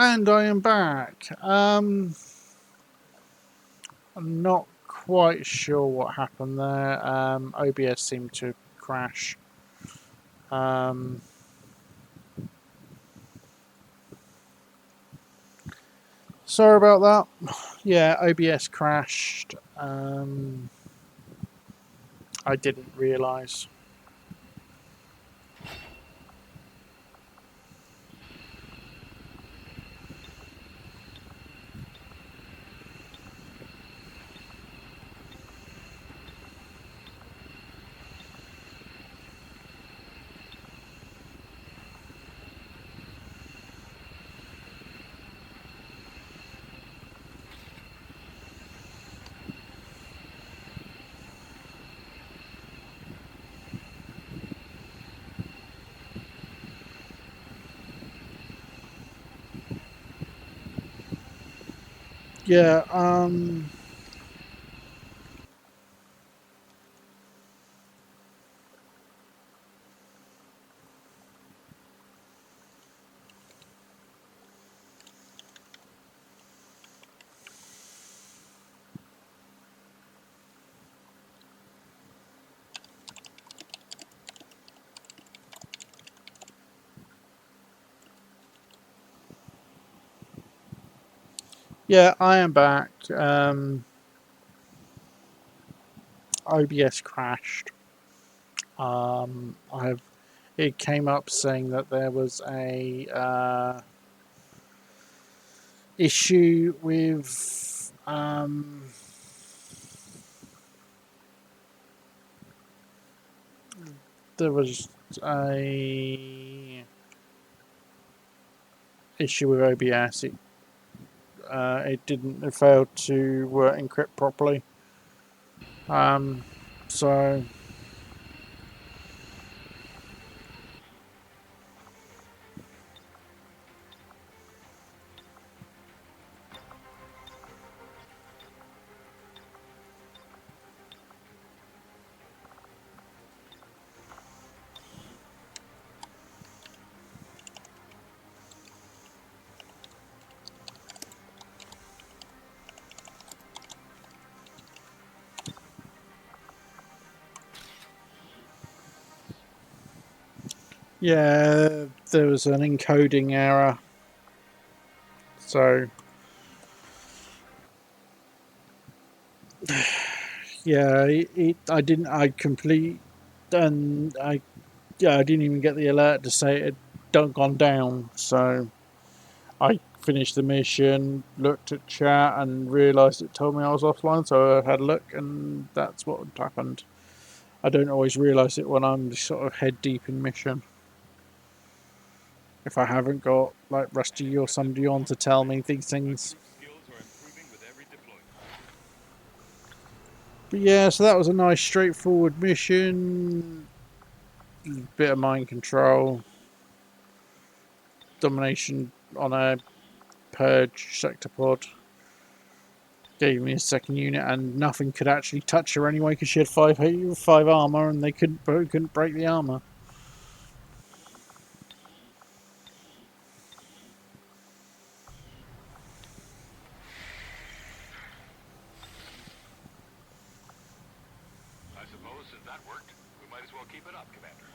And I am back. I'm not quite sure what happened there. OBS seemed to crash. Sorry about that. Yeah, OBS crashed. I didn't realise. Yeah, yeah, I am back. OBS crashed. It came up saying that there was a issue with there was a issue with OBS. It failed to encrypt properly. So yeah, there was an encoding error. So yeah, I didn't. I complete and I didn't even get the alert to say it had gone down. So I finished the mission, looked at chat, and realised it told me I was offline. So I had a look, and that's what happened. I don't always realise it when I'm sort of head deep in mission. If I haven't got like Rusty or somebody on to tell me these things. But yeah, so that was a nice straightforward mission. Bit of mind control. Domination on a purge sector pod. Gave me a second unit, and nothing could actually touch her anyway because she had five armor, and they couldn't break the armor. I suppose since that worked, we might as well keep it up, Commander.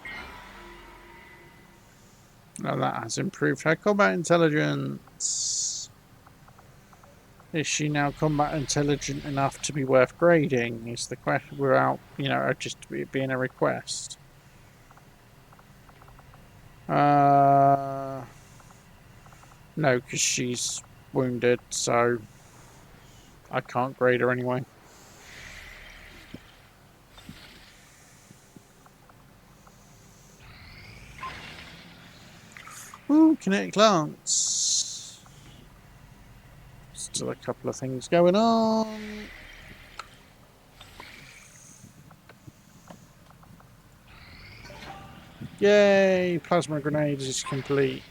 Now that has improved her combat intelligence. Is she now combat intelligent enough to be worth grading? Is the question without, just being a request. No, because she's wounded, so I can't grade her anyway. Ooh, kinetic lance. Still a couple of things going on. Yay! Plasma grenades is complete.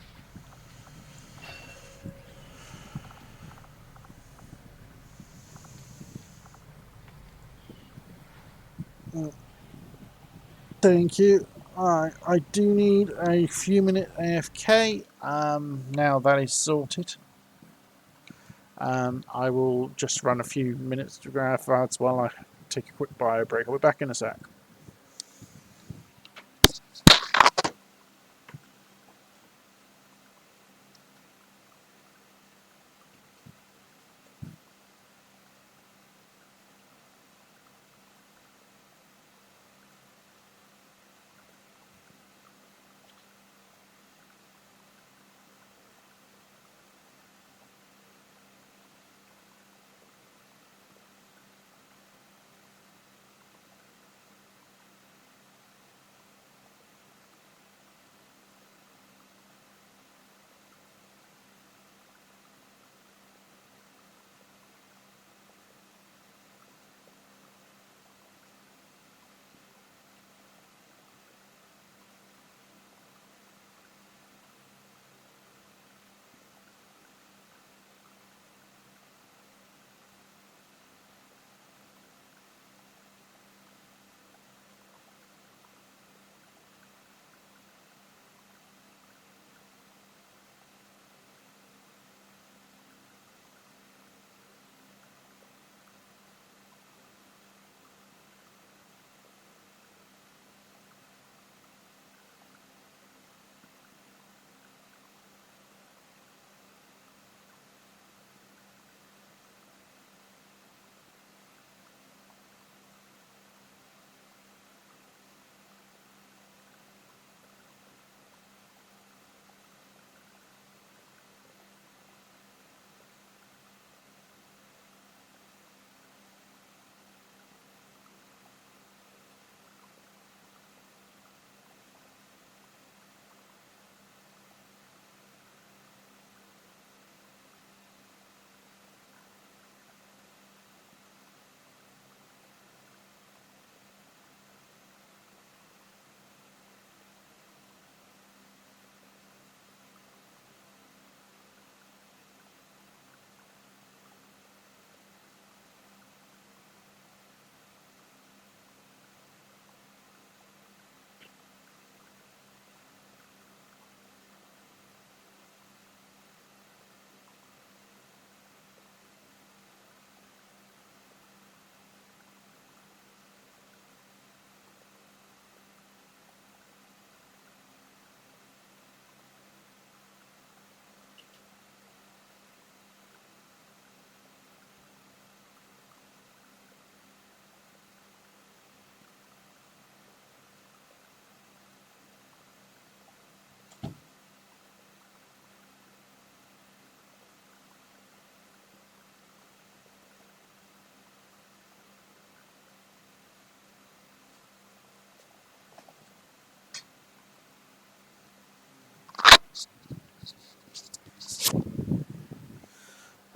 Thank you. I do need a few minute AFK. Now that is sorted. I will just run a few minutes to graph ads while I take a quick bio break. I'll be back in a sec.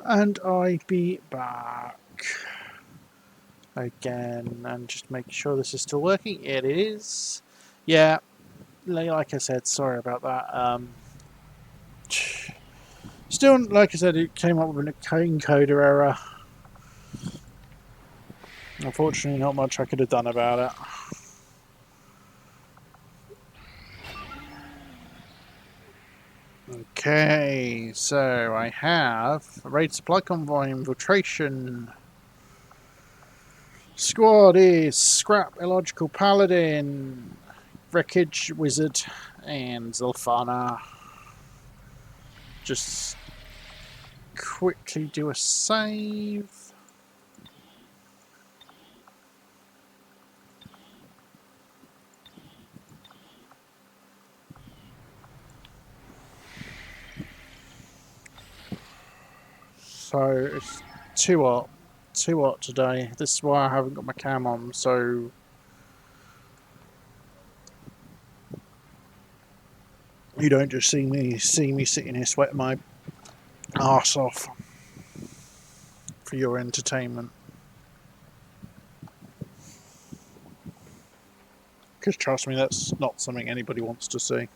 And I be back again and just make sure this is still working. It is. Yeah, like I said, sorry about that. Still, like I said, it came up with an encoder error. Unfortunately, not much I could have done about it. Okay, so I have a raid supply convoy infiltration. Squad is Scrap, Illogical Paladin, Wreckage Wizard, and Zilfana. Just quickly do a save. So it's 2-0. 2-0 today. This is why I haven't got my cam on, so you don't just see me sitting here sweating my arse off for your entertainment. Because trust me, that's not something anybody wants to see.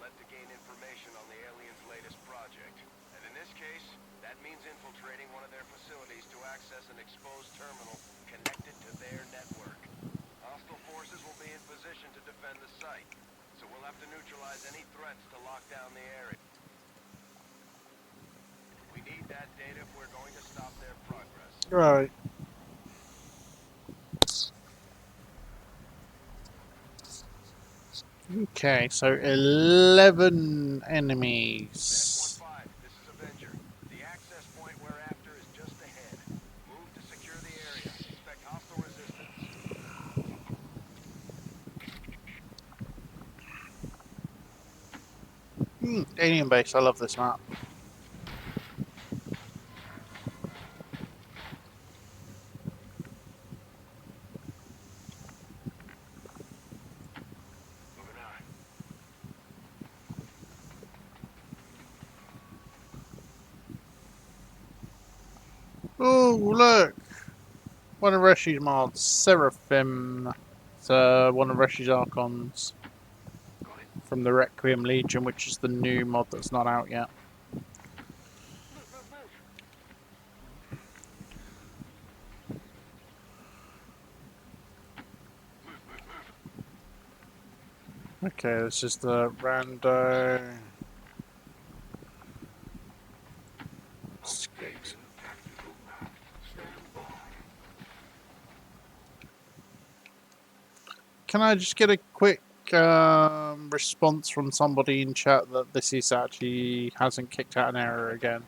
select to gain information on the aliens' latest project. And in this case, that means infiltrating one of their facilities to access an exposed terminal connected to their network. Hostile forces will be in position to defend the site, so we'll have to neutralize any threats to lock down the area. We need that data if we're going to stop their progress. Right. Okay, so 11 enemies. 1-5, this is Avenger. The access point we're after is just ahead. Move to secure the area. Expect hostile resistance. Alien base, I love this map. Moving on. Oh, look! One of Reshi's mods, Seraphim. It's one of Reshi's Archons Got it. from the Requiem Legion, which is the new mod that's not out yet. Move, move, move. Okay, this is the rando. Can I just get a quick response from somebody in chat that this is actually hasn't kicked out an error again?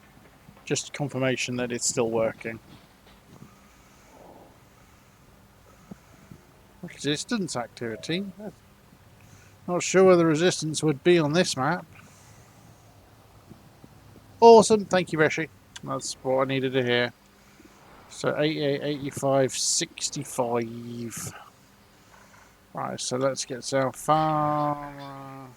Just confirmation that it's still working. Resistance activity? Not sure where the resistance would be on this map. Awesome, thank you, Reshi. That's what I needed to hear. So 88, 85, 65. Right, so let's get so far.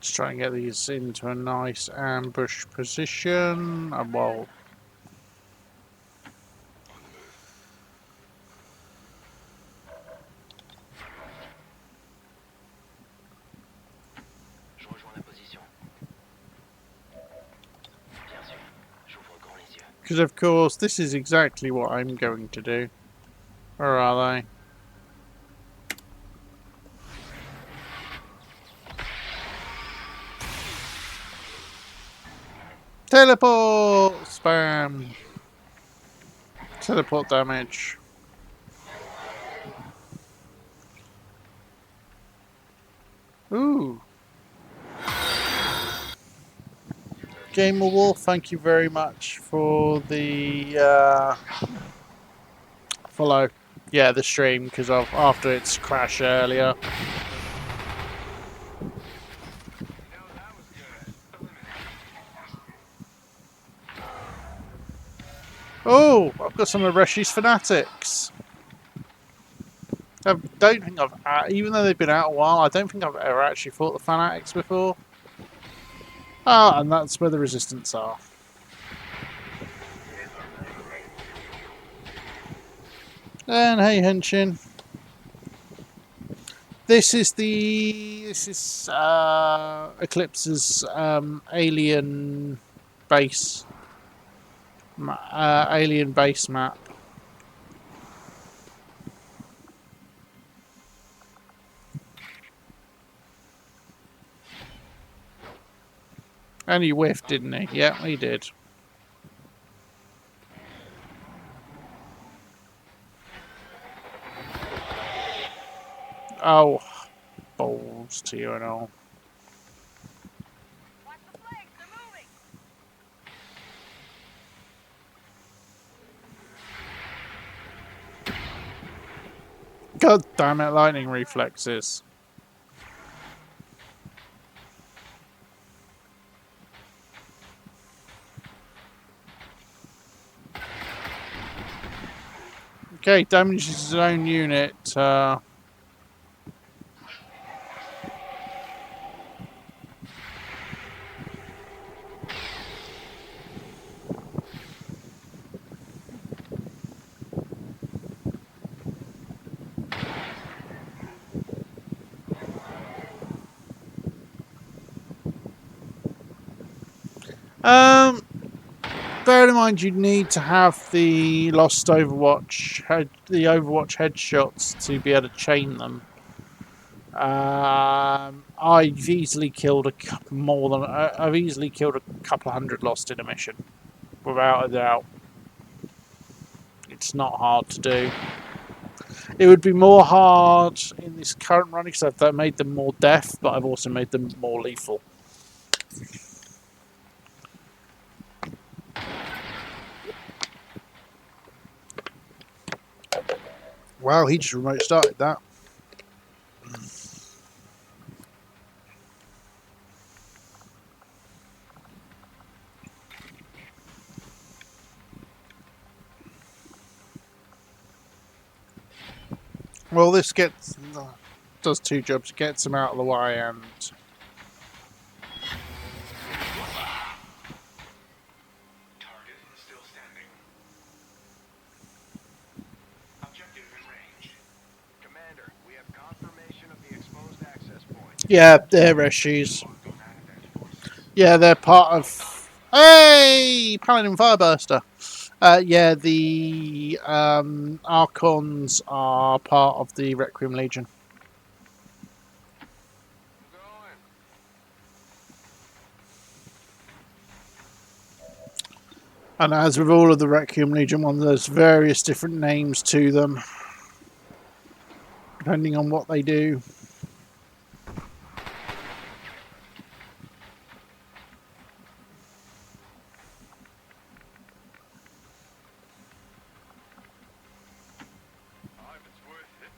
Just try and get these into a nice ambush position. Well, Je rejoins la position. Bien sûr. J'ouvre grand les yeux. because of course this is exactly what I'm going to do. Where are they? Teleport! Spam! Teleport damage. Ooh. Gamer Wolf, thank you very much for the follow. Yeah, the stream, because after its crash earlier. Oh, I've got some of Reshi's Fanatics. I don't think I've, even though they've been out a while, I don't think I've ever actually fought the Fanatics before. Ah, and that's where the Resistance are. And hey, Henshin. This is Eclipse's alien base. Alien base map. And he whiffed, didn't he? Yeah, he did. Oh, balls to you and all. Watch the flags, they're moving! God damn it, lightning reflexes. Okay, damages his own unit. Um, bear in mind you need to have the lost Overwatch, the Overwatch headshots to be able to chain them. I've easily killed I've easily killed a couple of hundred lost in a mission, without a doubt. It's not hard to do. It would be more hard in this current run because I've made them more deaf, but I've also made them more lethal. Wow, he just remote started that. Well, this does two jobs. It gets them out of the way and Target still standing. Objective in range. Commander, we have confirmation of the exposed access point. yeah, they're issues. Locked on Avalanche forces. Yeah, they're part of. Hey, Paladin Fireburster. Yeah, the Archons are part of the Requiem Legion. Going. And as with all of the Requiem Legion ones, there's various different names to them, depending on what they do. Oh, if it's worth it.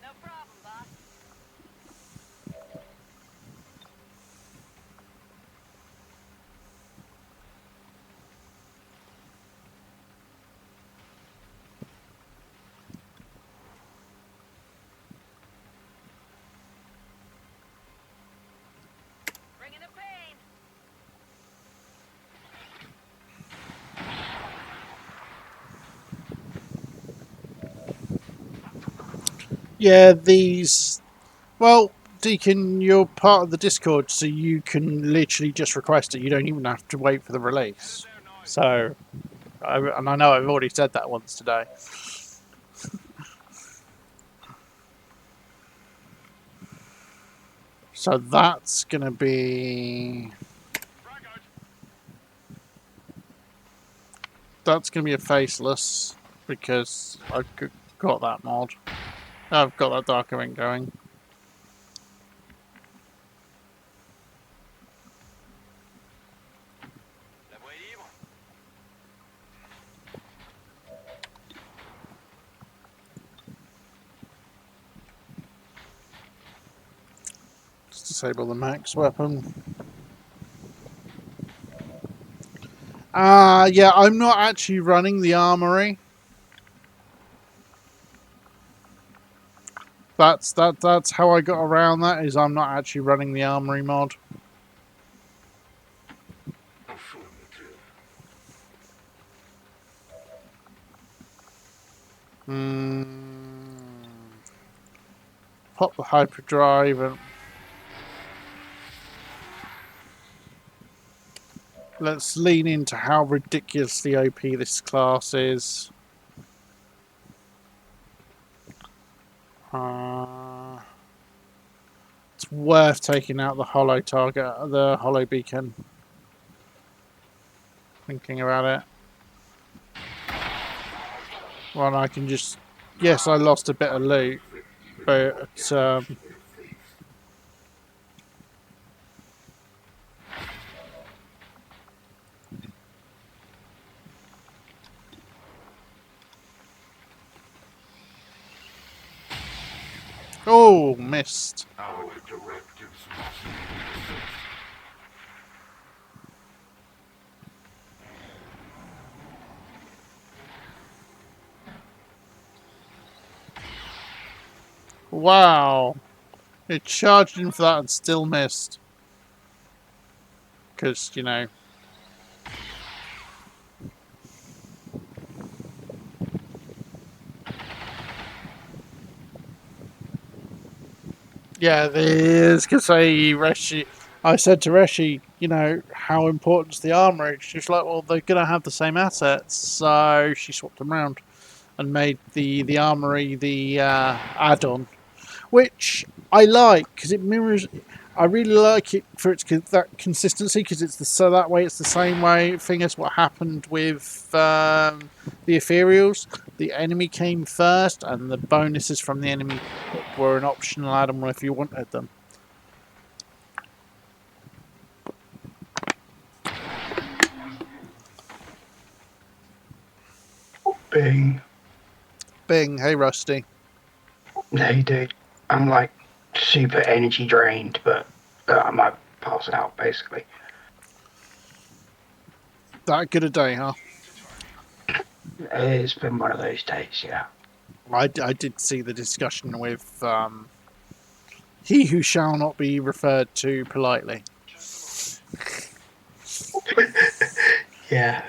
No problem, boss. Bringing the pain. Yeah, these. Well, Deacon, you're part of the Discord, so you can literally just request it. You don't even have to wait for the release. So, and I know I've already said that once today. So that's going to be... That's going to be a faceless, because I've got that mod. I've got that Dark Event going. Just disable the max weapon. Yeah, I'm not actually running the armory. That's how I got around that, is I'm not actually running the armory mod. Pop the hyperdrive and let's lean into how ridiculously OP this class is. worth taking out the hollow target, the hollow beacon. Thinking about it. Well, I can just... Yes, I lost a bit of loot, but... Oh, missed. Our directives must be listened. Wow. It charged him for that and still missed. Because, you know... Yeah, there's because I said to Reshi, you know, how important's the armour? She's like, well, they're going to have the same assets. So she swapped them around and made the armory the add-on, which I like because it mirrors. I really like it for its that consistency because it's so that way it's the same way thing as what happened with the Ethereals. The enemy came first, and the bonuses from the enemy were an optional add-on if you wanted them. Bing. Bing, hey Rusty. Hey, dude. I'm like super energy drained, but I might pass out basically. That good a day, huh? It's been one of those days, yeah. I did see the discussion with he who shall not be referred to politely. Yeah.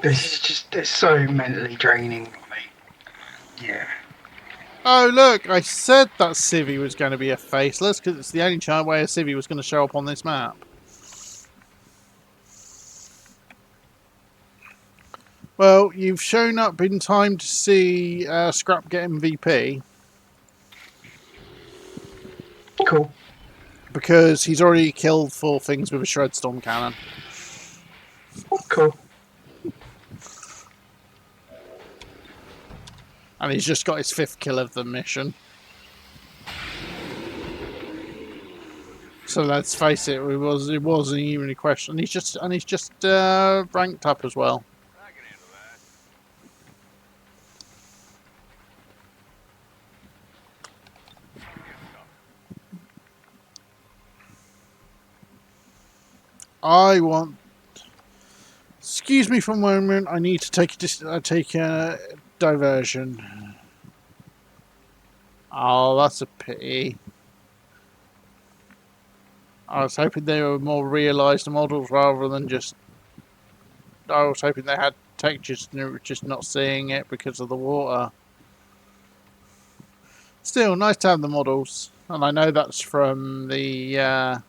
This is just, it's so mentally draining. Like, yeah. Oh look, I said that Civvy was going to be a faceless because it's the only way a Civvy was going to show up on this map. Well, you've shown up in time to see Scrap get MVP. Cool. Because he's already killed 4 things with a Shredstorm cannon. Cool. And he's just got his 5th kill of the mission. So let's face it, it wasn't even a question. He's just ranked up as well. I can handle that. I want. Excuse me for a moment. I need to take a diversion. Oh, that's a pity. I was hoping they were more realised models rather than just. I was hoping they had textures and they were just not seeing it because of the water. Still, nice to have the models, and I know that's from the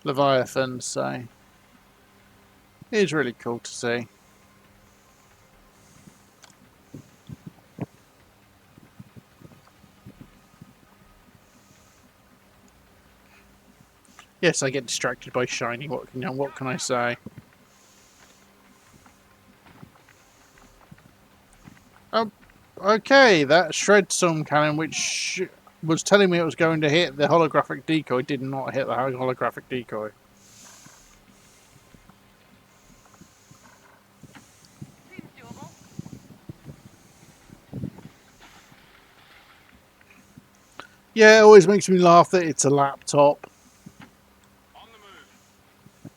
Leviathan, so it is really cool to see. Yes, I get distracted by shiny. What can I say? Oh, okay, that Shredstorm cannon, which was telling me it was going to hit the holographic decoy, did not hit the holographic decoy. Seems doable. Yeah, it always makes me laugh that it's a laptop. On the move.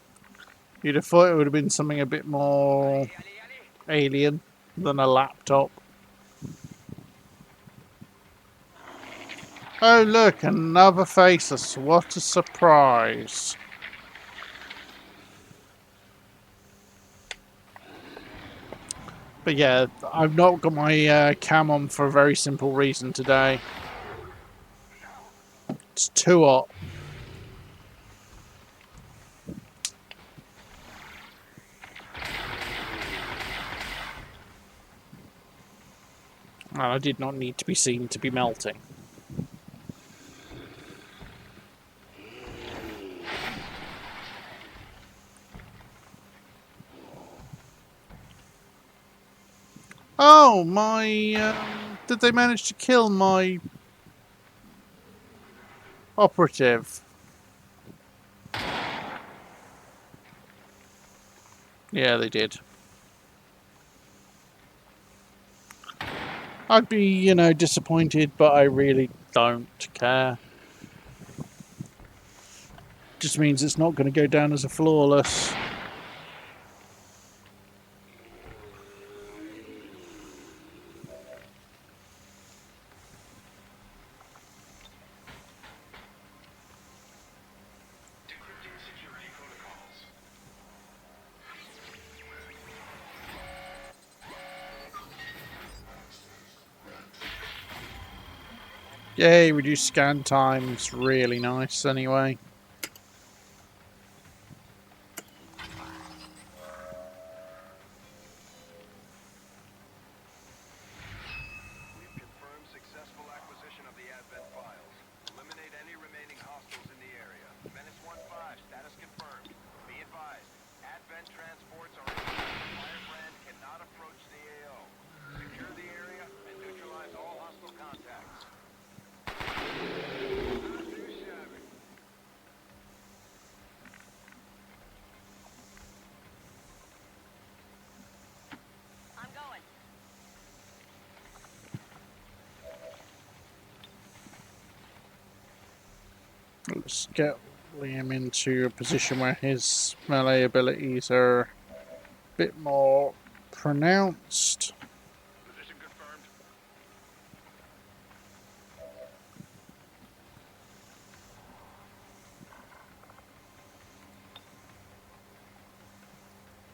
You'd have thought it would have been something a bit more alien than a laptop. Oh look, another faceless. What a surprise. But yeah, I've not got my cam on for a very simple reason today. It's too hot. And I did not need to be seen to be melting. Oh, my... did they manage to kill my operative? Yeah, they did. I'd be, disappointed, but I really don't care. Just means it's not going to go down as a flawless. Decrypting security protocols. Yay, reduced scan times. Really nice, anyway. We've confirmed successful acquisition of the Advent files. Eliminate any remaining hostiles in the area. Menace 1-5, status confirmed. Be advised, Advent transports are in. Firebrand cannot approach the AO. Secure the area and neutralize all hostile contacts. Not too shabby. I'm going. Let's get Liam into a position where his melee abilities are a bit more pronounced. Position confirmed.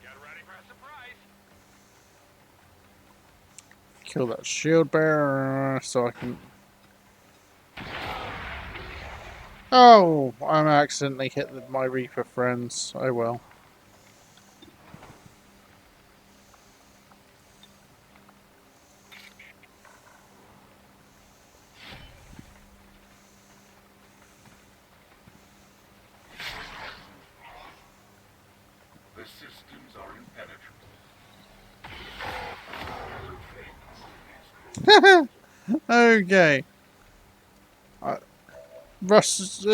Get ready for a surprise. Kill that shield bearer so I can... Oh, I accidentally hit my Reaper friends. Oh well. The systems are impenetrable. Okay.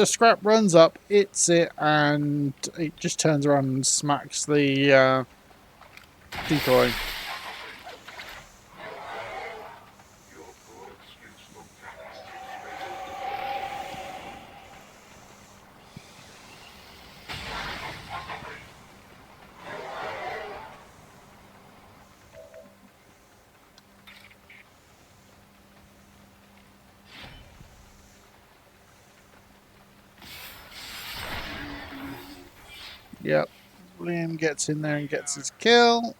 Scrap runs up, hits it, and it just turns around and smacks the decoy. Your poor excuse for practice. Yep. Liam gets in there and gets his kill.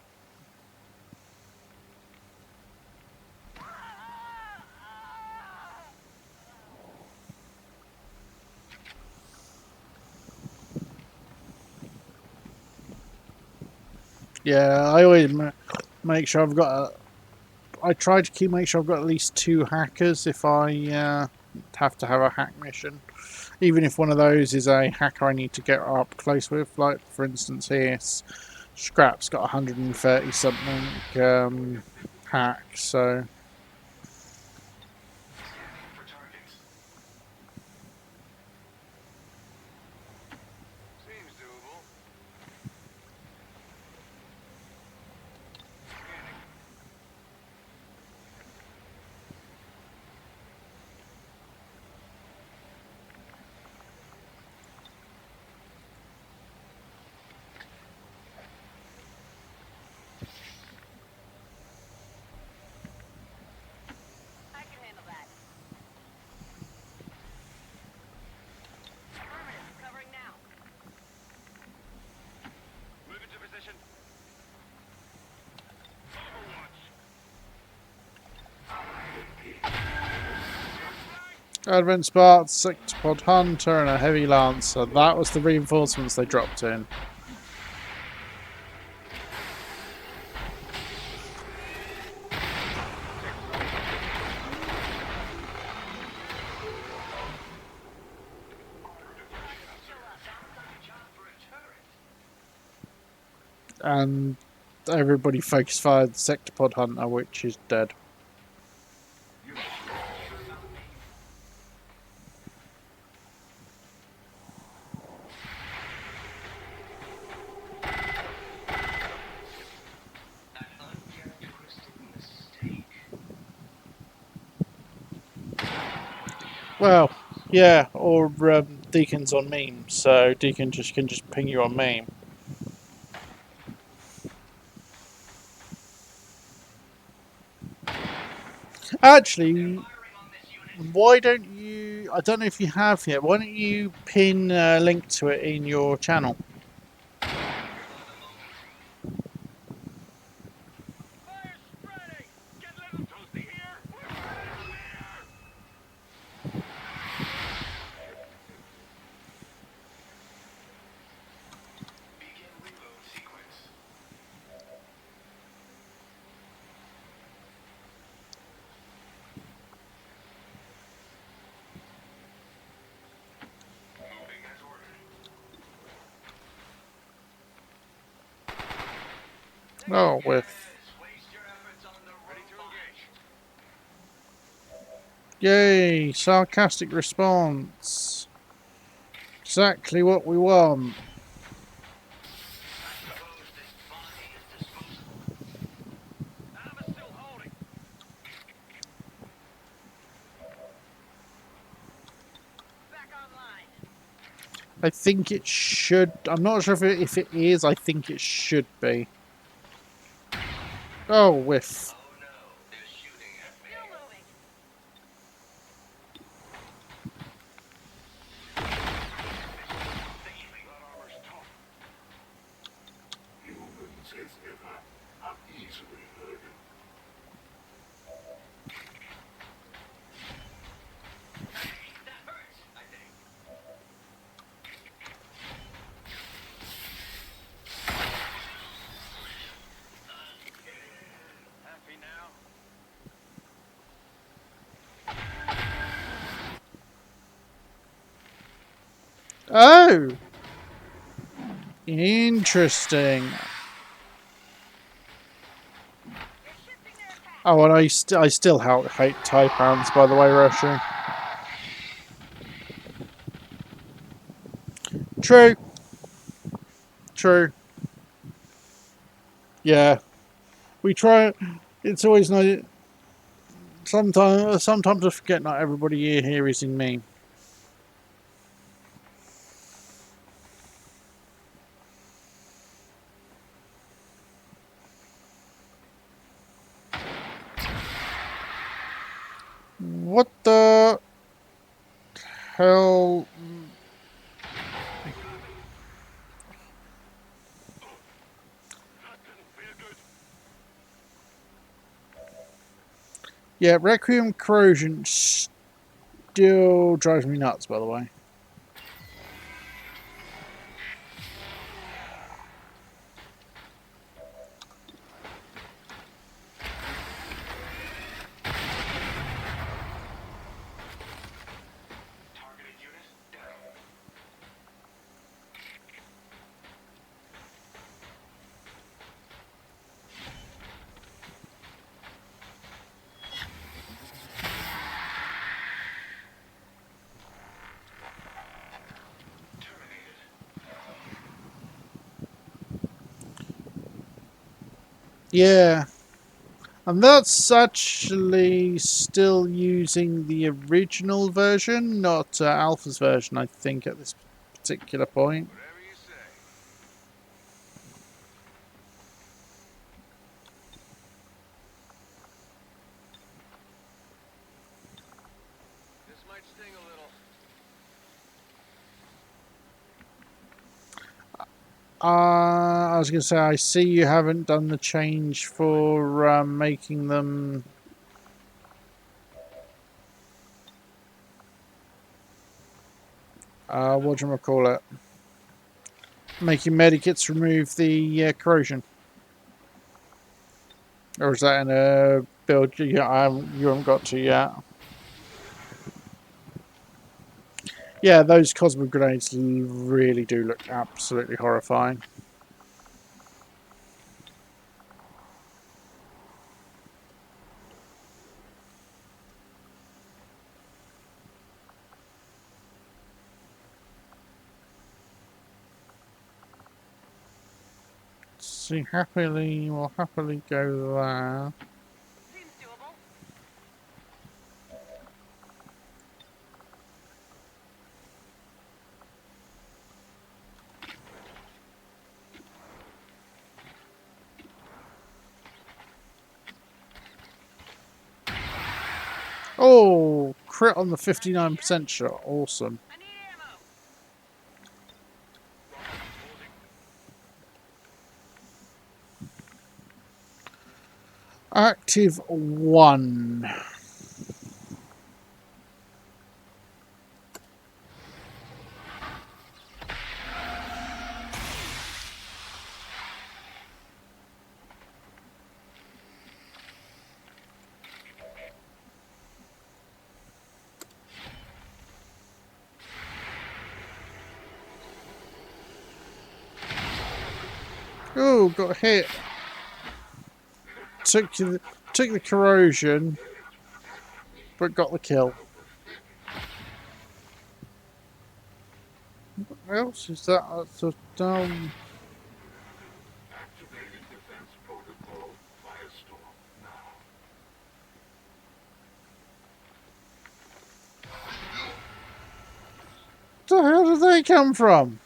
Yeah, I always make sure I've got I try to make sure I've got at least 2 hackers if I have to have a hack mission. Even if one of those is a hacker I need to get up close with, like for instance here, Scrap's got 130 something hack, so... For targets. Seems doable. I can handle that. Affirmative. Covering now. Move into position. Overwatch. Advent Spark, Sexpod Hunter, and a Heavy Lancer. That was the reinforcements they dropped in. And everybody focus fired the sector pod hunter, which is dead. Well, yeah, or Deacon's on meme, so Deacon can just ping you on meme. Actually, why don't you? I don't know if you have yet. Why don't you pin a link to it in your channel? Fire spreading! Get a little toasty here! We're burning them here! Begin reload sequence. Moving as ordered. Oh, with Waste your efforts on the ready to engage. yay, sarcastic response. Exactly what we want. I suppose this body is disposable. Armor still holding. Back online. I think it should. I'm not sure if it is. I think it should be. Oh, whiff. Oh no, they're shooting at me. Still moving. That armor's tough. Humans, as ever, are easily hurt. That hurts, I think. Happy now? Oh, interesting. They're shifting their attack. Oh, and I still hate TIE pounds, by the way, Roshi. True. True. Yeah. We try. It's always nice. Sometimes I forget not everybody here is in me. What the hell? That didn't feel good. Yeah, Requiem Corrosion still drives me nuts, by the way. Targeted unit down. Terminated. Yeah. And that's actually still using the original version, not Alpha's version, I think, at this particular point. Whatever you say. This might sting a little. I was going to say, I see you haven't done the change for making them... what do you call it? Making medikits remove the corrosion. Or is that in a build you haven't got to yet? Yeah, those cosmic grenades really do look absolutely horrifying. See, we'll happily go there. Seems doable. Oh, crit on the 59% shot. Awesome. I need ammo. Active 1. Oh, got hit. Took the corrosion, but got the kill. What else is that? That's a dumb. Activating defense protocol Firestorm now. The hell did they come from?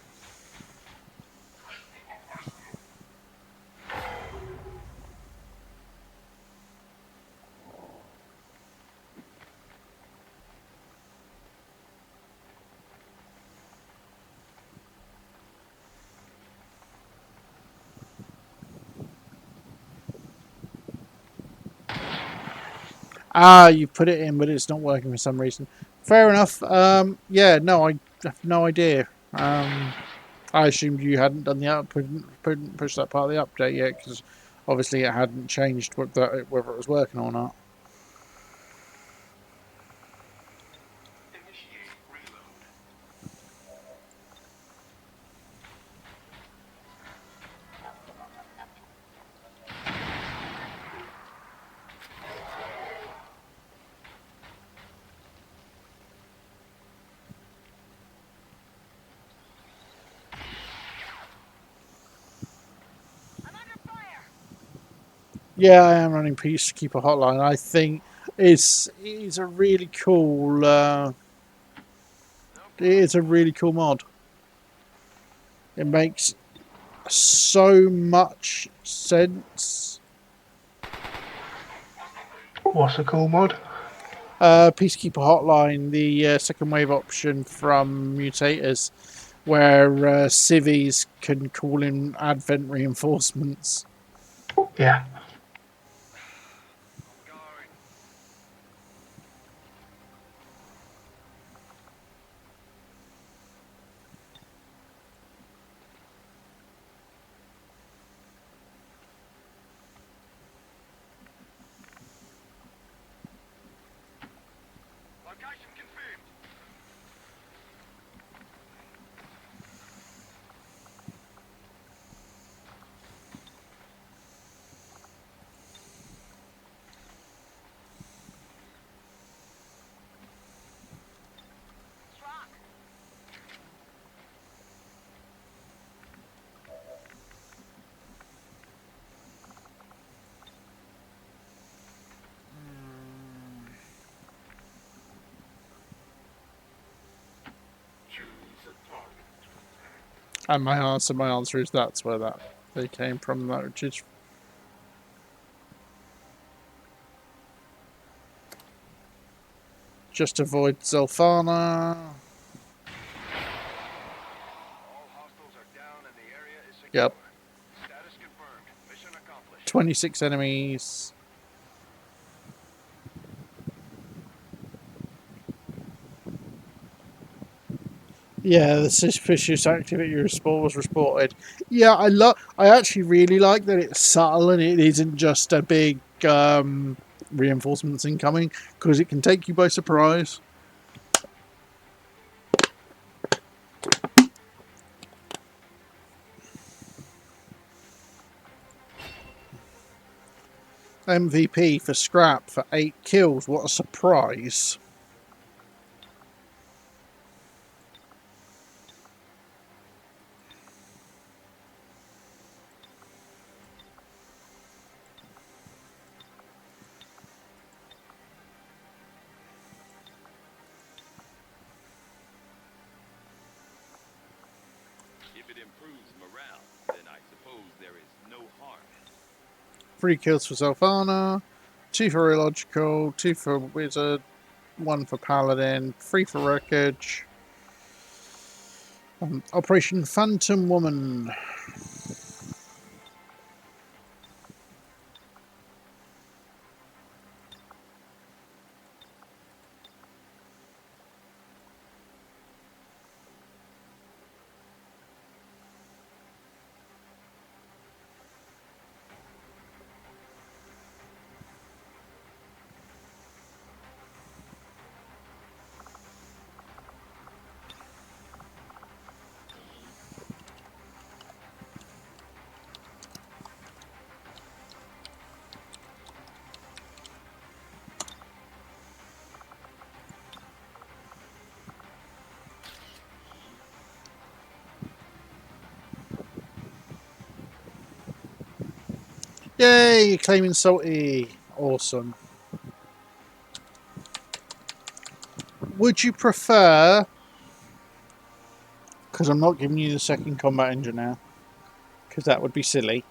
Ah, you put it in, but it's not working for some reason. Fair enough. Yeah, no, I have no idea. I assumed you hadn't done the couldn't push that part of the update yet, because obviously it hadn't changed whether it was working or not. Initiate reload. I'm under fire. Yeah, I am running Peacekeeper Hotline. I think it's a really cool. It's a really cool mod. It makes so much sense. What's a cool mod? Peacekeeper Hotline, the second wave option from Mutators, where civvies can call in advent reinforcements. Yeah. I'm going. Location confirmed. Let's rock. Choose a target to attack. And my answer is that's where that they came from. That which is just avoid Zelfana. All hostiles are down and the area is secure. Yep, Status confirmed. Mission accomplished. 26 enemies. Yeah, the suspicious activity was reported. Yeah, I actually really like that it's subtle and it isn't just a big reinforcements incoming, because it can take you by surprise. MVP for Scrap for 8 kills. What a surprise. it improves morale, then I suppose there is no harm in it. 3 kills for self-honor, 2 for illogical, 2 for wizard, 1 for paladin, 3 for wreckage. Operation Phantom Woman. Yay, claiming salty. Awesome. Would you prefer, because I'm not giving you the second combat engineer, because that would be silly,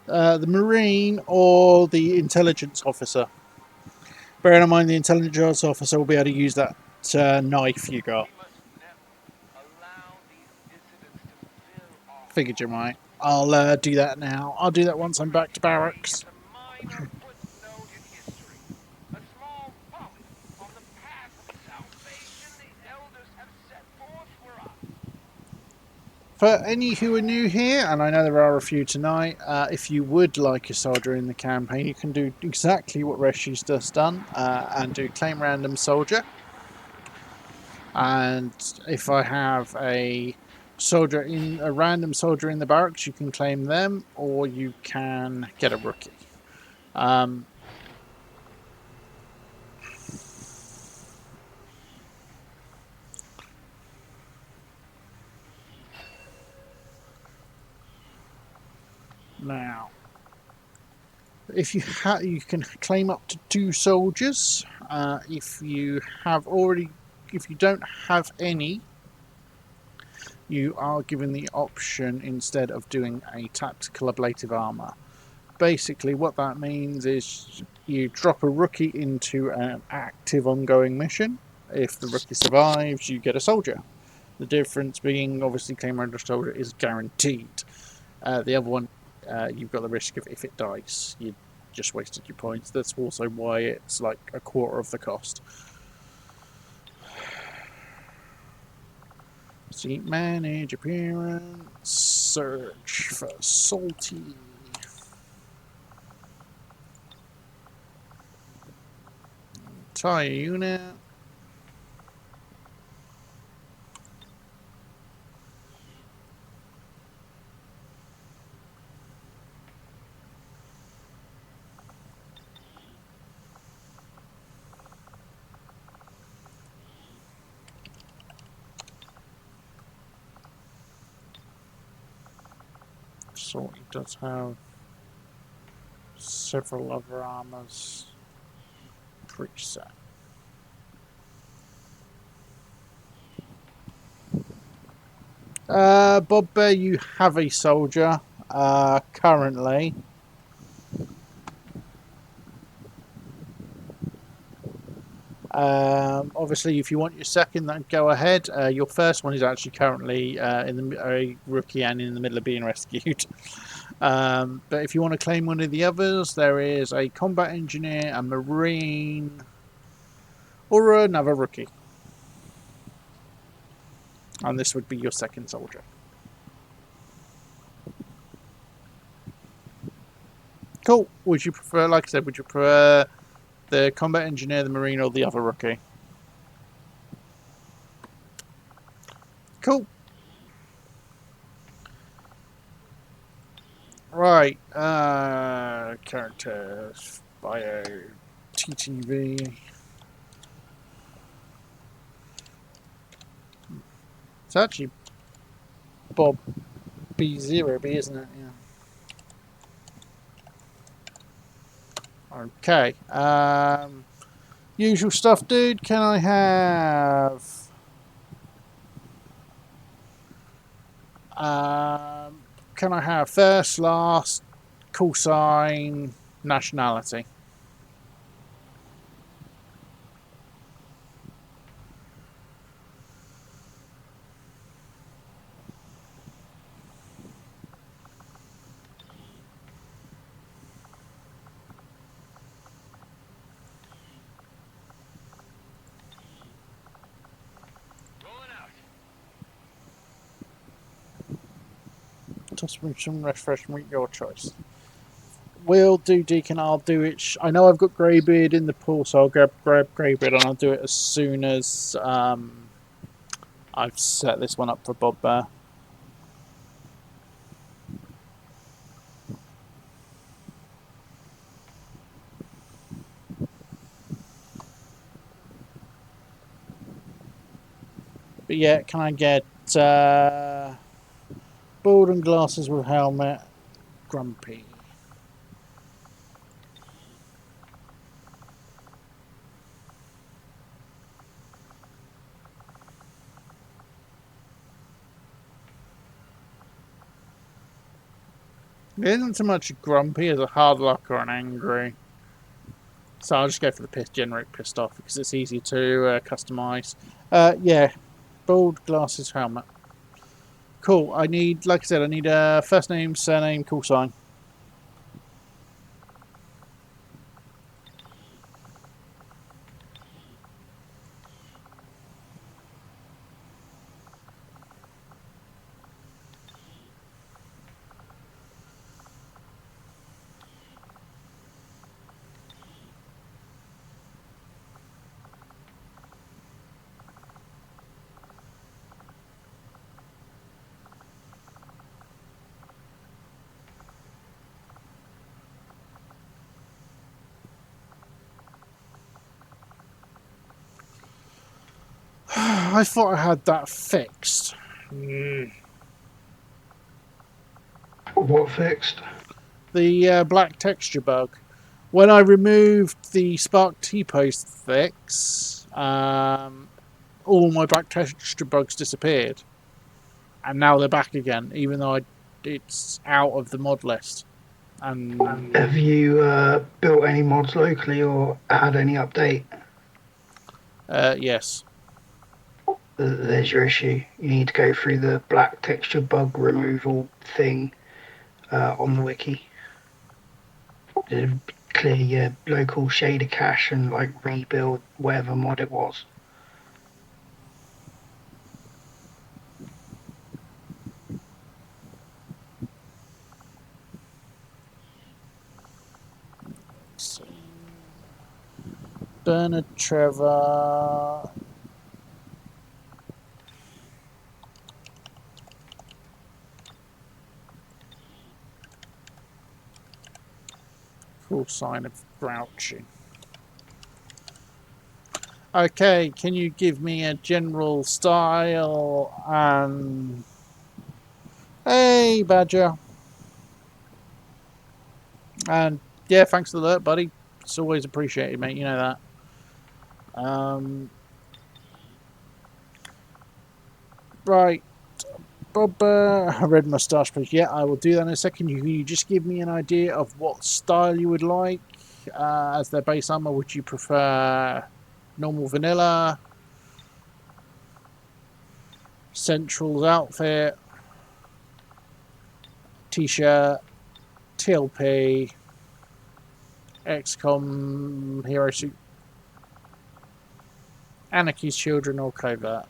the Marine or the Intelligence Officer? Bearing in mind the Intelligence Officer will be able to use that knife you got. We must never allow these dissidents to fill our Figured you might. I'll do that now. I'll do that once I'm back to barracks. It's a minor footnote in history. A small bump on the path of salvation the elders have set forth for us. For any who are new here, and I know there are a few tonight, if you would like a soldier in the campaign, you can do exactly what Reshi's just done and do claim random soldier. And if I have a random soldier in the barracks, you can claim them, or you can get a rookie. Now, if you you can claim up to 2 soldiers. If you don't have any, you are given the option instead of doing a tactical ablative armor. Basically, what that means is you drop a rookie into an active ongoing mission. If the rookie survives, you get a soldier. The difference being, obviously, claim random soldier is guaranteed. The other one, you've got the risk of if it dies, you just wasted your points. That's also why it's like a quarter of the cost. See, manage appearance, search for salty. Entire unit. Salty does have several other armors preset. Bob Bear, you have a soldier currently. Obviously, if you want your second, then go ahead. Your first one is actually currently a rookie and in the middle of being rescued. But if you want to claim one of the others, there is a combat engineer, a marine, or another rookie. And this would be your second soldier. Cool. Would you prefer, like I said, would you prefer the combat engineer, the marine, or the other rookie? Cool. Right. Characters. Bio. TTV. It's actually Bob B0B, isn't it? Yeah. Okay. Usual stuff, dude. Can I have Can I have first, last, call sign, nationality? Rolling out. Toss me some refreshment, your choice. Will do, Deacon. I'll do it. I know I've got Greybeard in the pool, so I'll grab Greybeard and I'll do it as soon as I've set this one up for Bob Bear. But yeah, can I get bald and glasses with helmet, grumpy? It isn't so much grumpy as a hard luck or an angry. So I'll just go for the generic pissed off because it's easy to customize. Yeah, bald glasses helmet. Cool. I need, like I said, I need a first name, surname, call sign. I thought I had that fixed. What fixed? The black texture bug. When I removed the Spark T-Post fix, all my black texture bugs disappeared. And now they're back again, even though it's out of the mod list. And Have you built any mods locally or had any update? yes. There's your issue. You need to go through the black texture bug removal thing on the wiki. Clear your local shader cache and like rebuild whatever mod it was. Bernard Trevor. Cool sign of grouchy. Okay, can you give me a general style and... Hey, Badger. And yeah, thanks for the alert, buddy. It's always appreciated, mate. You know that. Right. Bob, red moustache, please. Yeah, I will do that in a second. You just give me an idea of what style you would like as their base armor. Would you prefer normal vanilla, Central's outfit, t-shirt, TLP, XCOM hero suit, Anarchy's Children, or Covert?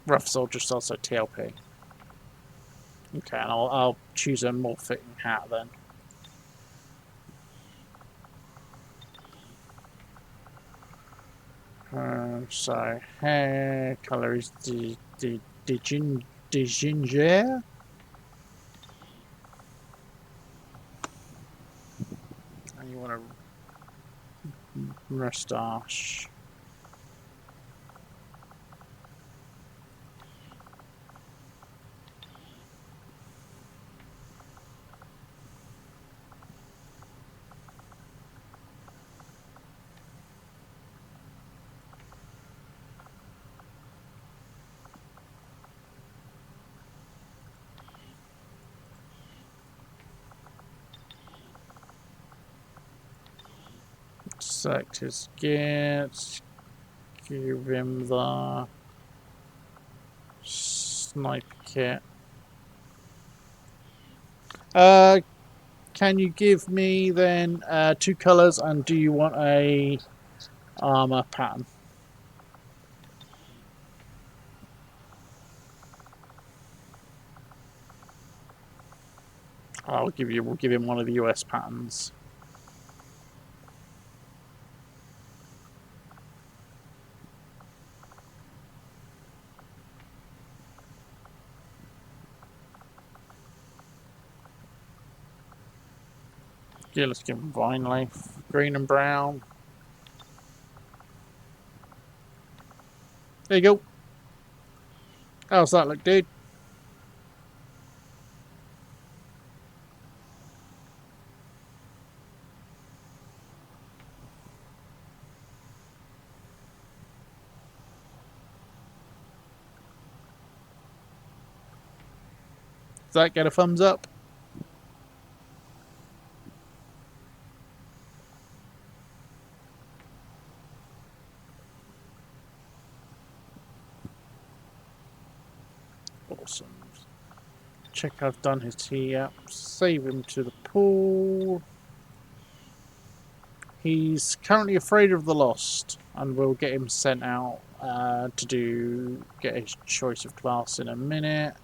Rough Soldier's also TLP. Okay, and I'll choose a more fitting hat then. So hair color is the ginger. And you want a moustache. Select his gear. Give him the sniper kit. Can you give me then 2 colours, and do you want a armour pattern? We'll give him one of the US patterns. Yeah, let's give him vine leaf, green and brown. There you go. How's that look, dude? Does that get a thumbs up? Awesome. Check I've done his tee up. Save him to the pool. He's currently afraid of the lost, and we'll get him sent out to get his choice of class in a minute.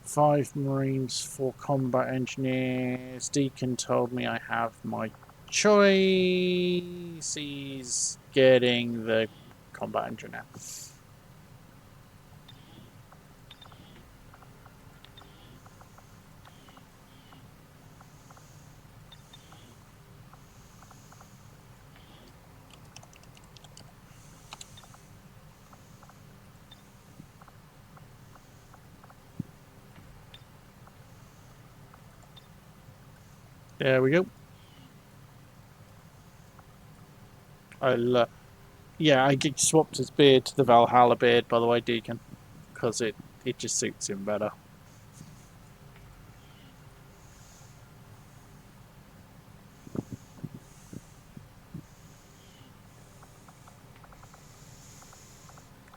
5 Marines, 4 combat engineers. Deacon told me I have my choice. He's getting the combat engineer. There we go. Yeah, I swapped his beard to the Valhalla beard, by the way, Deacon, because it just suits him better.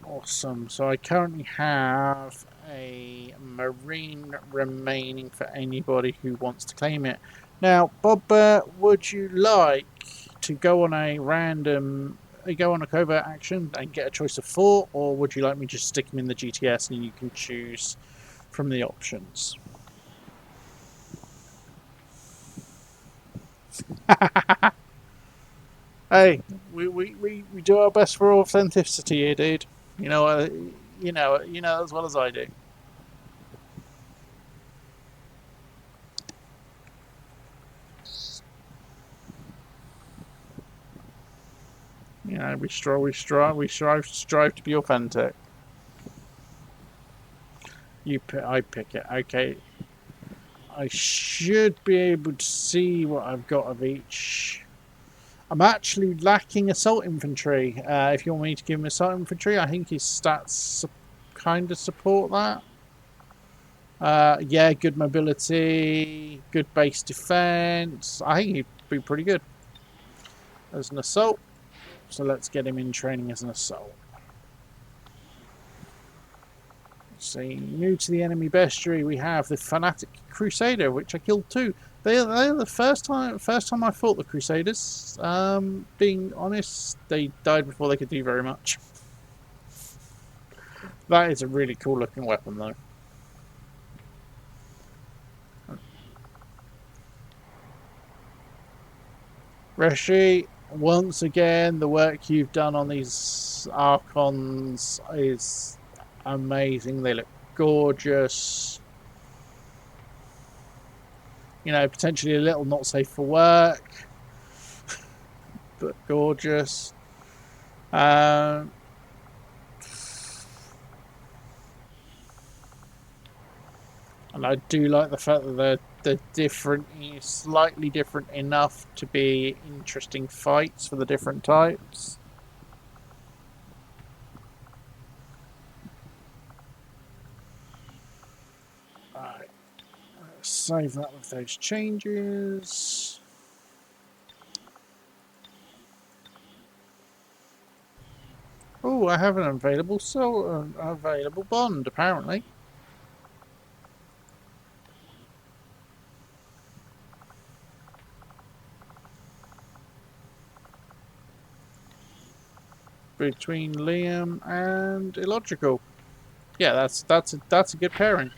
Awesome. So I currently have a Marine remaining for anybody who wants to claim it. Now, Bob, would you like to go on a covert action and get a choice of 4, or would you like me to just stick him in the GTS and you can choose from the options? Hey, we do our best for authenticity here, dude. You know, you know as well as I do. You know, we strive to be authentic. I pick it. Okay. I should be able to see what I've got of each. I'm actually lacking assault infantry. If you want me to give him assault infantry, I think his stats kind of support that. Yeah, good mobility, good base defense. I think he'd be pretty good as an assault. So let's get him in training as an assault. See, new to the enemy bestiary, we have the Fanatic Crusader, which I killed too. They're the first time I fought the Crusaders. Being honest, they died before they could do very much. That is a really cool looking weapon, though. Reshi, once again, the work you've done on these Archons is amazing. They look gorgeous. You know, potentially a little not safe for work, but gorgeous. And I do like the fact that they're different, slightly different enough to be interesting fights for the different types. Right. save that with those changes. Oh, I have an available bond apparently. Between Liam and Illogical. Yeah, that's a good pairing.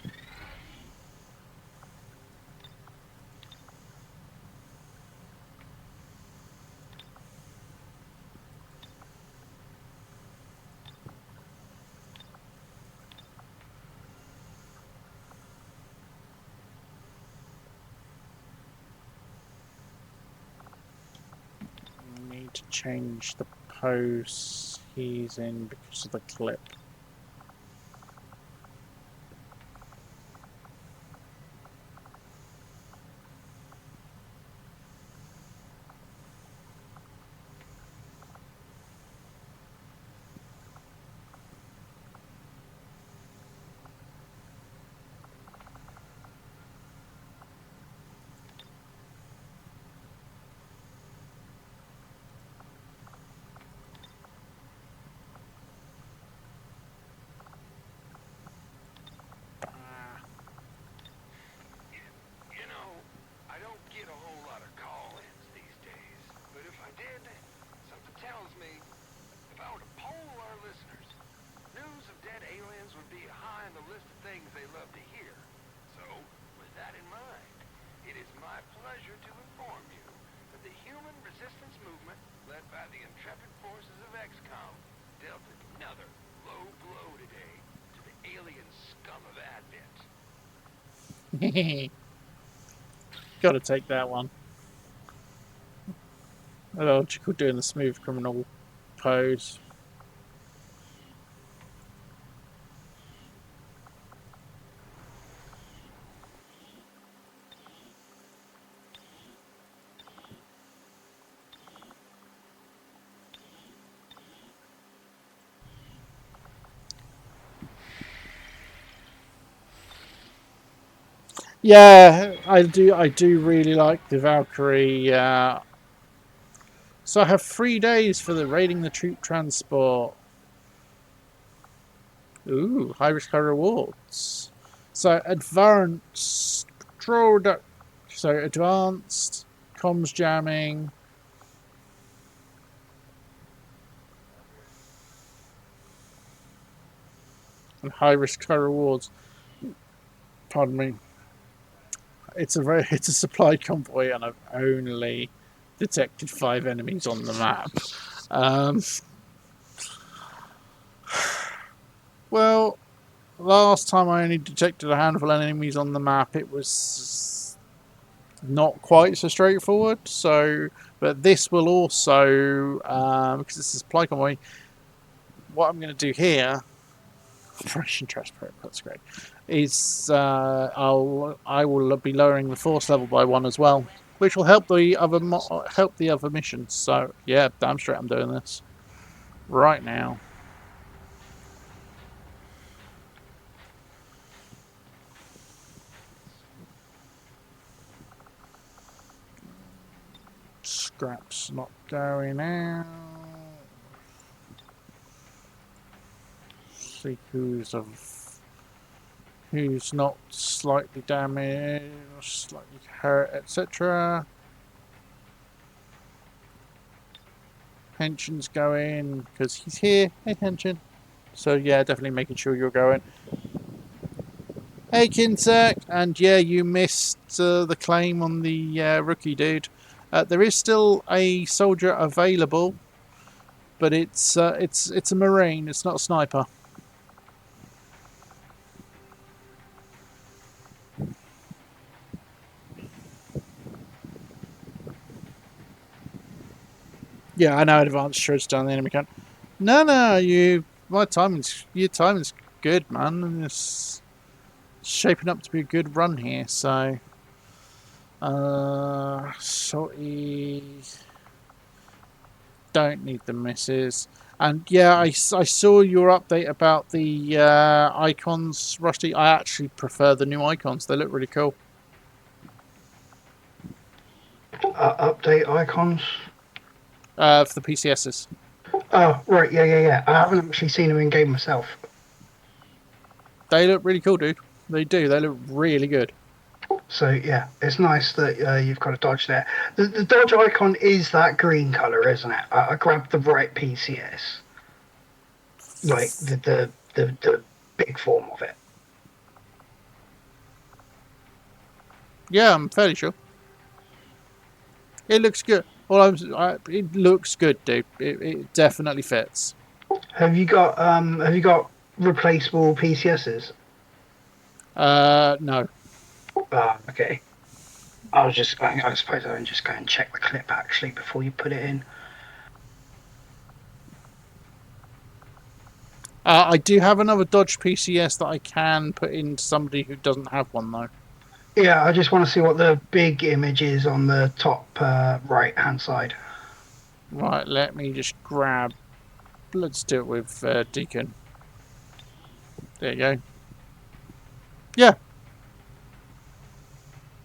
Need to change the pose he's in because of the clip. You know, I don't get a whole lot of call-ins these days, but if I did, something tells me if I were to poll our listeners, news of dead aliens would be high on the list of things they love to hear. So, with that in mind, it is my pleasure to inform you that the Human Resistance Movement, led by the intrepid forces of XCOM, dealt another low blow today to the alien scum of Advent. Gotta take that one. Illogical doing the smooth criminal pose. Yeah, I do really like the Valkyrie. So I have 3 days for the raiding the troop transport. Ooh, high risk, high rewards. So advanced advanced comms jamming. And high risk, high rewards. Pardon me. It's a supply convoy, and I've only detected 5 enemies on the map. Well, last time I only detected a handful of enemies on the map. It was not quite so straightforward. So, but this will also, because this is supply convoy, what I'm going to do here, Operation Transport, that's great, is I will be lowering the force level by 1 as well, which will help the other missions. So yeah, damn straight I'm doing this right now. Scraps not going out. See who's not slightly damaged, slightly hurt, etc. Pension's going because he's here. Hey, pension. So yeah, definitely making sure you're going. Hey, Kinsek, and yeah, you missed the claim on the rookie dude. There is still a soldier available, but it's a marine. It's not a sniper. Yeah, I know. Advanced charge down the enemy count. No, your timing's good, man. And it's shaping up to be a good run here. So, salty. Don't need the misses. And yeah, I saw your update about the icons, Rusty. I actually prefer the new icons. They look really cool. Update icons. For the PCSs. Oh, right, yeah. I haven't actually seen them in game myself. They look really cool, dude. They do. They look really good. So yeah, it's nice that you've got a dodge there. The dodge icon is that green color, isn't it? I grabbed the right PCS, like the big form of it. Yeah, I'm fairly sure. It looks good. It looks good, dude. It definitely fits. Have you got replaceable PCSs? No. Okay. I suppose I can just go and check the clip actually before you put it in. I do have another Dodge PCS that I can put into somebody who doesn't have one, though. Yeah, I just want to see what the big image is on the top right hand side. Right, let me just grab. Let's do it with Deacon. There you go. Yeah.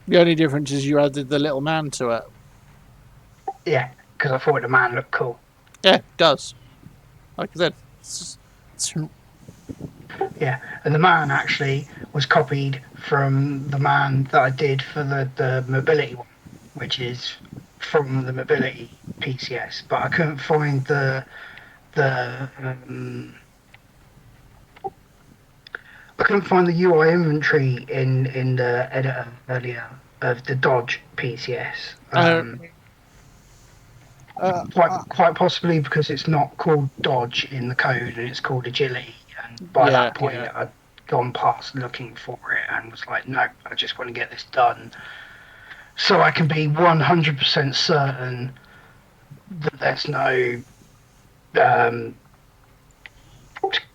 The only difference is you added the little man to it. Yeah, because I thought the man looked cool. Yeah, it does. Like I said, it's Yeah, and the man actually was copied from the man that I did for the mobility one, which is from the mobility PCS, but I couldn't find the I couldn't find the UI inventory in the editor earlier of the Dodge PCS. uh, uh, Quite possibly because it's not called Dodge in the code and it's called Agility. And by yeah, that point, I'd gone past looking for it and was like, no, I just want to get this done so I can be 100% certain that there's no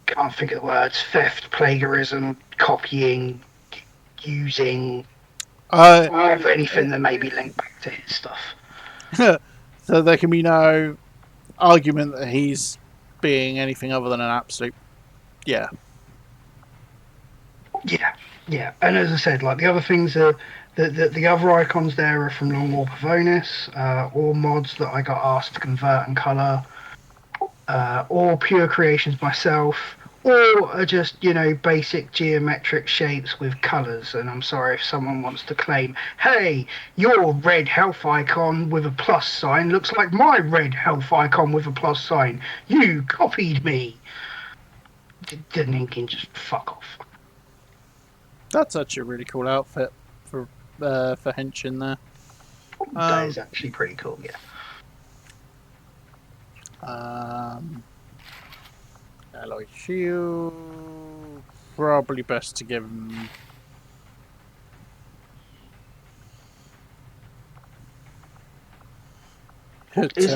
can't think of the words, theft, plagiarism, copying, using uh, of anything that may be linked back to his stuff. so there can be no argument that he's being anything other than an absolute. Yeah. Yeah. And as I said, like the other things are the other icons there are from Long War Pavonis, or mods that I got asked to convert and colour, or pure creations myself, or are just, basic geometric shapes with colours. And I'm sorry if someone wants to claim, hey, your red health icon with a plus sign looks like my red health icon with a plus sign. You copied me. Then can just fuck off. That's actually a really cool outfit for Henshin there. That is actually pretty cool, yeah. Alloy shield. Probably best to give him. Is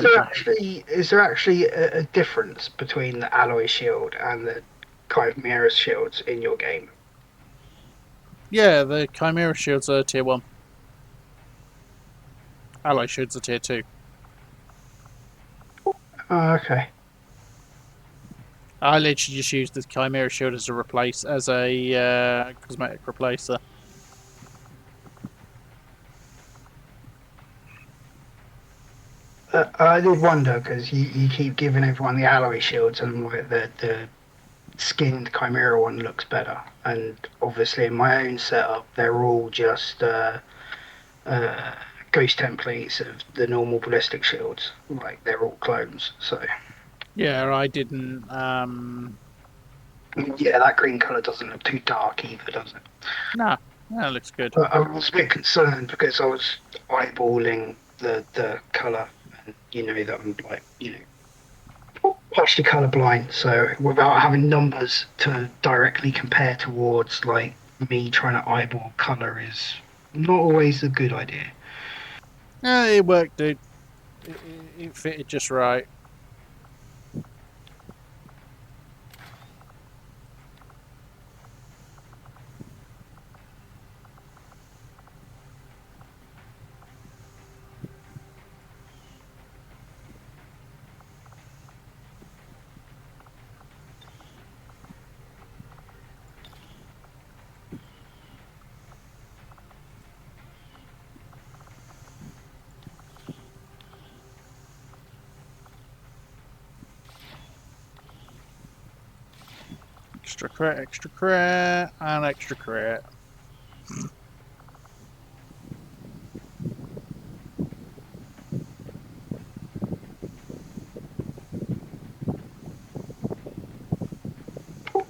there actually a difference between the alloy shield and the Chimera shields in your game? Yeah, the Chimera shields are tier 1. Alloy shields are tier 2. Oh, okay. I literally just used the Chimera shield as a cosmetic replacer. I did wonder because you keep giving everyone the alloy shields and like the skinned Chimera one looks better. And obviously in my own setup, they're all just uh, ghost templates of the normal ballistic shields. Like they're all clones. So Yeah, I didn't. yeah, that green color doesn't look too dark either, does it? Nah, that looks good. But I was a bit concerned because I was eyeballing the color, and that I'm like partially colorblind. So without having numbers to directly compare towards, like me trying to eyeball color is not always a good idea. Yeah, it worked, dude. It fitted just right. Extra crit, and extra crit.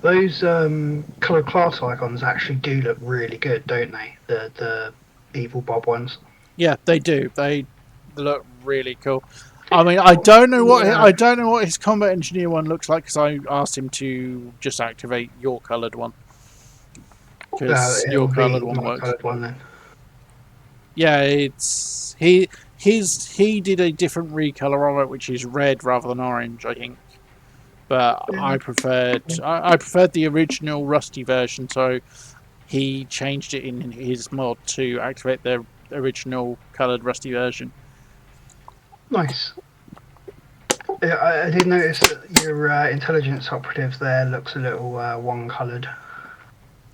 Those coloured class icons actually do look really good, don't they? The evil Bob ones. Yeah, they do. They look really cool. I mean, I don't know what his combat engineer one looks like because I asked him to just activate your coloured one because It'll your be coloured one my works. coloured one then. Yeah, it's he did a different recolor of it, which is red rather than orange, I think. But I preferred the original Rusty version, so he changed it in his mod to activate the original coloured Rusty version. Nice. Yeah, I did notice that your intelligence operative there looks a little one coloured.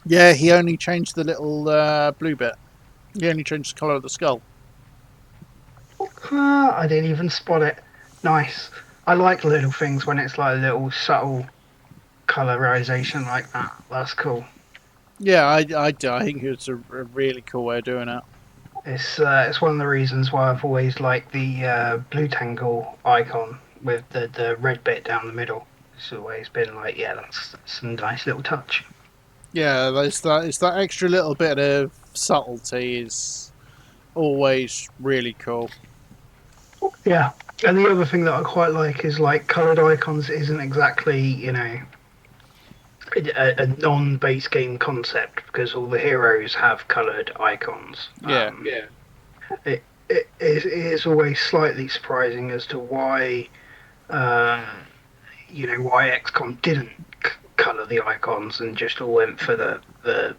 Yeah, he only changed the little blue bit. He only changed the colour of the skull. I didn't even spot it. Nice. I like little things when it's like a little subtle colorization like that. That's cool. Yeah, I think it's a really cool way of doing it. It's one of the reasons why I've always liked the blue tangle icon with the red bit down the middle. It's always been like, yeah, that's some nice little touch. Yeah, it's that extra little bit of subtlety is always really cool. Yeah, and the other thing that I quite like is like coloured icons isn't exactly a non-base game concept because all the heroes have coloured icons. Yeah. It is always slightly surprising as to why why XCOM didn't colour the icons and just all went for the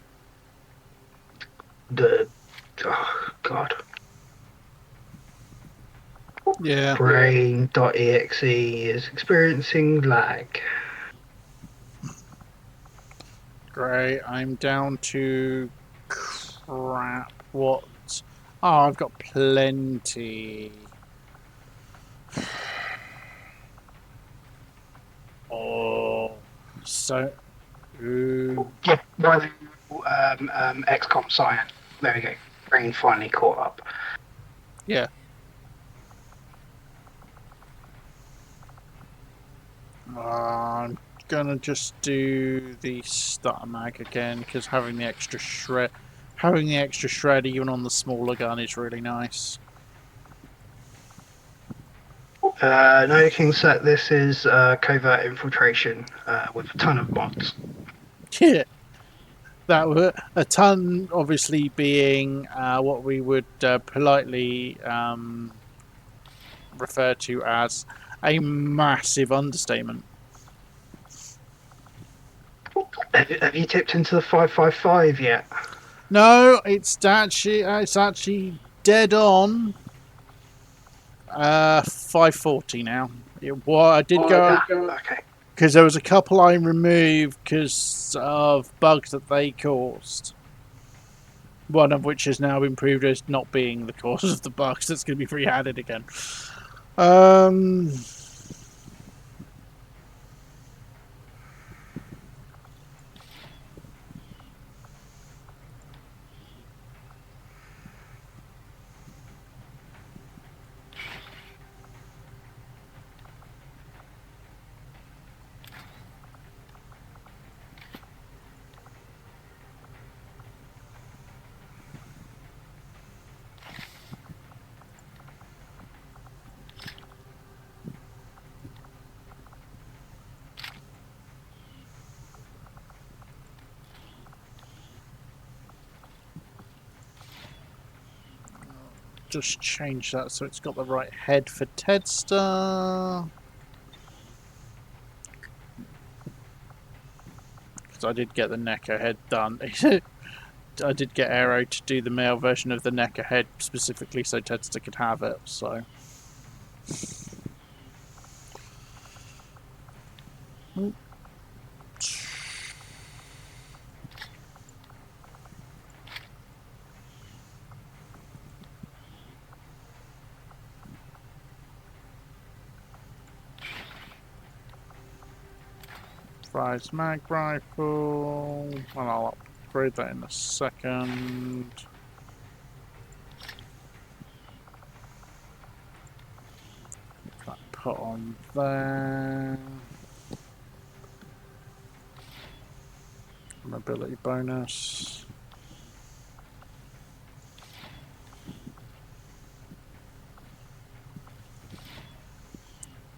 oh god Yeah. brain.exe is experiencing lag. Great. I'm down to crap. What? Oh, I've got plenty. Oh, so. Ooh. Yeah, by the XCOM Cyan. There we go. Brain finally caught up. Yeah. I'm gonna just do the starter mag again because having the extra shred even on the smaller gun is really nice. No King set. This is covert infiltration with a ton of mods. Yeah, that were a ton, obviously being what we would politely refer to as a massive understatement. Have you tipped into the 555 yet? No, it's actually dead on 540 now. I did go Okay. because there was a couple I removed because of bugs that they caused. One of which has now been proved as not being the cause of the bugs. That's going to be re-added again. Just change that so it's got the right head for Tedster. Because I did get the Necker head done. I did get Aero to do the male version of the Necker head specifically so Tedster could have it. So. Fries mag rifle. Well, I'll upgrade that in a second. That put on there. Mobility bonus.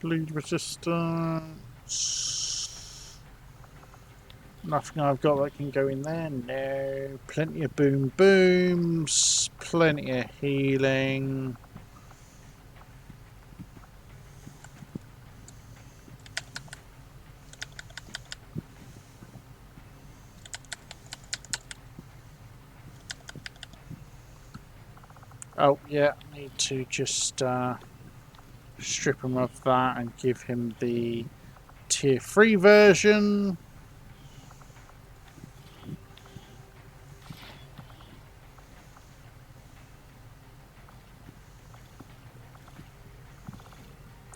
Bleed resistance. Nothing I've got that can go in there. No. Plenty of boom booms. Plenty of healing. Oh, yeah, need to just strip him of that and give him the tier 3 version.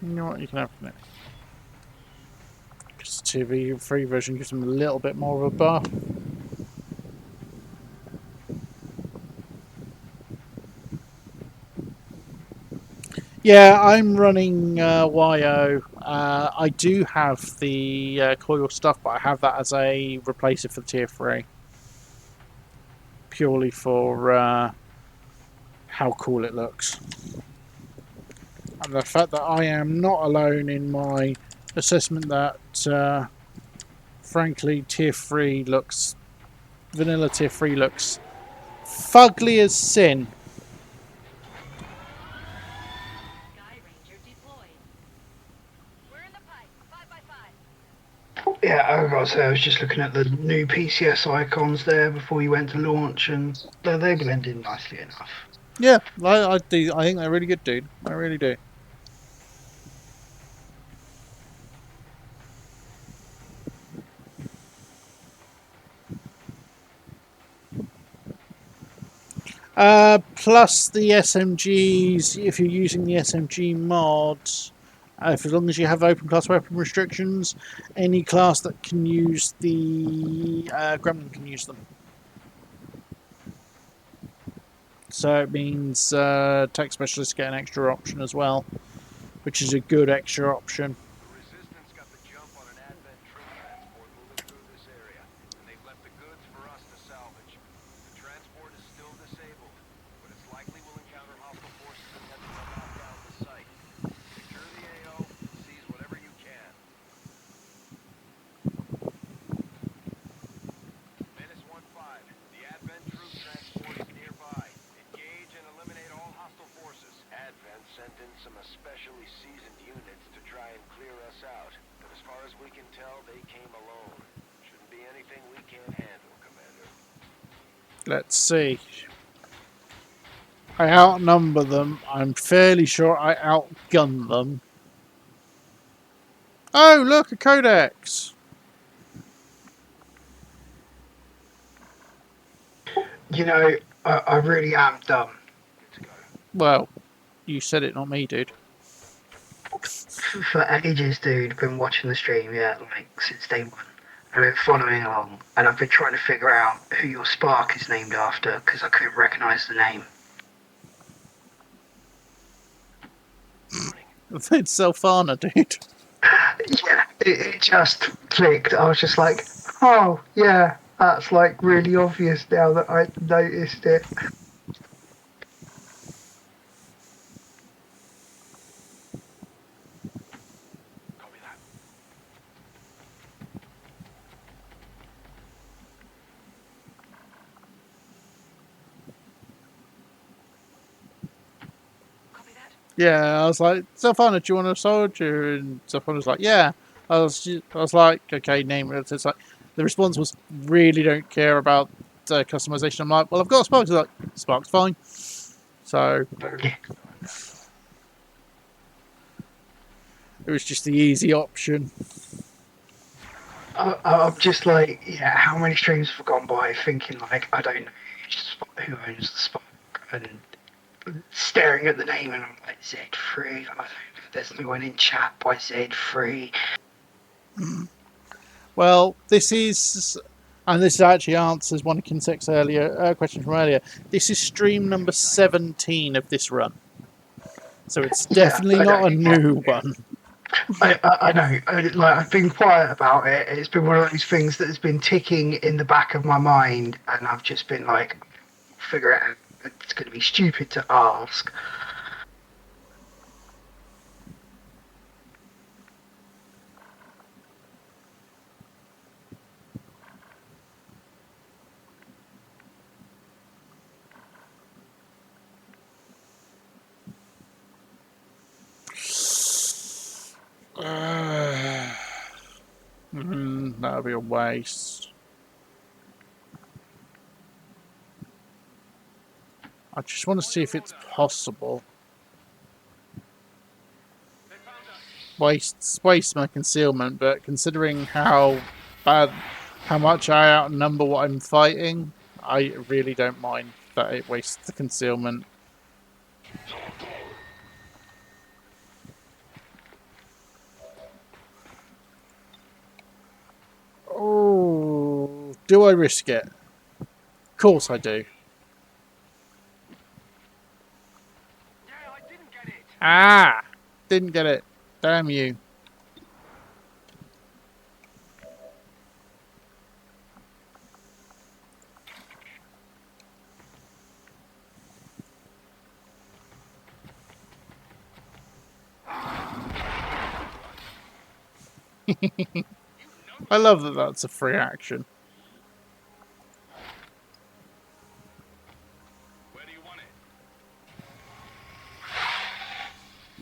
You know what, you can have it. Because the tier 3 version gives him a little bit more of a buff. Yeah, I'm running YO. I do have the coil stuff, but I have that as a replacer for the tier 3. Purely for how cool it looks. And the fact that I am not alone in my assessment that, frankly, tier 3 looks... Vanilla tier 3 looks fugly as sin. Sky Ranger deployed. We're in the pipe. 5x5. Yeah, I gotta say, I was just looking at the new PCS icons there before you went to launch, and they blend in nicely enough. Yeah, I do. I think they're really good, dude. I really do. Plus the SMGs, if you're using the SMG mods, as long as you have open class weapon restrictions, any class that can use the Gremlin can use them. So it means tech specialists get an extra option as well, which is a good extra option. The Resistance got the jump on an Advent troop transport moving through this area, and they've left the goods for us to salvage. The transport is still disabled, but it's likely we'll encounter hostile forces attempting to lock down the site. Secure the AO and seize whatever you can. Menace 1-5, the Advent troop transport is nearby. Engage and eliminate all hostile forces. Advent sent in some especially seasoned units to try and clear us out, but as far as we can tell, they came alone. Shouldn't be anything we can't handle, Commander. Let's see. I outnumber them. I'm fairly sure I outgun them. Oh, look, a codex! You know, I really am dumb. Well, you said it, not me, dude. For ages, dude, been watching the stream, yeah, like since day one. I've been following along, and I've been trying to figure out who your Spark is named after because I couldn't recognise the name. It's Selfana, dude. Yeah, it just clicked. I was just like, oh, yeah, that's like really obvious now that I noticed it. Copy that. Copy that. Yeah, I was like, Selfana, do you want a soldier? And Selfana's like, yeah. I was like, okay, name it. It's like, the response was, really don't care about customization. I'm like, well, I've got a Spark. She's like, Spark's fine. So, it was just the easy option. I'm just like, yeah, how many streams have gone by thinking like, I don't know who owns the Spark, and staring at the name and I'm like, Z3, there's no one in chat by Z3. Well, this is, and this actually answers one of Kinsek's earlier question from earlier. This is stream number 17 of this run, so it's Yeah, definitely not a okay. new one. I know. Like I've been quiet about it. It's been one of those things that has been ticking in the back of my mind, and I've just been like, figure it out. It's going to be stupid to ask. That'll be a waste. I just want to see if it's possible. Waste my concealment, but considering how much I outnumber what I'm fighting, I really don't mind that it wastes the concealment. Oh, do I risk it? Of course I do. Yeah, I didn't get it. Ah! Didn't get it. Damn you. I love that that's a free action. Where do you want it?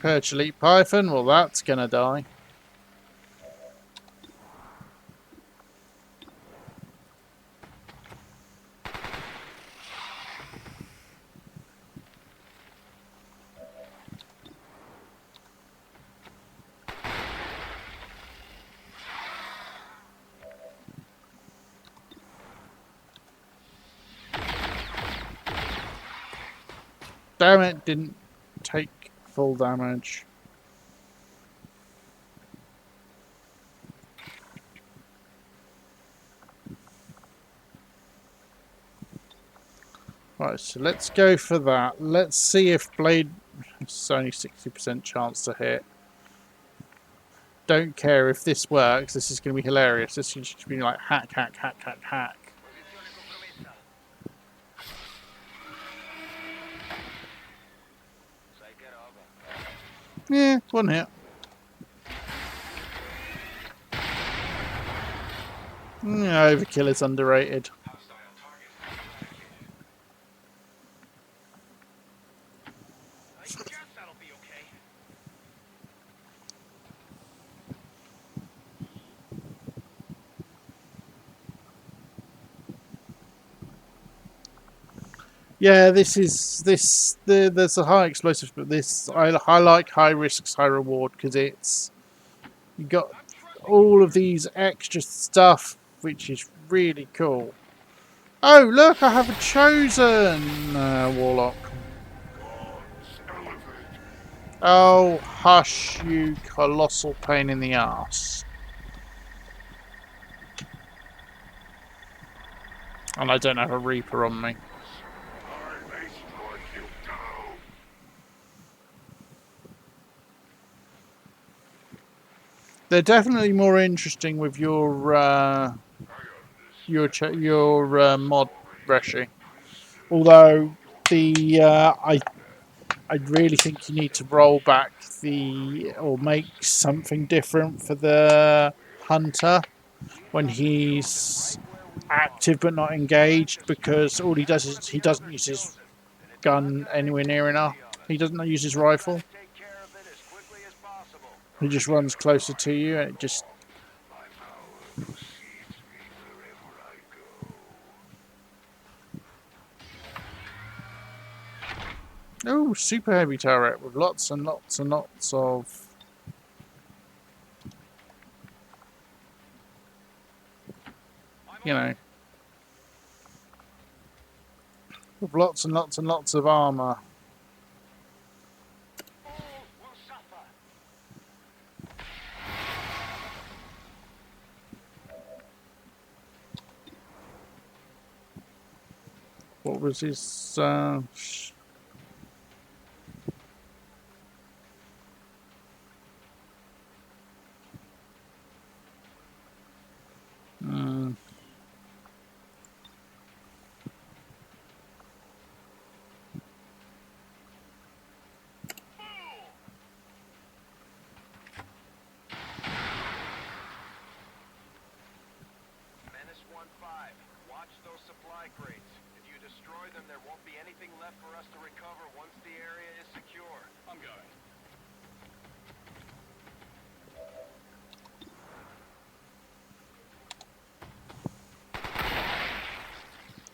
Perch Elite Python, well that's gonna die. Damn it, didn't take full damage. Right, so let's go for that. Let's see if Blade... It's only 60% chance to hit. Don't care if this works. This is going to be hilarious. This is just going to be like hack, hack, hack, hack, hack. Posizione compromessa. Sai che roba. Yeah, one hit. Overkill is underrated. Hostile target eradicated. I guess that'll be okay. Yeah, there's a high explosive, but I like high risks, high reward because it's you got all of these extra stuff, which is really cool. Oh look, I have a chosen warlock. Gods elevate. Oh hush, you colossal pain in the ass. And I don't have a Reaper on me. I may strike you down. They're definitely more interesting with your mod Reshi. Although I really think you need to roll back or make something different for the hunter when he's active but not engaged, because all he does is he doesn't use his gun anywhere near enough. He doesn't use his rifle. Take care of it as quickly as possible. He just runs closer to you and it just... My power precedes me wherever I go. Oh, super heavy turret with lots and lots and lots of... You know... With lots and lots and lots of armour. All will suffer. What was his? Mm, Menace 1-5. Watch those supply crates. If you destroy them, there won't be anything left for us to recover once the area is secure. I'm going.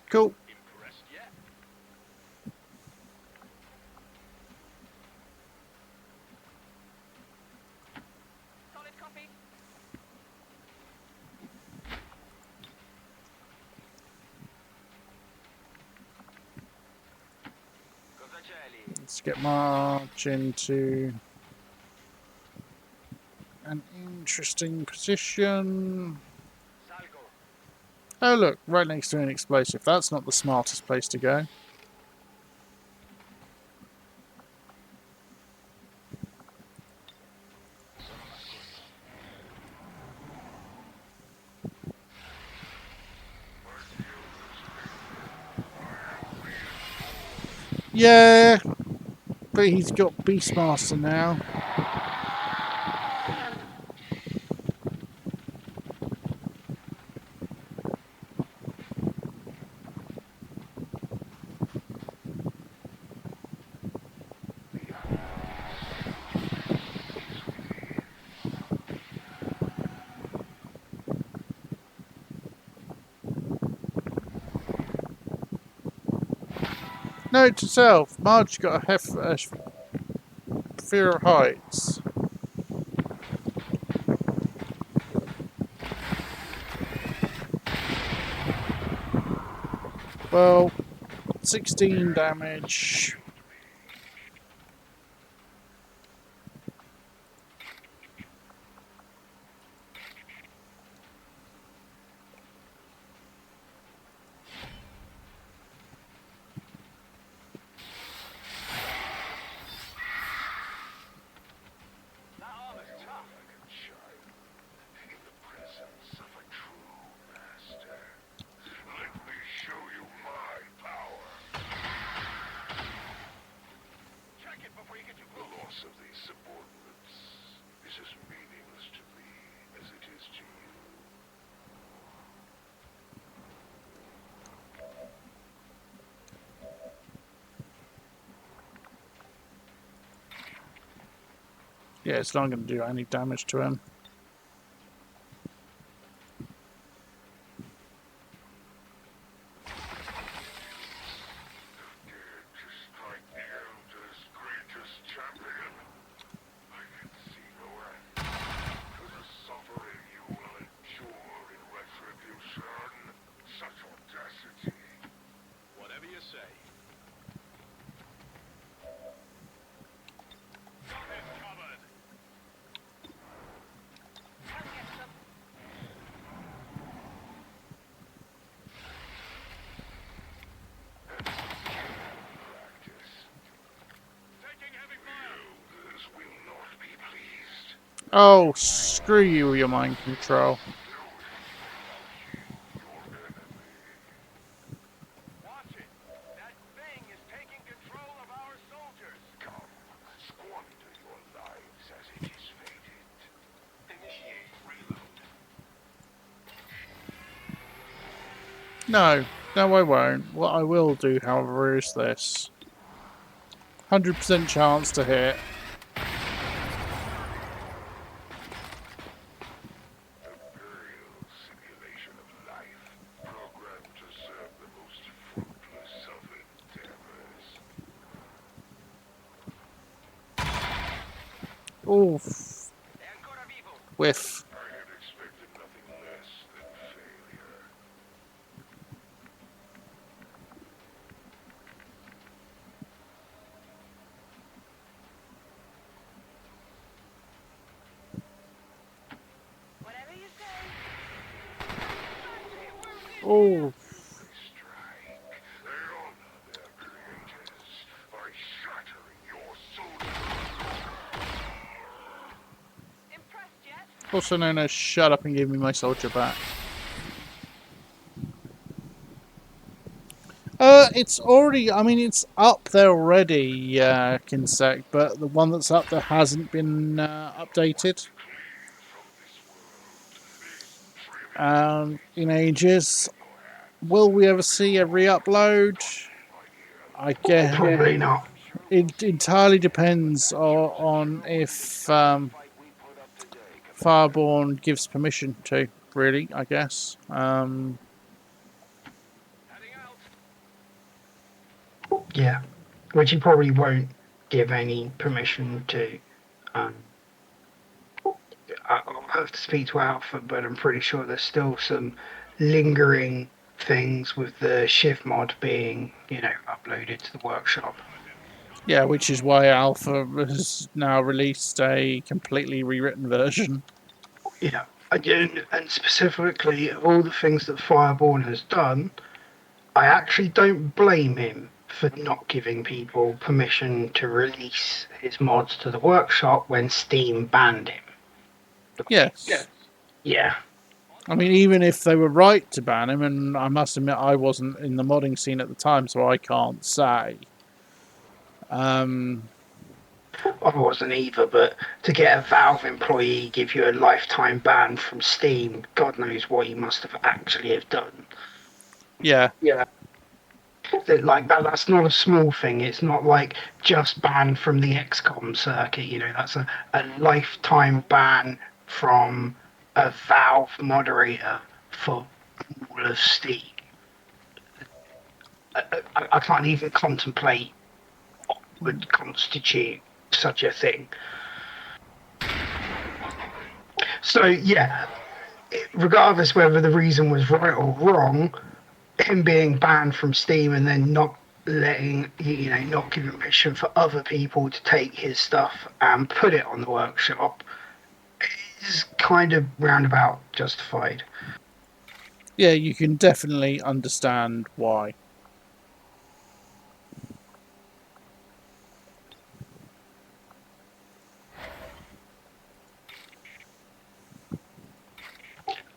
cool. Impressed yet? Solid copy. Let's get March into an interesting position. Salgo. Oh look, right next to an explosive. That's not the smartest place to go. Yeah, but he's got Beastmaster now. Note to self, Marge got a fear of heights. Well, 16 damage. That armor's tough. In the presence of a true master. Let me show you my power. Check it before you get too The close. loss of these subordinates is as meaningless to me as it is to you. Yeah, it's not going to do any damage to him. Dared to strike the Elder's greatest champion. I can see no end to the suffering you will endure in retribution. Such audacity. Whatever you say. Got it covered. I'll get some. Practice. Taking heavy fire. Elders will not be pleased. Oh, screw you, your mind control. Watch it. That thing is taking control of our soldiers. Come, squander your lives as it is fated. Initiate reload. No, no I won't. What I will do, however, is this. 100% chance to hit. Imperial simulation of life, programmed to serve the most fruitless of endeavors. Oof. Ancora vivo. Whiff. I had expected nothing less than failure. Whatever you say. Oh. They strike. They Also known as shut up and give me my soldier back. It's already, I mean, it's up there already, Kinsec, but the one that's up there hasn't been updated in ages. Will we ever see a re-upload? I guess Probably not. it entirely depends on if Fireborn gives permission to, really, I guess. Heading out. Yeah, which he probably won't give any permission to. Um, I'll have to speak to Alpha, but I'm pretty sure there's still some lingering things with the shift mod being, uploaded to the workshop. Yeah, which is why Alpha has now released a completely rewritten version. Yeah, again, and specifically of all the things that Fireborn has done, I actually don't blame him for not giving people permission to release his mods to the workshop when Steam banned him. Yes. Yeah. I mean, even if they were right to ban him, and I must admit I wasn't in the modding scene at the time, so I can't say. I wasn't either, but to get a Valve employee give you a lifetime ban from Steam, God knows what you must have actually have done. Yeah. Like that's not a small thing. It's not like just banned from the XCOM circuit. That's a lifetime ban from a Valve moderator for all of Steam. I can't even contemplate what would constitute such a thing. So yeah, regardless whether the reason was right or wrong, him being banned from Steam and then not letting, not giving permission for other people to take his stuff and put it on the workshop is kind of roundabout justified. Yeah, you can definitely understand why.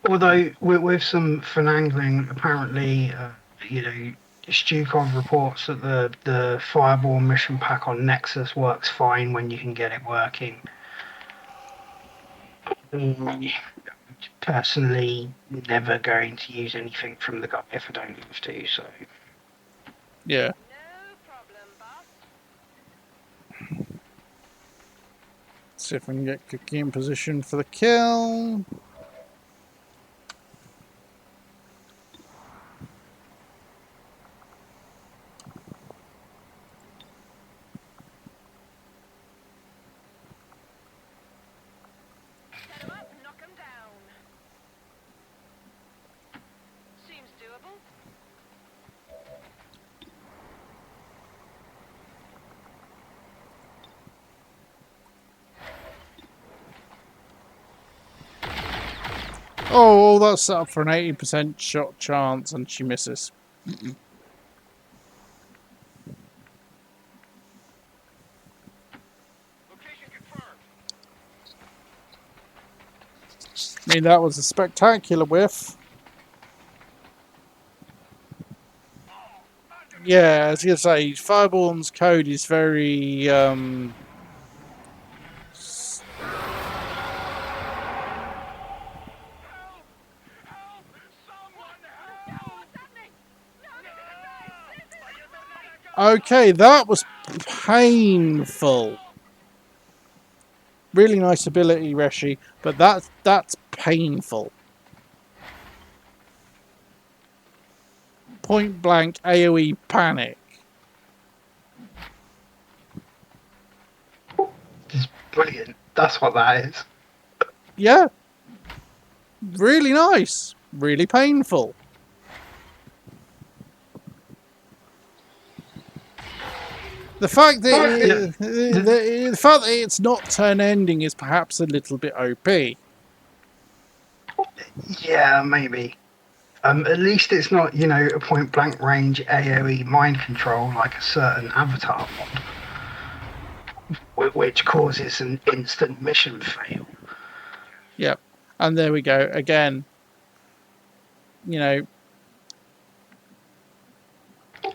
Although with some finagling, apparently, Stukov reports that the Fireball mission pack on Nexus works fine when you can get it working. Personally, never going to use anything from the guy if I don't have to. So Yeah. No problem, boss. See if we can get Cookie in position for the kill. Set 'em up, knock 'em down. Seems doable. Oh, that's set up for an 80% shot chance, and she misses. Location confirmed. I mean, that was a spectacular whiff. Yeah, as you say, Fireball's code is very okay, that was painful. Really nice ability, Reshi, but that's painful. Point blank AoE panic. it's brilliant. That's what that is. Yeah. Really nice. Really painful. The fact that the fact that it's not turn ending is perhaps a little bit OP. Yeah, maybe. At least it's not, a point blank range AoE mind control like a certain avatar mod, which causes an instant mission fail. Yep. And there we go again. You know,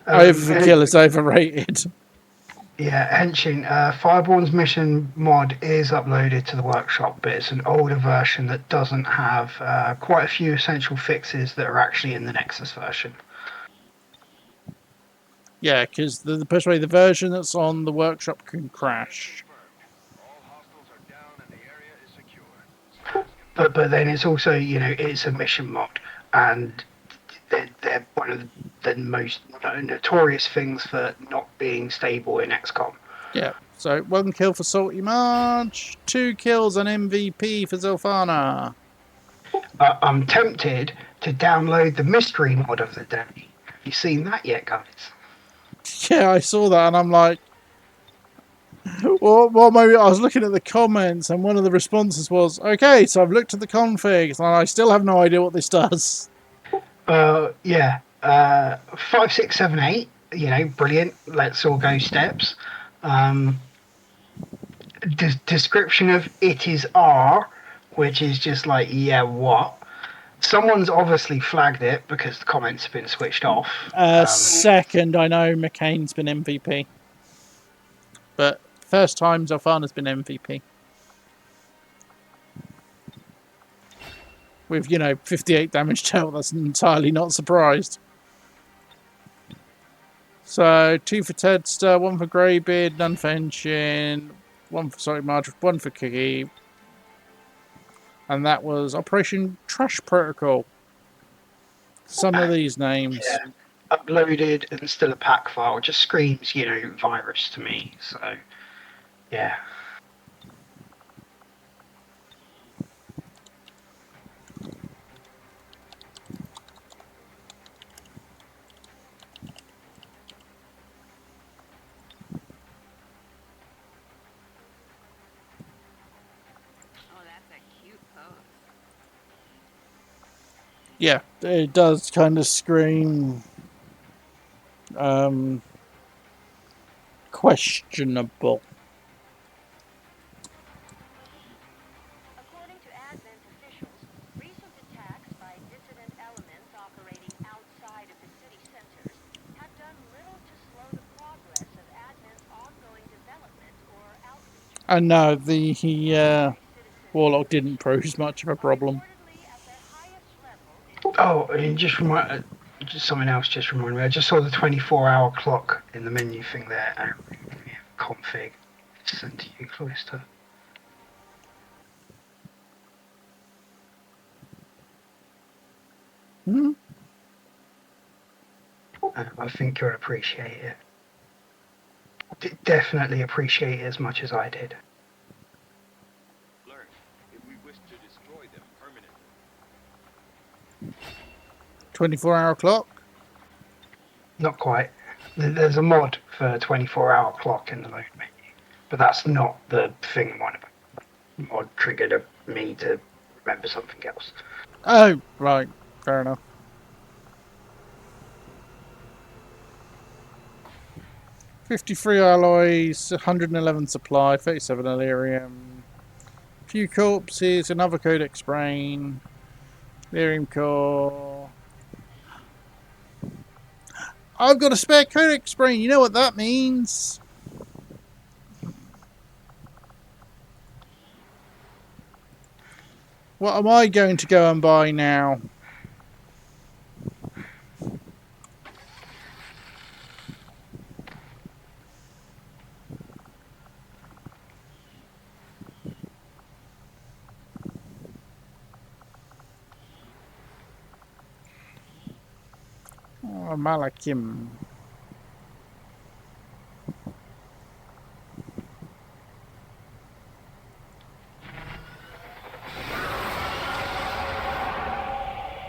overkill is overrated. Yeah, Henshin, Fireborn's mission mod is uploaded to the workshop, but it's an older version that doesn't have quite a few essential fixes that are actually in the Nexus version. Yeah, because the best way the version that's on the workshop can crash. All hostiles are down and the area is secure. But then it's also, you know, it's a mission mod, and they're one of the most notorious things for not being stable in XCOM. Yeah, so 1 kill for Salty March, 2 kills on MVP for Zilfana. I'm tempted to download the mystery mod of the day. Have you seen that yet, guys? Yeah, I saw that and I'm like, well, maybe I was looking at the comments and one of the responses was, okay, so I've looked at the configs and I still have no idea what this does. Yeah. 5, 6, 7, 8. You know, brilliant. Let's all go steps. Description of it is R, which is just like, yeah, what? Someone's obviously flagged it because the comments have been switched off. Second, I know McCain's been MVP. But first time Zilfana's been MVP. With, 58 damage dealt, that's entirely not surprised. So, 2 for Tedster, 1 for Greybeard, none for Henshin, 1 for Sorry Marge, 1 for Kiki. And that was Operation Trash Protocol. Some of these names. Yeah. Uploaded and still a pack file. Just screams, virus to me. So, yeah. Oh, that's a cute pose. Yeah, it does kind of scream questionable. According to Advent officials, recent attacks by dissident elements operating outside of the city centers have done little to slow the progress of Advent's ongoing development or outreach. And no, the Warlock didn't pose much of a problem. Reportedly at their highest level Oh, and just something else just reminded me. I just saw the 24-hour clock in the menu thing there. Config. Sent to you, Cloister. Hmm? I think you'll appreciate it. Definitely appreciate it as much as I did. Learn if we wish to destroy them permanently. 24-hour clock? Not quite. There's a mod for 24-hour clock in the mode menu, but that's not the thing I'm on about. Mod triggered me to remember something else. Oh, right. Fair enough. 53 alloys, 111 supply, 37 Illyrium, few corpses, another Codex Brain, Illyrium Core. I've got a spare Codex Brain, you know what that means? What am I going to go and buy now? Oh, Malakim.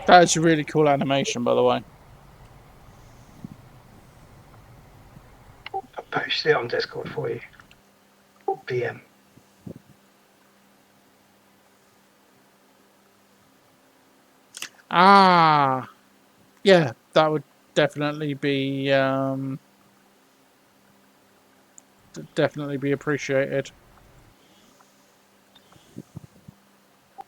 That's a really cool animation, by the way. I'll post it on Discord for you. PM. Ah, yeah, that would definitely be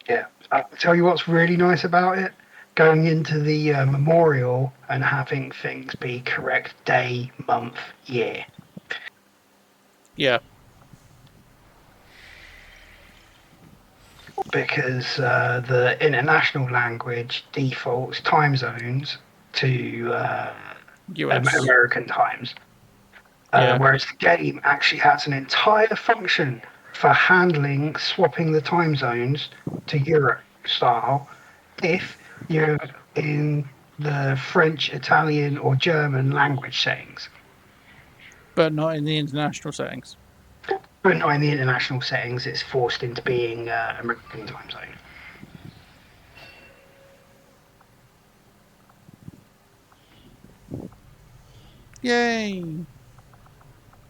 Yeah, I'll tell you what's really nice about it. Going into the memorial and having things be correct day, month, year. Yeah. Because the international language defaults time zones to US. American times, Yeah. whereas the game actually has an entire function for handling swapping the time zones to Europe style if you're in the French, Italian, or German language settings. But not in the international settings. But not in the international settings, it's forced into being American time zone. Yay!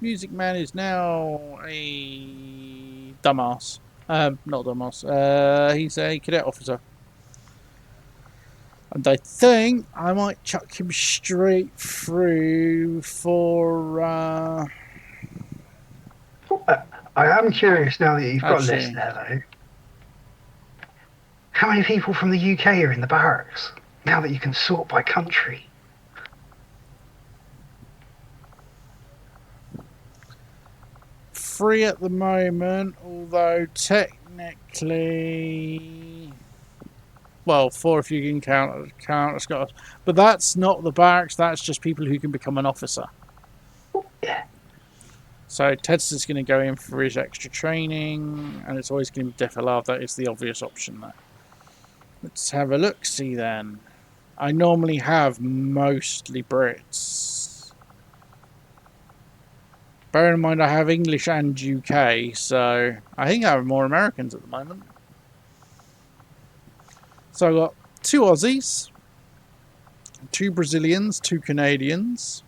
Music Man is now a dumbass. Not dumbass. He's a cadet officer. And I think I might chuck him straight through for. I am curious now that you've got a list Actually, there, though. How many people from the UK are in the barracks now that you can sort by country? free at the moment, although technically. Well, 4 if you can count a Scottish. But that's not the barracks, that's just people who can become an officer. Yeah. So Ted's is going to go in for his extra training, and it's always going to be DEFA. That is the obvious option there. Let's have a look-see then. I normally have mostly Brits. Bear in mind I have English and UK, so I think I have more Americans at the moment. So I've got 2 Aussies, 2 Brazilians, 2 Canadians,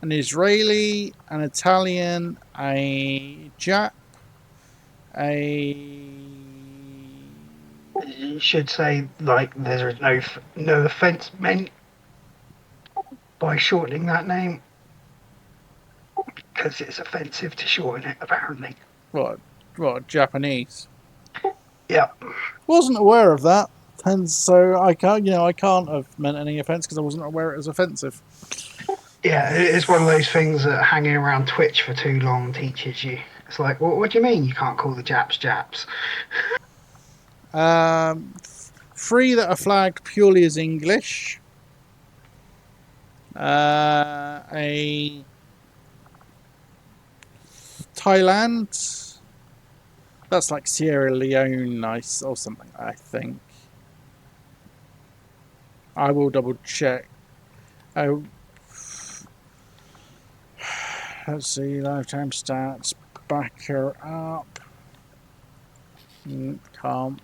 an Israeli, an Italian, a Jap, You should say, like, there's no offence meant by shortening that name, because it's offensive to shorten it, apparently. what Japanese. Yeah. Wasn't aware of that, and so I can't have meant any offence because I wasn't aware it was offensive. Yeah, it's one of those things that hanging around Twitch for too long teaches you. It's like, well, what do you mean you can't call the Japs Japs? 3 that are flagged purely as English. A Thailand. That's like Sierra Leone, nice or something. I think. I will double check. Oh, let's see. Lifetime stats. Back her up. Can't.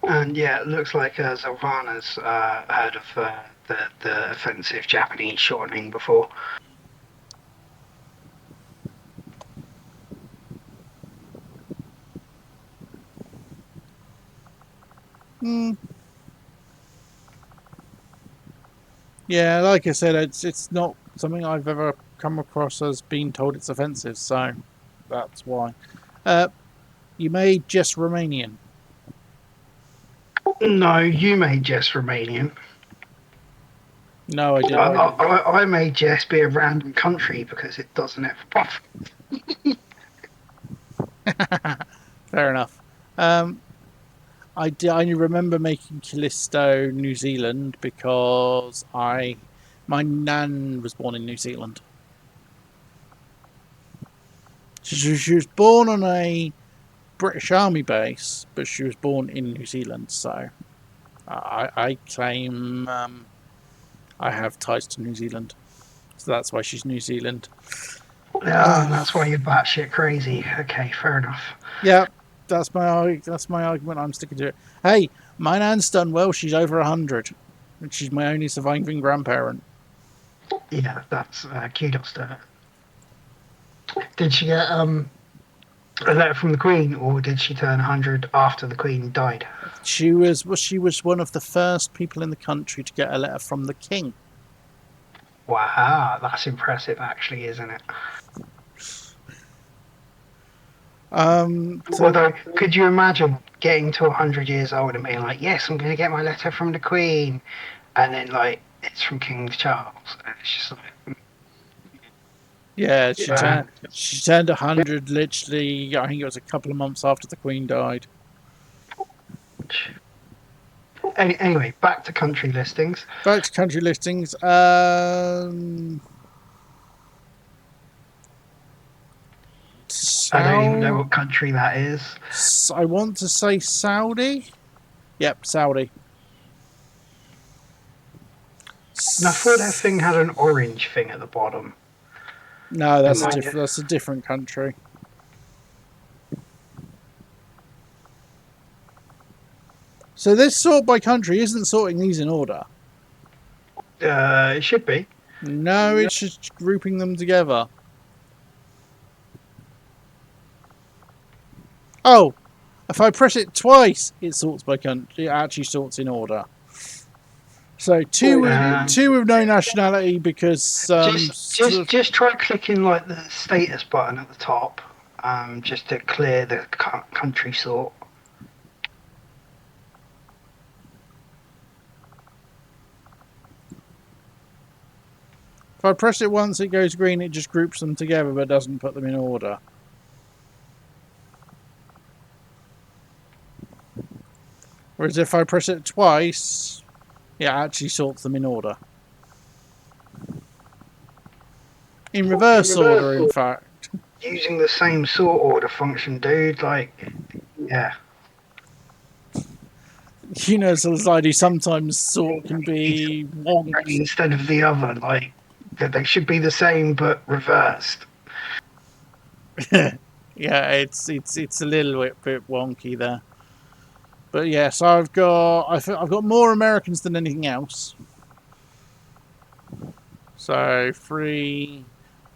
And yeah, it looks like Zilvana's heard of the offensive Japanese shortening before. Yeah, like I said, it's not something I've ever come across as being told it's offensive, so that's why. You made just Romanian. No, you made Jess Romanian. No, I didn't. I made Jess be a random country because it doesn't have a buff. Fair enough. I remember making Callisto New Zealand because my nan was born in New Zealand. She was born on a British Army base, but she was born in New Zealand, so I claim I have ties to New Zealand, so that's why she's New Zealand. Yeah, that's why you're batshit crazy. Okay, fair enough. Yeah, that's my argument. I'm sticking to it. Hey, my nan's done well. She's over 100, and she's my only surviving grandparent. Yeah, that's kudos to her. Did she get a letter from the Queen, or did she turn 100 after the Queen died? She was one of the first people in the country to get a letter from the King. Wow, that's impressive, actually, isn't it? Although, could you imagine getting to 100 years old and being like, yes, I'm going to get my letter from the Queen, and then like it's from King Charles, and it's just like, yeah, uh, she turned 100 literally. I think it was a couple of months after the Queen died. anyway, back to country listings. Back to country listings. I don't even know what country that is. I want to say Saudi. Yep, Saudi. And I thought that thing had an orange thing at the bottom. No, that's a different country. So this sort by country isn't sorting these in order. It should be. No, it's just grouping them together. Oh, if I press it twice, it sorts by country. It actually sorts in order. So two with no nationality because just try clicking like the status button at the top, just to clear the country sort. if I press it once, it goes green. It just groups them together, but doesn't put them in order. Whereas if I press it twice, it actually sorts them in order. In reverse order, in fact. Using the same sort order function, dude. Like, yeah. You know, society sometimes sort can be wonky instead of the other. Like, they should be the same but reversed. Yeah, it's a little bit wonky there. But yes, yeah, so I've got more Americans than anything else. So 3,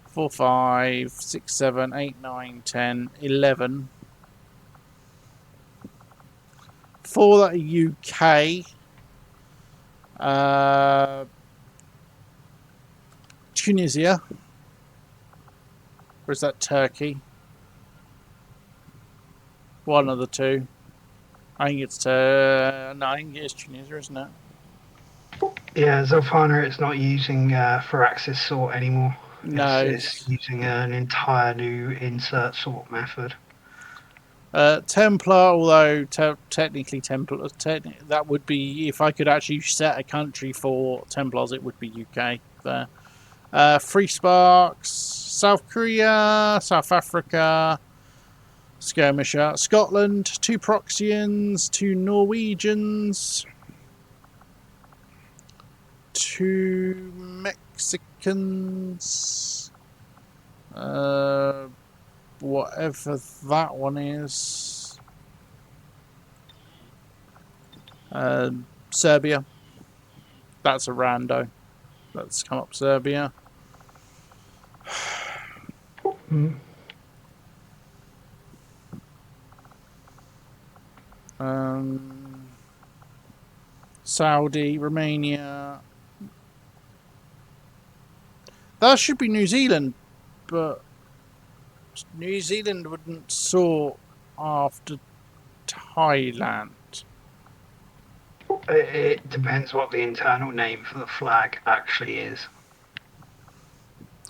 4, 5, 6, 7, 8, 9, 10, 11. 4 that are UK. Tunisia. Or is that Turkey? One of the two. I think it's no, I think it's Tunisia, isn't it? Yeah, Zolfana it's not using Firaxis sort anymore. No, it's using an entire new insert sort method. Templar, although technically Templar, that would be, if I could actually set a country for Templars, it would be UK there. Free Sparks, South Korea, South Africa, Skirmisher, Scotland, 2 Proxians, 2 Norwegians, 2 Mexicans, whatever that one is. Serbia. That's a rando. Let's come up Serbia. Saudi, Romania. That should be New Zealand, but New Zealand wouldn't sort after Thailand. It depends what the internal name for the flag actually is.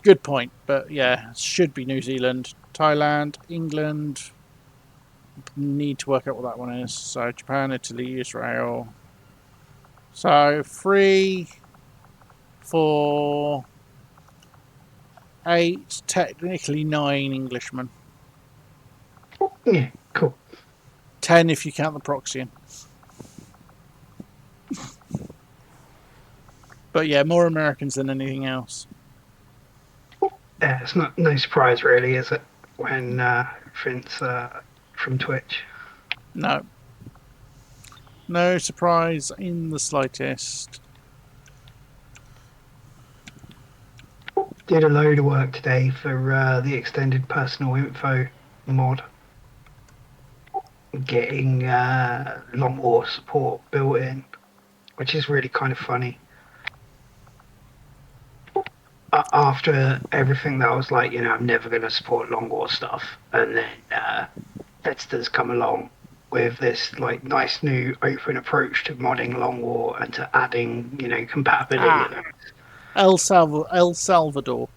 Good point, but yeah, it should be New Zealand. Thailand, England. Need to work out what that one is. So Japan, Italy, Israel. So 3, 4, 8, technically 9 Englishmen. Yeah, cool. 10 if you count the Proxian. But yeah, more Americans than anything else. Yeah, it's no surprise really, is it? When Vince from Twitch. No. No surprise in the slightest. Did a load of work today for the extended personal info mod. Getting long war support built in, which is really kind of funny. after everything that I was like, I'm never going to support long war stuff, and then Fedster's come along with this like nice new open approach to modding long war and to adding, compatibility Ah, events. El Salvador.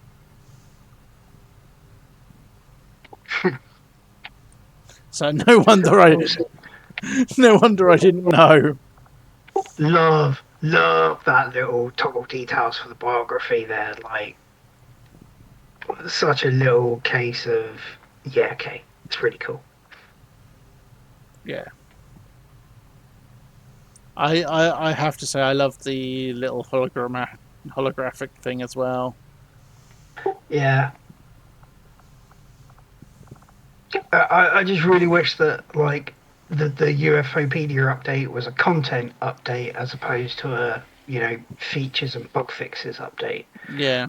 So no wonder I didn't know. Love that little toggle details for the biography there. Like, such a little case of, yeah, okay, it's really cool. Yeah. I have to say I love the little holographic thing as well. Yeah, I just really wish that like the UFOpedia update was a content update as opposed to a features and bug fixes update. Yeah.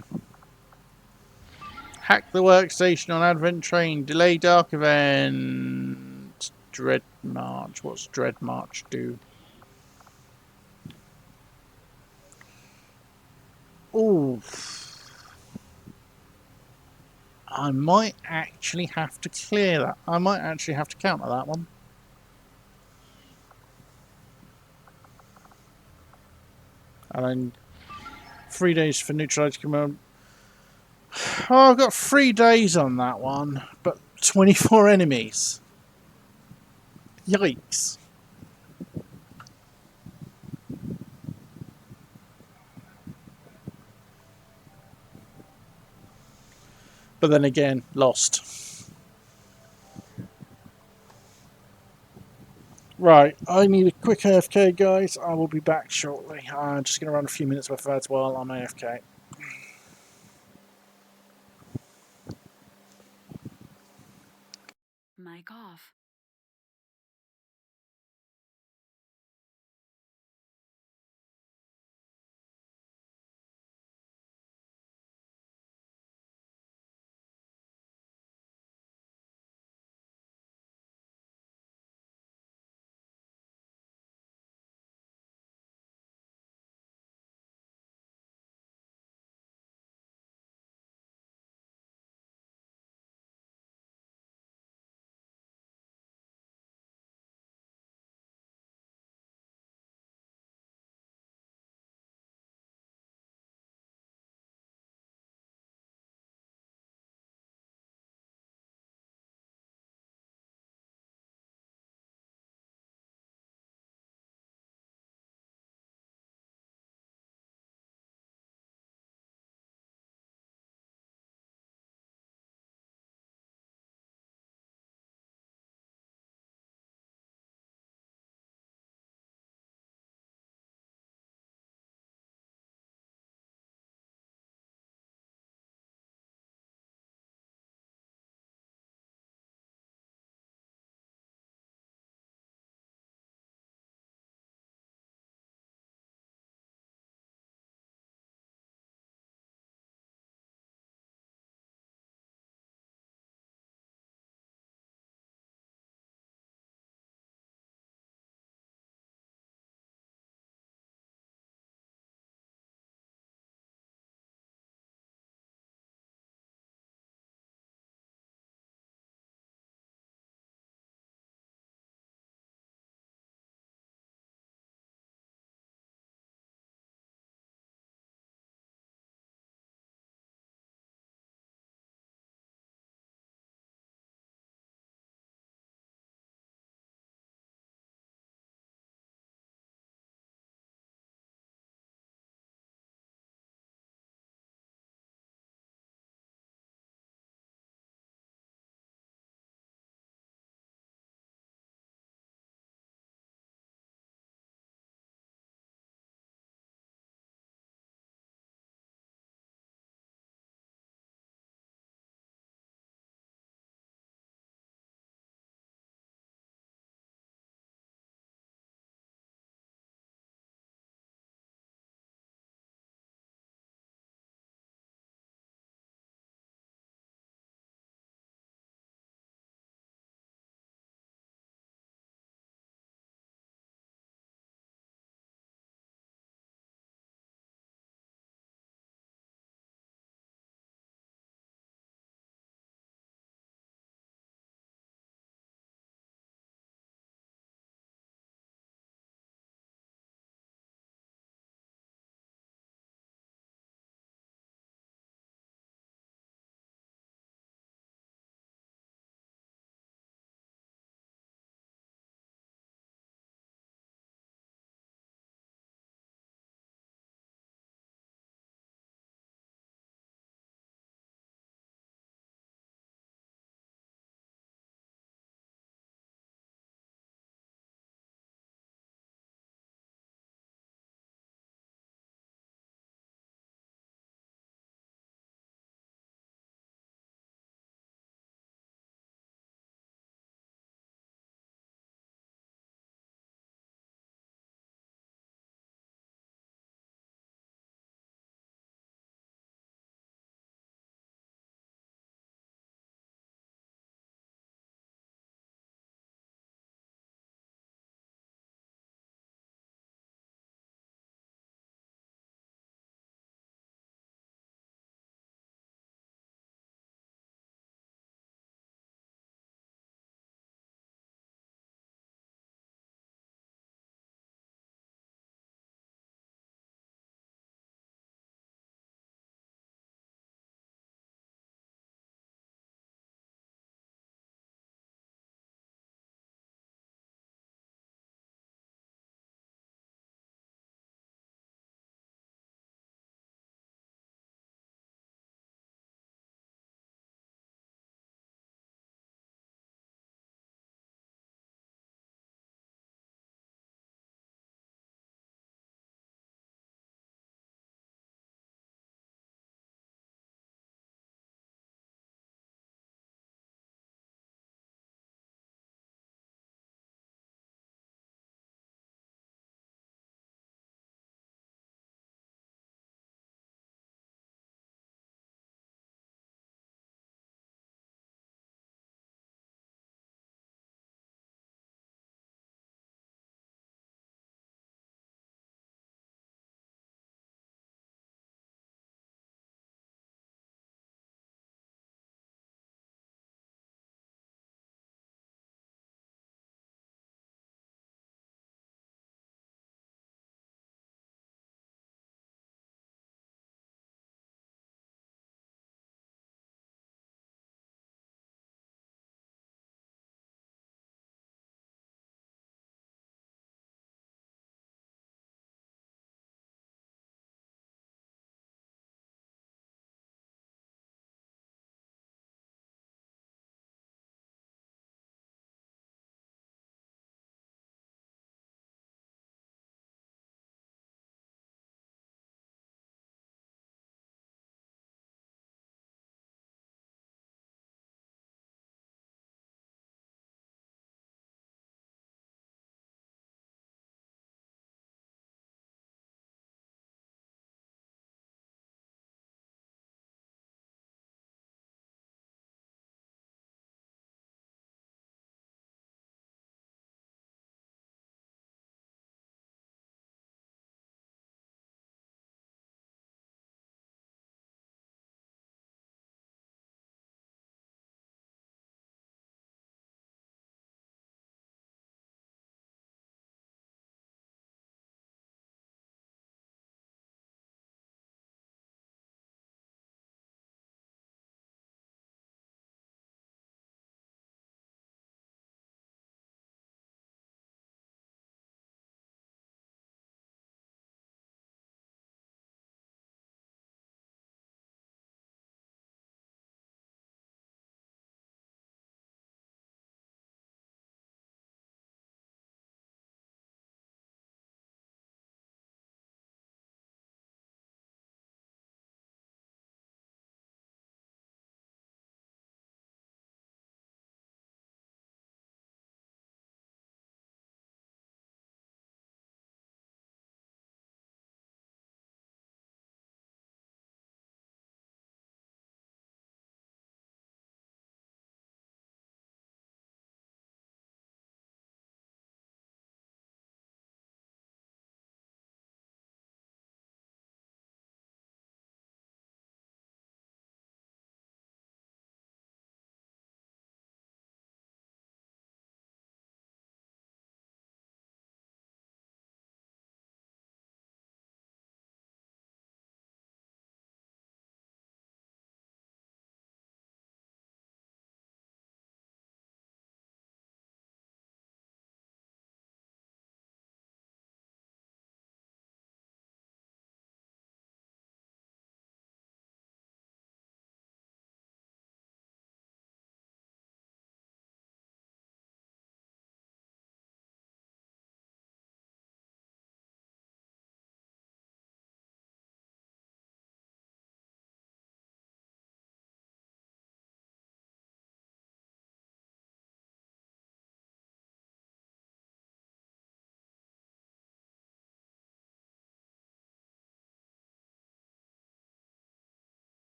Hack the workstation on Advent Train. Delay Dark Event. Dread March. What's Dread March do? Ooh. I might actually have to clear that. I might actually have to counter that one. And then 3 days for neutralized command. Oh, I've got 3 days on that one, but 24 enemies. Yikes. But then again, lost. Right, I need a quick AFK, guys. I will be back shortly. I'm just going to run a few minutes worth of ads while I'm AFK. Mic off.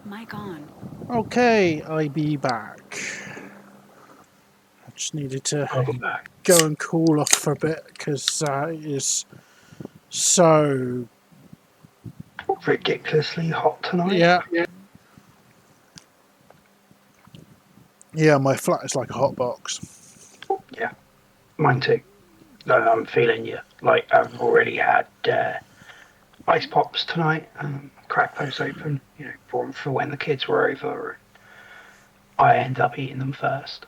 Mic on. Okay, I be back. I just needed to Welcome back. go and cool off for a bit because it is so. Ridiculously hot tonight. Yeah. Yeah, my flat is like a hot box. Yeah, mine too. No, I'm feeling you. Like, I've already had ice pops tonight. Cracked those open, brought them for when the kids were over. I end up eating them first.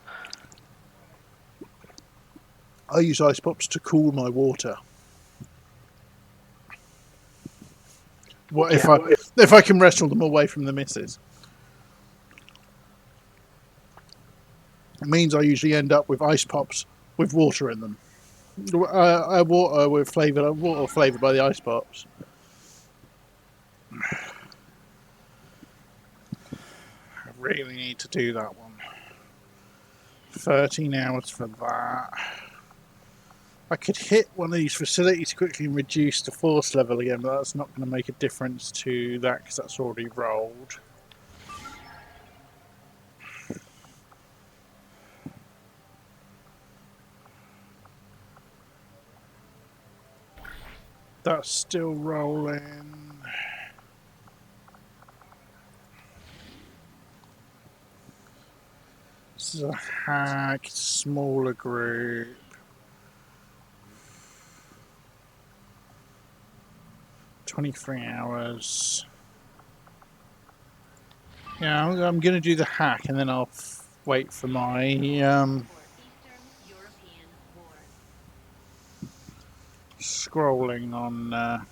I use ice pops to cool my water. What if I can wrestle them away from the missus? It means I usually end up with ice pops with water in them. Water flavored by the ice pops. I really need to do that one. 13 hours for that. I could hit one of these facilities quickly and reduce the force level again, but that's not going to make a difference to that because that's already rolled. That's still rolling. This is a hack, smaller group. "23 hours. Yeah, I'm going to do the hack and then I'll wait for my For Eastern European War. scrolling on.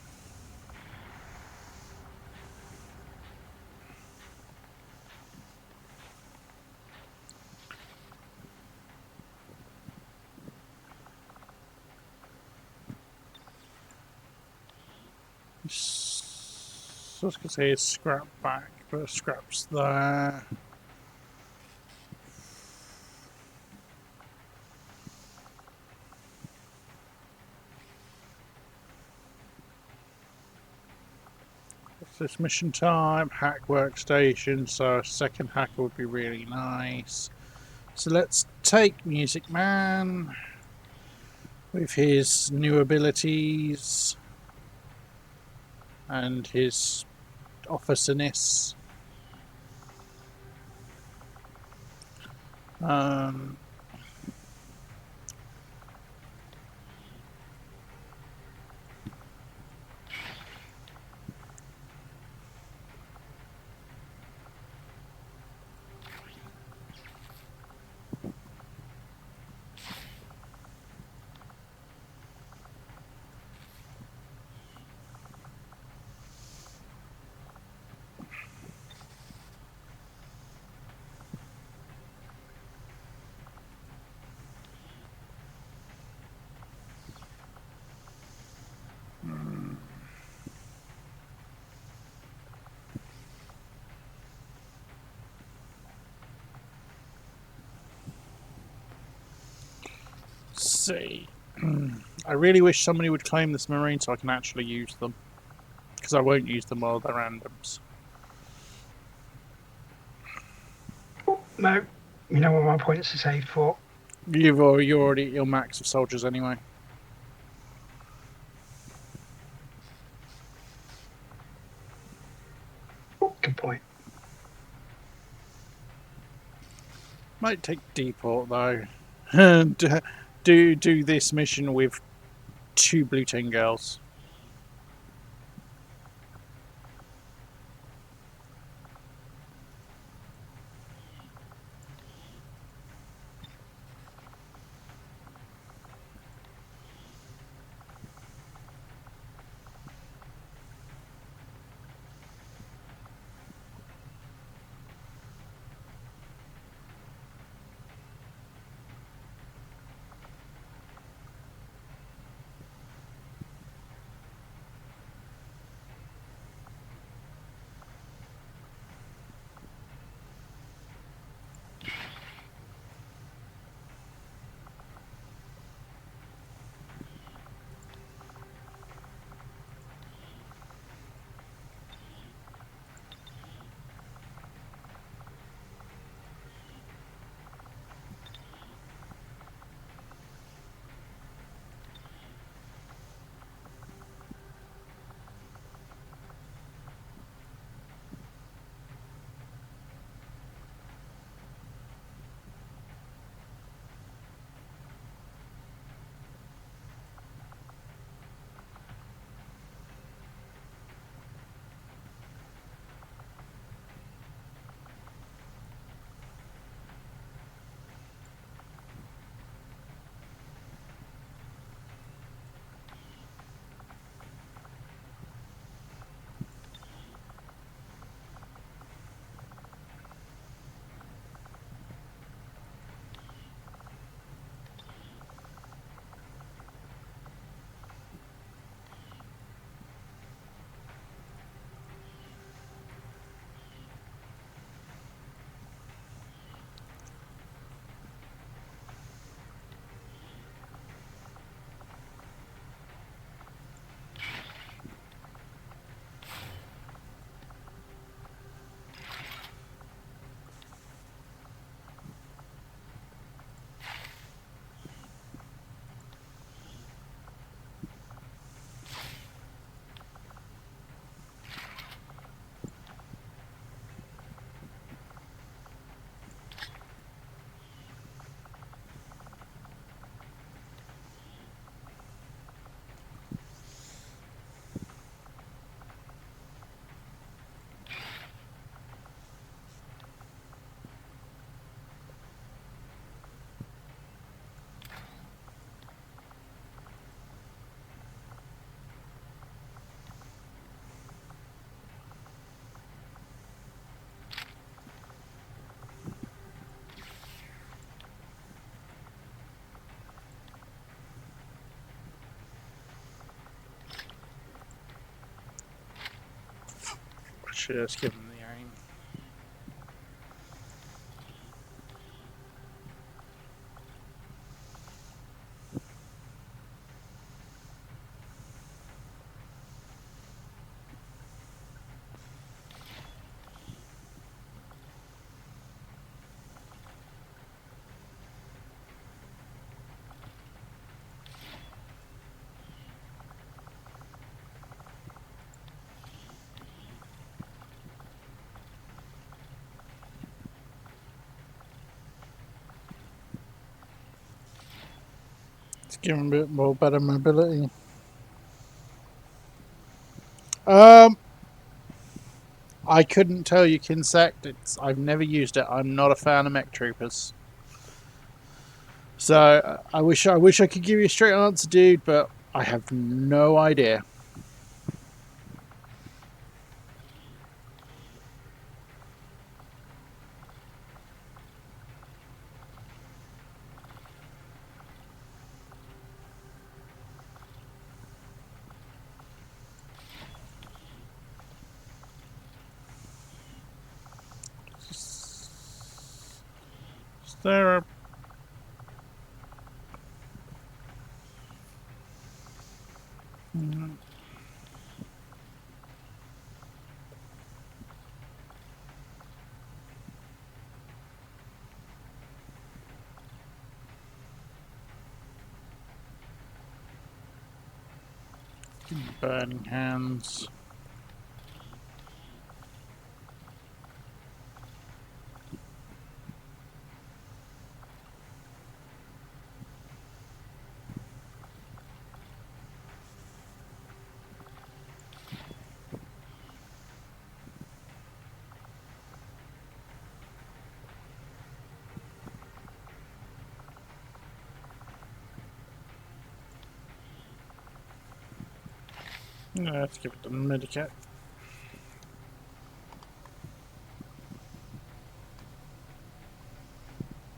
I was going to say it's scrap back, but scrap's there. What's this mission type? Hack workstation, so a second hacker would be really nice. So let's take Music Man with his new abilities and his officerness. Um, see. I really wish somebody would claim this marine so I can actually use them. Because I won't use them while they're randoms. No, you know what my points are saved for? You're already at your max of soldiers anyway. Good point. Might take deport though. do this mission with 2 blue 10 girls. Should just give him the aim. Let's give him a bit more better mobility. I couldn't tell you, Kinsect. I've never used it. I'm not a fan of mech troopers. So I wish I could give you a straight answer, dude, but I have no idea. Is there a... burning hands. Let's give it the medikit.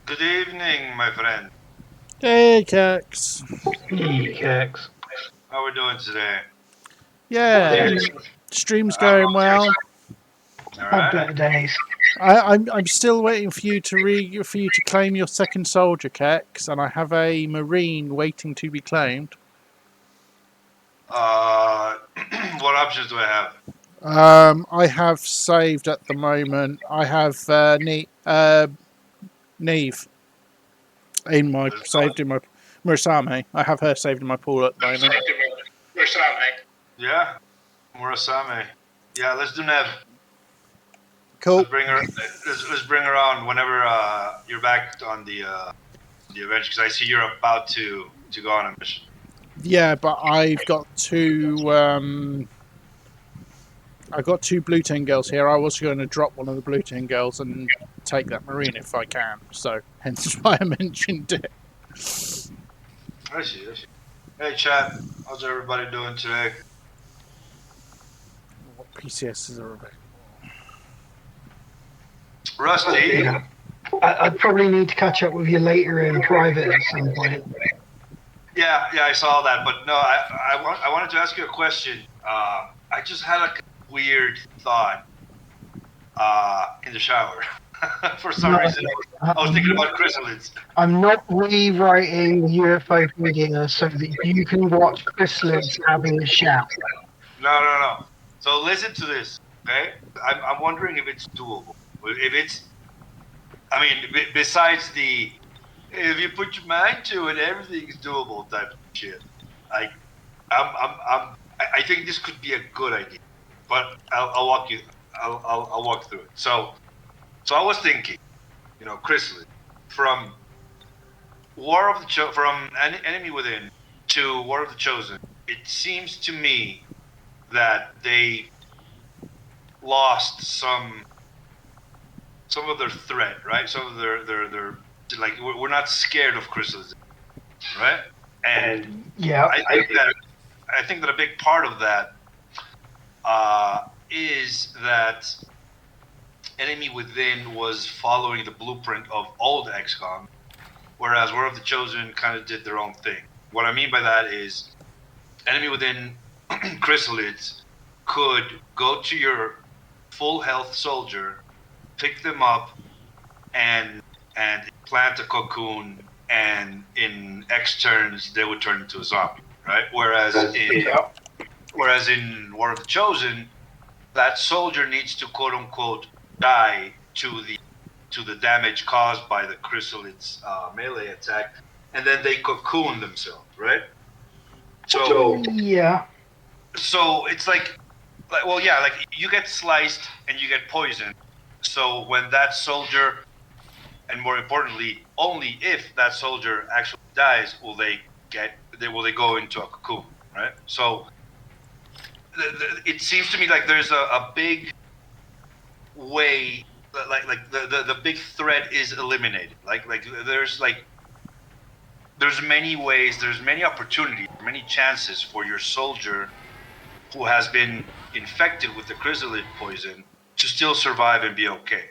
Good evening, my friend. Hey, Kex. Kex. How we doing today? Yeah, stream's going well. All Have right. better days. I'm still waiting for you to claim your second soldier, Kex, and I have a Marine waiting to be claimed. What options do I have? I have saved at the moment. I have Neve in my saved in my Murasame. I have her saved in my pool at the moment. Yeah, Murasame. Yeah, let's do Nev. Cool. Let's bring her. Let's bring her on whenever you're back on the adventure, because I see you're about to go on a mission. Yeah, but I've got two. I've got two Blue Tin girls here. I was going to drop one of the Blue Tin girls and take that Marine if I can. So hence why I mentioned it. I see. Hey, chat. How's everybody doing today? What PCSs are available? Rusty. I'd probably need to catch up with you later in private at some point. Yeah, I saw that, but no, I wanted to ask you a question. I just had a weird thought in the shower. For some reason, I was thinking about chrysalids. I'm not rewriting the UFO video so that you can watch chrysalids having a shower. No. So listen to this, okay? I'm wondering if it's doable. If it's, I mean, besides the, if you put your mind to it, everything is doable type of shit. Like, I think this could be a good idea, but I'll walk you. I'll walk through it. So I was thinking, chrysalid, from War of the from Enemy Within to War of the Chosen. It seems to me that they lost some of their threat, right? Some of their like, we're not scared of chrysalids, right? And yeah, I think that a big part of that is that Enemy Within was following the blueprint of old XCOM, whereas War of the Chosen kind of did their own thing. What I mean by that is Enemy Within chrysalids could go to your full health soldier, pick them up, and plant a cocoon, and in X turns they would turn into a zombie, right? Whereas in War of the Chosen, that soldier needs to quote unquote die to the damage caused by the chrysalids melee attack, and then they cocoon themselves, right? So Yeah. so it's like well, yeah, like you get sliced and you get poisoned. So when that soldier, and more importantly, only if that soldier actually dies, will they go into a cocoon, right? So it seems to me like there's a big way, like the big thread is eliminated. Like there's many ways, there's many opportunities, many chances for your soldier who has been infected with the chrysalid poison to still survive and be okay,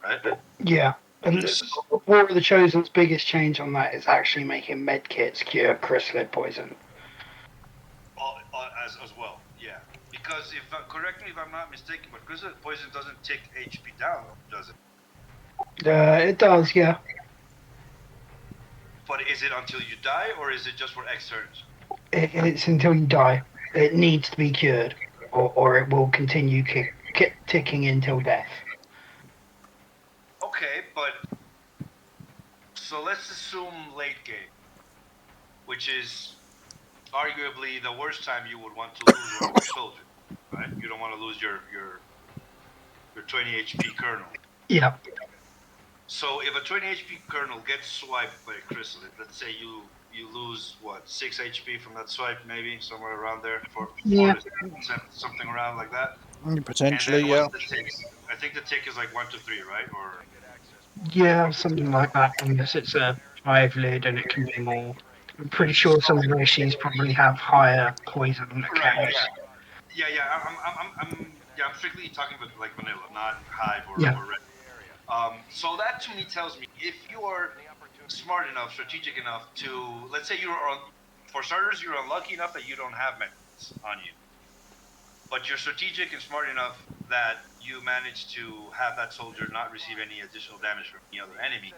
right? Yeah. And So, War of the Chosen's biggest change on that is actually making medkits cure chrysalid poison. as well, yeah. Because if correct me if I'm not mistaken, but chrysalid poison doesn't take HP down, does it? It does, yeah. But is it until you die, or is it just for X turns? It's until you die. It needs to be cured, or it will continue ticking until death. Okay, but so let's assume late game, which is arguably the worst time you would want to lose one of your soldiers, right? You don't want to lose your 20 HP kernel. Yeah. So if a 20 HP kernel gets swiped by a chrysalid, let's say you lose what 6 HP from that swipe, maybe somewhere around there, for Yeah. something around like that. Potentially, And then yeah. what's the tick? I think the tick is like 1 to 3, right? Or Yeah, something like that, unless it's a hive lid and it can be more. I'm pretty sure some of the races probably have higher poison right? accounts. Yeah. I'm strictly talking about like vanilla, not hive or Yeah. red. So that to me tells me if you are smart enough, strategic enough to, let's say for starters, you're unlucky enough that you don't have medkits on you, but you're strategic and smart enough that you manage to have that soldier not receive any additional damage from any other enemy.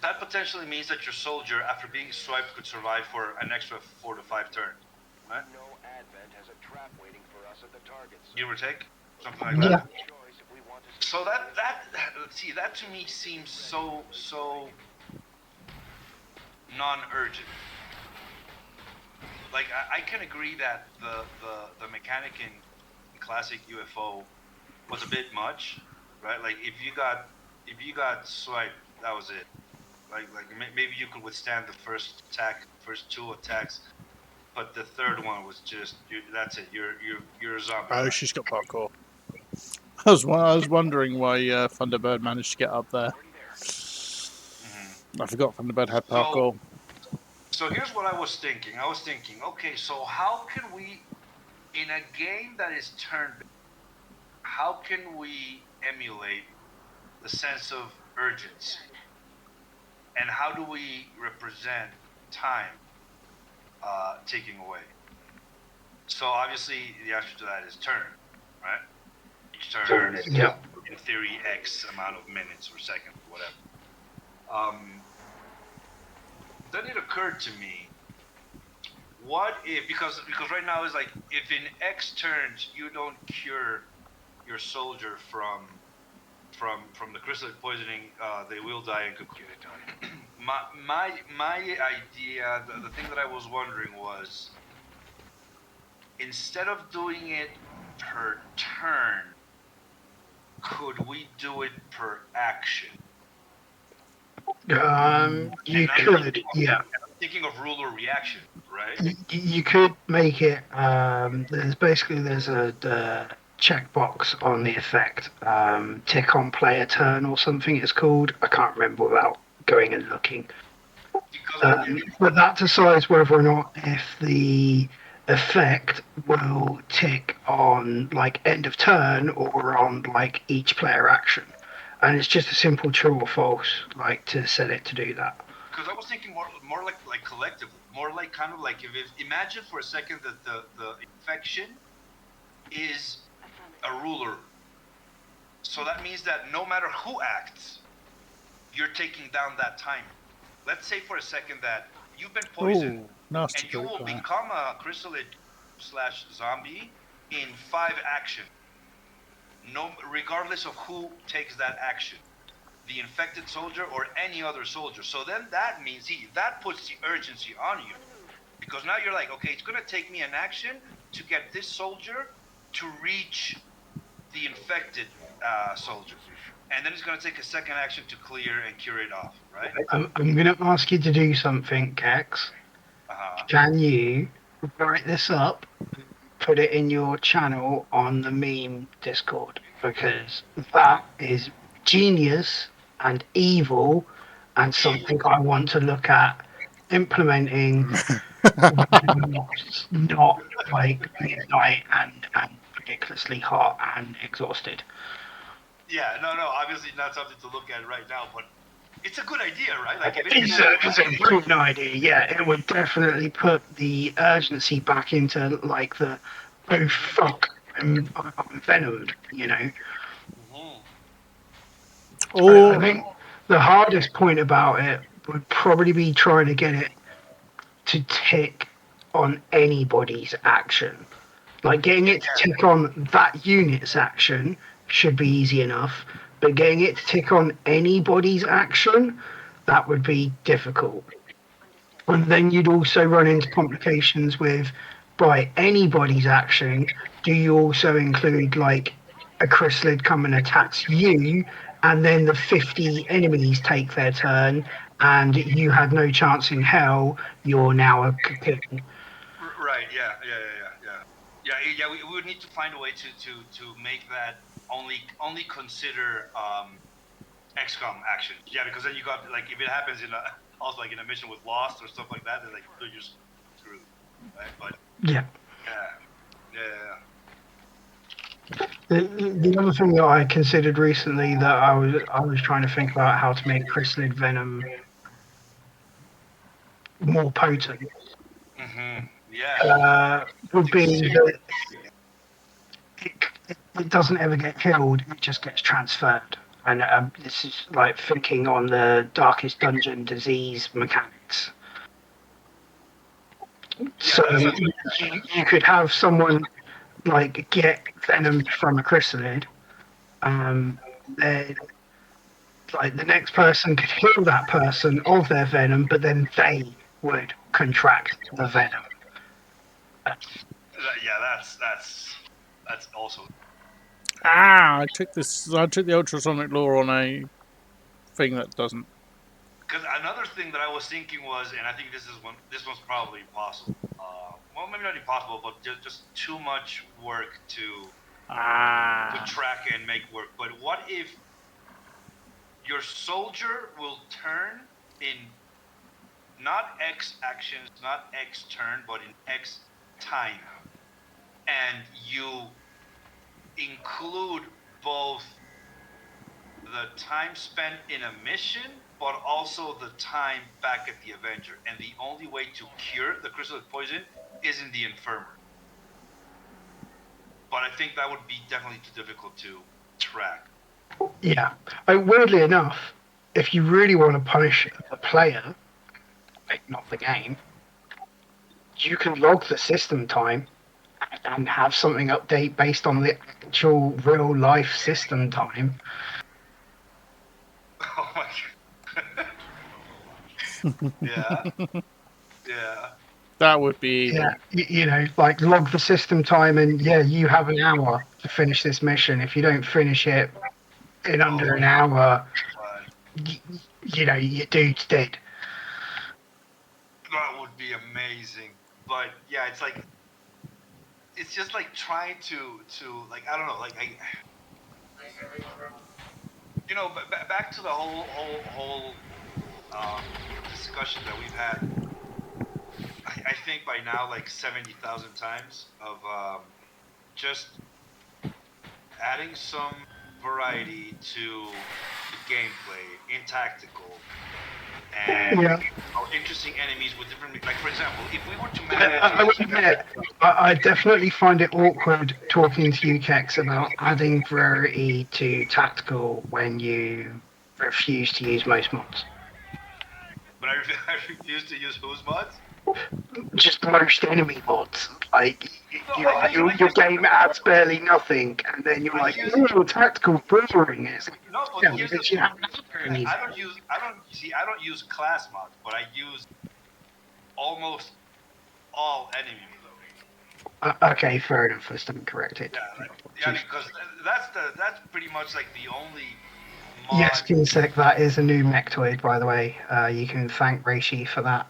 That potentially means that your soldier, after being swiped, could survive for an extra 4 to 5 turns, right? No advent has a trap waiting for us at the target. Give or take, something like that. Yeah. So that to me seems so non-urgent. Like I can agree that the mechanic in classic UFO was a bit much, right? Like if you got swiped, that was it. Like maybe you could withstand the first 2 attacks, but the third one was just that's it. You're a zombie. Oh, right? she's got parkour. I was wondering why Thunderbird managed to get up there. I forgot Thunderbird had parkour. So here's what I was thinking. Okay, so how can we, in a game that is turn-based, how can we emulate the sense of urgency? And how do we represent time taking away? So obviously the answer to that is turn, right? Each turn is, Yeah. in theory, X amount of minutes or seconds, or whatever. Then it occurred to me, what if, because right now it's like, if in X turns you don't cure your soldier from the chrysalid poisoning, they will die and could get it done. My idea, the thing that I was wondering was, instead of doing it per turn, could we do it per action? You could, yeah. I'm thinking of rule or reaction, right? You could make it. There's a checkbox on the effect. Tick on player turn or something it's called. I can't remember without going and looking. But that decides whether or not if the effect will tick on like end of turn or on like each player action. And it's just a simple true or false, like to set it to do that. Because I was thinking more like collectively, more like kind of like if imagine for a second that the infection is a ruler So that means that no matter who acts, you're taking down that timer. Let's say for a second that you've been poisoned Oh, nasty and you group will there. become a chrysalid / zombie in 5 actions, no, regardless of who takes that action, the infected soldier or any other soldier. So then that means that puts the urgency on you, because now you're like, okay, it's going to take me an action to get this soldier to reach the infected soldier, and then it's going to take a second action to clear and cure it off, right? I'm going to ask you to do something, Kex. Uh-huh. Can you write this up, put it in your channel on the meme Discord? Because that is genius and evil and something I want to look at implementing when it's not like midnight and ridiculously hot and exhausted. Yeah, no, obviously not something to look at right now, but it's a good idea, right? Like if it It's a brilliant idea. Yeah, it would definitely put the urgency back into like the oh fuck, I'm venomed. You know, Mhm. I Or think the hardest point about it would probably be trying to get it to tick on anybody's action. Like getting it to tick on that unit's action should be easy enough, but getting it to tick on anybody's action, that would be difficult. And then you'd also run into complications with by anybody's action. Do you also include like a chrysalid come and attacks you, and then the 50 enemies take their turn, and you had no chance in hell? You're now a cocoon. Right, yeah. We would need to find a way to make that only consider XCOM actions. Yeah, because then you got like if it happens in a also like in a mission with Lost or stuff like that, they're like they're just screwed, right? But Yeah. yeah. The other thing that I considered recently that I was trying to think about how to make chrysalid venom more potent Mm-hmm. Yeah. would be that it doesn't ever get killed; it just gets transferred. And this is like thinking on the Darkest Dungeon disease mechanics. Yeah, So that's a you could have someone like get venom from a chrysalid, then like the next person could heal that person of their venom, but then they would contract the venom. yeah, that's also I took the ultrasonic law on a thing that doesn't. because another thing that I was thinking was, and I think this one's probably impossible. Well, maybe not impossible, but just too much work to track and make work. But what if your soldier will turn in not X actions, not X turn, but in X time, and you include both the time spent in a mission, but also the time back at the Avenger. And the only way to cure the chrysalid poison is in the infirmary. But I think that would be definitely too difficult to track. Yeah. Weirdly enough, if you really want to punish the player, like not the game, you can log the system time and have something update based on the actual real life system time. Oh my god. Yeah. Yeah. That would be Yeah, evil. you know, like log the system time, and yeah, you have an hour to finish this mission. If you don't finish it in Oh under an hour, my god. y- you know, your dude's dead. That would be amazing. But yeah, it's just like trying to like I don't know, like I back to the whole um, discussion that we've had. I think by now like 70,000 times of just adding some variety to the gameplay in tactical, and Yeah. interesting enemies with different. Like for example, if we were to I would admit, I definitely find it awkward talking to you, Kex, about adding variety to tactical when you refuse to use most mods. but I refuse to use whose mods. Just most enemy mods. Like, No, I your game adds barely nothing, and then you're I like, use- oh, tactical boring. It's like, No, but yeah, here's the because you thing. have enemies. I don't use class mods, but I use almost all enemy mods. Okay, fair enough. First, I'm corrected. Yeah, because that's pretty much like the only mod. Yes, Kinsek, that is a new mechtoid, by the way. You can thank Reishi for that.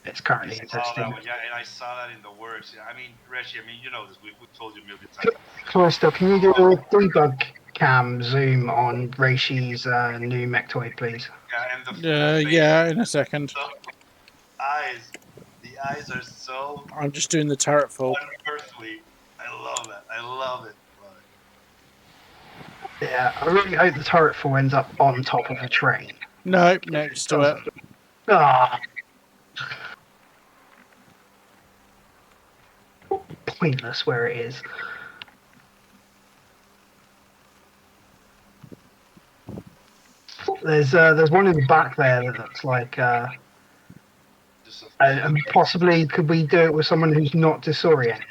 It's currently I in saw that testing. one, yeah, and I saw that in the works. I mean, Reshi, I mean, you know this. We've told you a million times. Cloister, can you do a debug cam zoom on Reishi's new mechtoid, please? Yeah, and the face, Yeah, in a second. eyes, the eyes are so I'm just doing the turret fall. unearthly. I love that. I love it. Love it. Yeah, I really hope the turret fall ends up on top of a train. No, next to it. Ah. Pointless where it is. There's one in the back there that looks like and possibly could we do it with someone who's not disoriented?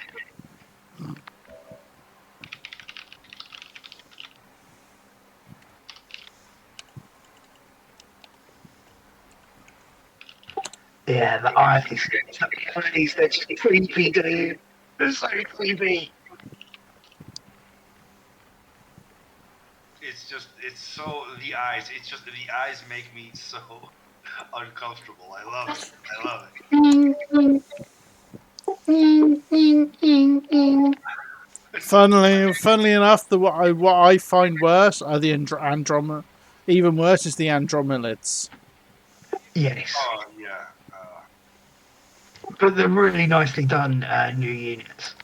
Yeah, the eyes. The eyes, they're just creepy, dude. They're so creepy. It's so the eyes. It's just the eyes make me so uncomfortable. I love it. I love it. Funnily enough, what I find worse are the Andromeda. Even worse is the Andromelids. Yes. Oh yeah. But they're really nicely done new units.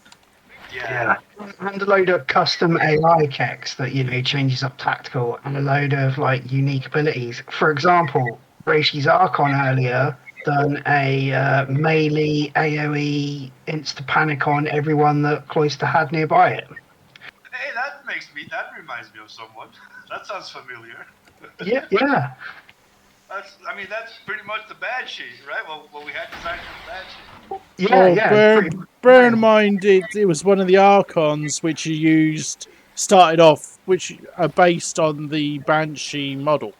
Yeah. And a load of custom AI kecks that changes up tactical, and a load of like unique abilities. For example, Reishi's Archon earlier done a melee AoE insta panic on everyone that Cloister had nearby it. Hey, that reminds me of someone. That sounds familiar. Yeah. That's pretty much the bad sheet, right? Well, we had designed for the bad sheet. Bear in mind, it was one of the Archons which you used, started off, which are based on the Banshee model.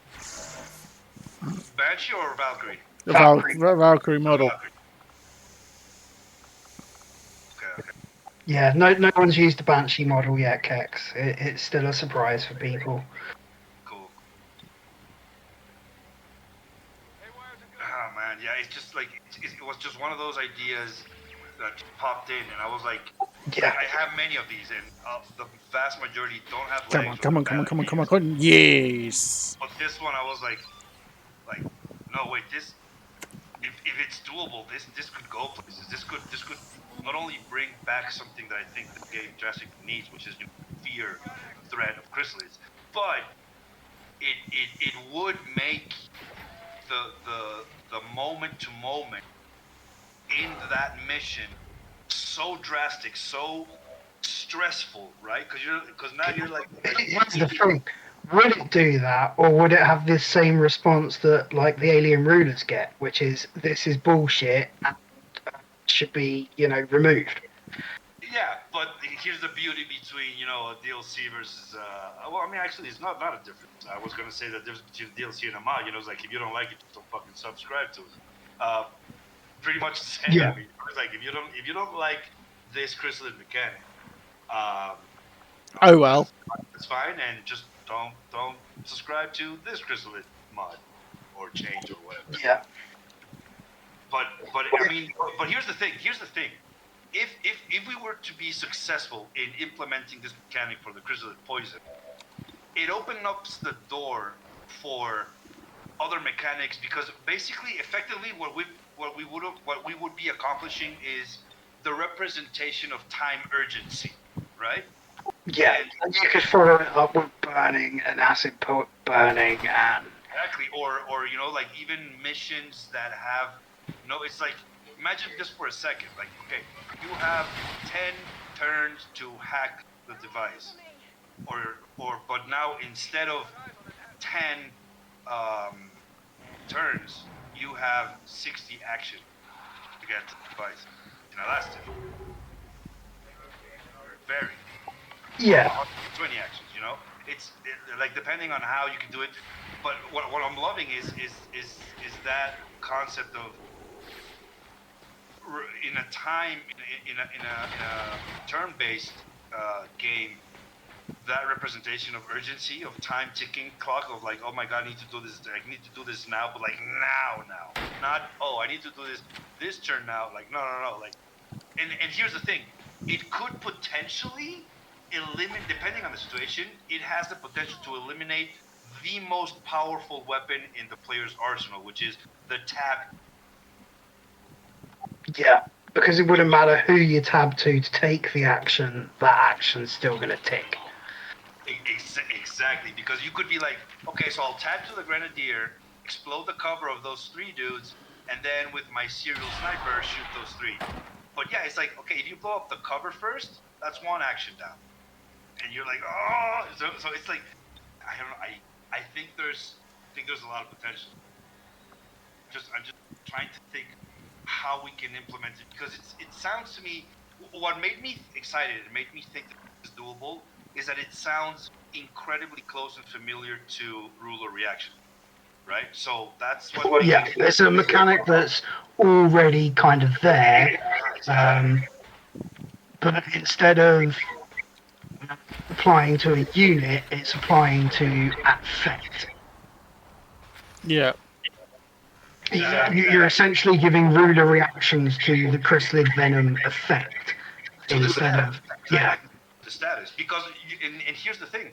Banshee or Valkyrie? The Valkyrie model. Okay. Yeah, no one's used the Banshee model yet, Kex. It's still a surprise for people. Cool. Oh man, yeah, it's just like it was just one of those ideas that popped in, and I was like, Yeah. I have many of these, and the vast majority don't have Come legs. on. Yes. But this one, I was like, no, wait, this. If it's doable, this could go places. This could not only bring back something that I think the game drastically needs, which is fear, threat of chrysalids, but it would make the moment to moment in that mission so drastic, so stressful, right? Because now you're like. Here's the thing. Would it do that, or would it have this same response that like the alien rulers get, which is this is bullshit and should be removed? Yeah, but here's the beauty between a DLC versus well, I mean, actually, it's not a difference. I was gonna say the difference between a DLC and a mod. It's like if you don't like it, just don't fucking subscribe to it. Pretty much the same. Yeah. I mean, it's like if you don't like this chrysalid mechanic, Oh well. it's fine, and just don't subscribe to this chrysalid mod or change or whatever. Yeah. But I mean, but here's the thing. If we were to be successful in implementing this mechanic for the chrysalid poison, it opens up the door for other mechanics, because basically, effectively, what we would be accomplishing is the representation of time urgency, right? Yeah, and you could follow it up with burning and acid burning and Exactly, or like even missions that have it's like imagine just for a second, like okay, you have 10 turns to hack the device, or but now instead of 10 um, turns, you have 60 actions to get to the device in a last turn. Very yeah, 20 actions. Like depending on how you can do it. But what I'm loving is that concept of in a time in a turn-based game, that representation of urgency, of time ticking clock, of like, oh my god, I need to do this, I need to do this now, but like now, not oh, I need to do this turn now, like no, like, and here's the thing, it could potentially eliminate, depending on the situation, it has the potential to eliminate the most powerful weapon in the player's arsenal, which is the tab. yeah. Because it wouldn't matter who you tab to take the action, that action's still going to tick. Exactly, because you could be like, okay, so I'll tab to the grenadier, explode the cover of those 3 dudes, and then with my serial sniper shoot those 3. But yeah, it's like, okay, if you blow up the cover first, that's 1 action down, and you're like, oh, so it's like, I don't know, I think there's a lot of potential. I'm just trying to think how we can implement it, because it sounds to me, what made me excited and made me think that it's doable is that it sounds incredibly close and familiar to ruler reaction, right? So that's what makes Yeah, there's a mechanic that's already kind of there, but instead of applying to a unit, it's applying to effect. Yeah. You're essentially giving ruler reactions to the chrysalid venom effect instead of the status, because and here's the thing,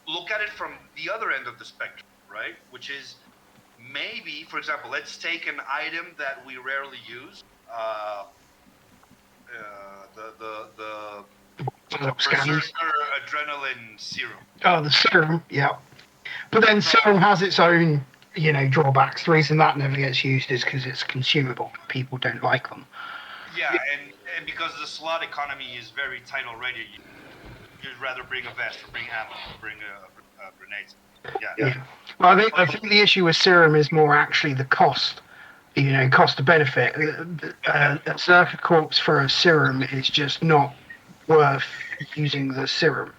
look at it from the other end of the spectrum, right? Which is maybe, for example, let's take an item that we rarely use, the scanners. Berserker adrenaline serum. Oh, the serum, yeah. But then serum has its own, drawbacks. The reason that never gets used is because it's consumable. People don't like them. Yeah, and because the slot economy is very tight already, you'd rather bring a vest or bring ammo or bring grenades. Yeah. Well, I think the issue with serum is more actually the cost. Cost to benefit. A Berserker corpse for a serum is just not worth using the serum.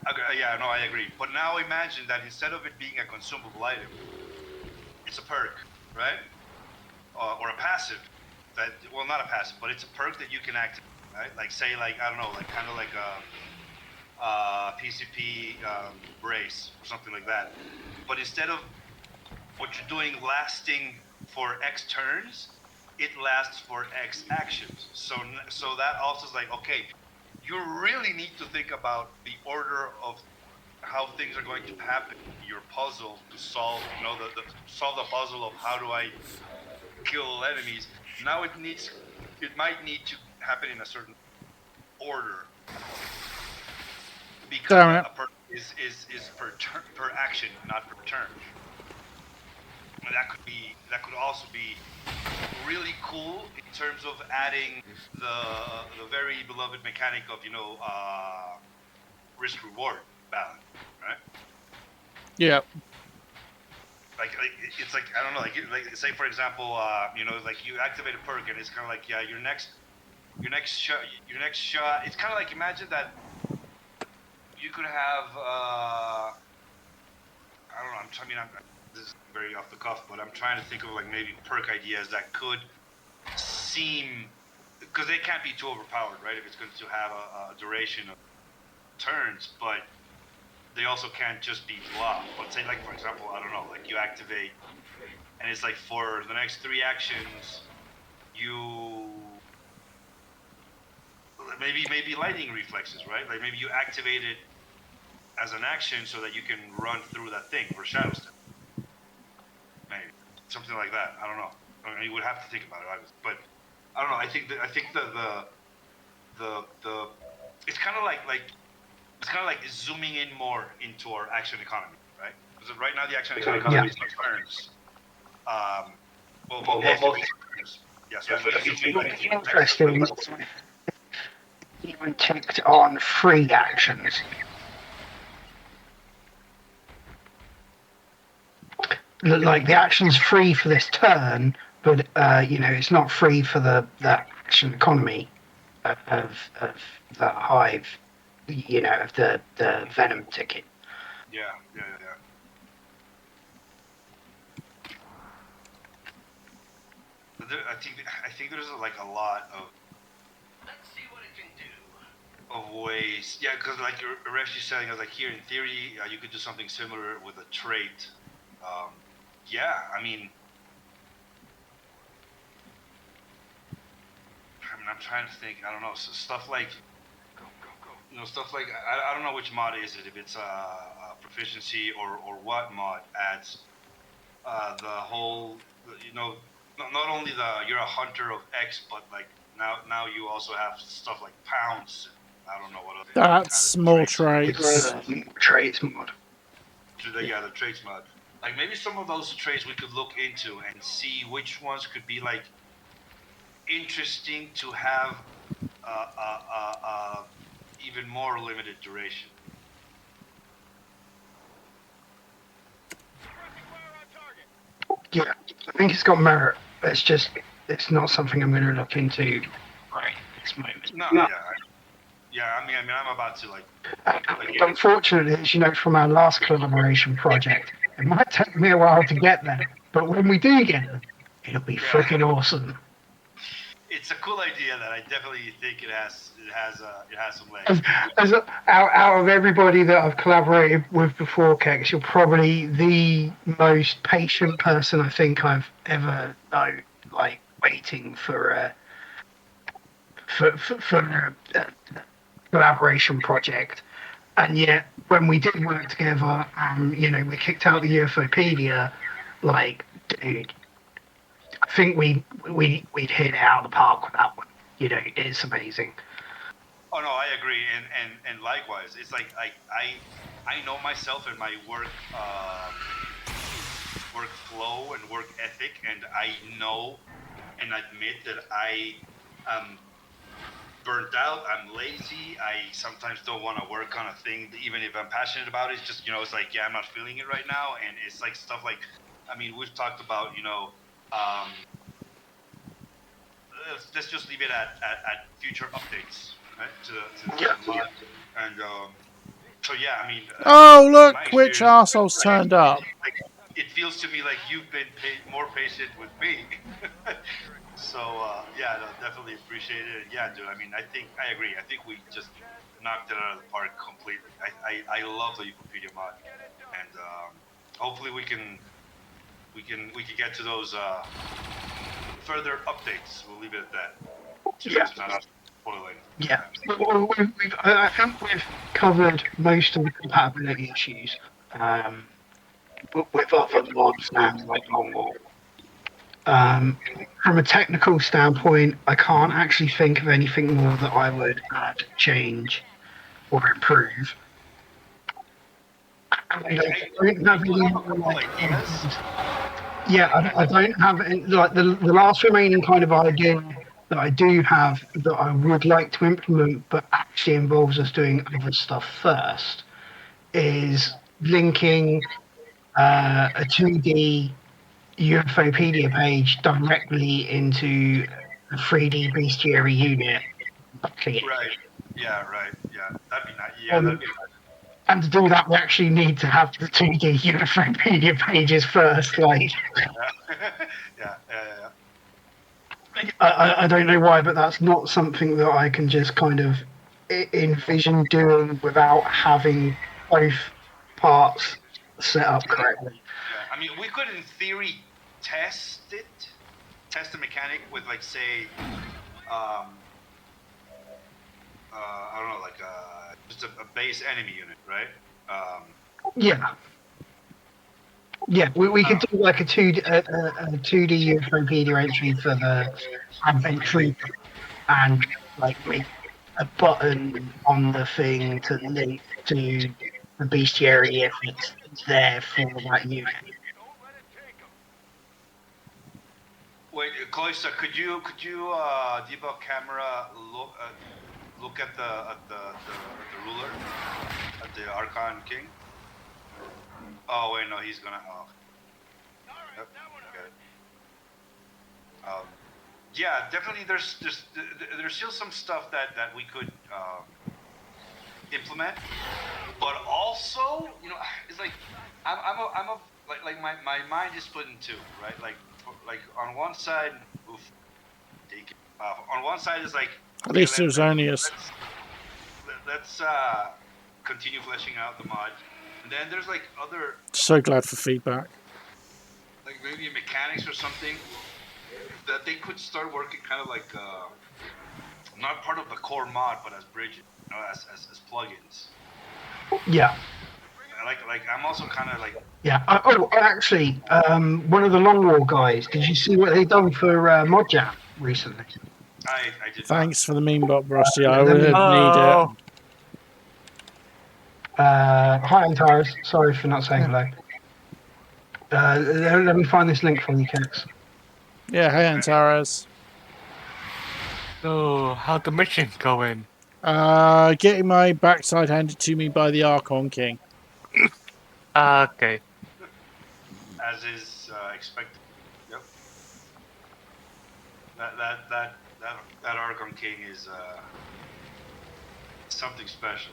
Okay, yeah, no, I agree. But now imagine that instead of it being a consumable item, it's a perk, right? Or a passive. Not a passive, but it's a perk that you can activate, right? Like say, like I don't know, like kind of like a PCP brace or something like that. But instead of what you're doing lasting for X turns, it lasts for X actions. So that also is like, okay, you really need to think about the order of how things are going to happen in your puzzle to solve, solve the puzzle of how do I kill enemies. Now it might need to happen in a certain order, because Damn it. a perk is per action, not per turn. And that could also be really cool in terms of adding the very beloved mechanic of risk reward balance, right? Yeah. Like it's like I don't know, like say for example, like you activate a perk and it's kind of like, yeah, your next shot, it's kind of like, imagine that you could have I don't know, this is very off the cuff, but I'm trying to think of like maybe perk ideas that could seem, because they can't be too overpowered, right? If it's going to have a duration of turns, but they also can't just be blah. But say, like, for example, I don't know, like you activate, and it's like for the next 3 actions, you maybe lightning reflexes, right? Like maybe you activate it as an action so that you can run through that thing, or shadow step, maybe something like that. I don't know. I mean, you would have to think about it, but I don't know. I think the it's kind of like it's kind of like zooming in more into our action economy, right? Because right now the action economy is turns. Well, most of it's turns. Yeah, so if we zoom in, Interesting. Even ticked on free actions. Like the action's free for this turn, but it's not free for the action economy of the hive. Of the venom ticket. yeah. I think there's like a lot of. Let's see what it can do. Of ways, yeah, because like Resh is saying, like here in theory, you could do something similar with a trait. Yeah, I mean, I'm trying to think. I don't know, so stuff like, stuff like I don't know which mod is it. If it's a proficiency or what mod adds the whole, not only you're a hunter of X, but like now you also have stuff like pounds. I don't know what other That's kind of more traits. traits. Traits mod. Yeah, the traits mod. Like maybe some of those traits we could look into and see which ones could be like interesting to have even more limited duration. Yeah, I think it's got merit. It's not something I'm going to look into right at this moment. No. Yeah. I mean, I'm about to like. Unfortunately, as you know from our last collaboration project, it might take me a while to get there, but when we do get there, it'll be freaking awesome. It's a cool idea that I definitely think it has some legs. Out of everybody that I've collaborated with before, Kex, you're probably the most patient person I think I've ever known. Like waiting for a collaboration project, and yet when we did work together, and we kicked out the UFOpedia, like, dude, I think we'd hit it out of the park with that one. It's amazing. Oh no, I agree, and likewise, it's like I know myself and my workflow and work ethic, and I know and admit that I am burnt out. I'm lazy. I sometimes don't want to work on a thing, even if I'm passionate about it. It's just it's like I'm not feeling it right now, and it's like stuff like, I mean, we've talked about let's just leave it at future updates, right? To the mod. And so yeah, I mean. Oh look, which arsehole's turned up? It feels to me like you've been more patient with me. So yeah, no, definitely appreciate it. Yeah, dude. I mean, I agree. I think we just knocked it out of the park completely. I love the Wikipedia mod, and hopefully we can get to those further updates. We'll leave it at that. Just not spoiling. Yeah. Well, I think we've covered most of the compatibility issues with other mods and like Longwall. From a technical standpoint, I can't actually think of anything more that I would add, change, or improve. I don't have any more I don't have any, like the last remaining kind of idea that I do have that I would like to implement, but actually involves us doing other stuff first, is linking a 2D UFOpedia page directly into a 3D bestiary unit. Right. Yeah. Right. Yeah. That'd be nice. Yeah. That'd be nice. And to do that, we actually need to have the 2D UFOpedia pages first. Like, yeah. I don't know why, but that's not something that I can just kind of envision doing without having both parts set up correctly. Yeah. I mean, we could, in theory, test the mechanic with, like, say, I don't know, like just a base enemy unit, right? Yeah, we could do like a 2D UFOpedia entry for the adventure, and like a button on the thing to link to the bestiary if it's there for that unit. Don't let it take him. Wait, Cloyster, could you debug camera look at the ruler at the Archon King? Oh wait, no, he's gonna. Oh, All right, yep, that one okay. hurt. Yeah, definitely. There's still some stuff that we could implement, but also, you know, it's like I'm a like my mind is split in two, right? Like on one side, oof, take it. On one side is like, At okay, least it was only a. let's continue fleshing out the mod, and then there's like other, So glad for feedback. like maybe mechanics or something that they could start working kind of like not part of the core mod, but as bridges, you know, as plugins. Yeah. Like I'm also kind of like, Yeah. Actually, one of the Long War guys, did you see what they've done for Mod Jam recently? I did Thanks for the meme bot, Rusty. I let me- would need it. Hi, Antares. Sorry for not saying hello. Let me find this link for you, Kex. Yeah, hey Antares. So, how'd the mission going? Getting my backside handed to me by the Archon King. Okay. not, as is expected. Yep. That Argon King is something special.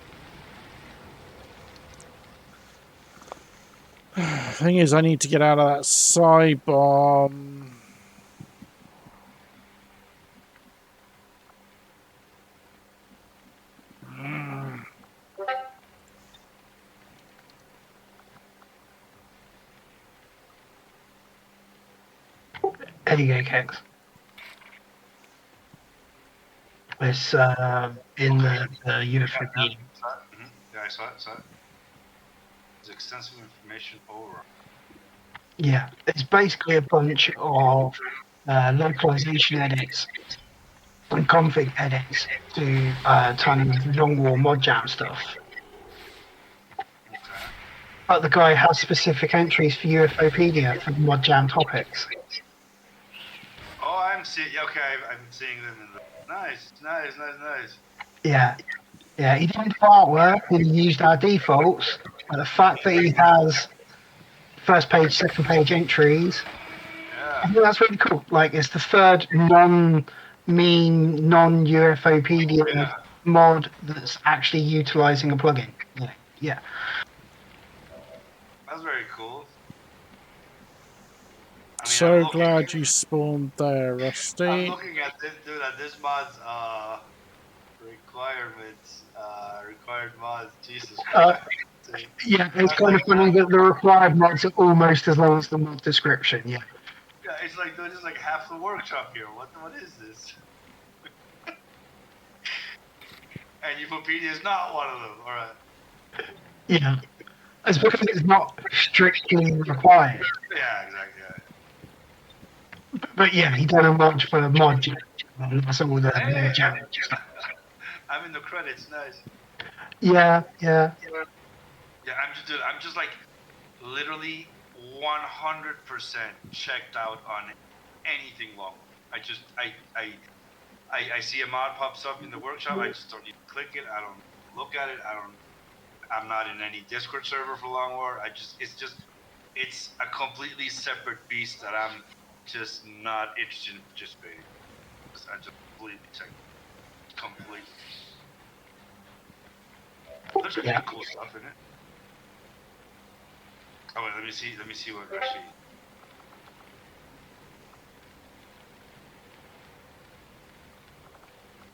Thing is, I need to get out of that side bomb. There you go, Kex. It's in the UFO. Yeah, I saw it. There's extensive information over. Yeah, it's basically a bunch of localization edits and config edits to ton of Long War Mod Jam stuff. Okay. But the guy has specific entries for UFOpedia for Mod Jam topics. Oh, I'm seeing. Okay, I'm seeing them in the. Nice. Yeah, he didn't do artwork and he used our defaults. But the fact that he has first page, second page entries, I Yeah. think that's really cool. Like, it's the third non-meme, non-UFOpedia Yeah. mod that's actually utilizing a plugin. Yeah. That's very cool. I mean, So glad you spawned there, I'm Rusty. looking at this, dude. At this mod's requirements, required mods. Jesus Christ. Yeah, it's kind of funny that the required mods are almost as long as the mod description. Yeah. Yeah, it's like this is like half the workshop here. What is this? And Ufopedia is not one of them. All right. Yeah. It's because it's not strictly required. Yeah, exactly. Yeah. But yeah, he done a mod for the mod jam. And that's all the Hey, jam stuff. I'm in the credits. Nice. Yeah. Yeah, I'm just like literally 100% checked out on anything long. I see a mod pops up in the workshop. I just don't need to click it. I don't look at it. I'm not in any Discord server for Long War. It's a completely separate beast that I'm just not interested in participating. I just completely checked. Completely. There's some pretty cool stuff in it. Oh wait, let me see what actually.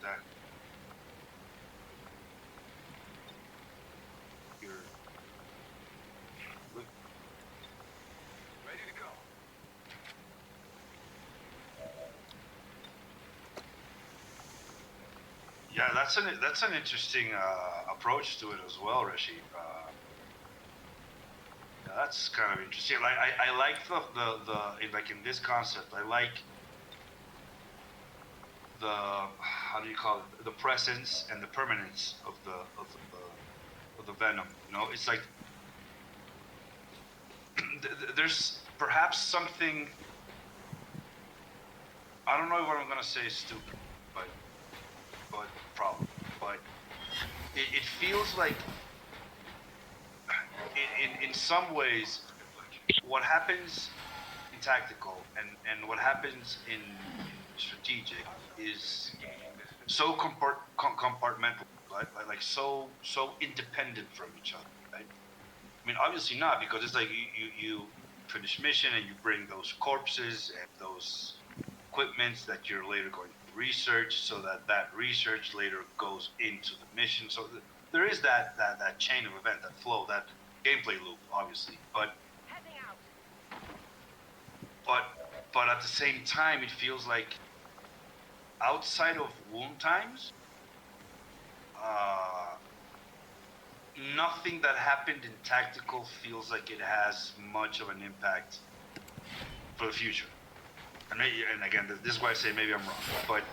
That. Here. Look. Ready to go. Yeah, that's an interesting approach to it as well, Rishi. Yeah, that's kind of interesting. Like I like the like in this concept, I like how do you call it, the presence and the permanence of the venom. You know, it's like there's perhaps something. I don't know what I'm gonna say is stupid, but probably, but it feels like in some ways what happens in tactical and what happens in strategic is so compartmental, right? Like so independent from each other, right? I mean, obviously not, because it's like you finish mission and you bring those corpses and those equipments that you're later going to research, so that research later goes into the mission. So there is that chain of event, that flow, that gameplay loop, obviously. But Heading out. but at the same time, it feels like outside of wound times, nothing that happened in tactical feels like it has much of an impact for the future. And again, this is why I say maybe I'm wrong. But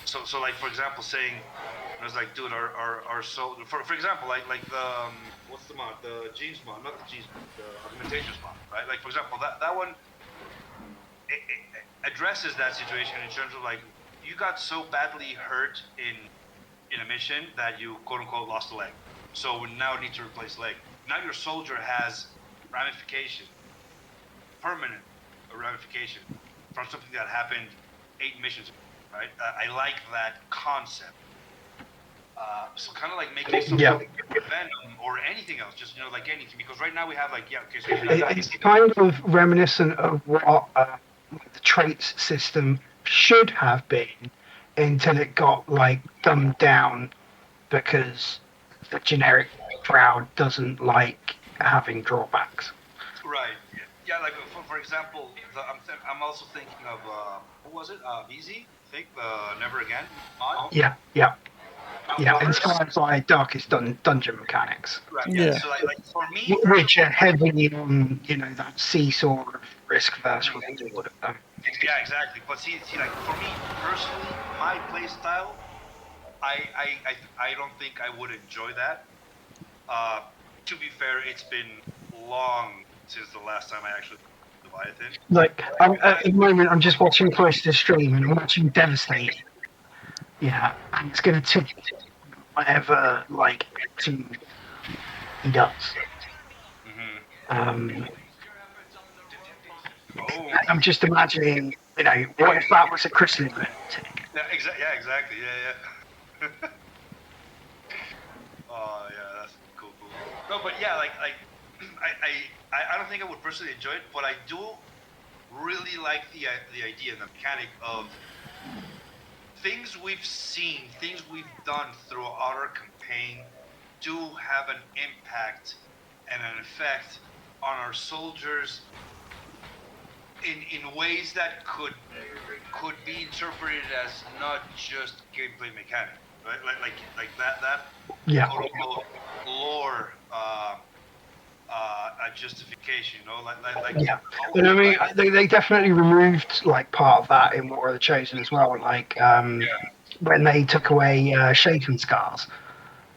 so like, for example, saying, I was like, dude, our soul, for example, like the what's the mod, the genes mod, not the genes mod, the augmentations mod, right? Like, for example, that one it addresses that situation in terms of like, you got so badly hurt in a mission that you quote unquote lost a leg, so we now need to replace leg. Now your soldier has ramification, permanent ramification from something that happened 8 missions ago, right? I like that concept. So kind of like making something Venom or anything else, just, you know, like anything, because right now we have like, yeah, okay, so It's kind of reminiscent of what the traits system should have been until it got like dumbed down because the generic crowd doesn't like having drawbacks. right, yeah, like for example, I'm also thinking of what was it? Easy, I think the Never Again mod. Yeah, inspired by Darkest Dungeon mechanics. Right. Yeah. So like for me, Which are heavily on, you know, that seesaw of risk versus reward. yeah, exactly. But see, like for me personally, my play style, I don't think I would enjoy that. To be fair, it's been long since the last time I actually played Leviathan. Like, at the moment, I'm just watching Cloister's stream and I'm watching Devastate. Yeah, and it's going to take whatever, like, to he does. Mm-hmm. I'm just imagining, you know, what if that was a Christian lunatic? Yeah, exactly. Yeah. Oh, yeah, that's cool. No, but yeah, like I don't think I would personally enjoy it, but I do really like the idea and the mechanic of things we've seen, things we've done throughout our campaign do have an impact and an effect on our soldiers in ways that could be interpreted as not just gameplay mechanic, right? Like that quote unquote lore justification, you know, like Yeah, and I mean, they definitely removed like part of that in War of the Chosen as well. Like when they took away shaken scars.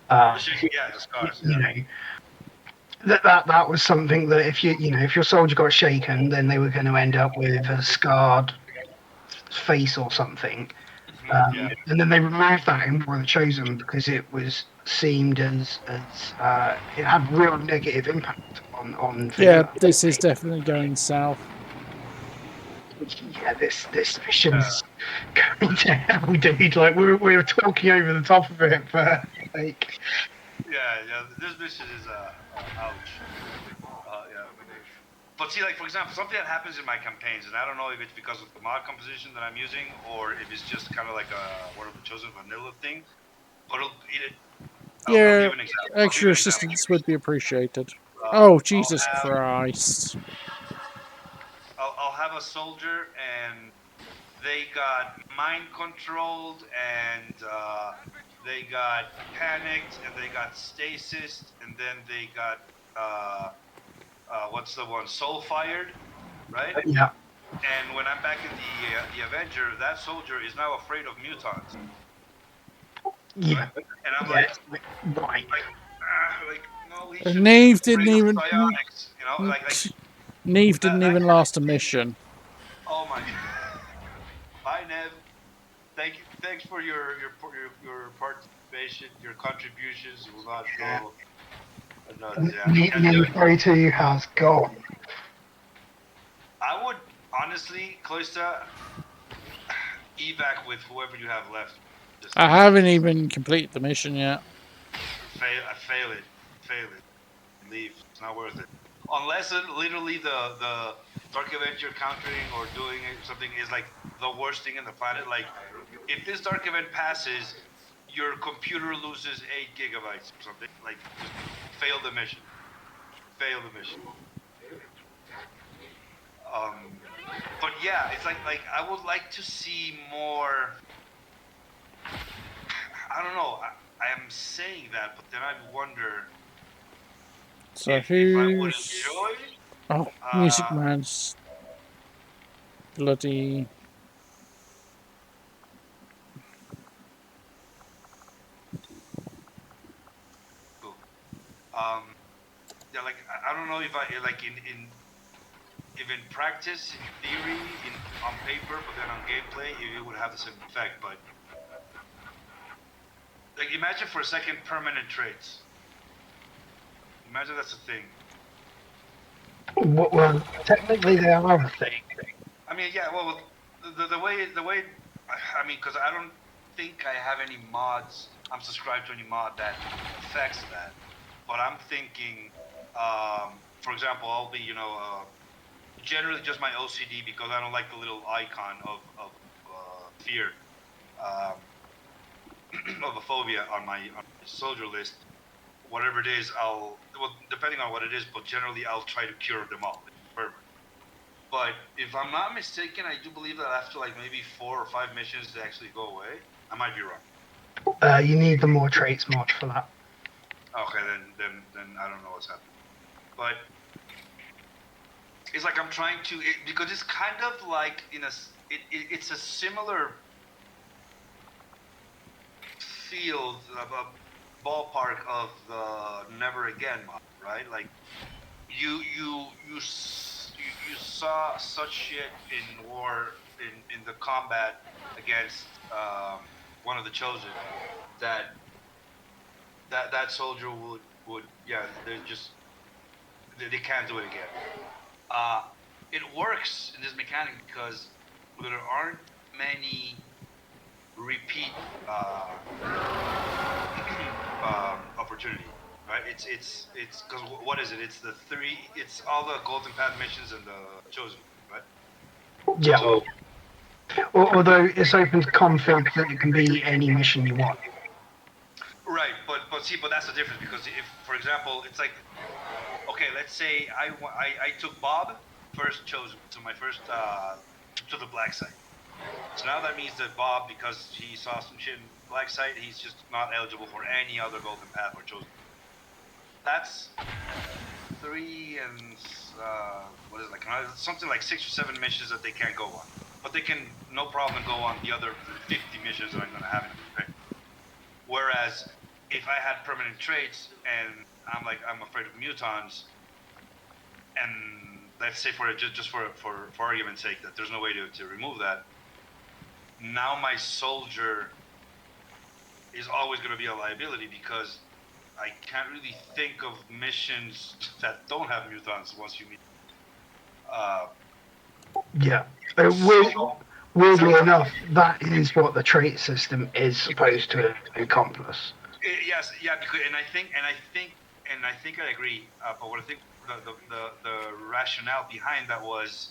the scars. You know, that was something that if if your soldier got shaken, then they were going to end up with a scarred face or something. And then they removed that in War of the Chosen because it was seemed as it had real negative impact on Yeah, this is definitely going south. Yeah, this mission's going to hell, dude. Like we're talking over the top of it, but like yeah, this mission is ouch. Yeah. But see, like for example, something that happens in my campaigns, and I don't know if it's because of the mod composition that I'm using, or if it's just kind of like a War of the Chosen vanilla thing. But I'll give an example. Extra assistance would be appreciated. Oh, Jesus Christ. I'll have a soldier, and they got mind controlled, and they got panicked, and they got stasis, and then they got what's the one, soul fired, right? yeah. And when I'm back in the Avenger, that soldier is now afraid of mutants. Yeah. Right? And I'm Yeah. like, Right. no, he should be Neve didn't afraid of even. psionics. You know, like Neve didn't that even kind of last a thing. mission. Oh my. Bye, Nev. Thanks for your participation, your contributions. You will not Yeah. go unnoticed. Yeah, can't do it. Nemo 2 has gone. I would honestly, Cloista, evac with whoever you have left. Just I haven't even completed the mission yet. fail it, fail it, leave. It's not worth it. Unless literally the Dark Event you're countering or doing something is like the worst thing in the planet. Like if this Dark Event passes, your computer loses 8 gigabytes or something. Like just fail the mission. Fail the mission. But yeah, it's like I would like to see more. I don't know. I am saying that, but then I wonder So if I would who's? enjoy. Oh, Music Man's bloody. Cool. Yeah, like I don't know if I like in if in practice, in theory, in on paper, but then on gameplay, it would have the same effect. But like, imagine for a second permanent traits. Imagine that's a thing. Well, technically they are a thing. I mean, yeah. Well, the way, I mean, because I don't think I have any mods. I'm subscribed to any mod that affects that. But I'm thinking, for example, I'll be, generally just my OCD because I don't like the little icon of fear, um, of a phobia on my soldier list. Whatever it is, depending on what it is, but generally I'll try to cure them all. Perfect. But if I'm not mistaken, I do believe that after like maybe 4 or 5 missions, they actually go away. I might be wrong. You need the more traits mod for that. Okay, then I don't know what's happening. But it's like I'm trying to because it's kind of like it's a similar field of a ballpark of the Never Again mod, right? Like you saw such shit in war in the combat against one of the chosen that soldier would yeah they can't do it again. It works in this mechanic because there aren't many repeat opportunity, right? It's because what is it? It's the three. It's all the Golden Path missions and the chosen, right? Yeah. So Although it's open to config that it can be any mission you want. right, but see, but that's the difference because if, for example, it's like okay, let's say I took Bob first chosen to my first to the black site. So now that means that Bob, because he saw some shit in black site, he's just not eligible for any other golden path or chosen. That's 3 and what is it, like something like 6 or 7 missions that they can't go on, but they can no problem go on the other 50 missions that I'm gonna have in the pick. Whereas if I had permanent traits and I'm afraid of mutants, and let's say for just for argument's sake that there's no way to remove that. Now my soldier is always going to be a liability because I can't really think of missions that don't have mutants once you meet. Yeah. So, Weirdly enough, that is what the trait system is supposed to encompass. yes, yeah, because and I think I agree. But what I think the rationale behind that was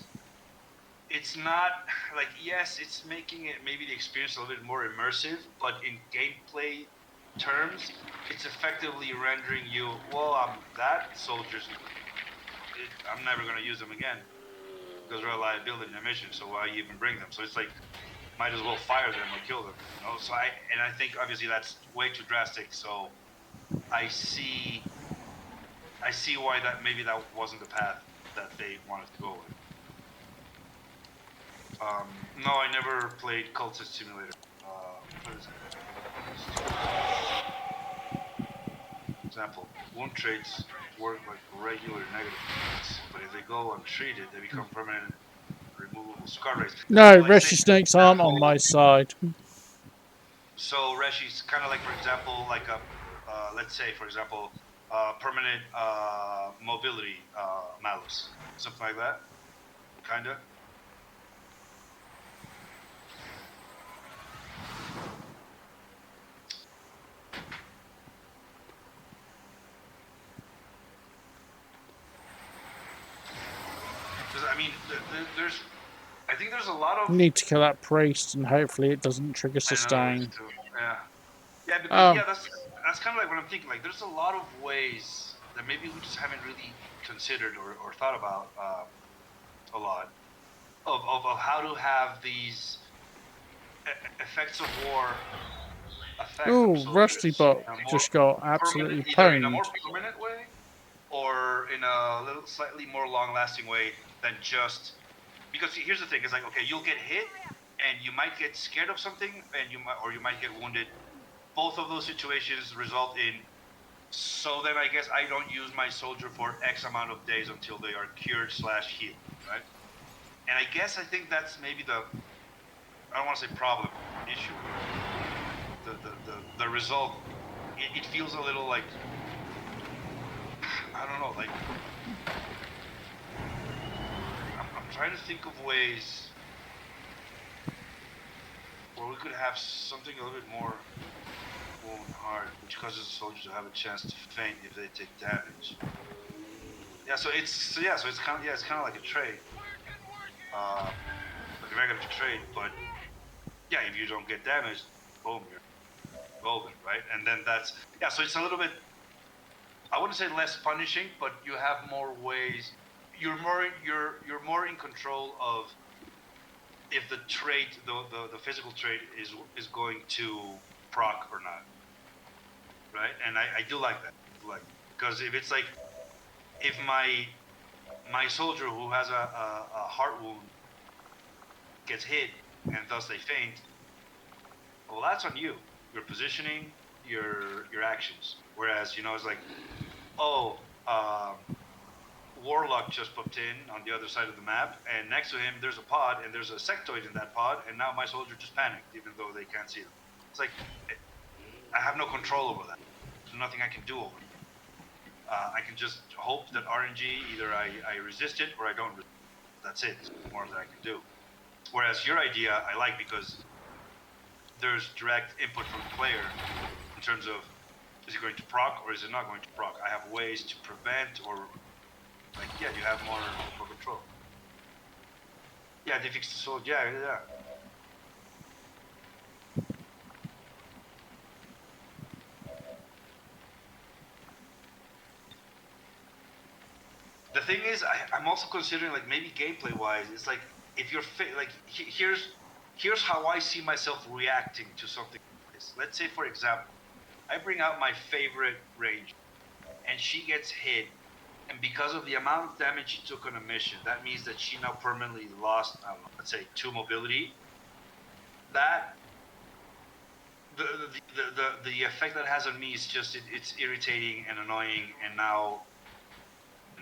it's not like yes, it's making it maybe the experience a little bit more immersive, but in gameplay terms, it's effectively rendering you that soldier's. I'm never going to use them again because they're a liability in a mission. So why even bring them? So it's like might as well fire them or kill them. So I think obviously that's way too drastic. So I see why that maybe that wasn't the path that they wanted to go with. No, I never played Cultist Simulator. What is it? Example, wound traits work like regular negative traits, but if they go untreated, they become permanent removable scar rates. No, So let's say, Rescue Snakes aren't on my side. so Reshi's kind of like, for example, like a, let's say, for example, permanent mobility malus, something like that, kind of. Because I mean, there's, I think there's a lot of. Need to kill that priest, and hopefully it doesn't trigger I know, sustain. yeah, yeah, because Um, yeah, that's kind of like what I'm thinking. Like, there's a lot of ways that maybe we just haven't really considered or thought about a lot of how to have these effects of war affect oh, the Rusty soldiers Buck in a more just got permanent, absolutely either in a more pwned. permanent way or in a little slightly more long-lasting way than just, because here's the thing: it's like, okay, you'll get hit and you might get scared of something, and you might get wounded. Both of those situations result in, so then I guess I don't use my soldier for X amount of days until they are cured / healed, right? And I think that's maybe the, I don't want to say problem, issue. The result, it feels a little like, I don't know, like, I'm trying to think of ways where we could have something a little bit more wound hard, which causes the soldier to have a chance to faint if they take damage. Yeah, so it's kind of like a trade, like a regular trade, but yeah, if you don't get damaged, boom, you're golden, right? And then that's, yeah, so it's a little bit, I wouldn't say less punishing, but you have more ways. You're more in control of if the trait, the physical trait is going to proc or not, right? And I do like that, like, because if it's like, if my soldier who has a heart wound gets hit and thus they faint, well, that's on you. Your positioning, your actions. Whereas, it's like, oh, Warlock just popped in on the other side of the map, and next to him there's a pod, and there's a sectoid in that pod, and now my soldier just panicked, even though they can't see them. It's like, I have no control over that. There's nothing I can do over it. I can just hope that RNG, either I resist it or I don't resist it. That's it. There's more that I can do. Whereas your idea I like, because there's direct input from the player in terms of, is it going to proc or is it not going to proc? I have ways to prevent, or like, yeah, you have more control. Yeah, they fixed the sword. Yeah. The thing is, I'm also considering, like, maybe gameplay wise, it's like, if you're like, here's how I see myself reacting to something like this. Let's say, for example, I bring out my favorite ranger, and she gets hit, and because of the amount of damage she took on a mission, that means that she now permanently lost, I don't know, let's say 2 mobility. That the effect that has on me is just, it's irritating and annoying, and now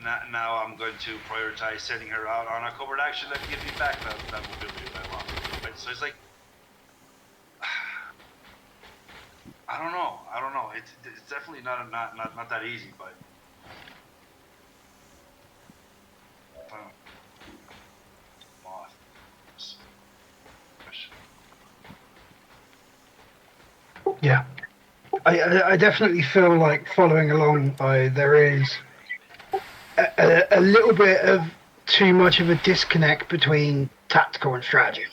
I'm going to prioritize sending her out on a covert action that gives me back that mobility that I lost. Right? So it's like, I don't know. It's definitely not that easy, but. Moth. Yeah. I definitely feel like, following along, there is a little bit of too much of a disconnect between tactical and strategy.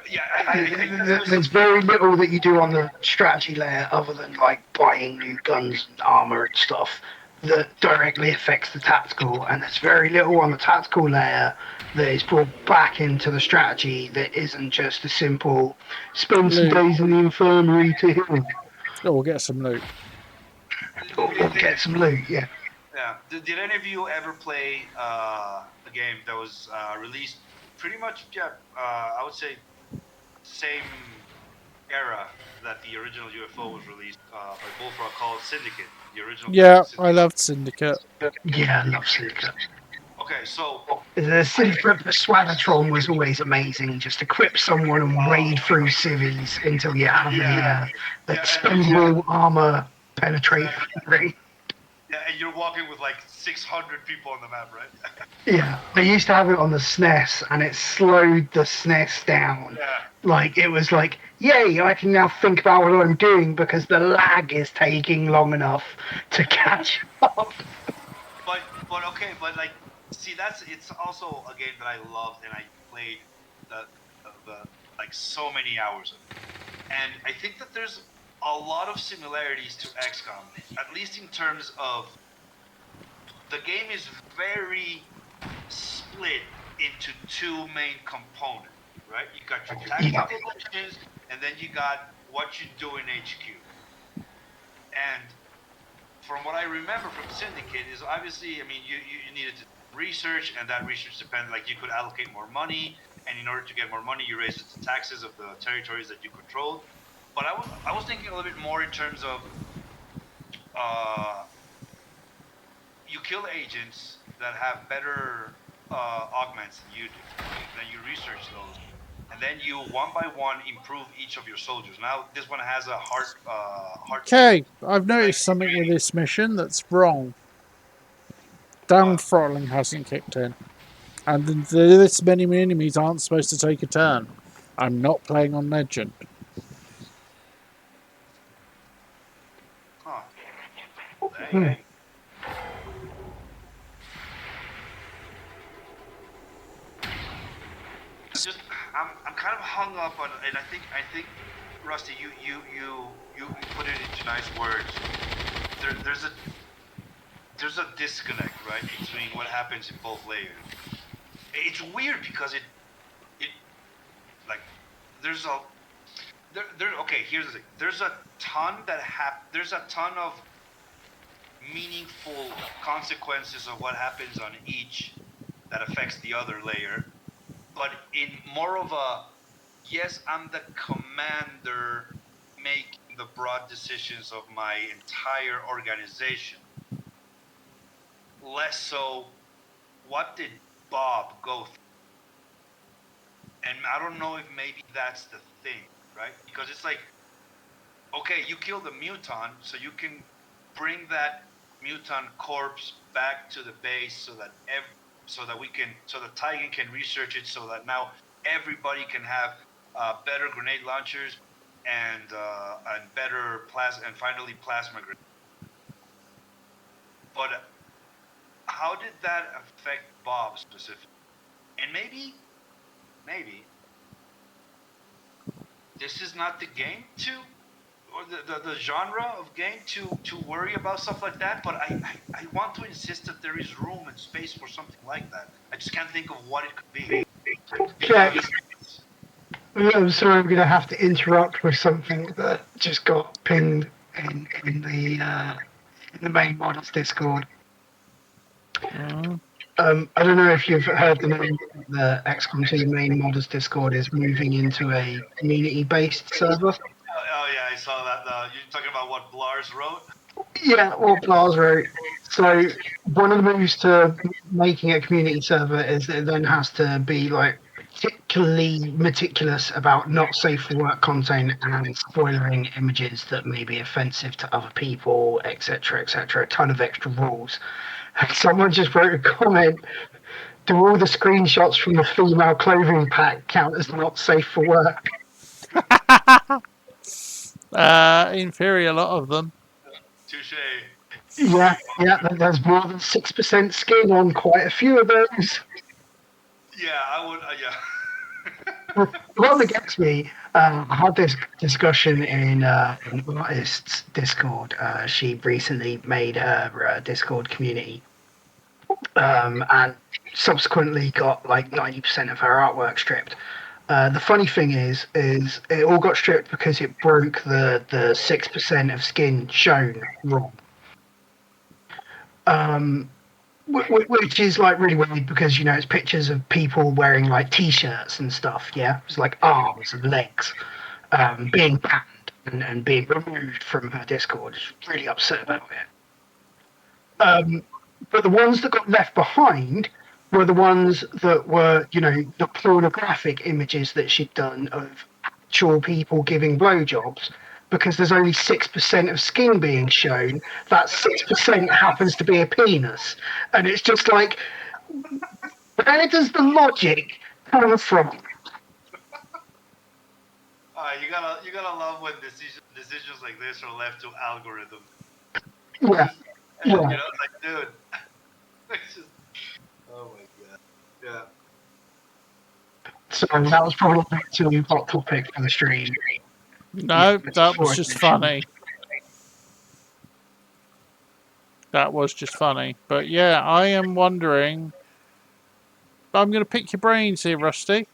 Yeah, there's very little that you do on the strategy layer other than, like, buying new guns and armor and stuff that directly affects the tactical, and there's very little on the tactical layer that is brought back into the strategy that isn't just a simple spend some days in the infirmary to heal. Oh, we'll get some loot. Or get some loot, yeah. Yeah. Did any of you ever play a game that was released pretty much, yeah. I would say same era that the original UFO was released by Bullfrog, called Syndicate. The original game Yeah, was I Syndicate. loved Syndicate. Yeah, I love Syndicate. Okay, so The Syndicate for Swaggertron was always amazing. Just equip someone and wade through civvies until you have the expendable armor penetration ring. yeah, and you're walking with like 600 people on the map, right? Yeah, I used to have it on the SNES, and it slowed the SNES down. Yeah. Like, it was like, yay, I can now think about what I'm doing because the lag is taking long enough to catch up. But okay, but like, see, it's also a game that I loved and I played the like so many hours of it. And I think that there's a lot of similarities to XCOM, at least in terms of the game is very split into two main components, right? You got your tactical missions, and then you got what you do in HQ. And from what I remember from Syndicate is obviously, I mean, you needed to research, and that research depended, like you could allocate more money, and in order to get more money, you raised the taxes of the territories that you controlled. But I was thinking a little bit more in terms of uh, you kill agents that have better augments than you do. Then you research those, and then you one by one improve each of your soldiers. Now this one has a heart. Okay, I've noticed something with this mission that's wrong. Down throttling hasn't kicked in. And this many enemies aren't supposed to take a turn. I'm not playing on Legend. Huh. Dang. Just I'm kind of hung up on, and I think Rusty, you put it into nice words. There's a disconnect, right, between what happens in both layers. It's weird because it like there's a there okay, here's the thing. There's a ton there's a ton of meaningful consequences of what happens on each that affects the other layer, but in more of a, yes, I'm the commander making the broad decisions of my entire organization. Less so, what did Bob go through? And I don't know if maybe that's the thing, right? Because it's like, okay, you killed a mutant, so you can bring that mutant corpse back to the base so that so the Titan can research it, so that now everybody can have better grenade launchers and better and finally plasma grenades. But how did that affect Bob specifically? And maybe this is not the game to, or the genre of game to worry about stuff like that, but I want to insist that there is room and space for something like that. I just can't think of what it could be. Check. I'm sorry, I'm going to have to interrupt with something that just got pinned in the main models Discord. I don't know if you've heard the XCOM 2 main modders Discord is moving into a community-based server. Oh yeah, I saw that. You're talking about what Blars wrote? Yeah, what Blars wrote. So one of the moves to making a community server is that it then has to be like particularly meticulous about not safe for work content and spoilering images that may be offensive to other people, etc., etc. A ton of extra rules. Someone just wrote a comment. Do all the screenshots from the female clothing pack count as not safe for work? In theory, a lot of them. Touche. Yeah, there's more than 6% skin on quite a few of those. Yeah, I would. Yeah. The one that gets me, I had this discussion in artist's Discord. She recently made her Discord community, and subsequently got like 90% of her artwork stripped. The funny thing is it all got stripped because it broke the 6% of skin shown wrong. Which is like really weird because it's pictures of people wearing like t-shirts and stuff. Yeah, it's like arms and legs, being banned and being removed from her Discord. She's really upset about it. But the ones that got left behind were the ones that were, the pornographic images that she'd done of actual people giving blowjobs. Because there's only 6% of skin being shown, that 6% happens to be a penis. And it's just like, where does the logic come from? You gotta love when decisions like this are left to algorithms. Yeah, And, yeah. it's like, dude, it's just, oh my god, yeah. So that was probably a bit too hot topic for the stream. No, that was just funny. That was just funny. But yeah, I am wondering. I'm going to pick your brains here, Rusty.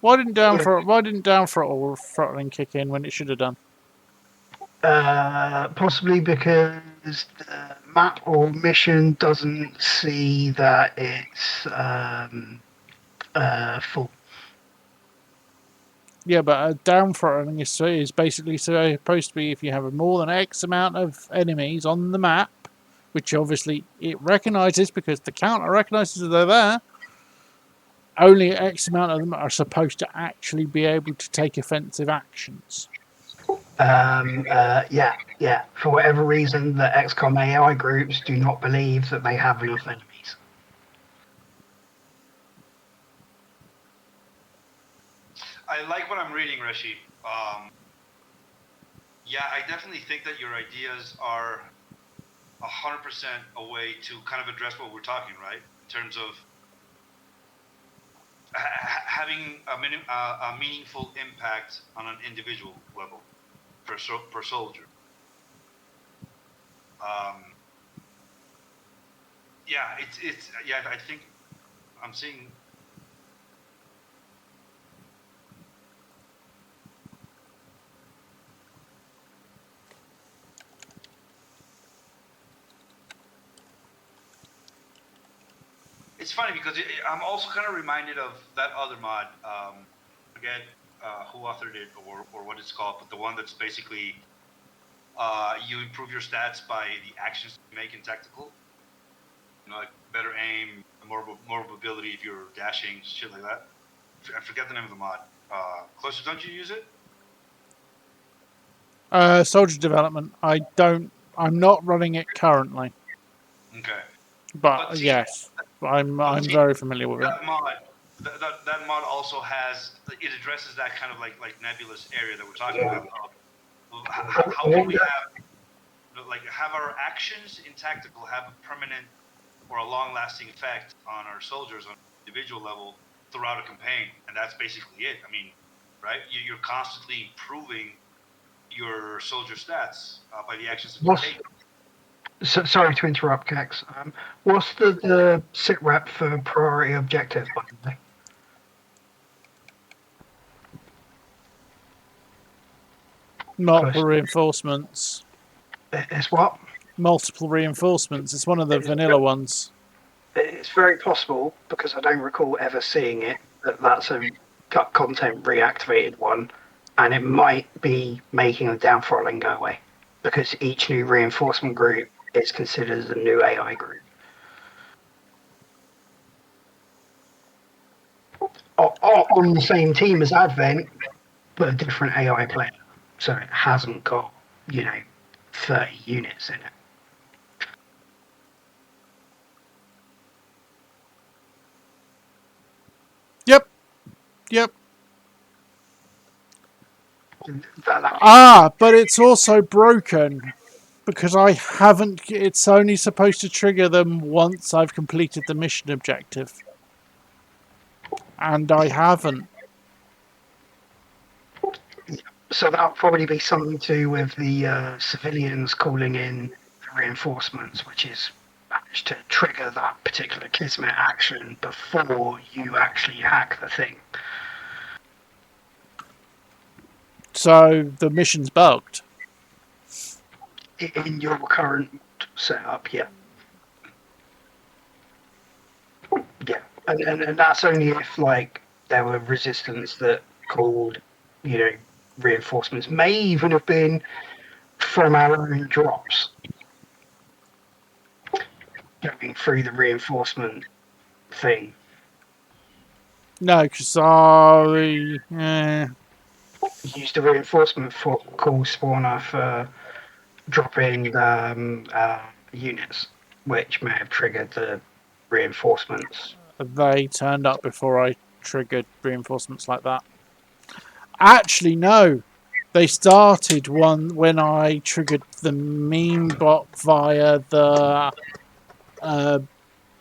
Why didn't down throttle throttling kick in when it should have done? Possibly because the map or mission doesn't see that it's full. Yeah, but down throttling is basically supposed to be if you have more than X amount of enemies on the map, which obviously it recognises because the counter recognises that they're there. Only X amount of them are supposed to actually be able to take offensive actions. Yeah. For whatever reason, the XCOM AI groups do not believe that they have enough enemies. I like what I'm reading, Rashid. Yeah, I definitely think that your ideas are 100% a way to kind of address what we're talking, right? In terms of having a meaningful impact on an individual level per soldier. Yeah, I think I'm seeing. It's funny because I'm also kind of reminded of that other mod. Forget who authored it or what it's called, but the one that's basically you improve your stats by the actions you make in tactical. Like better aim, more mobility if you're dashing, shit like that. I forget the name of the mod. Closer, don't you use it? Soldier development. I'm not running it currently. Okay. But yes, I'm very familiar with it. That mod also has, it addresses that kind of like nebulous area that we're talking about. How can we have our actions in tactical have a permanent or a long-lasting effect on our soldiers on an individual level throughout a campaign? And that's basically it. I mean, right? You're constantly improving your soldier stats by the actions that you take. Sorry to interrupt, Kex. What's the sit rep for priority objective, by the way? Multiple reinforcements. It's what? Multiple reinforcements. It's one of the vanilla ones. It's very possible, because I don't recall ever seeing it, that's a cut content reactivated one, and it might be making the down throttling go away, because each new reinforcement group is considered as a new AI group. On the same team as Advent, but a different AI player. So it hasn't got, 30 units in it. Yep. That but it's also broken because I haven't. It's only supposed to trigger them once I've completed the mission objective, and I haven't. So that'll probably be something to do with the civilians calling in reinforcements, which is managed to trigger that particular Kismet action before you actually hack the thing. So the mission's bugged. In your current setup, yeah. and that's only if like there were resistance that called, reinforcements. May even have been from our own drops going through the reinforcement thing. No, because I Used the reinforcement for call spawner for dropping units, which may have triggered the reinforcements. they turned up before I triggered reinforcements like that. Actually, no. They started one when I triggered the meme bot via the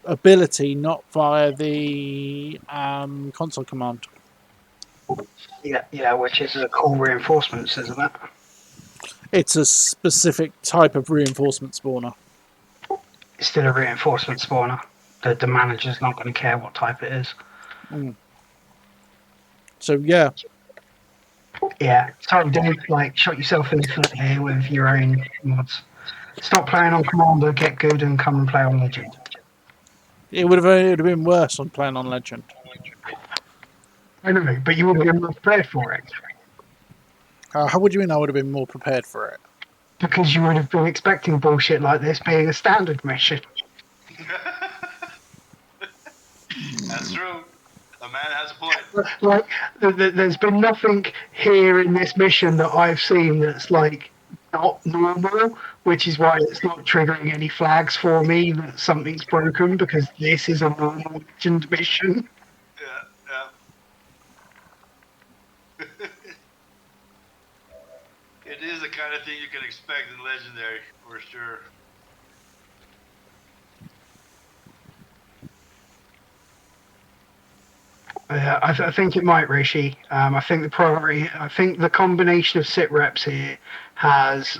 ability, not via the console command. Yeah, which is a call reinforcements, isn't it? It's a specific type of reinforcement spawner. It's still a reinforcement spawner. The manager's not going to care what type it is. So yeah, Yeah, sorry, dude. Like, shot yourself in the foot here with your own mods. Stop playing on Commander, get good, and come and play on Legend. it would have been worse on playing on Legend. I know, but you would have been more prepared for it How would you mean I would have been more prepared for it? because you would have been expecting bullshit like this being a standard mission. That's true. A man has a point. Like, there's been nothing here in this mission that I've seen that's like not normal, which is why it's not triggering any flags for me that something's broken because this is a normal Legend mission. Yeah. It is the kind of thing you can expect in Legendary, for sure. I think it might, Rishi. I think the priority. I think the combination of sit reps here has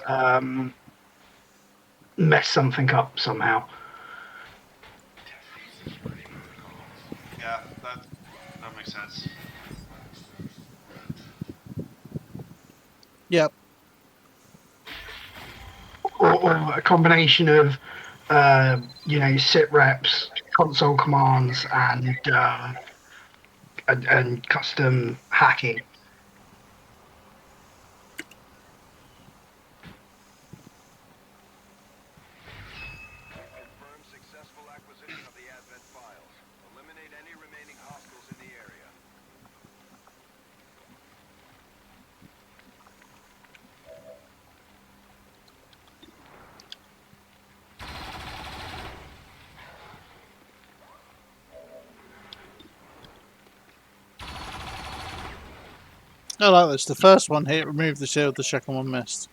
messed something up somehow. Yeah, that makes sense. Yep. Or a combination of sit reps, console commands, and custom hacking. Confirm successful acquisition of the Advent files. Eliminate any remaining hostiles in the area. I like this. The first one hit, removed the shield. The second one missed.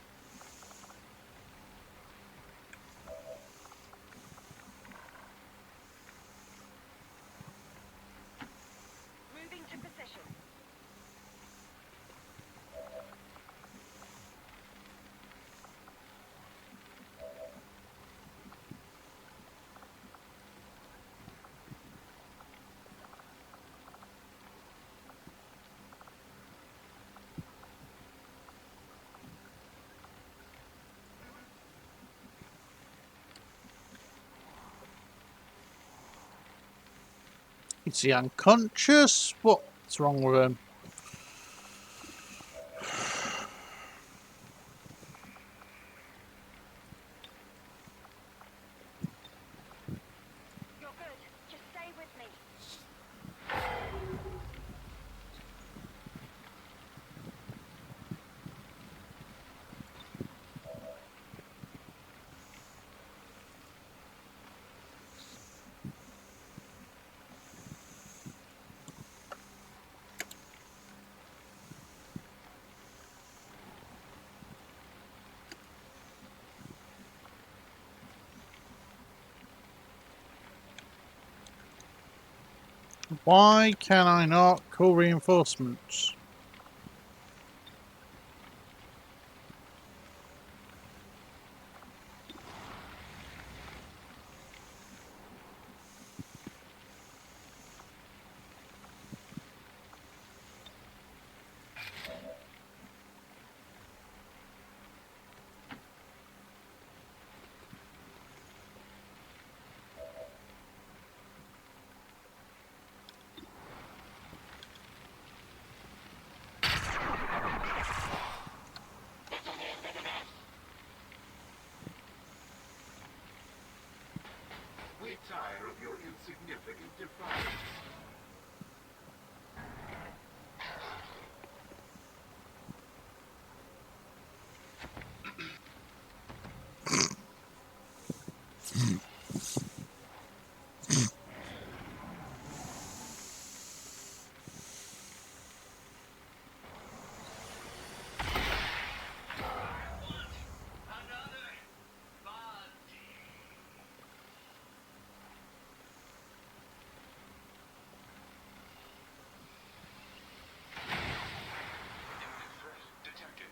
Moving to position. Is he unconscious? What's wrong with him? You're good. Just stay with me. Why can I not call reinforcements? tire of your insignificant defiance. Imminent threat detected.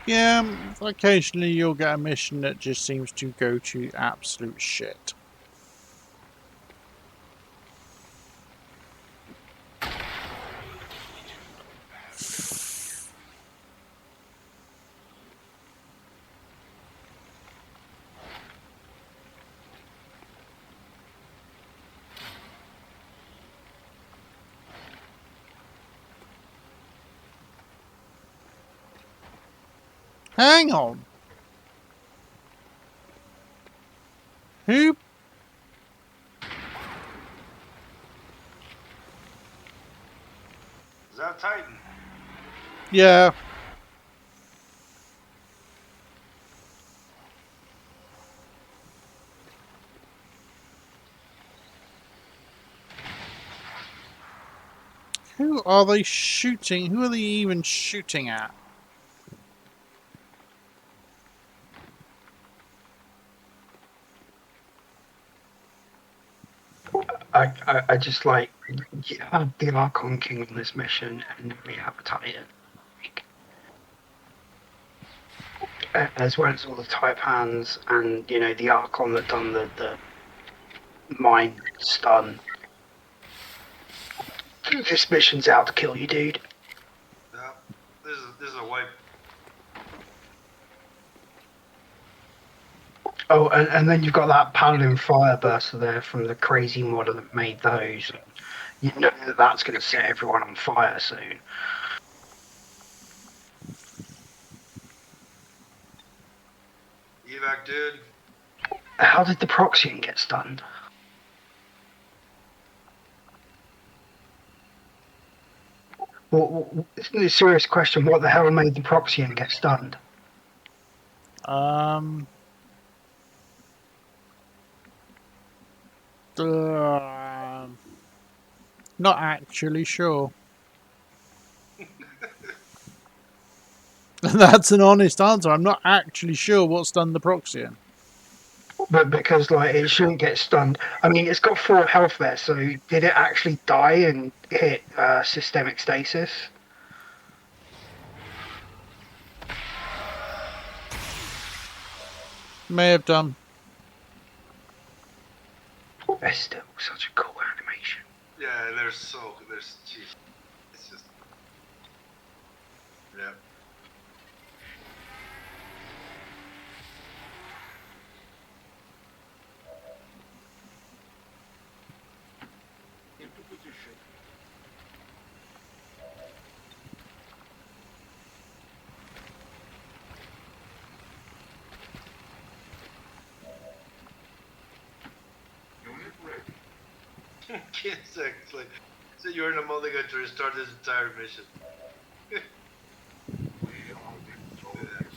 Yeah, occasionally you'll get a mission that just seems to go to absolute shit. Hang on. Who? Is that Titan? Yeah. Who are they shooting? Who are they even shooting at? I just like you have the Archon King on this mission, and we have a Titan, as well as all the Taipans, and you know the Archon that done the mind stun. This mission's out to kill you, dude. Yeah. This is a wipe. Oh, and then you've got that Paladin Fireburster there from the crazy modder that made those. You know that that's going to set everyone on fire soon. Evac, dude. How did the Proxian get stunned? Well, isn't it a serious question? What the hell made the Proxian get stunned? Um. Not actually sure. That's an honest answer. I'm not actually sure what's done the Proxian. But because like it shouldn't get stunned. I mean, it's got 4 health there, so did it actually die and hit systemic stasis? May have done. That's still such a cool animation. Yeah, jeez. It's just. Yeah. Into position. Unit ready. Kids actually. So you're in a mulligan to restart this entire mission. We are victorious.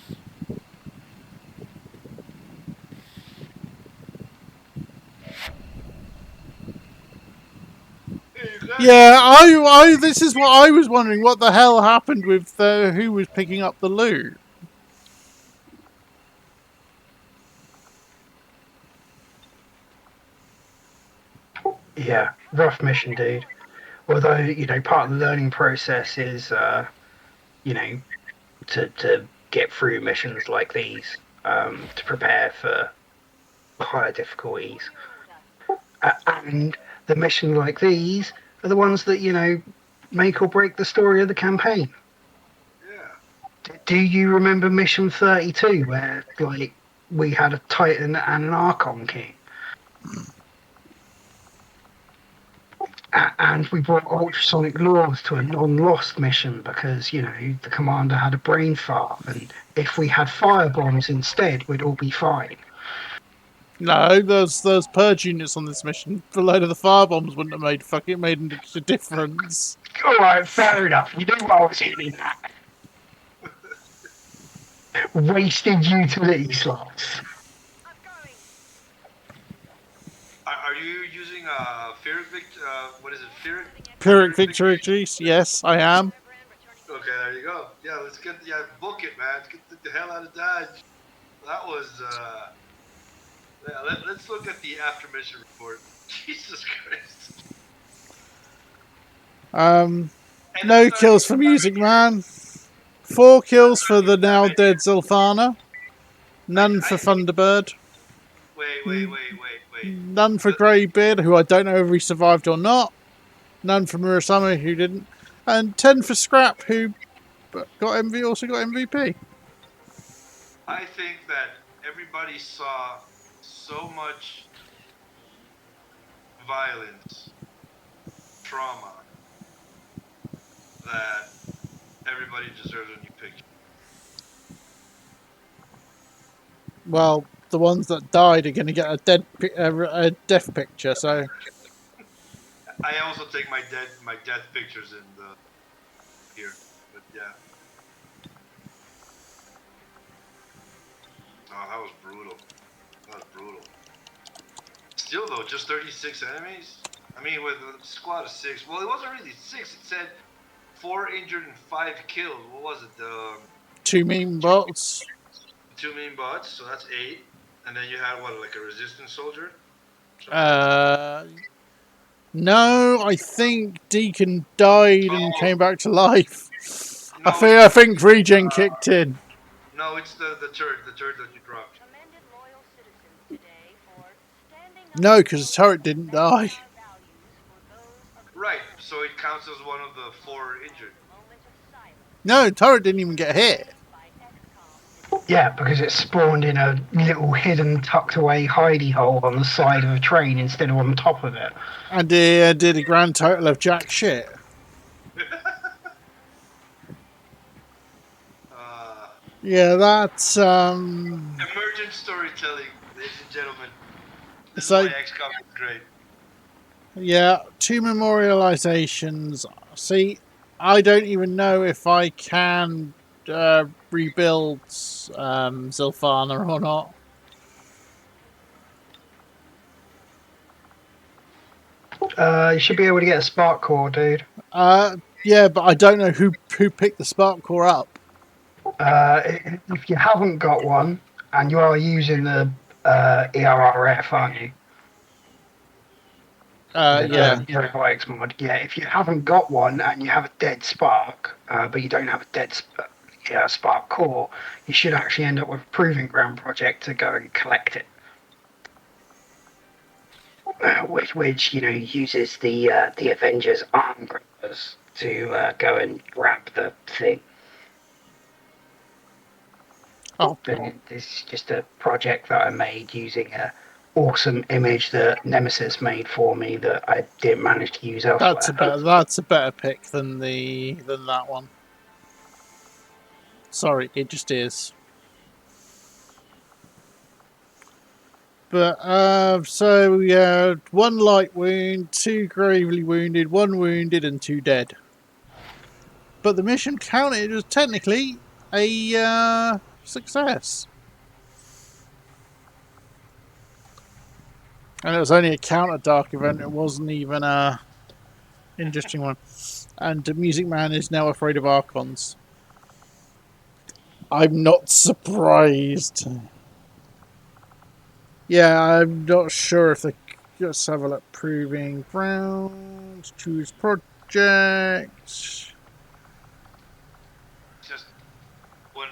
Hey, you got Yeah, this is what I was wondering. What the hell happened with who was picking up the loot? Yeah, rough mission, dude. Although, you know, part of the learning process is, you know, to get through missions like these, to prepare for higher difficulties. And the missions like these are the ones that, you know, make or break the story of the campaign. Yeah. Do you remember Mission 32, where, like, we had a Titan and an Archon King? And we brought ultrasonic laws to a non-lost mission because, you know, the commander had a brain fart, and if we had firebombs instead, we'd all be fine. No, there's purge units on this mission. The load of the firebombs wouldn't have made a difference. All right, fair enough. You knew what I was hitting at. Wasted utility slots. Are you using what is it? Pyrrhic victories, yes, I am. Okay, there you go. Yeah, let's book it, man. Let's get the hell out of Dodge. That was yeah. Let's look at the after mission report. Jesus Christ. No kills for Music Man. 4 kills for the now dead Zilfana. None for Thunderbird. Wait. None for Greybeard, who I don't know if he survived or not. None for Murasame, who didn't. And 10 for Scrap, who also got MVP. I think that everybody saw so much violence, trauma, that everybody deserves a new picture. Well, the ones that died are going to get a death picture, so... I also take my death pictures in the here, but yeah. Oh, that was brutal. Still though, just 36 enemies. I mean, with a squad of 6. Well, it wasn't really 6. It said 4 injured and 5 killed. What was it? 2 mean bots. 2 mean bots. So that's 8. And then you had what, like a resistance soldier? No, I think Deacon died and came back to life. No, I think regen kicked in. No, it's the turret that you dropped. No, because the turret didn't die. Right, so it counts as one of the 4 injured. No, the turret didn't even get hit. Yeah, because it spawned in a little hidden, tucked away hidey hole on the side of a train instead of on top of it. And did a grand total of jack shit. Yeah, that's emergent storytelling, ladies and gentlemen. This is why XCOM is great. Yeah, 2 memorializations. See, I don't even know if I can rebuild Zilfana or not. You should be able to get a spark core, dude. Yeah, but I don't know who picked the spark core up. If you haven't got one, and you are using the ERRF, aren't you? Yeah. Robotics mod. Yeah, if you haven't got one and you have a dead spark, but you don't have a dead spark core, you should actually end up with a proving ground project to go and collect it. Which you know uses the Avengers arm grabbers to go and grab the thing. Oh. This is just a project that I made using a awesome image that Nemesis made for me that I didn't manage to use elsewhere. That's a better pick than that one. Sorry, it just is. But so we had 1 light wound, 2 gravely wounded, 1 wounded, and 2 dead. But the mission counted as technically a success. And it was only a counter dark event. It wasn't even interesting one. And Music Man is now afraid of Archons. I'm not surprised. Yeah, I'm not sure if they... Let's have a look. Proving grounds. Choose project. It's just when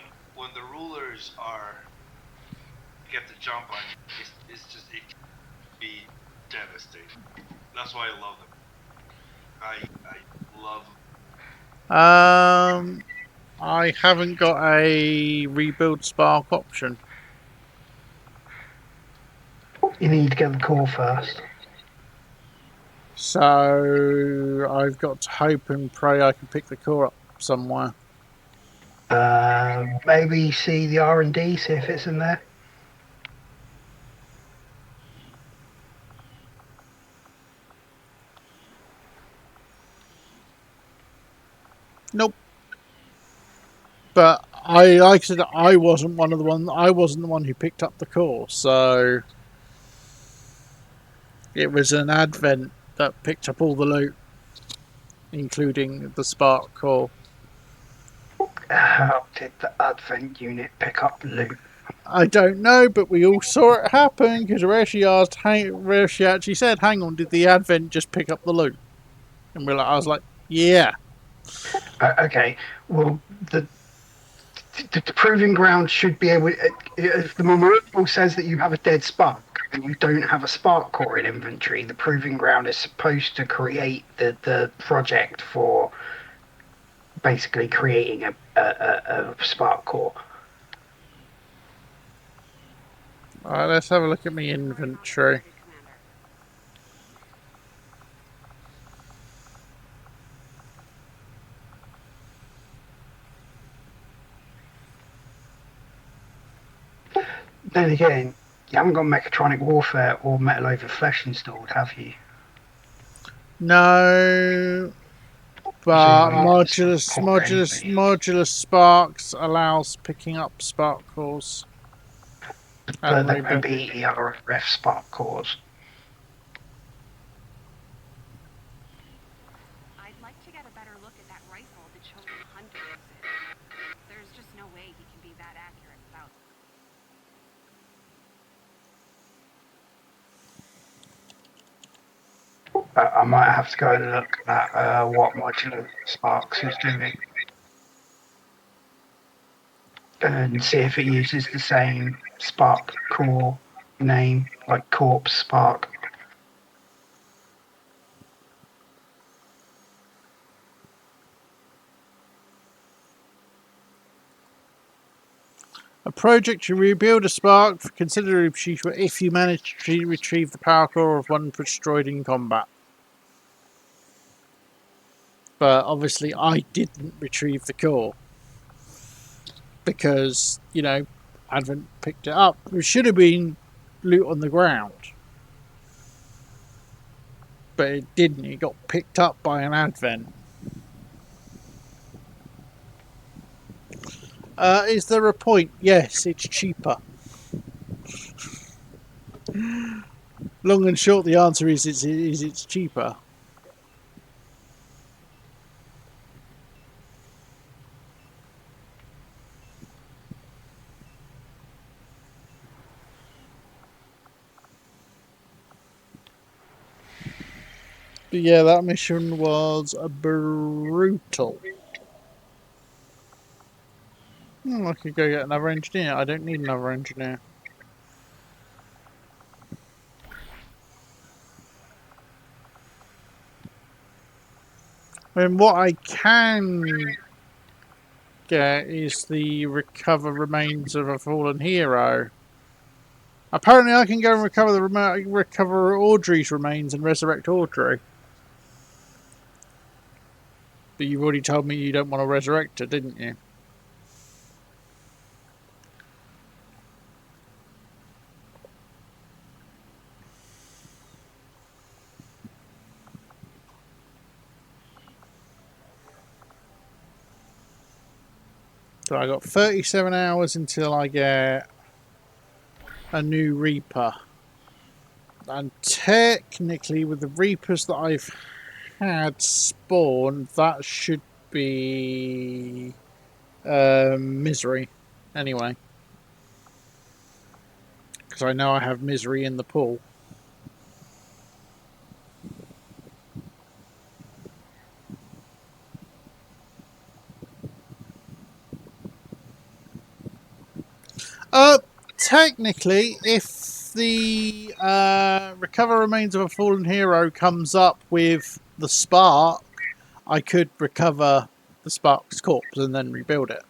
the rulers get the jump on you, it can be devastating. That's why I love them. I love them. I haven't got a rebuild spark option. You need to get the core first. So I've got to hope and pray I can pick the core up somewhere. Maybe see the R&D, see if it's in there. Nope. But like I said, I wasn't the one who picked up the core, so it was an advent that picked up all the loot, including the spark core. How did the Advent unit pick up loot? I don't know, but we all saw it happen because Rishi actually said, "Hang on, did the advent just pick up the loot?" And I was like, "Yeah." Okay, well, the proving ground should be able. If the memorial says that you have a dead spark and you don't have a spark core in inventory, the proving ground is supposed to create the project for basically creating a spark core. Alright, let's have a look at my inventory. Then again, you haven't got mechatronic warfare or metal over flesh installed, have you? No, but modular sparks allows picking up spark cores. But they won't be ERF spark cores. I'd like to get a better look at that rifle the chosen hunter uses. There's just no way he can be that accurate without. I might have to go and look at what modular sparks is doing and see if it uses the same spark core name, like Corpse Spark. A project to rebuild a spark for considerably cheaper if you manage to retrieve the power core of one destroyed in combat. But obviously I didn't retrieve the core because, Advent picked it up. It should have been loot on the ground. But it didn't. It got picked up by an Advent. Is there a point? Yes, it's cheaper. Long and short, the answer is it's cheaper. But yeah, that mission was brutal. I could go get another engineer. I don't need another engineer. I mean, what I can get is the recover remains of a fallen hero. Apparently, I can go and recover Audrey's remains and resurrect Audrey. But you've already told me you don't want to resurrect her, didn't you? So I got 37 hours until I get a new Reaper. And technically, with the Reapers that I've had spawn, that should be misery. Anyway, because I know I have misery in the pool. Technically, if the recover remains of a fallen hero comes up with the spark, I could recover the spark's corpse and then rebuild it.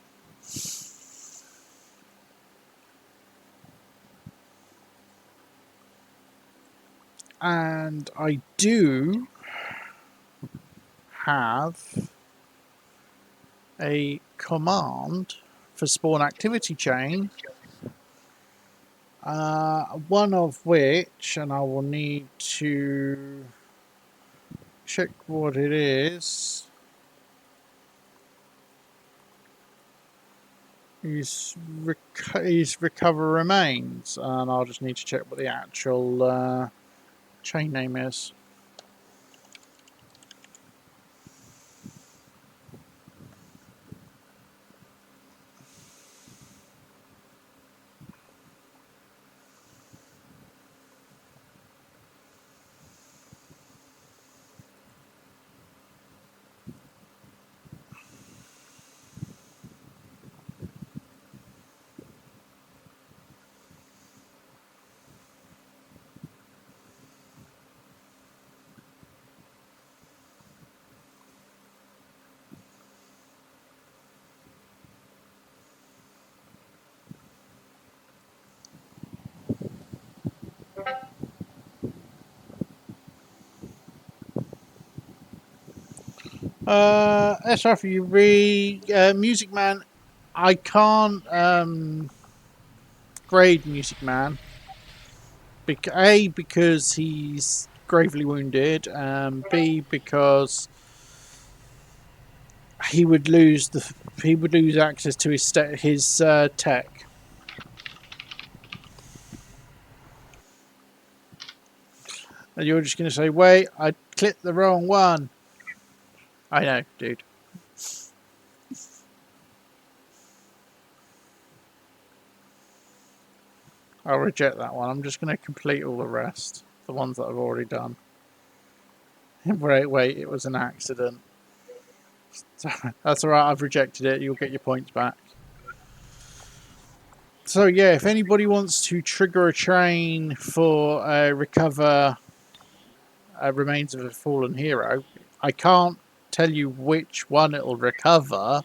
And I do have a command for spawn activity chain, one of which, and I will need to check what it is recover remains, and I'll just need to check what the actual chain name is. SRFU Music Man. I can't grade Music Man. A, because he's gravely wounded, and B, because he would lose access to his tech. And you're just going to say, "Wait, I clicked the wrong one." I know, dude. I'll reject that one. I'm just going to complete all the rest, the ones that I've already done. Wait, it was an accident. That's alright, I've rejected it. You'll get your points back. So yeah, if anybody wants to trigger a chain for recover remains of a fallen hero, I can't tell you which one it'll recover.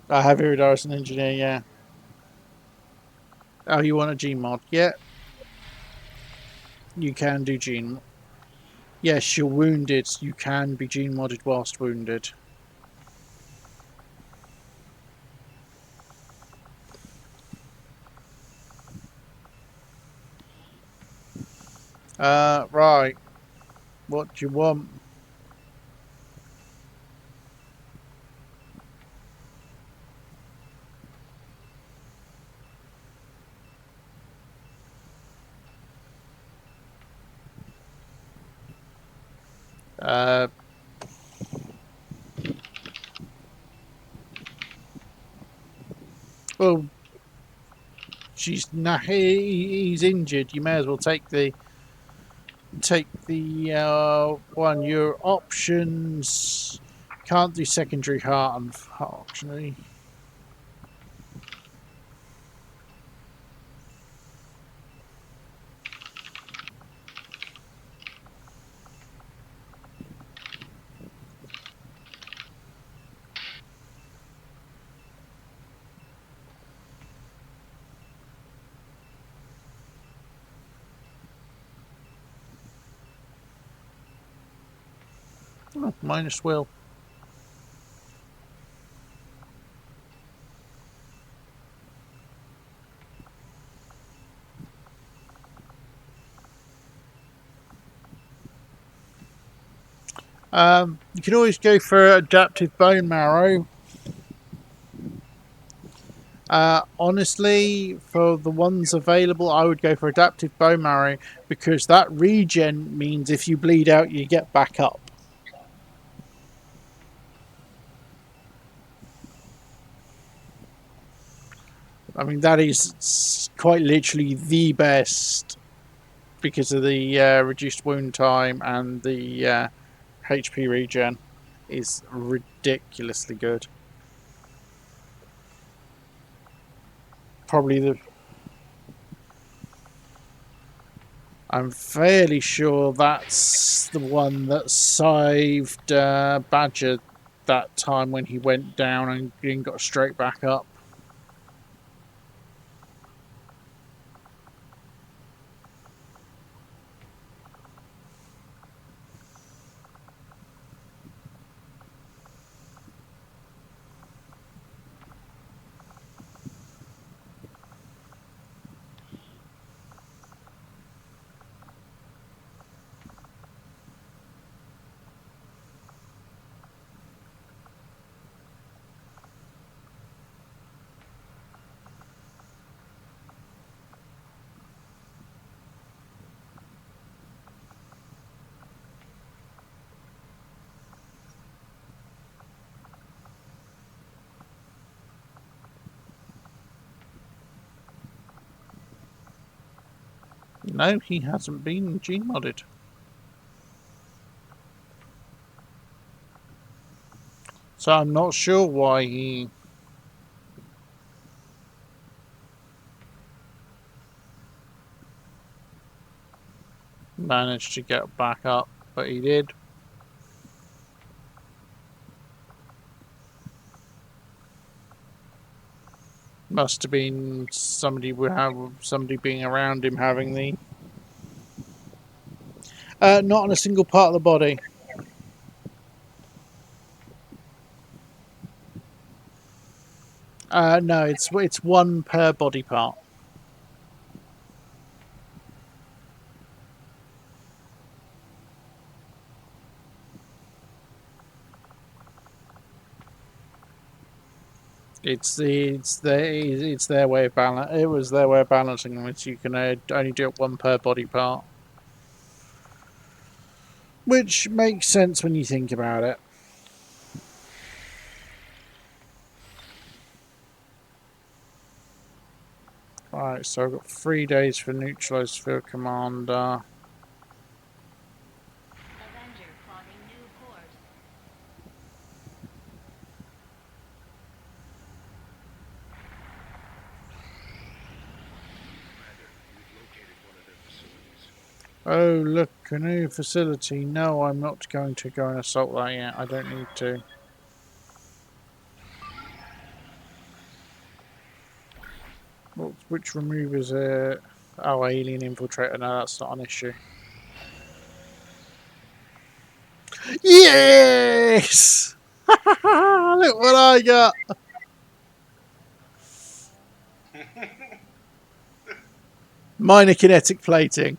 I have Iridaris an engineer, yeah. Oh, you want a gene mod? Yeah. You can do gene. Yes, you're wounded. You can be gene modded whilst wounded. Right. What do you want? Well, he's injured. You may as well take the one. Your options can't do secondary heart, unfortunately. Oh, minus will. You can always go for adaptive bone marrow. Honestly, for the ones available, I would go for adaptive bone marrow because that regen means if you bleed out, you get back up. I mean, that is quite literally the best because of the reduced wound time and the HP regen is ridiculously good. Probably the. I'm fairly sure that's the one that saved Badger that time when he went down and got straight back up. No, he hasn't been G-modded. So I'm not sure why he managed to get back up, but he did. Must have been somebody being around him having the. Not on a single part of the body. No, it's one per body part. It's their way of balance. It was their way of balancing, which you can only do it one per body part, which makes sense when you think about it. Right, so I've got 3 days for neutralized field commander. Avenger plotting new course. Oh, look, a new facility. No, I'm not going to go and assault that yet. I don't need to. Which removers it? Oh, alien infiltrator. No, that's not an issue. Yes! Look what I got! Minor kinetic plating.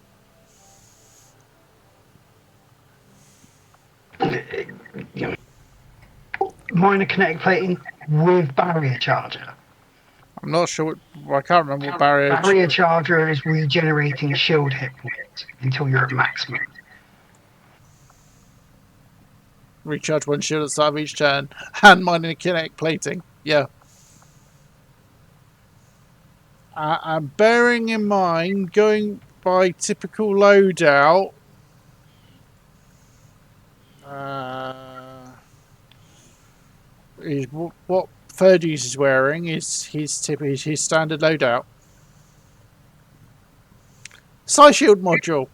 Minor kinetic plating with barrier charger. I'm not sure what. I can't remember what barrier. Barrier charger is regenerating shield hit points until you're at maximum. Recharge one shield at the start of each turn. And minor kinetic plating. Yeah. I'm bearing in mind, going by typical loadout. Is what third use is wearing is his standard loadout. Side shield module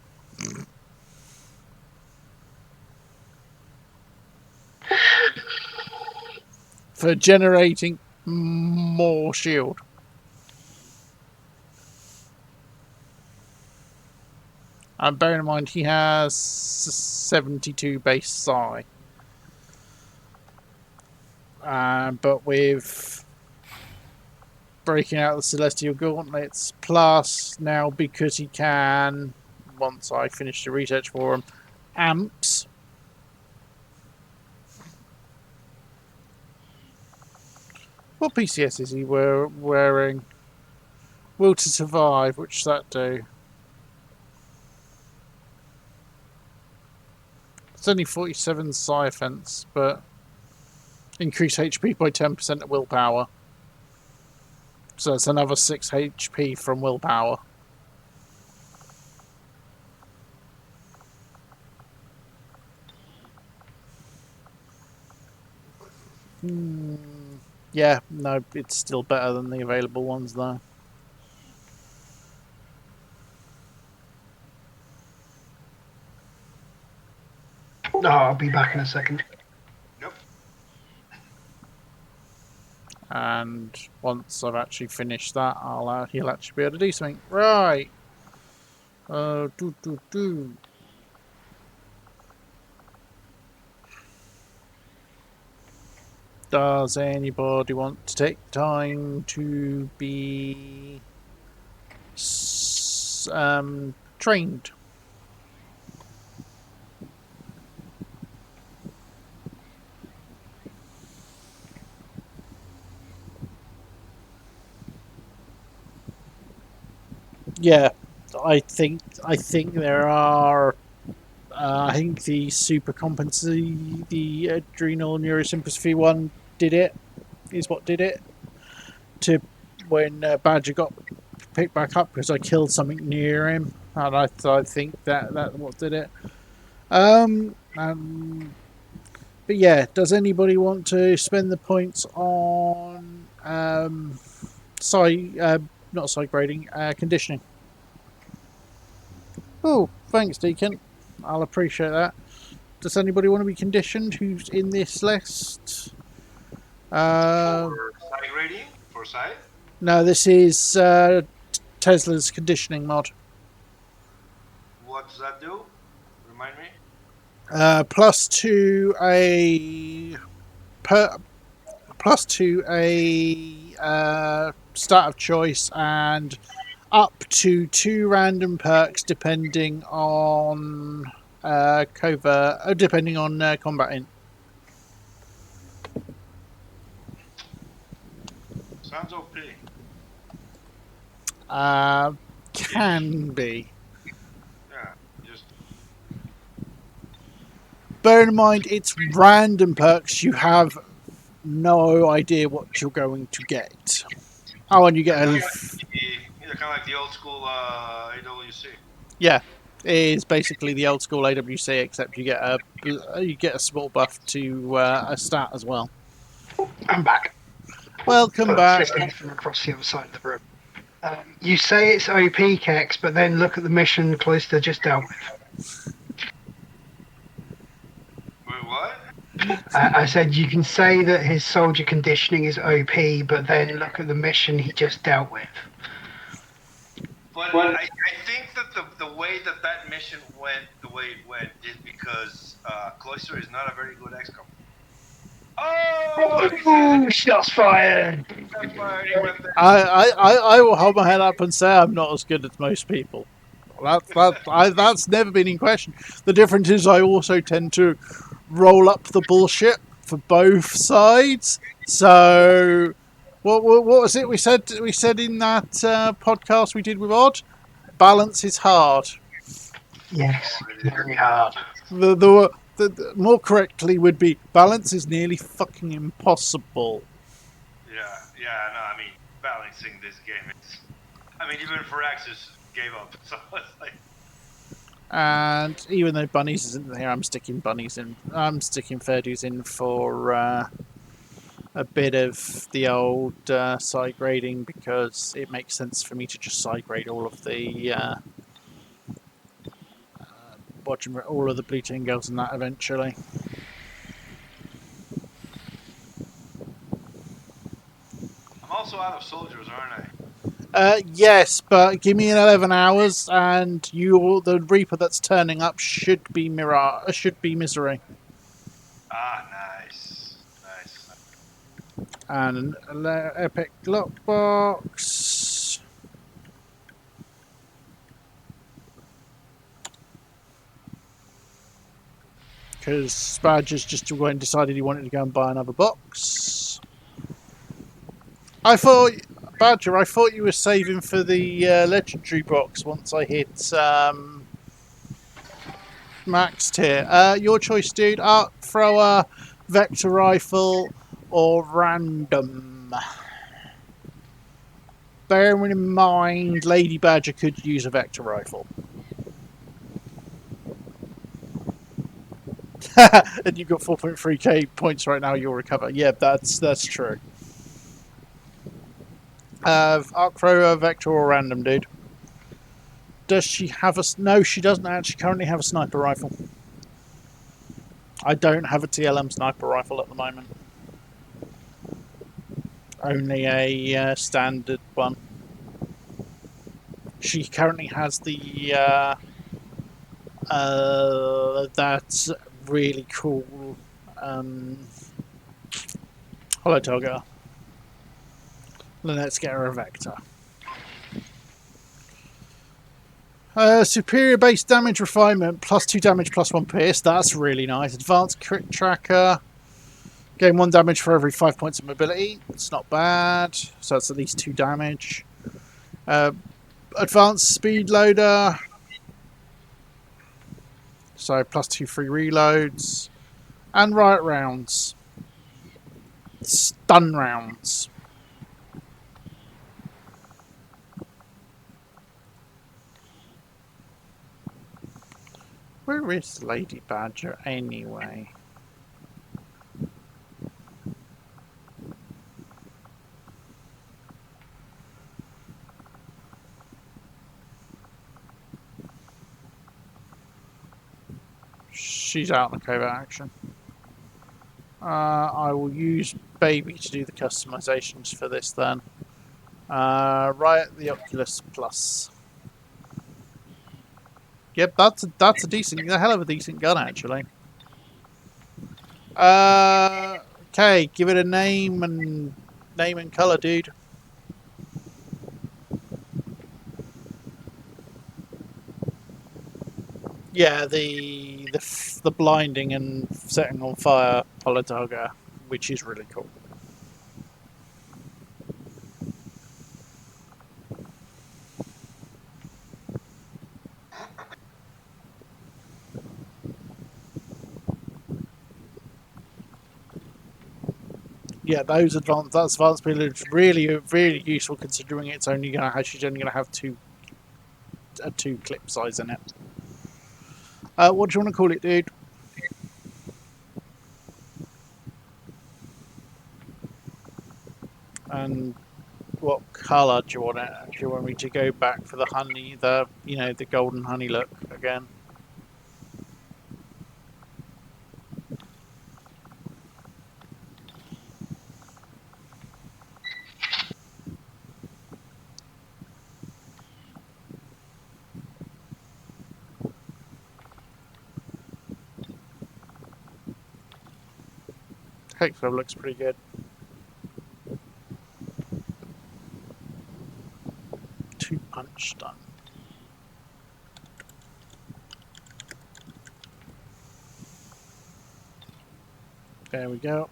for generating more shield. And bearing in mind he has 72 base psi. But with breaking out the Celestial Gauntlets, plus now because he can, once I finish the research for him, amps. What PCS is he wearing? Will to survive, which does that do? It's only 47 psi offense, but increase HP by 10% of willpower. So it's another 6 HP from willpower. Yeah, no, it's still better than the available ones though. No, I'll be back in a second. Nope. And once I've actually finished that, he'll actually be able to do something. Right. Do. Does anybody want to take time to be trained? Yeah, I think there are. I think the super competency, the adrenal neurosympathy one, did it. Is what did it. To when Badger got picked back up because I killed something near him, and I think that what did it. But yeah, does anybody want to spend the points on not side grading, conditioning? Oh, thanks, Deacon. I'll appreciate that. Does anybody want to be conditioned who's in this list? For side rating? For side? No, this is Tesla's conditioning mod. What does that do? Remind me? Plus two a start of choice and up to 2 random perks depending on depending on combat int. Sounds OP. Can be. Yeah, just Bear in mind, it's random perks. You have no idea what you're going to get. Oh, and you get kind of like the old school AWC. yeah, it is basically the old school AWC, except you get a small buff to a stat as well. I'm back. Welcome back. Listening from across the other side of the room. You say it's OP, Kex, but then look at the mission Cloister just dealt with. Wait, what? I said you can say that his soldier conditioning is OP, but then look at the mission he just dealt with. But I think that the way that mission went the way it went is because Cloister is not a very good XCOM. Oh! Shots fired! I will hold my head up and say I'm not as good as most people. That's never been in question. The difference is I also tend to roll up the bullshit for both sides. So, what was it we said in that podcast we did with Odd? Balance is hard. Yes, very hard. The more correctly would be balance is nearly fucking impossible. Yeah, no, I mean, balancing this game is... I mean, even Firaxis gave up, so it's like... And even though Bunnies isn't there, I'm sticking Bunnies in. I'm sticking Fairdues in for a bit of the old side grading because it makes sense for me to just side grade all of the all of the Blue Team girls and that eventually. I'm also out of soldiers, aren't I? Yes, but give me 11 hours, and the Reaper that's turning up should be Misery. Ah, nice. And an epic lockbox. Because Badger's just went and decided he wanted to go and buy another box. I thought, Badger, I thought you were saving for the legendary box once I hit max tier. Your choice, dude. Arc thrower, vector rifle, or random. Bearing in mind, Lady Badger could use a vector rifle. And you've got 4.3k points right now. You'll recover. Yeah, that's true. Arc thrower, vector, or random, dude. Does she have a... No, she doesn't actually currently have a sniper rifle. I don't have a TLM sniper rifle at the moment. Only a standard one. She currently has the... that's really cool... Hollow target. Let's get her a vector. Superior base damage refinement, plus 2 damage, plus 1 pierce. That's really nice. Advanced crit tracker. Gain 1 damage for every 5 points of mobility. It's not bad. So that's at least 2 damage. Advanced speed loader. So plus 2 free reloads. And riot rounds. Stun rounds. Where is Lady Badger anyway? She's out in the covert action. I will use Baby to do the customizations for this then. Riot the Oculus Plus. Yep, that's a decent, a hell of a decent gun actually. Okay, give it a name and color, dude. Yeah, the blinding and setting on fire Politaga, which is really cool. Yeah, that's advanced pillage really useful considering it's only she's only gonna have two clip size in it. What do you want to call it, dude? And what colour do you want it? Do you want me to go back for the honey, the golden honey look again? Hexflow looks pretty good. Two punch stun. There we go.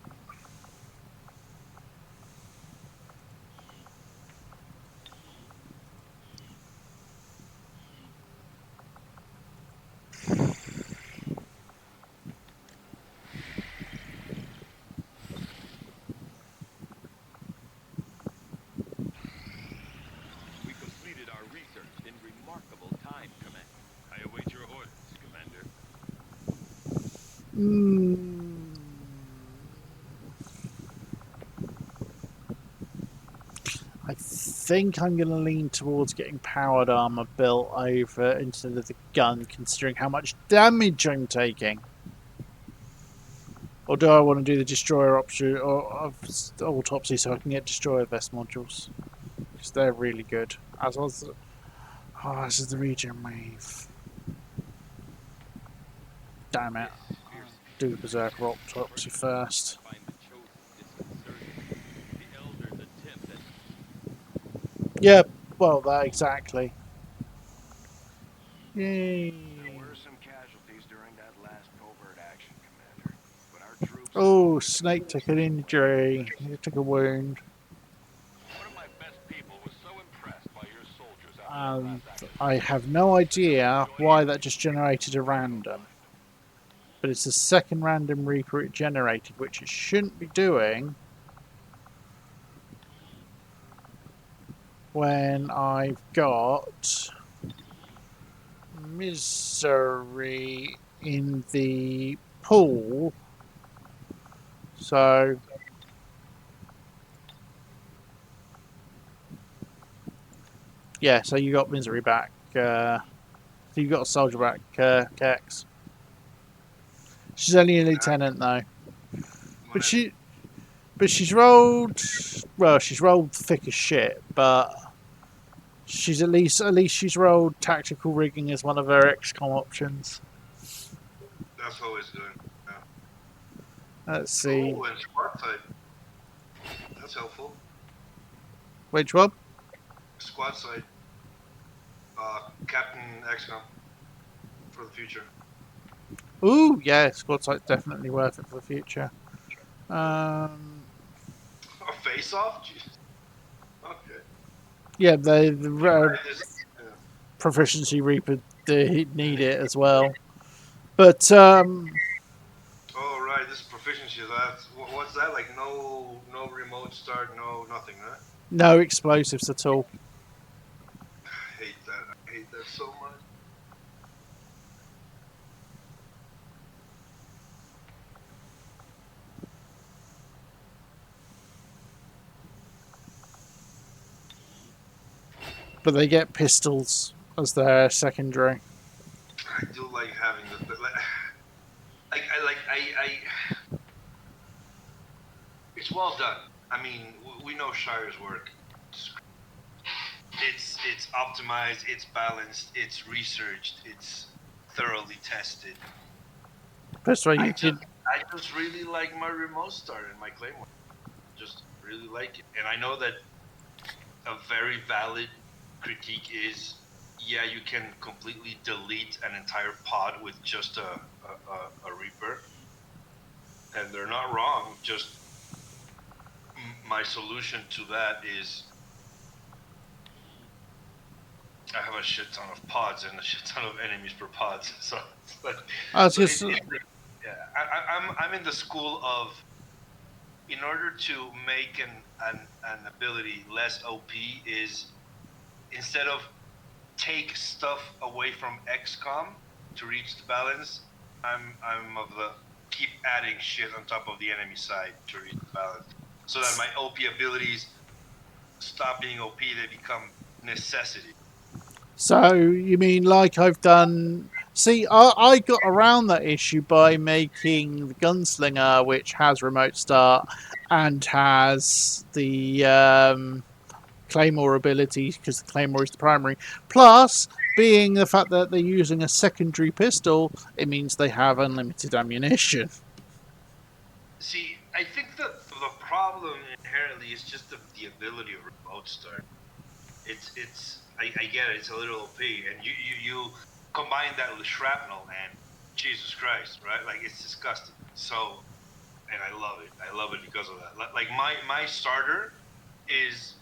We completed our research in remarkable time, Commander. I await your orders, Commander. I think I'm going to lean towards getting powered armor built over instead of the gun, considering how much damage I'm taking. Or do I want to do the destroyer option or autopsy so I can get destroyer vest modules? Because they're really good. As well as this is the regen wave. Damn it. Do the berserker autopsy first. Find the chosen disconcerting. The elders attempt at Yeah, well, that exactly. Yay. There were some casualties during that last covert action, Commander. But our troops... Oh, Snake took an injury. He took a wound. I have no idea why that just generated a random. But it's the second random Reaper it generated, which it shouldn't be doing when I've got Misery in the pool. So yeah, so you got Misery back. So you got a soldier back, Kex. She's only a lieutenant though, but she's rolled. Well, she's rolled thick as shit, but she's at least she's rolled tactical rigging as one of her XCOM options. That's always good. Yeah. Let's see. Oh, and squad side. That's helpful. Which one? Squad side. Captain XCOM for the future. Ooh, yeah, squad site's definitely worth it for the future. A face off? Jeez. Okay. Yeah, the Right, proficiency Reaper they need it as well. But oh right, this is proficiency. That's what's that like? No remote start, no nothing, right? no explosives at all. I hate that. I hate that so much. But they get pistols as their secondary. I do like having the it's well done. I mean, we know Shire's work. It's optimized, it's balanced, it's researched, it's thoroughly tested. That's why you did. I just really like my remote start and my Claymore. Just really like it. And I know that a very valid critique is, yeah, you can completely delete an entire pod with just a Reaper. And they're not wrong. Just my solution to that is I have a shit ton of pods and a shit ton of enemies per pods. So, but I was just. yeah, I'm in the school of, in order to make an ability less OP is, instead of take stuff away from XCOM to reach the balance, I'm of the keep adding shit on top of the enemy side to reach the balance, so that my OP abilities stop being OP, they become necessity. So you mean like I've done? See, I got around that issue by making the Gunslinger, which has remote start and has the Claymore ability, because the Claymore is the primary. Plus, being the fact that they're using a secondary pistol, it means they have unlimited ammunition. See, I think the problem inherently is just the ability of remote start. I get it, it's a little OP, and you combine that with shrapnel, and Jesus Christ, right? Like, it's disgusting. So, and I love it because of that. Like my starter is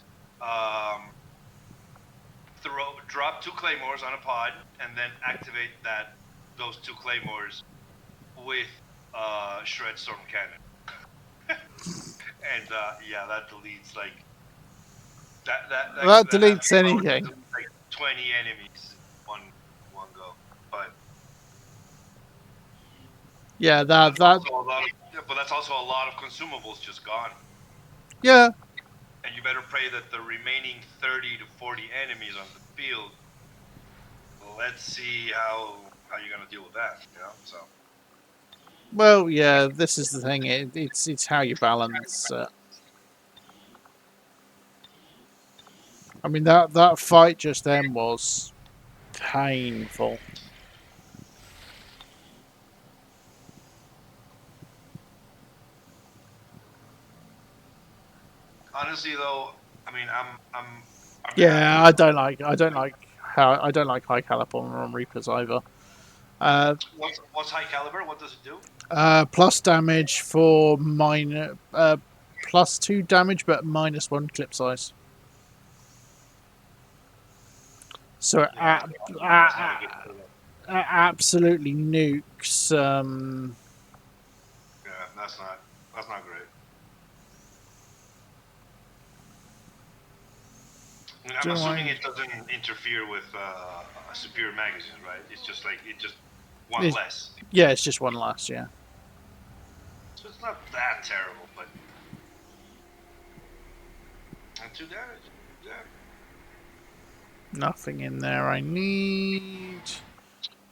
drop 2 claymores on a pod and then activate those 2 claymores with shred storm cannon. And yeah, that deletes like That deletes anything. Like 20 enemies in one go. But yeah, but that's also a lot of consumables just gone. Yeah. And you better pray that the remaining 30 to 40 enemies on the field, let's see how you're gonna deal with that, you know? So. Well, yeah, this is the thing. It's how you balance. I mean, that fight just then was painful. Honestly, though, I mean, I'm yeah, I don't like high caliber on Reapers either. What's high caliber? What does it do? Plus damage for plus 2 damage, but -1 clip size. So it Yeah, that's not a good setup. absolutely nukes. Yeah, that's not great. I mean, I'm Do assuming I? it doesn't interfere with superior magazines, right? It's just like it just one It's, less. yeah, it's just one last. Yeah, So it's not that terrible, but not too damage. Yeah. nothing in there I need.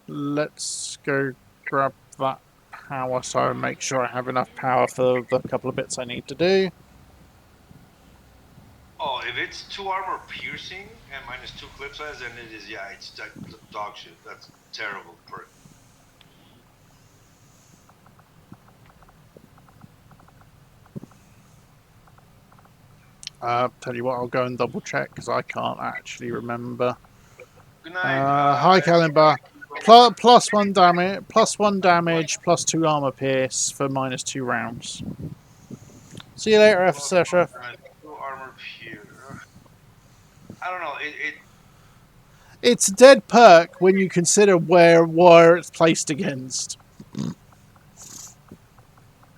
Let's go grab that power so I make sure I have enough power for the couple of bits I need to do. Oh, if it's 2 armor piercing and -2 clip size, then it is it's dog shit. That's terrible perk. Tell you what, I'll go and double check because I can't actually remember. Good night. Hi, Kalimba. +1 damage, +2 armor pierce for -2 rounds. See you later, Officer Chef. 2 armor pierce. I don't know. It's a dead perk when you consider where it's placed against.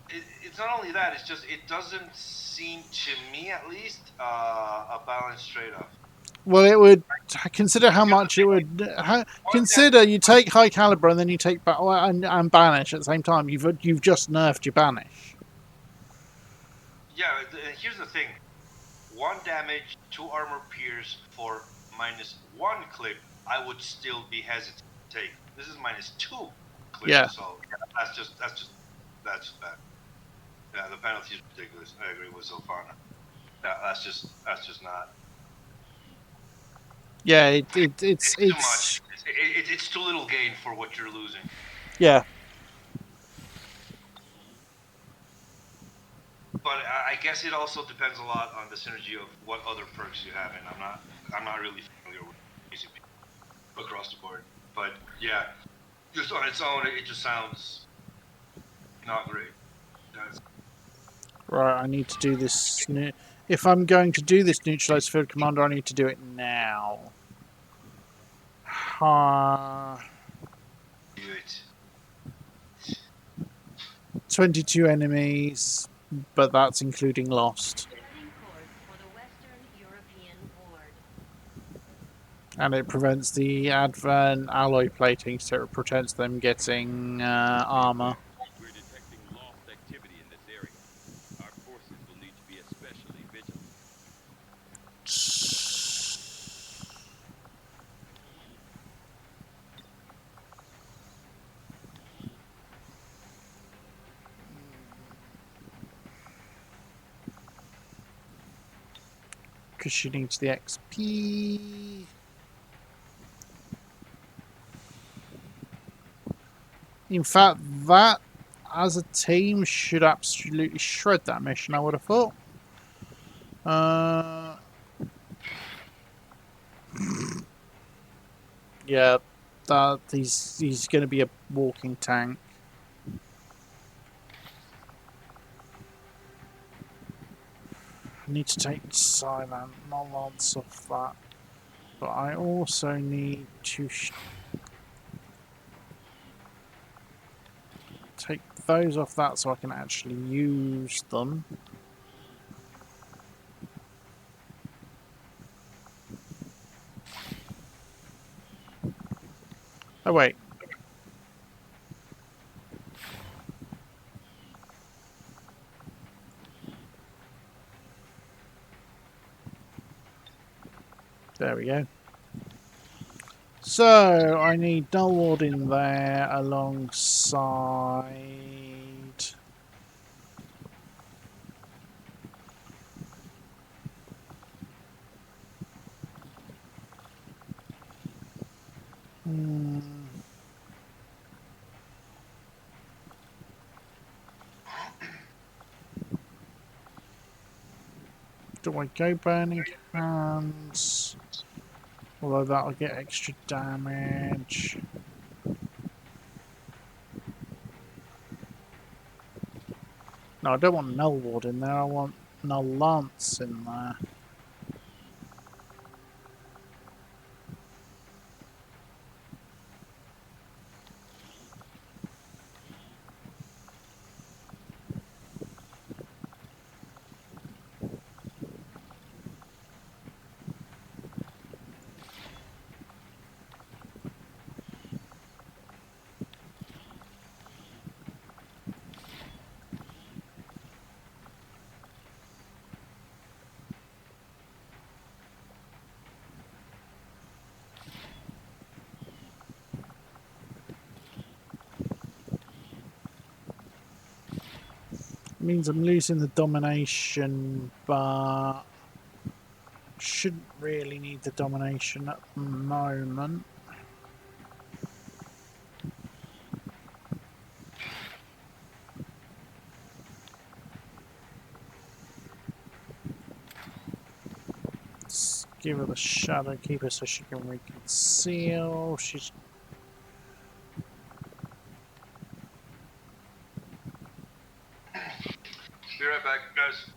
It's not only that. It's just it doesn't seem to me, at least, a balanced trade-off. Well, it would consider how much it would. Consider you take high caliber and then you take and banish at the same time. You've just nerfed your banish. Yeah. Here's the thing: 1 damage, 2 armor pierce for -1 clip. I would still be hesitant to take. This is -2 clip. Yeah. So that's just bad. Yeah, the penalty is ridiculous. I agree with Zolfana. That's just not. Yeah, It's too much. It's too little gain for what you're losing. Yeah. But I guess it also depends a lot on the synergy of what other perks you have, and I'm not really familiar with basically across the board. But yeah, just on its own, it just sounds not great. Right, I need to do this. If I'm going to do this neutralized field commander, I need to do it now. Do it. 22 enemies, but that's including lost. Setting course for the Western European Board. And it prevents the advent alloy plating, so it protects them getting armor. We're detecting lost activity in this area. Our forces will need to be especially vigilant. Because she needs the XP. In fact, that as a team should absolutely shred that mission, I would have thought. Yeah, that he's going to be a walking tank. I need to take silent nonsense off that, but I also need to take those off that so I can actually use them. Oh wait. There we go. So I need Nullward in there alongside. Do I go Burning Hands? Although that'll get extra damage. No, I don't want Nullward in there, I want Null Lance in there. Means I'm losing the domination, but shouldn't really need the domination at the moment. Let's give her the shadow keeper so she can reconceal. She's Be right back, guys.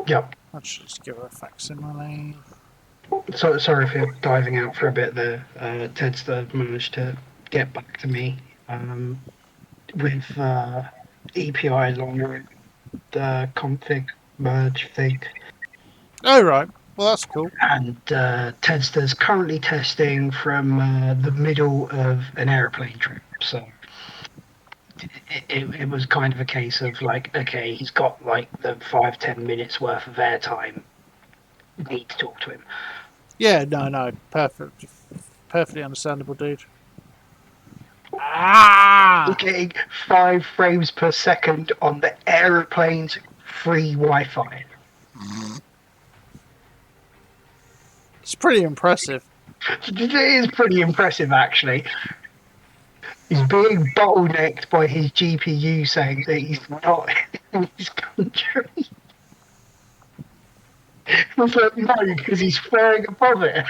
Yep. I should just give her a facsimile. So sorry for diving out for a bit there. Tedster managed to get back to me with EPI along the config merge thing, Oh right, well that's cool. and Tedster's currently testing from the middle of an aeroplane trip. So it was kind of a case of like, okay, he's got like the 5-10 minutes worth of airtime. Need to talk to him. Yeah, no, perfectly understandable, dude. Ah! Getting 5 frames per second on the aeroplane's free Wi-Fi. It's pretty impressive. It is pretty impressive, actually. He's being bottlenecked by his GPU saying that he's not in his country. It's like, no, because he's flying above it.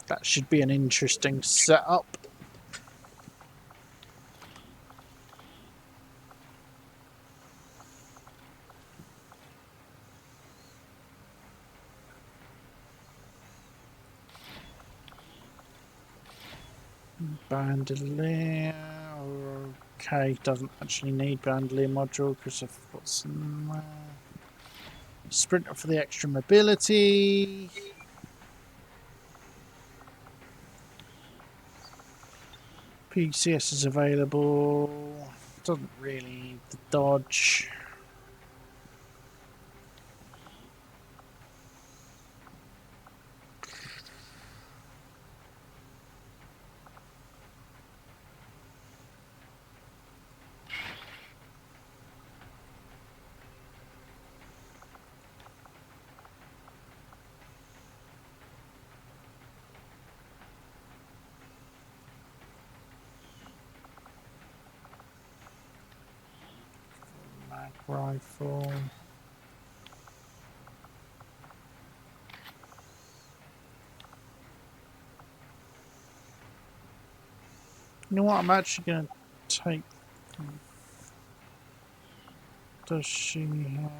That should be an interesting setup. Bandolier. Okay, doesn't actually need bandolier module because of what's in there. Sprinter for the extra mobility. PCS is available. Doesn't really need the dodge. Mag rifle. You know what? I'm actually going to take. Does she have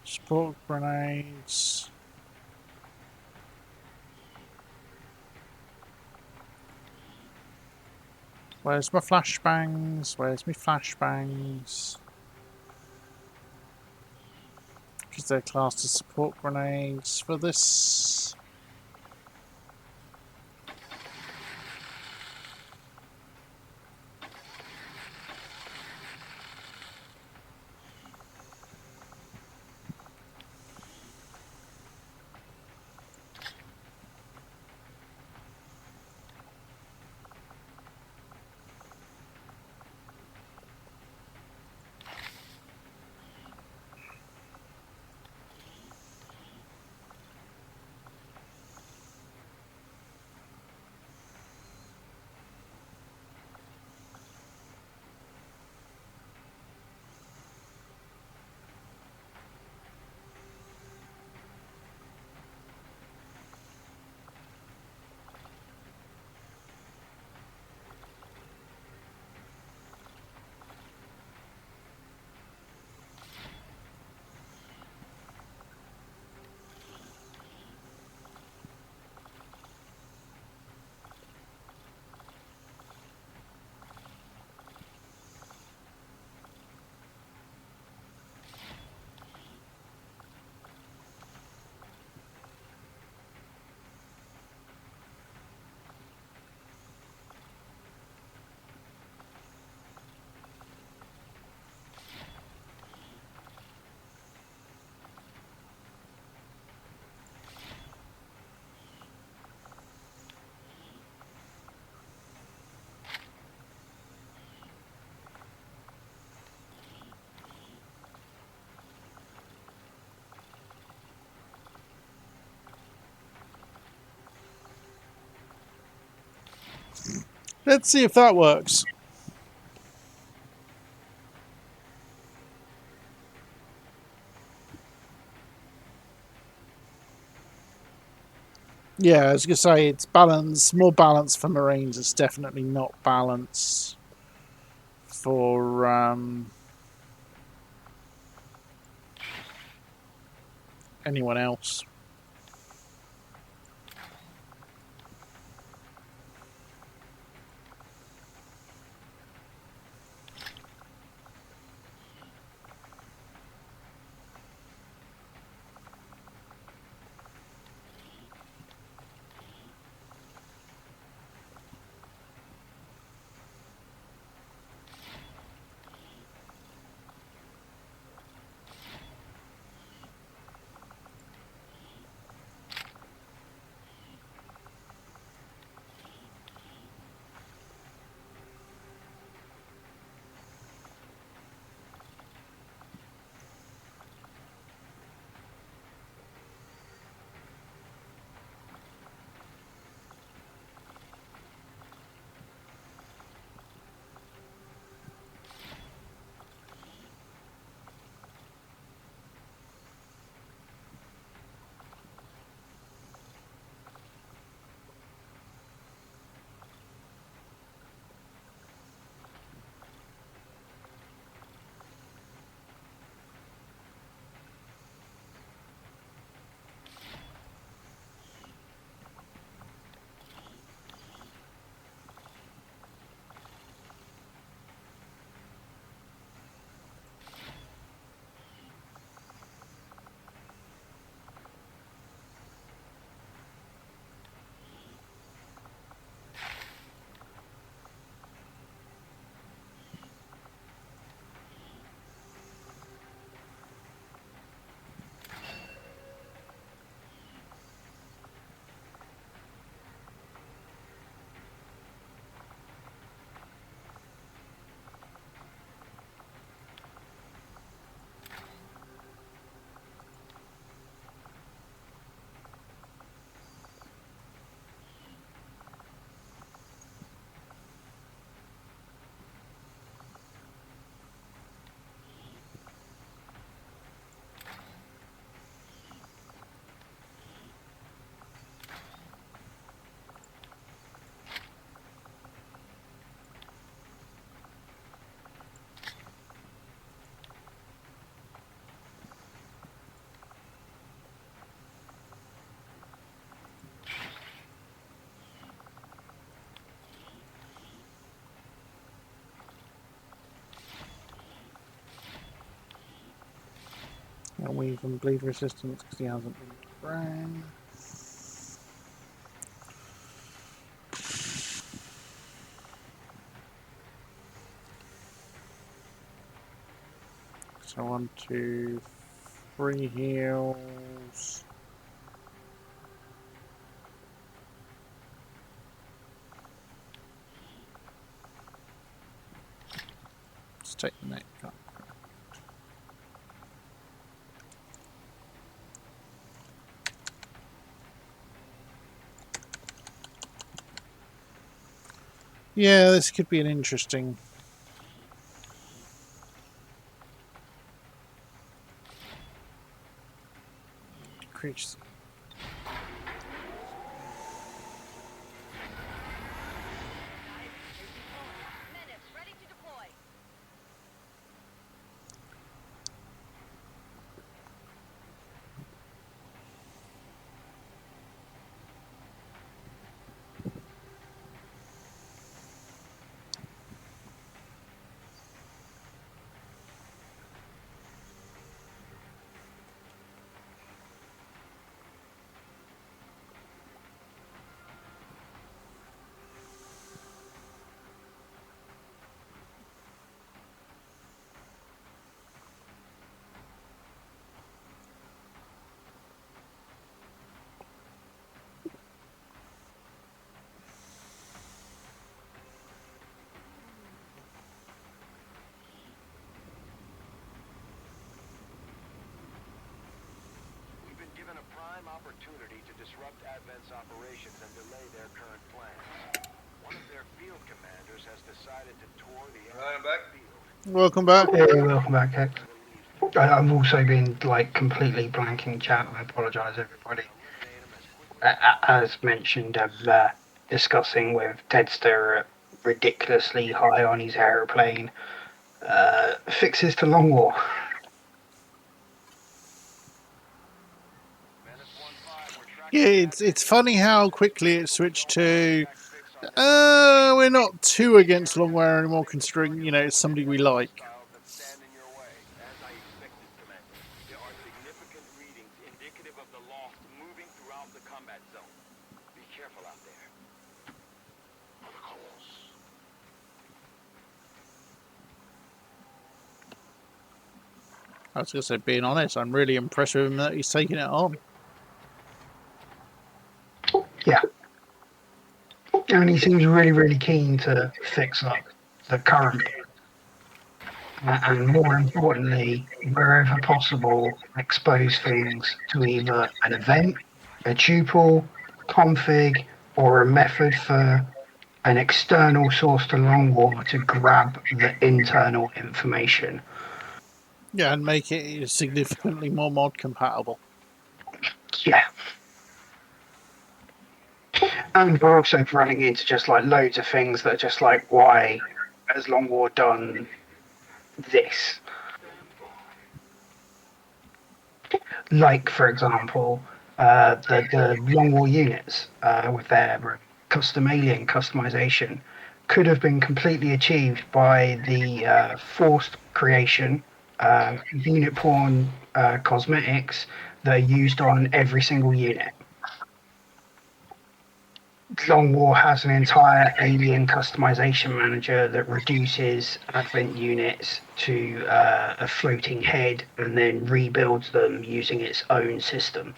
support grenades? Where's my flashbangs? Where's my flashbangs? Because they're classed as support grenades for this. Let's see if that works. Yeah, I was going to say it's balance, more balance for Marines. It's definitely not balance for anyone else. And we can bleed resistance because he hasn't been grown. So 1, 2, 3 heals. Let's take the neck cut. Yeah, this could be an interesting creature. Minutes, ready to deploy. We've been given a prime opportunity to disrupt Advent's operations and delay their current plans. One of their field commanders has decided to tour the I'm back. field. Welcome back. Yeah, welcome back, Hex. I've also been like completely blanking chat. I apologise, everybody. As mentioned, I'm discussing with Tedster ridiculously high on his aeroplane fixes to Long War. Yeah, it's funny how quickly it switched to. We're not too against long wear anymore, considering it's somebody we like. As I expected, Commander. There are significant readings indicative of the lost moving throughout the combat zone. Be careful out there. Of course. I was going to say, being honest, I'm really impressed with him that he's taking it on. Yeah. And he seems really, really keen to fix up the current. And more importantly, wherever possible, expose things to either an event, a tuple, config, or a method for an external source to Longwar to grab the internal information. Yeah, and make it significantly more mod compatible. Yeah. And we're also running into just like loads of things that are just like, why has Longwar done this? Like, for example, the Long War units with their custom alien customization could have been completely achieved by the forced creation unit pawn cosmetics that are used on every single unit. Long War has an entire alien customization manager that reduces advent units to a floating head and then rebuilds them using its own system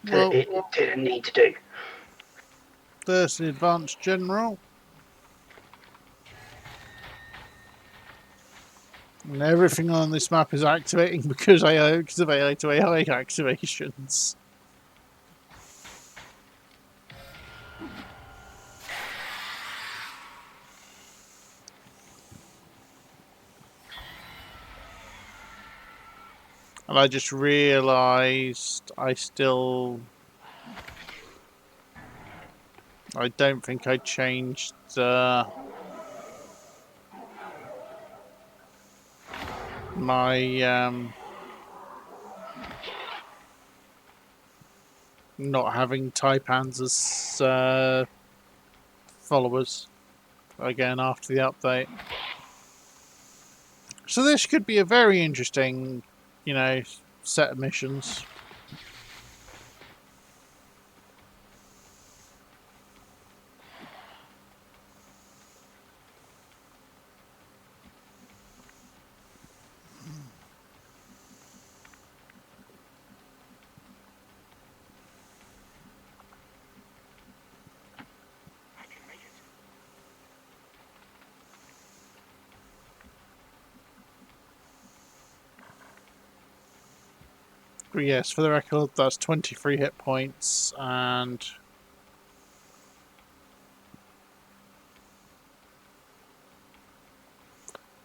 that Well, it didn't need to do. there's the advanced general. And everything on this map is activating because of AI to AI activations. And I just realised I don't think I changed my not having Taipans as followers again after the update. So this could be a very interesting, set of missions. But yes, for the record, that's 23 hit points and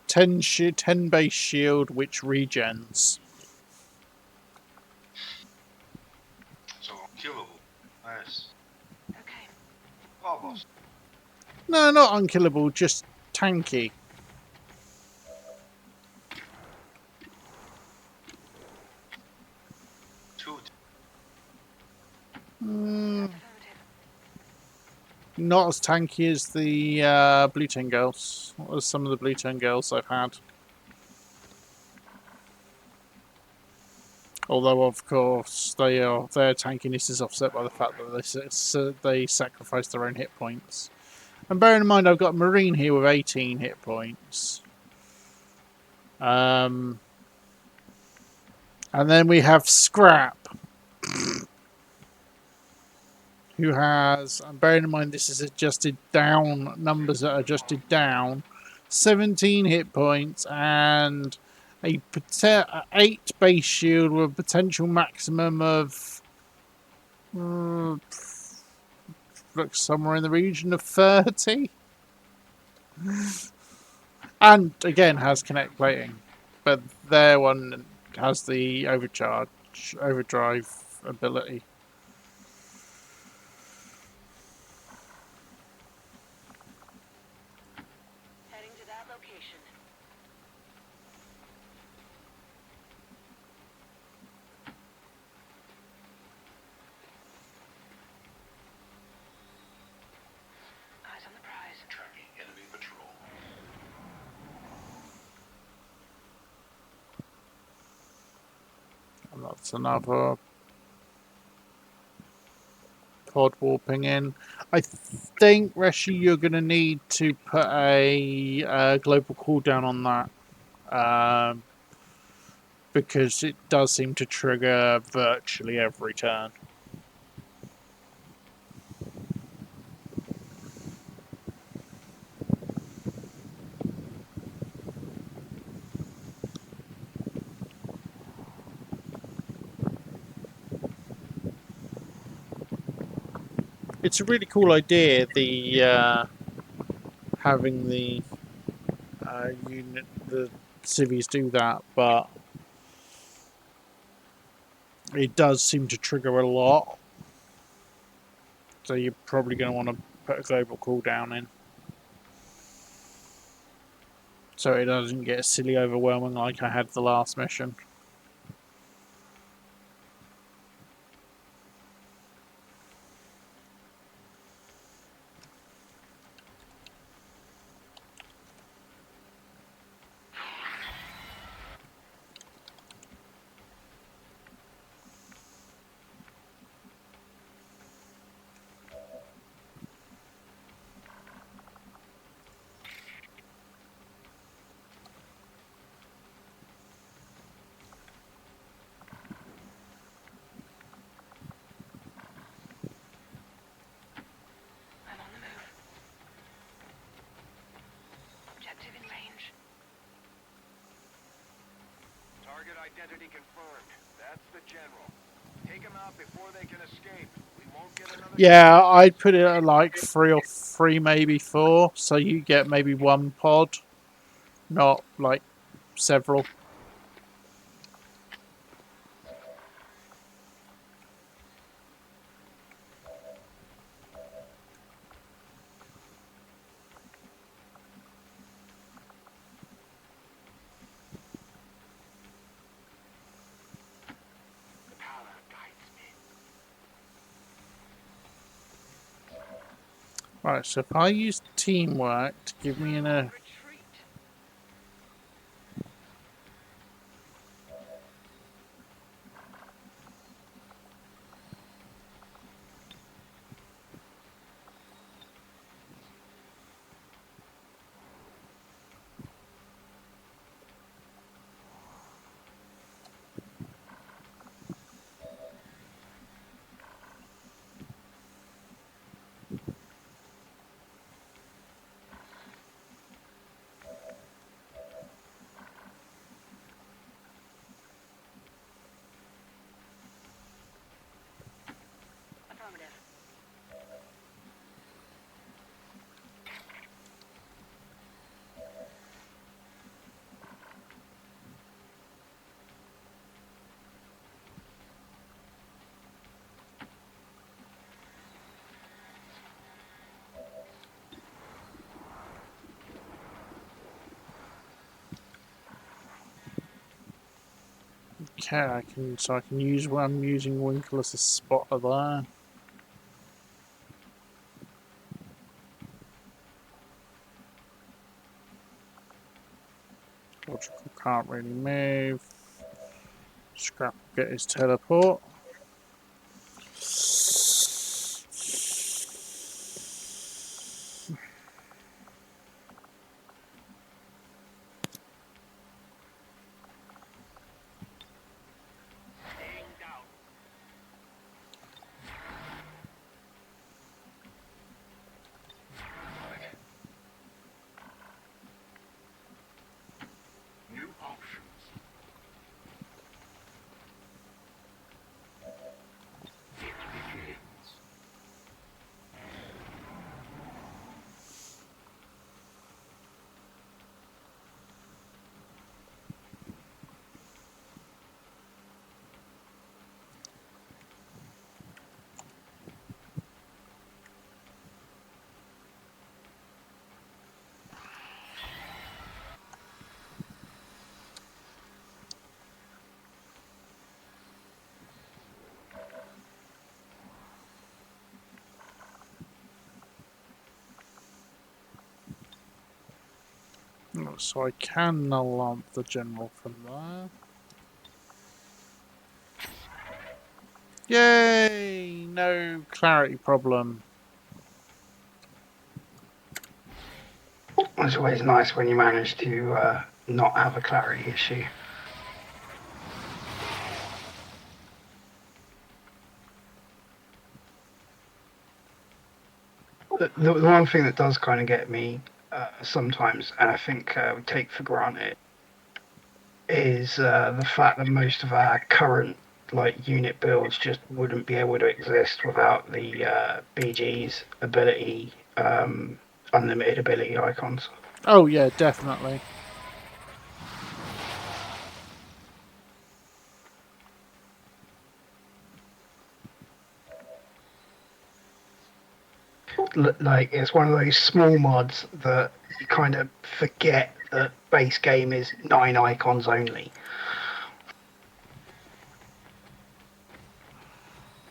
10 base shield, which regens. So unkillable. Nice. Okay. Almost. No, not unkillable, just tanky. Two. Mm, Found it. not as tanky as the Blue Tin Girls, as some of the Blue Tin Girls I've had. Although, of course, their tankiness is offset by the fact that they sacrifice their own hit points. And bearing in mind, I've got Marine here with 18 hit points. And then we have Scrap, who has, and bearing in mind this is adjusted down, numbers that are adjusted down, 17 hit points and a 8 base shield with a potential maximum of looks somewhere in the region of 30. And again has connect plating, but their one has the overdrive ability. Heading to that location. Eyes on the prize. Tracking enemy patrol. And that's another pod warping in. I think, Reshi, you're going to need to put a global cooldown on that. Because it does seem to trigger virtually every turn. It's a really cool idea, the having the unit, the civvies do that, but it does seem to trigger a lot. So you're probably going to want to put a global cooldown in, so it doesn't get silly overwhelming like I had the last mission. I'm on the move. Objective in range. Target identity confirmed. That's the general. Take him out before they can escape. We won't get another. Yeah, I'd put it at like 3 or 3, maybe 4, so you get maybe one pod, not like several. The power guides me. Right, so if I use teamwork to give me a Retreat. Affirmative. okay, I can use what I'm using Winkle as a spotter there. Logical can't really move. Scrap will get his teleport. Staying down. New options. So I can null lamp the general from there. Yay! No clarity problem. It's always nice when you manage to not have a clarity issue. The one thing that does kind of get me sometimes, and I think we take for granted, is the fact that most of our current unit builds just wouldn't be able to exist without the BG's ability, unlimited ability icons. Oh yeah, definitely. Like, it's one of those small mods that you kind of forget that base game is 9 icons only.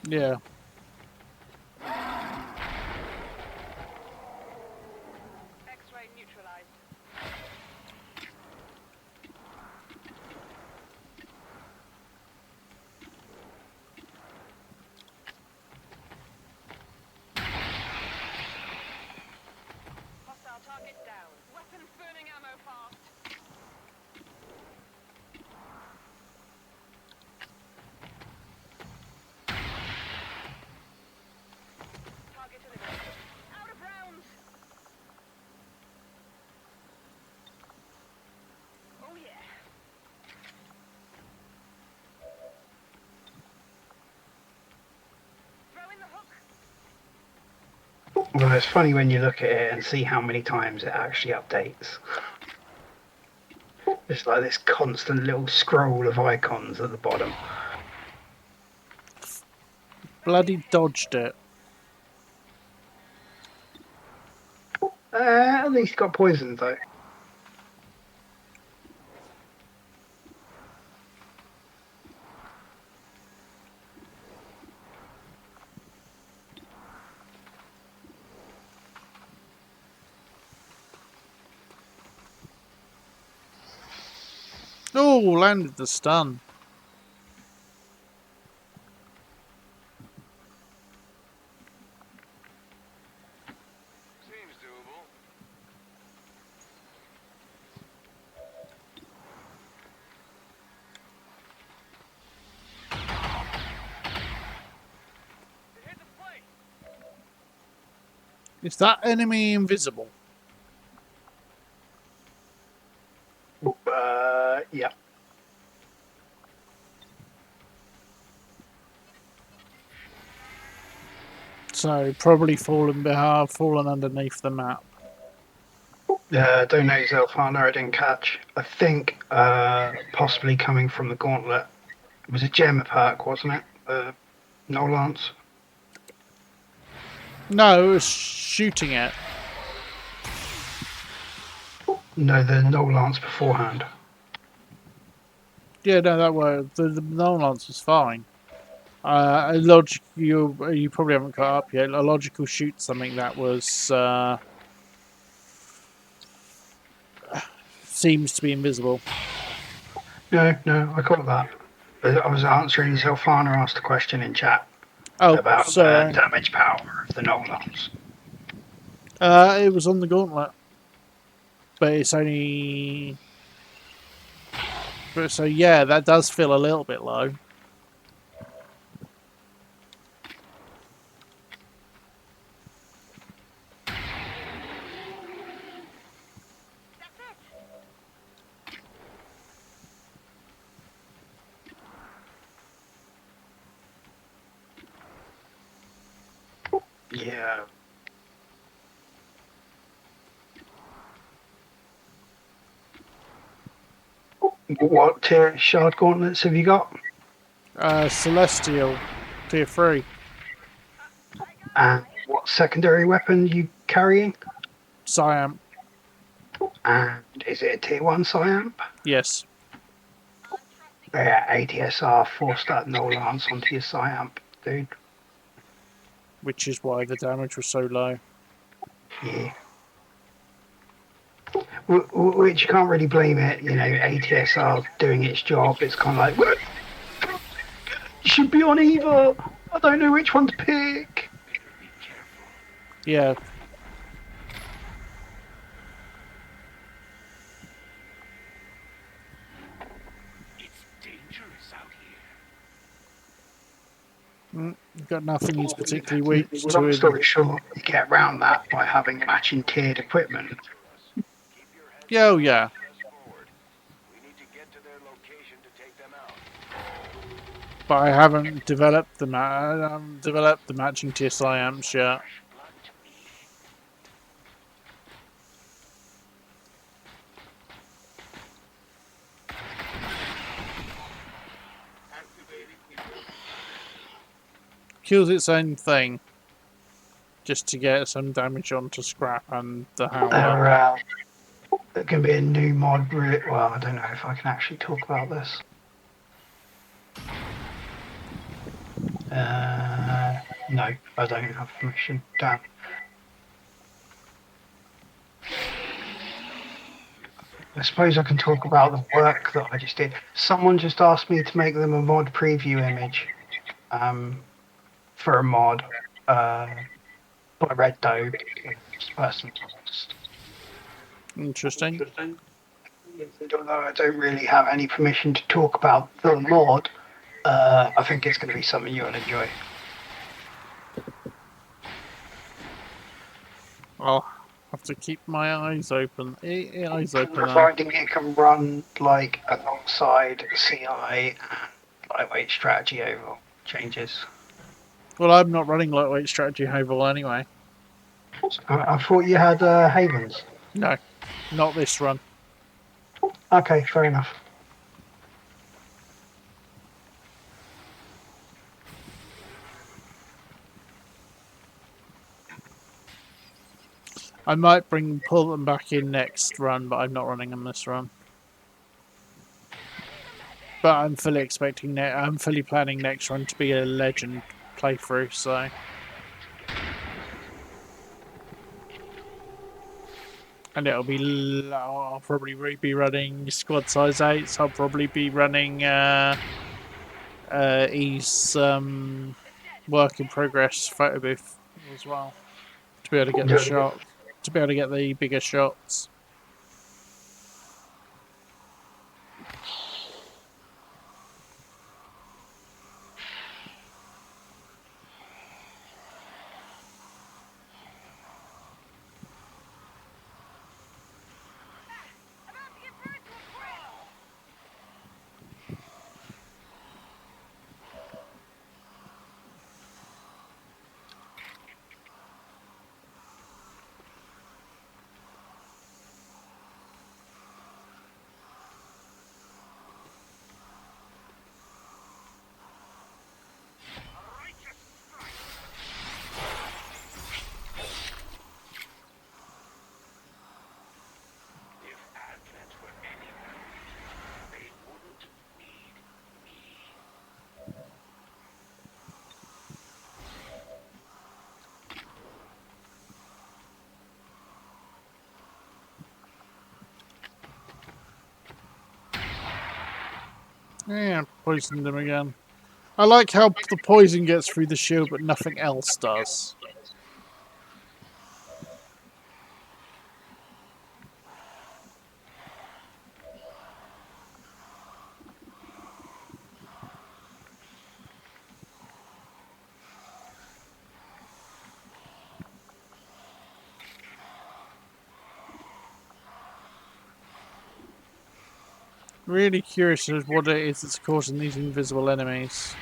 Yeah. X-ray neutralized. Hostile target down. Weapons burning ammo fast. Target eliminated. Out of rounds. Oh yeah. Throw in the hook. Well, it's funny when you look at it and see how many times it actually updates. It's like this constant little scroll of icons at the bottom. Bloody dodged it. At least got poisoned though. Oh, landed the stun. Seems doable. It hit the plate. Is that enemy invisible? Yeah. So probably fallen underneath the map. Don't know Zelfana, I didn't catch. I think possibly coming from the gauntlet. It was a gem perk, wasn't it? No lance. No, it was shooting it. No, the no lance beforehand. Yeah, no, that was the null lance was fine. You probably haven't caught up yet. A logical shoot something that was seems to be invisible. No, I caught that. I was answering Zelfana asked a question in chat Oh, about the sorry. damage power of the no lance. It was on the gauntlet, but it's only. But so yeah, that does feel a little bit low. That's it. Yeah. What tier shard gauntlets have you got? Celestial, tier 3, And what secondary weapon are you carrying? Siam. And is it a tier 1 Siamp? Yes. Yeah, ATSR forced that no lance onto your Siamp, dude. Which is why the damage was so low. Yeah. which you can't really blame it. You know, ATSR doing its job. It's kind of like, well, you should be on either. I don't know which one to pick. Yeah. It's dangerous out here. Got nothing he's particularly weak to Long him. story short, you get around that by having matching tiered equipment. Yeah, oh yeah. Press forward. We need to get to their location to take them out. But I haven't developed the matching TSI amps yet. Kills its own thing, just to get some damage onto Scrap and the Howler. There can be a new mod. Well, I don't know if I can actually talk about this. No, I don't have permission. Damn. I suppose I can talk about the work that I just did. Someone just asked me to make them a mod preview image for a mod by Red Doe. Person post. Interesting. Although I don't really have any permission to talk about the mod, I think it's going to be something you'll enjoy. I'll have to keep my eyes open. Eyes open. Providing it can run like alongside CI and lightweight strategy overall changes. Well, I'm not running lightweight strategy overall anyway. I thought you had Havens. No, not this run. Okay, fair enough. I might pull them back in next run, but I'm not running them this run. But I'm fully expecting I'm fully planning next run to be a legend playthrough, so. And it'll be. I'll probably be running squad size 8s. I'll probably be running E's work in progress photo booth as well, to be able to get the shot, to be able to get the bigger shots. Yeah, poisoned him again. I like how the poison gets through the shield, but nothing else does. Really curious as what it is that's causing these invisible enemies.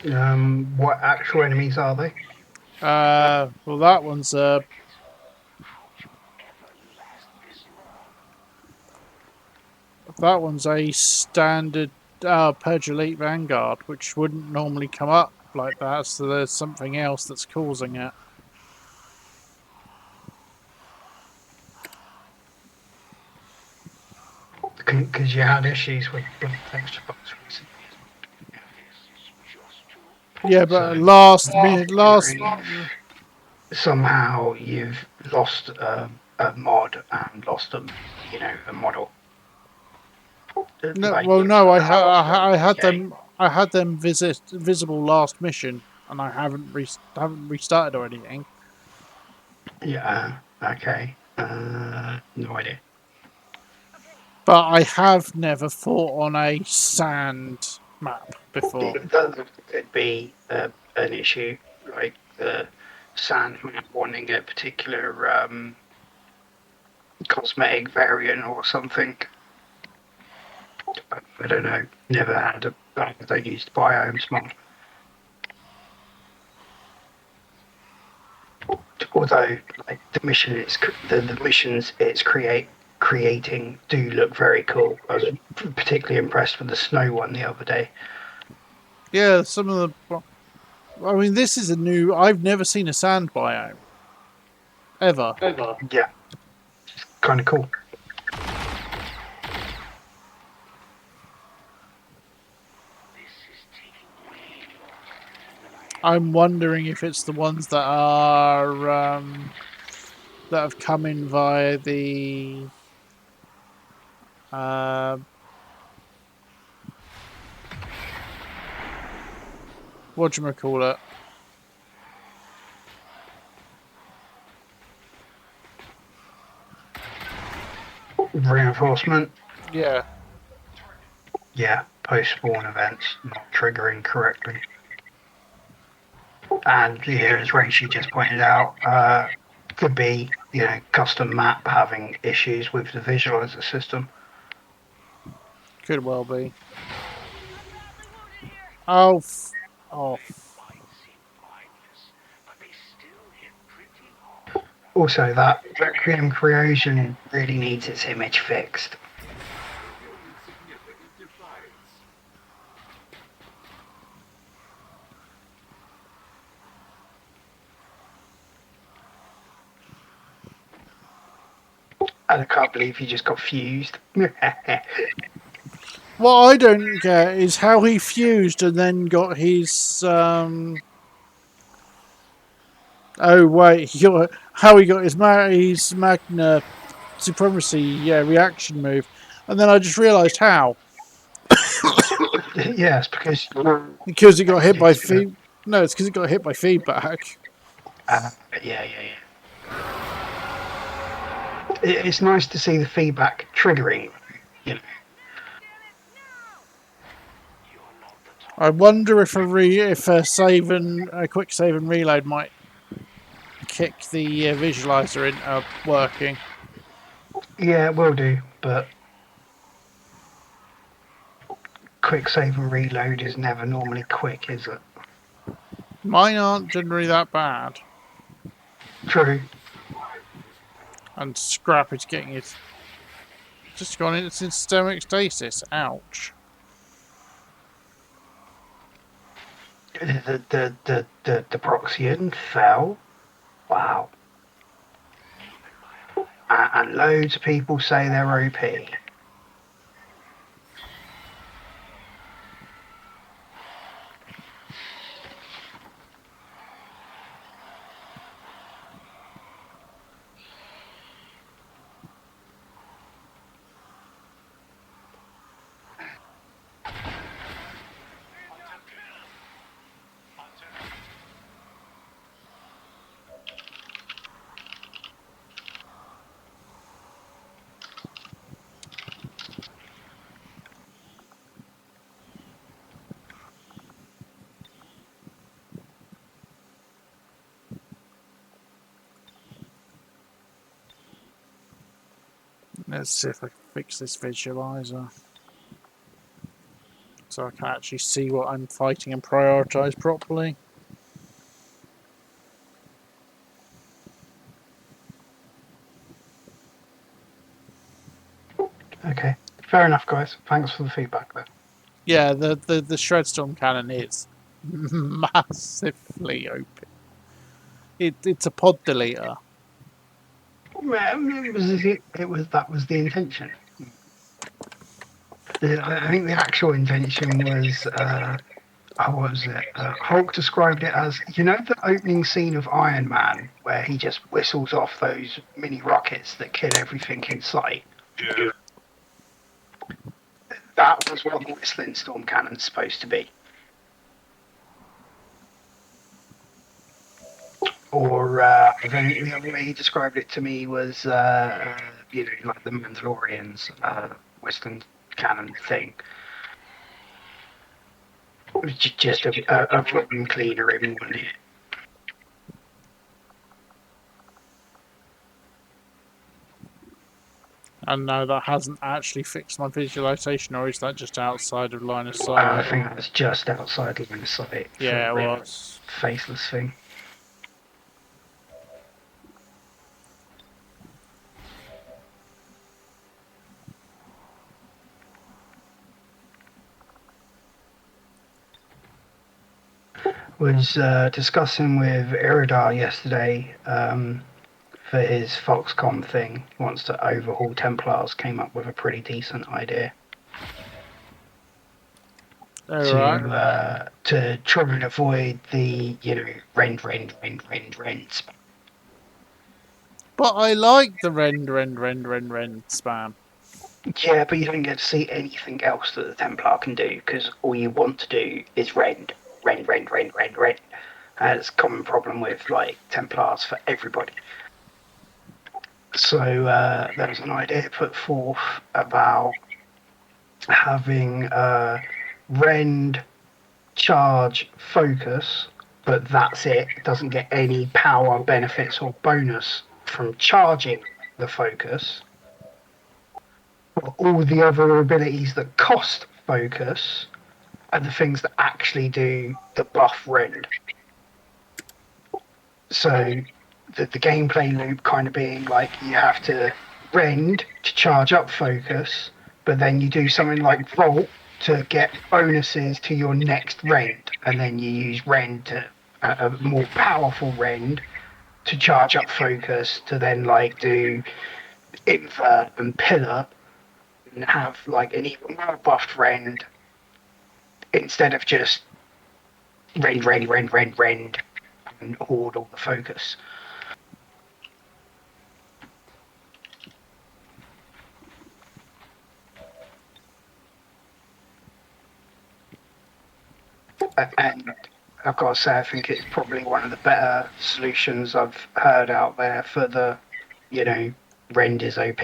What actual enemies are they? Well, that one's a standard Purge Elite Vanguard, which wouldn't normally come up like that. So there's something else that's causing it. Because you had issues with texture box recently. Yeah, but So, last somehow you've lost a mod and lost a model. No, Like, well, no, I lost them. had them visible last mission, and I haven't restarted or anything. Yeah. Okay. No idea. But I have never fought on a sand map before. That could be an issue, like the sand map wanting a particular cosmetic variant or something. I don't know. Never had a bag that used biomes mod. Although, like the mission, the missions it's creating do look very cool. I was particularly impressed with the snow one the other day. Yeah, some of the. I mean, this is a new. I've never seen a sand biome ever. Yeah, it's kind of cool. I'm wondering if it's the ones that are that have come in via the whatchamacallit. Reinforcement. Yeah. Yeah, post-spawn events not triggering correctly. And here, as Rachel just pointed out, could be custom map having issues with the visualizer system. Could well be. Oh, oh. Also, that Requiem creation really needs its image fixed. And I can't believe he just got fused. What I don't get is how he fused and then got his. Oh wait, how he got his Magna Supremacy reaction move, and then I just realised how. Yes, Because it got hit by feed. No, it's because it got hit by feedback. Yeah. It's nice to see the feedback triggering. I wonder if a quick save and reload might kick the visualizer into working. Yeah, it will do, but quick save and reload is never normally quick, is it? Mine aren't generally that bad. True. And Scrap is getting it. Just gone into systemic stasis. Ouch. The Proxian fell. Wow. And loads of people say they're OP. Let's see if I can fix this visualizer. So I can actually see what I'm fighting and prioritise properly. Okay. Fair enough, guys. Thanks for the feedback there. Yeah, the Shredstorm cannon is massively OP. It's a pod deleter. That was the intention. I think the actual intention was what was it? Hulk described it as, you know, the opening scene of Iron Man where he just whistles off those mini rockets that kill everything in sight. Yeah. That was what the whistling storm cannon's supposed to be. Or I think the other way he described it to me was, you know, like the Mandalorian's whistling cannon thing. It was just a room cleaner in one ear. And no, that hasn't actually fixed my visualization, or is that just outside of line of I sight? think that was just outside line of sight. Yeah, it for the was. faceless thing. Was discussing with Iridar yesterday for his Foxconn thing. Wants to overhaul Templars. Came up with a pretty decent idea Alright. to try and avoid the rend spam. But I like the rend spam. Yeah, but you don't get to see anything else that the Templar can do because all you want to do is rend. It's a common problem with like Templars for everybody. So there was an idea put forth about having rend, charge, focus, but that's it. It doesn't get any power, benefits, or bonus from charging the focus. But all the other abilities that cost focus are the things that actually do the buff rend. So the gameplay loop kind of being like you have to rend to charge up focus, but then you do something like Vault to get bonuses to your next rend, and then you use rend to a more powerful rend to charge up focus to then like do invert and pillar and have like an even more buffed rend instead of just rend and hoard all the focus. And I've got to say, I think it's probably one of the better solutions I've heard out there for the, rend is OP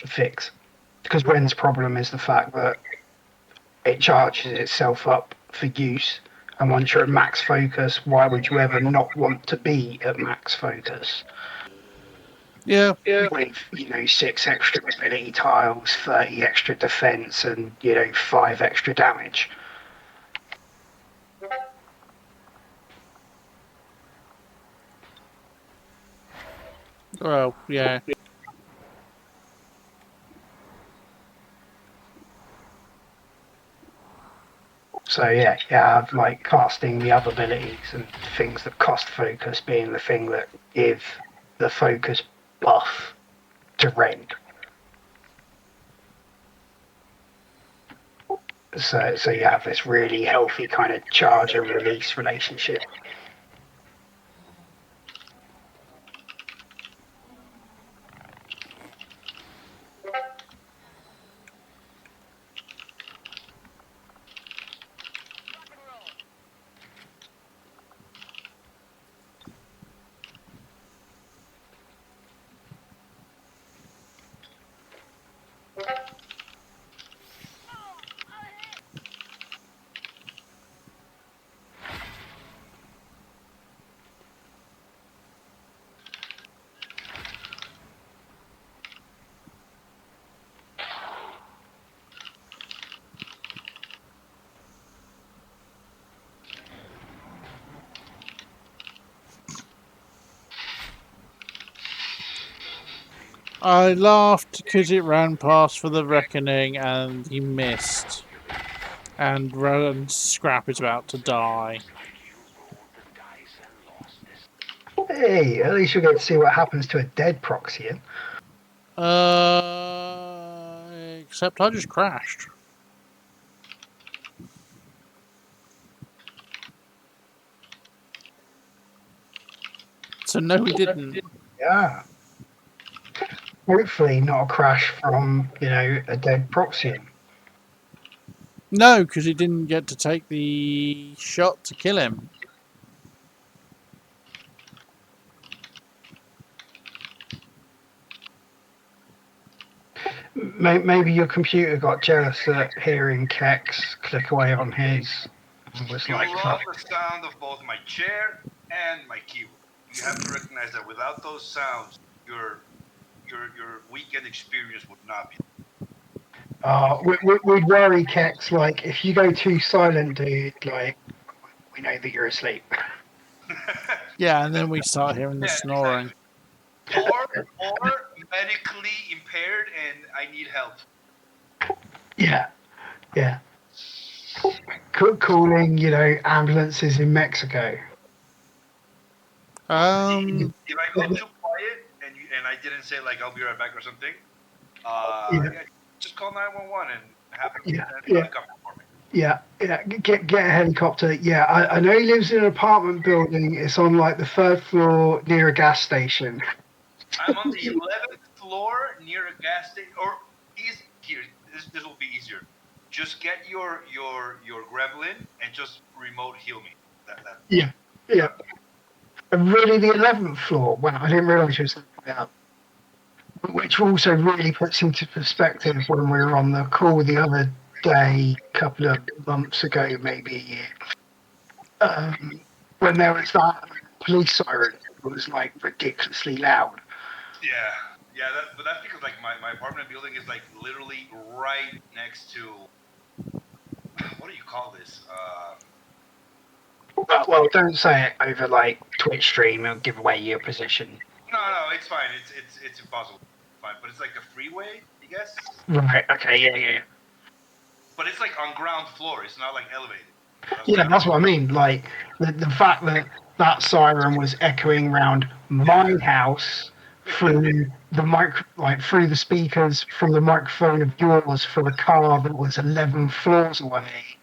fix. Because rend's problem is the fact that it charges itself up for use, and once you're at max focus, why would you ever not want to be at max focus? Yeah. With 6 extra ability tiles, 30 extra defense, and 5 extra damage. Well, yeah. So yeah, you have like casting the other abilities and things that cost focus being the thing that give the focus buff to rend. So you have this really healthy kind of charge and release relationship. I laughed because it ran past for the reckoning and he missed. And Scrap is about to die. Hey, at least you get to see what happens to a dead Proxian. Except I just crashed. So no, we didn't. Yeah. Hopefully not a crash from, a dead Proxian. No, because he didn't get to take the shot to kill him. Maybe your computer got jealous at hearing Kex click away on his and was You like, love fuck. the sound of both my chair and my keyboard. You have to recognize that without those sounds, your weekend experience would not be. We'd worry, Kex, like, if you go too silent, dude, like, we know that you're asleep. Yeah, and then we start hearing the Yeah, snoring. or medically impaired and I need help. Yeah. Calling, ambulances in Mexico. If I go too quiet and I didn't say like I'll be right back or something, yeah, just call 911 and have them come for me. Yeah. Get a helicopter. Yeah, I know he lives in an apartment building. It's on like the 3rd floor near a gas station. I'm on the 11th floor near a gas station. Or here. This will be easier. Just get your gremlin and just remote heal me. Yeah. And really, the 11th floor. Wow, I didn't realise you were saying that. Which also really puts into perspective when we were on the call the other day, a couple of months ago, maybe a year, when there was that police siren. It was like ridiculously loud. Yeah. But that's because like my apartment building is like literally right next to. What do you call this? Well, don't say it over like Twitch stream. It'll give away your position. No, it's fine. It's impossible. Fine, but it's like a freeway, I guess. Right. Okay. Yeah. But it's like on ground floor. It's not like elevated. That's what I mean. Like the fact that siren was echoing around my house through the through the speakers from the microphone of yours for the car that was 11 floors away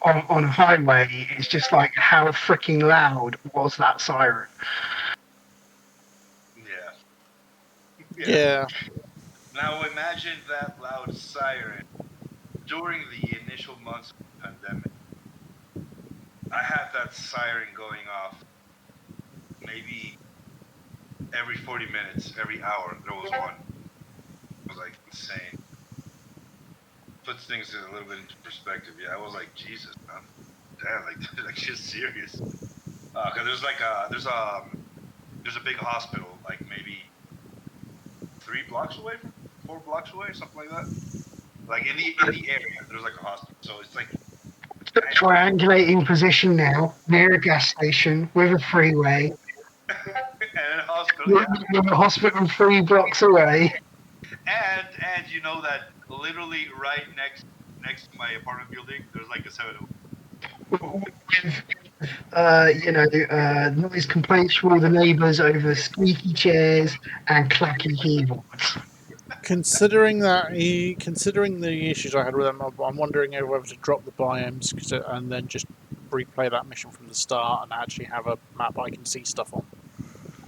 on a highway. It's just like, how freaking loud was that siren? Yeah. Now imagine that loud siren during the initial months of the pandemic. I had that siren going off maybe every 40 minutes, every hour. There was one. It was like insane. Puts things a little bit into perspective. Yeah, I was like, Jesus, man. Damn, like shit's serious. Cause there's a big hospital, like maybe 4 blocks away, something like that. Like in the area, there's like a hospital. So it's like Triangulating position now, near a gas station with a freeway. and a hospital, with a hospital 3 blocks away. And you know that literally right next to my apartment building, there's like a 7-Eleven. Noise complaints from all the neighbours over squeaky chairs and clacky keyboards. Considering the issues I had with them, I'm wondering whether to drop the biomes and then just replay that mission from the start and actually have a map I can see stuff on.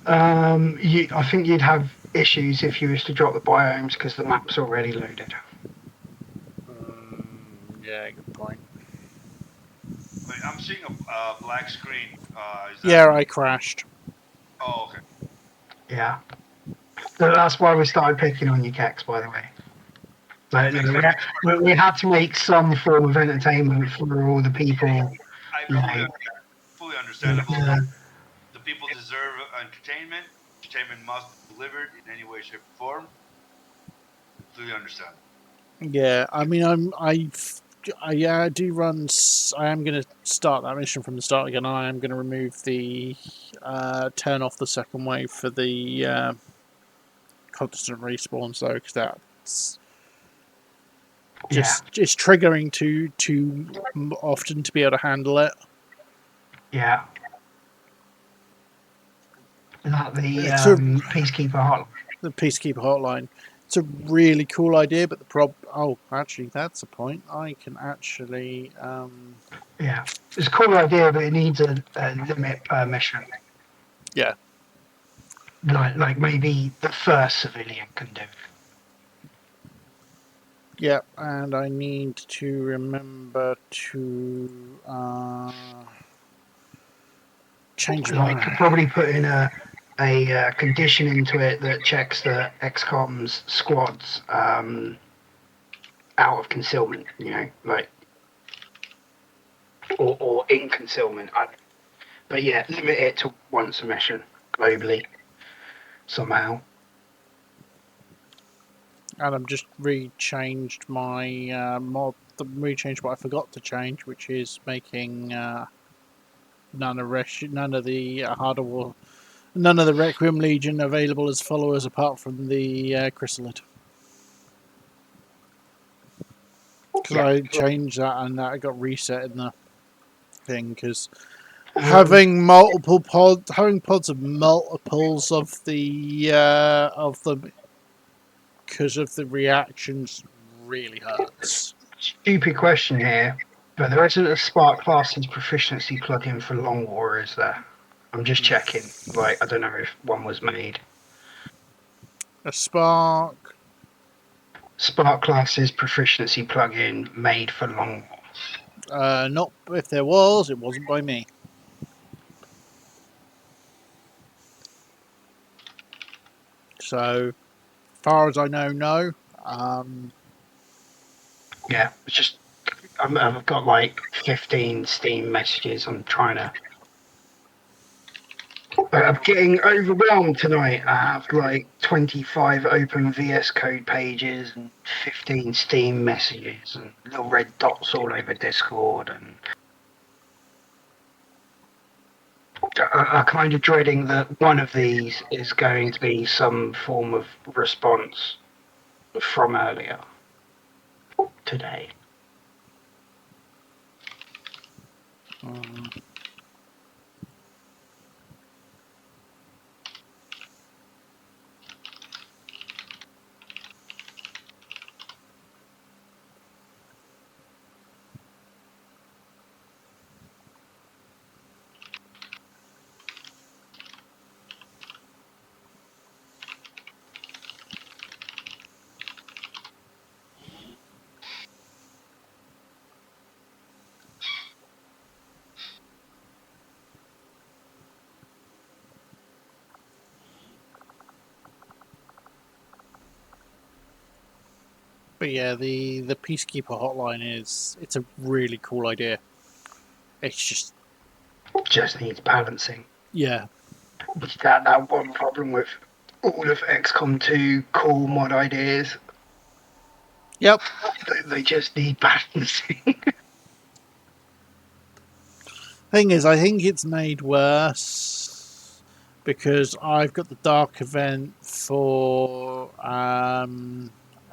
I think you'd have issues if you was to drop the biomes because the map's already loaded. Yeah, good point. Wait, I'm seeing a black screen. I crashed. Oh, okay. Yeah. So that's why we started picking on you, Kex, by the way. We had to make some form of entertainment for all the people. Fully understandable. The people deserve entertainment. Entertainment must be delivered in any way, shape, or form. Completely understand. Yeah, I mean, I do run. I am going to start that mission from the start again. I am going to remove the turn off the second wave for the constant respawns though, because that's it's triggering too often to be able to handle it. Yeah. Is that the Peacekeeper hotline? The Peacekeeper hotline. It's a really cool idea, but the oh, actually, that's a point. I can actually. Yeah, it's a cool idea, but it needs a limit per mission. Yeah. Like maybe the first civilian can do it. Yeah, and I need to remember to change I could my. probably put in a condition into it that checks the XCOM's squads out of concealment, like or in concealment. But yeah, limit it to once a mission globally somehow. And I've just rechanged my mod. Rechanged what I forgot to change, which is making none of the harder war, none of the Requiem Legion available as followers apart from the Chrysalid. Because Yeah. I changed that and that got reset in the thing. Because Um, having having pods of multiples of the because of the reactions really hurts. Stupid question here, but there isn't a Spark Classes proficiency plugin for Long War, is there? I'm just checking. Like, I don't know if one was made. A spark. Spark Classes proficiency plugin made for Long War. Not if there was, it wasn't by me. So, far as I know, no. Yeah, it's just I've got like 15 Steam messages. I'm getting overwhelmed tonight. I have like 25 open VS Code pages and 15 Steam messages and little red dots all over Discord. And I'm kind of dreading that one of these is going to be some form of response from earlier today. um, but yeah, the Peacekeeper hotline it's a really cool idea. It's Just needs balancing. yeah, That one problem with all of XCOM 2 cool mod ideas. yep. They just need balancing. Thing is, I think it's made worse because I've got the dark event for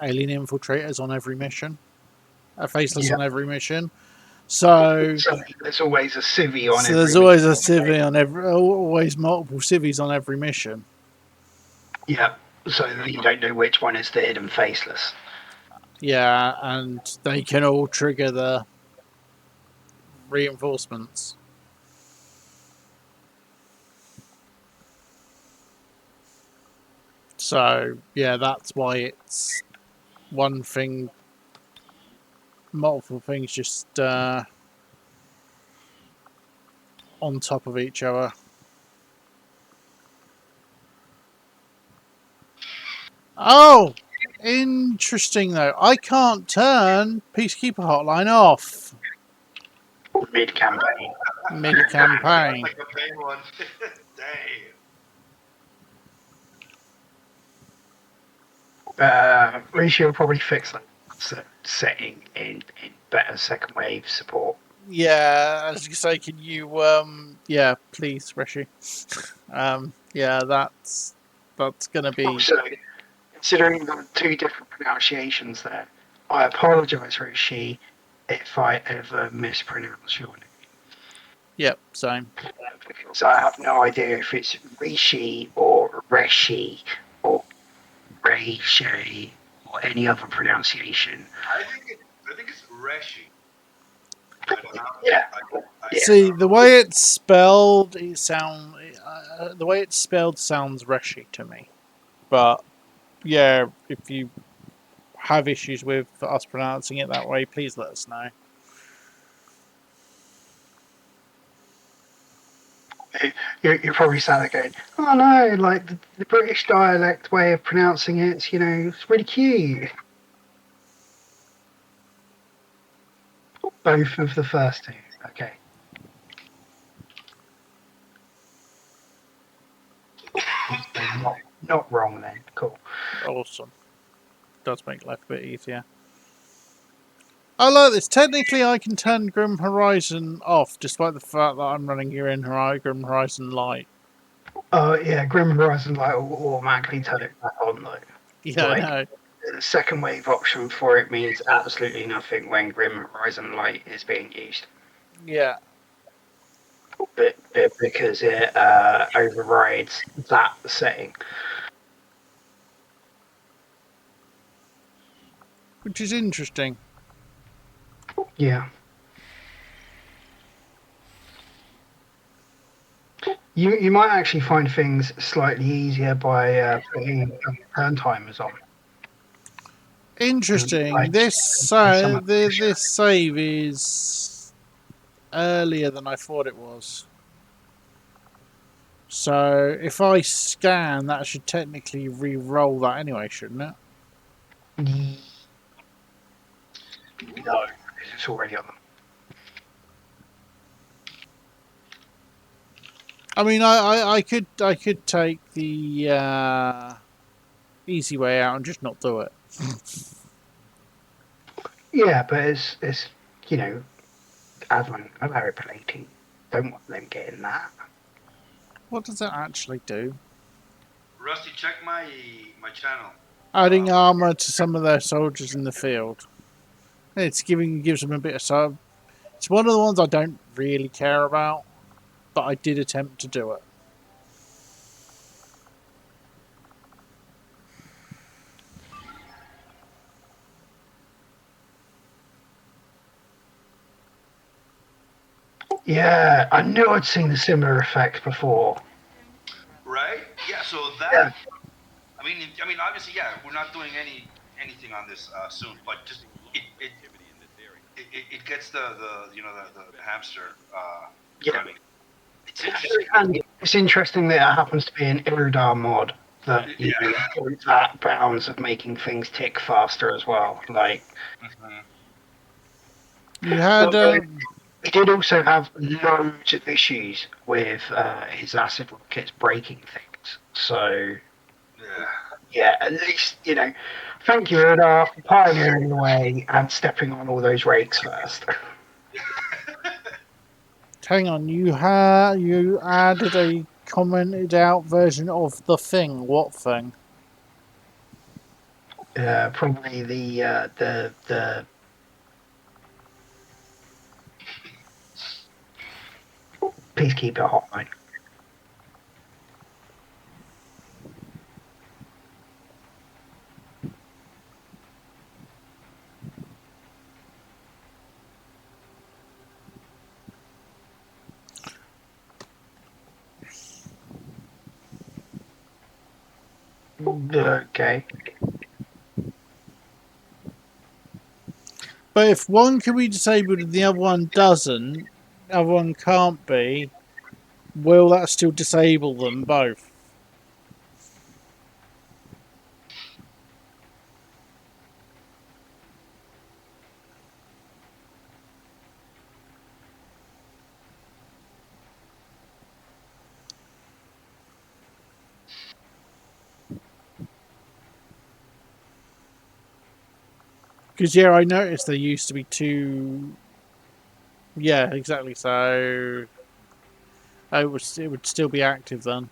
alien infiltrators on every mission, faceless Yeah. on every mission. So, So there's always a civvy on so every there's always a mission. civvy on always multiple civvies on every mission. Yeah. So you don't know which one is the hidden faceless. Yeah, and they can all trigger the reinforcements. So yeah, that's why it's one thing, multiple things just on top of each other. Oh, interesting though. I can't turn Peacekeeper Hotline off Mid-campaign. mid-campaign. Like a main one. Damn. Rishi will probably fix that setting in better second wave support. Yeah, as you say, can you yeah, please, Rishi. Yeah, that's gonna be Also, considering the two different pronunciations there, I apologise, Rishi, if I ever mispronounce your name. yep, same. Because I have no idea if it's Rishi or Reshi or Reishi or any other pronunciation. I think it's Reshi. I don't know. Yeah. I See, the way it's spelled, the way it's spelled sounds Reshi to me. But yeah, if you have issues with us pronouncing it that way, please let us know. You're probably sat there going, oh no, like the British dialect way of pronouncing it's, it's really cute. Both of the first two. Okay. Not wrong then. Cool. Awesome. Does make life a bit easier. I like this. Technically, I can turn Grim Horizon off, despite the fact that I'm running here in Grim Horizon Light. Oh yeah, Grim Horizon Light will automatically turn it back on though. Yeah, Like, I know. the second wave option for it means absolutely nothing when Grim Horizon Light is being used. Yeah. But because it overrides that setting. Which is interesting. Yeah. You might actually find things slightly easier by putting turn timers on. Interesting. Like, some of the This save is earlier than I thought it was. So if I scan, that should technically re-roll that anyway, shouldn't it? No, because it's already on them. I mean, I could take the easy way out and just not do it. Yeah, but it's admin allow plating. Don't want them getting that. What does that actually do? Rusty, check my channel. Adding armor to some of their soldiers in the field. Gives them a bit of sub. It's one of the ones I don't really care about, but I did attempt to do it. Yeah, I knew I'd seen a similar effect before. Right? Yeah. So that. Yeah. I mean, obviously, yeah, we're not doing anything on this soon, but just it gets the hamster running. It's interesting. And it's interesting that it happens to be an Irudar mod that that bounds of making things tick faster as well. Like, You had he did also have loads of issues with his acid rockets breaking things. So yeah, at least thank you, Irudar, for pioneering the way and stepping on all those rakes first. hang on. You added a commented out version of the thing. What thing? Probably the Peacekeeper hotline. Okay. But if one can be disabled and the other one doesn't, the other one can't be, will that still disable them both? Because yeah, I noticed there used to be two. Yeah, exactly. So it would still be active then.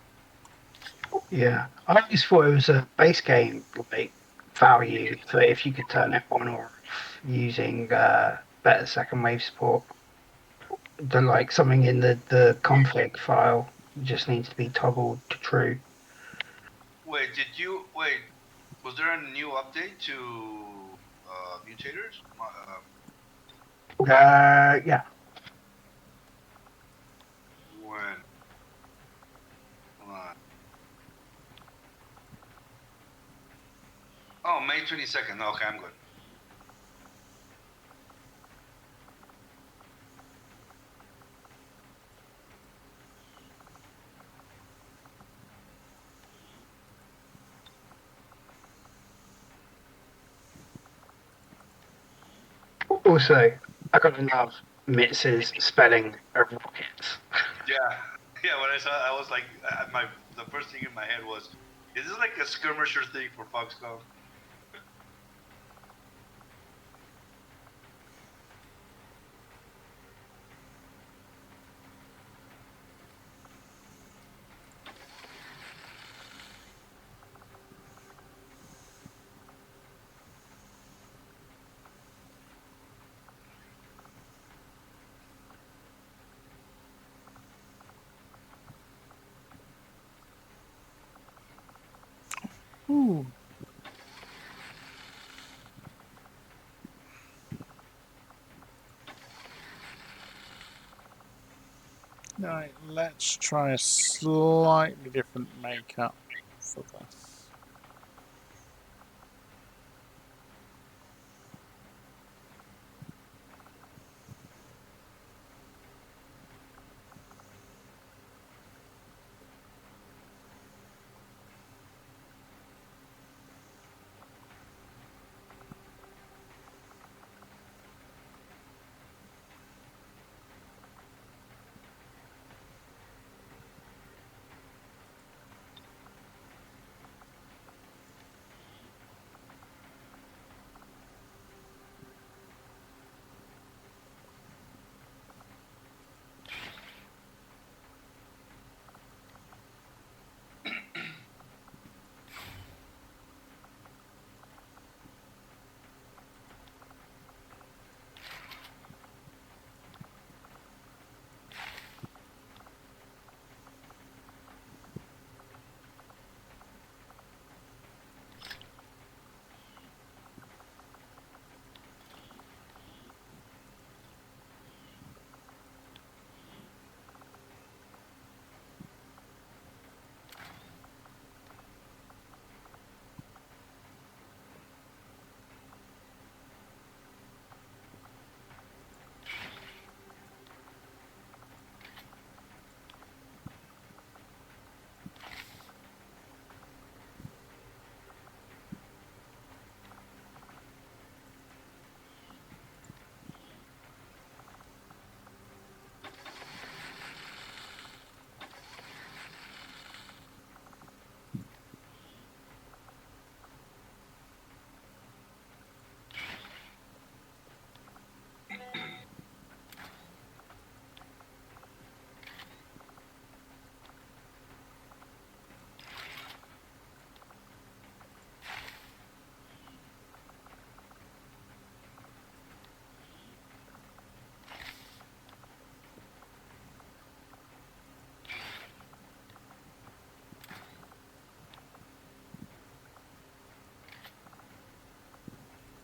Yeah, I always thought it was a base game like value for if you could turn it on or off using better second wave support. Than like something in the config file just needs to be toggled to true. Wait, was there a new update to mutators? Yeah. When? Hold on. Oh, May 22nd. Okay, I'm good. Also, I gotta love Mitz's spelling of rockets. Yeah, yeah. When I saw, I was like, the first thing in my head was, is this like a skirmisher thing for Foxconn? Ooh. Right, let's try a slightly different makeup for this.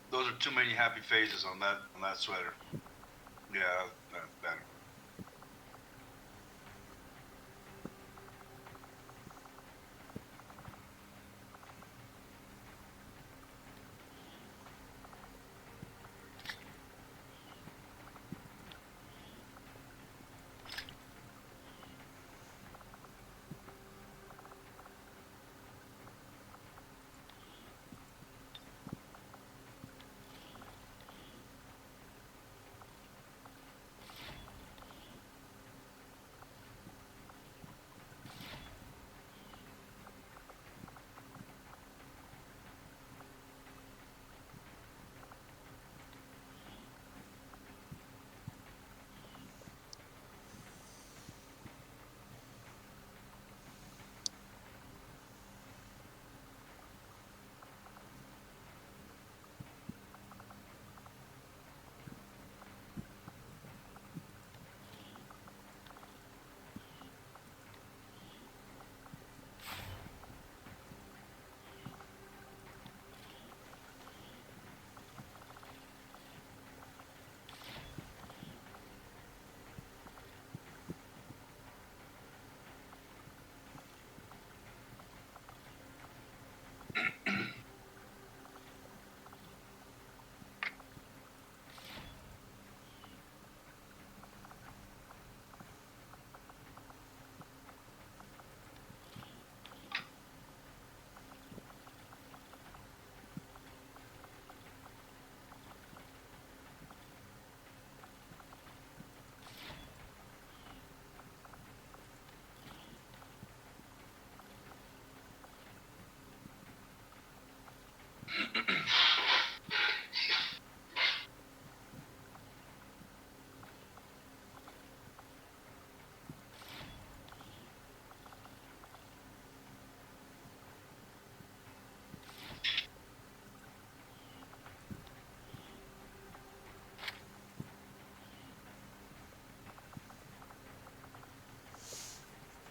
Those are too many happy faces on that sweater. Yeah, that's better.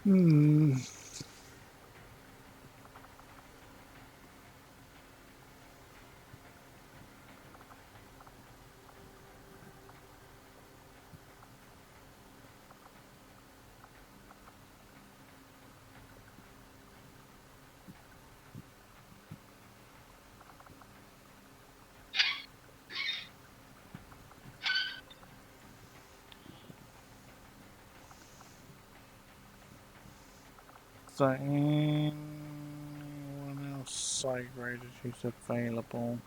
Hmm. So, anyone else site graded who's available?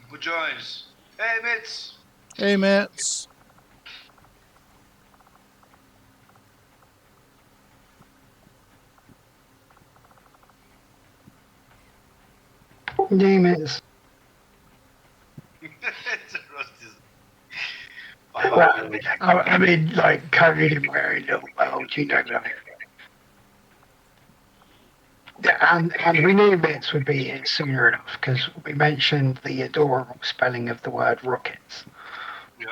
Who joins? Hey, Mitz. Hey, Mets. Name it. It's a Rusty's. Well, I mean, like, carried in my own little world, you know. Like, and we knew Mitz would be here sooner enough because we mentioned the adorable spelling of the word rockets. Yep.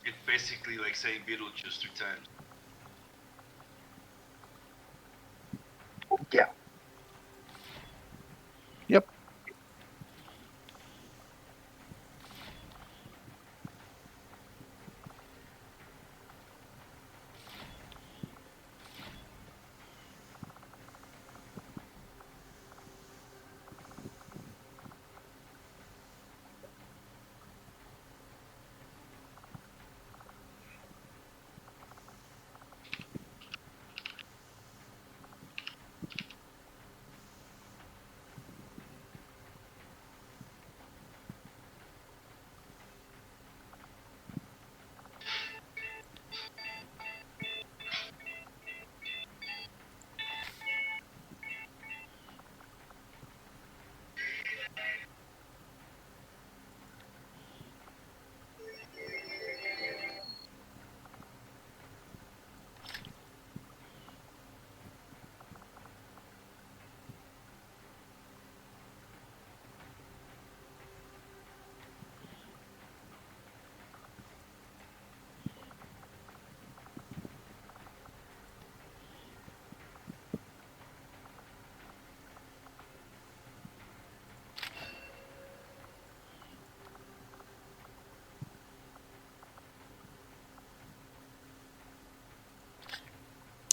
It's basically like saying Beetlejuice 3 times. Yeah. Yep.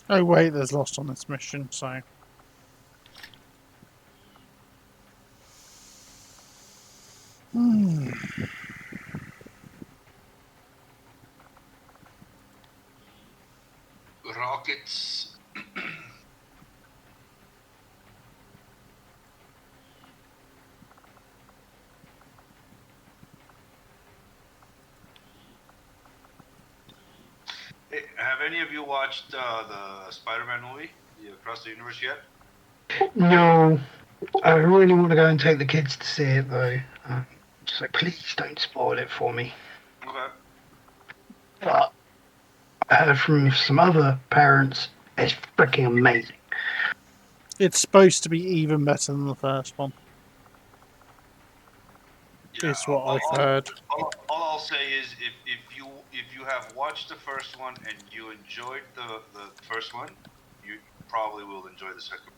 Oh, wait, there's lost on this mission, so. Hmm. Rockets. Hey, have any of you watched the Spider-Man movie, the Across the Universe yet? No, I really want to go and take the kids to see it though. Just like, please don't spoil it for me. Okay. But I heard from some other parents, it's freaking amazing. It's supposed to be even better than the first one, Yeah. is what I've heard. All I'll say is if you have watched the first one and you enjoyed the first one, you probably will enjoy the second one.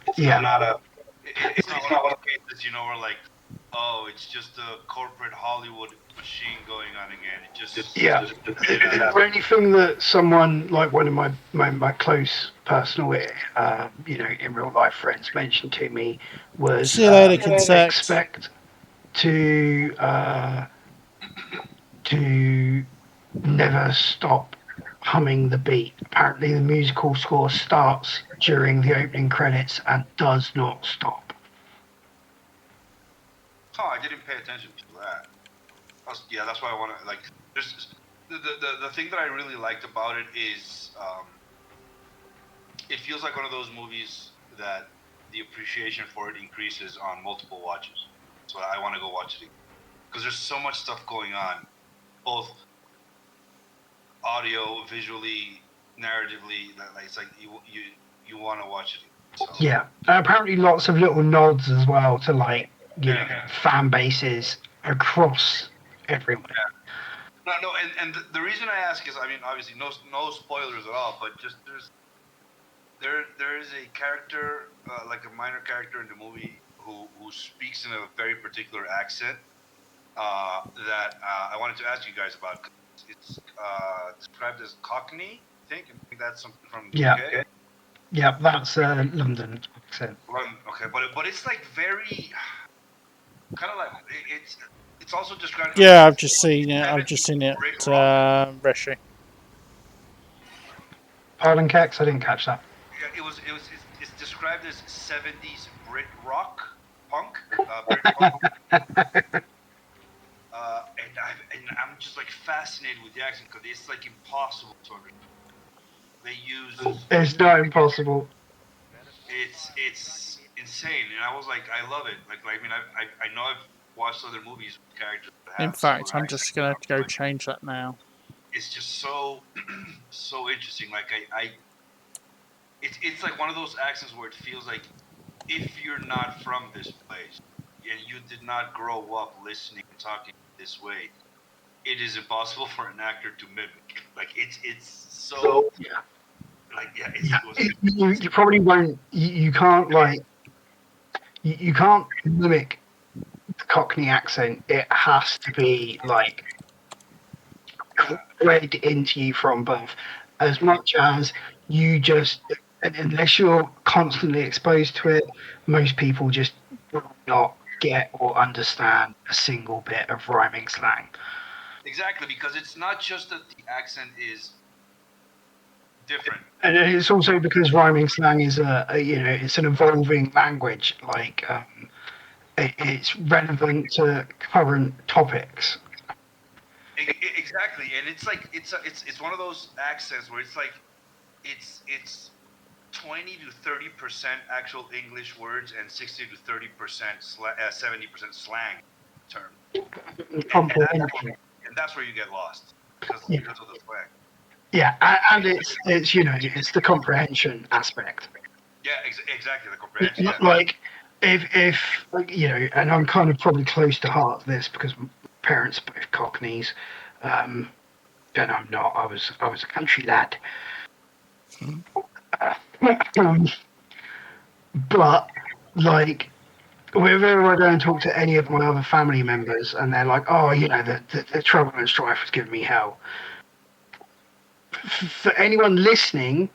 It's Yeah. it's not one of those cases, you know, where like, oh, it's just a corporate Hollywood machine going on again. It just Yeah. The only thing that someone, like one of my close personal, in real life friends mentioned to me was See you later, Consect. expect to never stop humming the beat. Apparently, the musical score starts during the opening credits and does not stop. Oh, I didn't pay attention to that. That's why I want to like. There's the thing that I really liked about it is it feels like one of those movies that the appreciation for it increases on multiple watches. So I want to go watch it again because there's so much stuff going on, both audio, visually, narratively. That like, it's like you want to watch it. So. Yeah, apparently lots of little nods as well to like fan bases across everywhere. No, and the reason I ask is, I mean, obviously no spoilers at all, but just there is a character, like a minor character in the movie who speaks in a very particular accent that I wanted to ask you guys about. It's described as Cockney, I think that's something from the UK. Yeah, that's London accent. Okay, but it's like very kind of like it's also described. Yeah, I've just seen it. I've just seen it. Reshi. Pardon, Kex, I didn't catch that. Yeah, it's described as 70s Brit rock punk. Brit punk. And I'm just like fascinated with the accent because it's like impossible to understand. They use It's not impossible. It's insane, and I was like, I love it. Like I mean, I know I've watched other movies with characters that have In fact, similar I'm just accents, gonna go like, change that now. It's just so so interesting. Like it's like one of those accents where it feels like if you're not from this place and you did not grow up listening and talking this way, it is impossible for an actor to mimic. Like it's so yeah. Like you probably won't. You can't like you can't mimic the Cockney accent. It has to be like bred into you from birth. As much as you just, unless you're constantly exposed to it, most people just will not get or understand a single bit of rhyming slang. Exactly, because it's not just that the accent is different, and it's also because rhyming slang is it's an evolving language. Like it's relevant to current topics. Exactly, and it's like it's one of those accents where it's like it's 20 to 30% actual English words and 60 to 30% 70% slang term. And that's where you get lost because of the slang. Yeah, and it's it's the comprehension aspect. Yeah, exactly, the comprehension. Yeah. Like if and I'm kind of probably close to heart this because my parents are both Cockneys, and I'm not. I was a country lad. But like whenever I go and talk to any of my other family members, and they're like, "Oh, the trouble and strife was giving me hell." For anyone listening,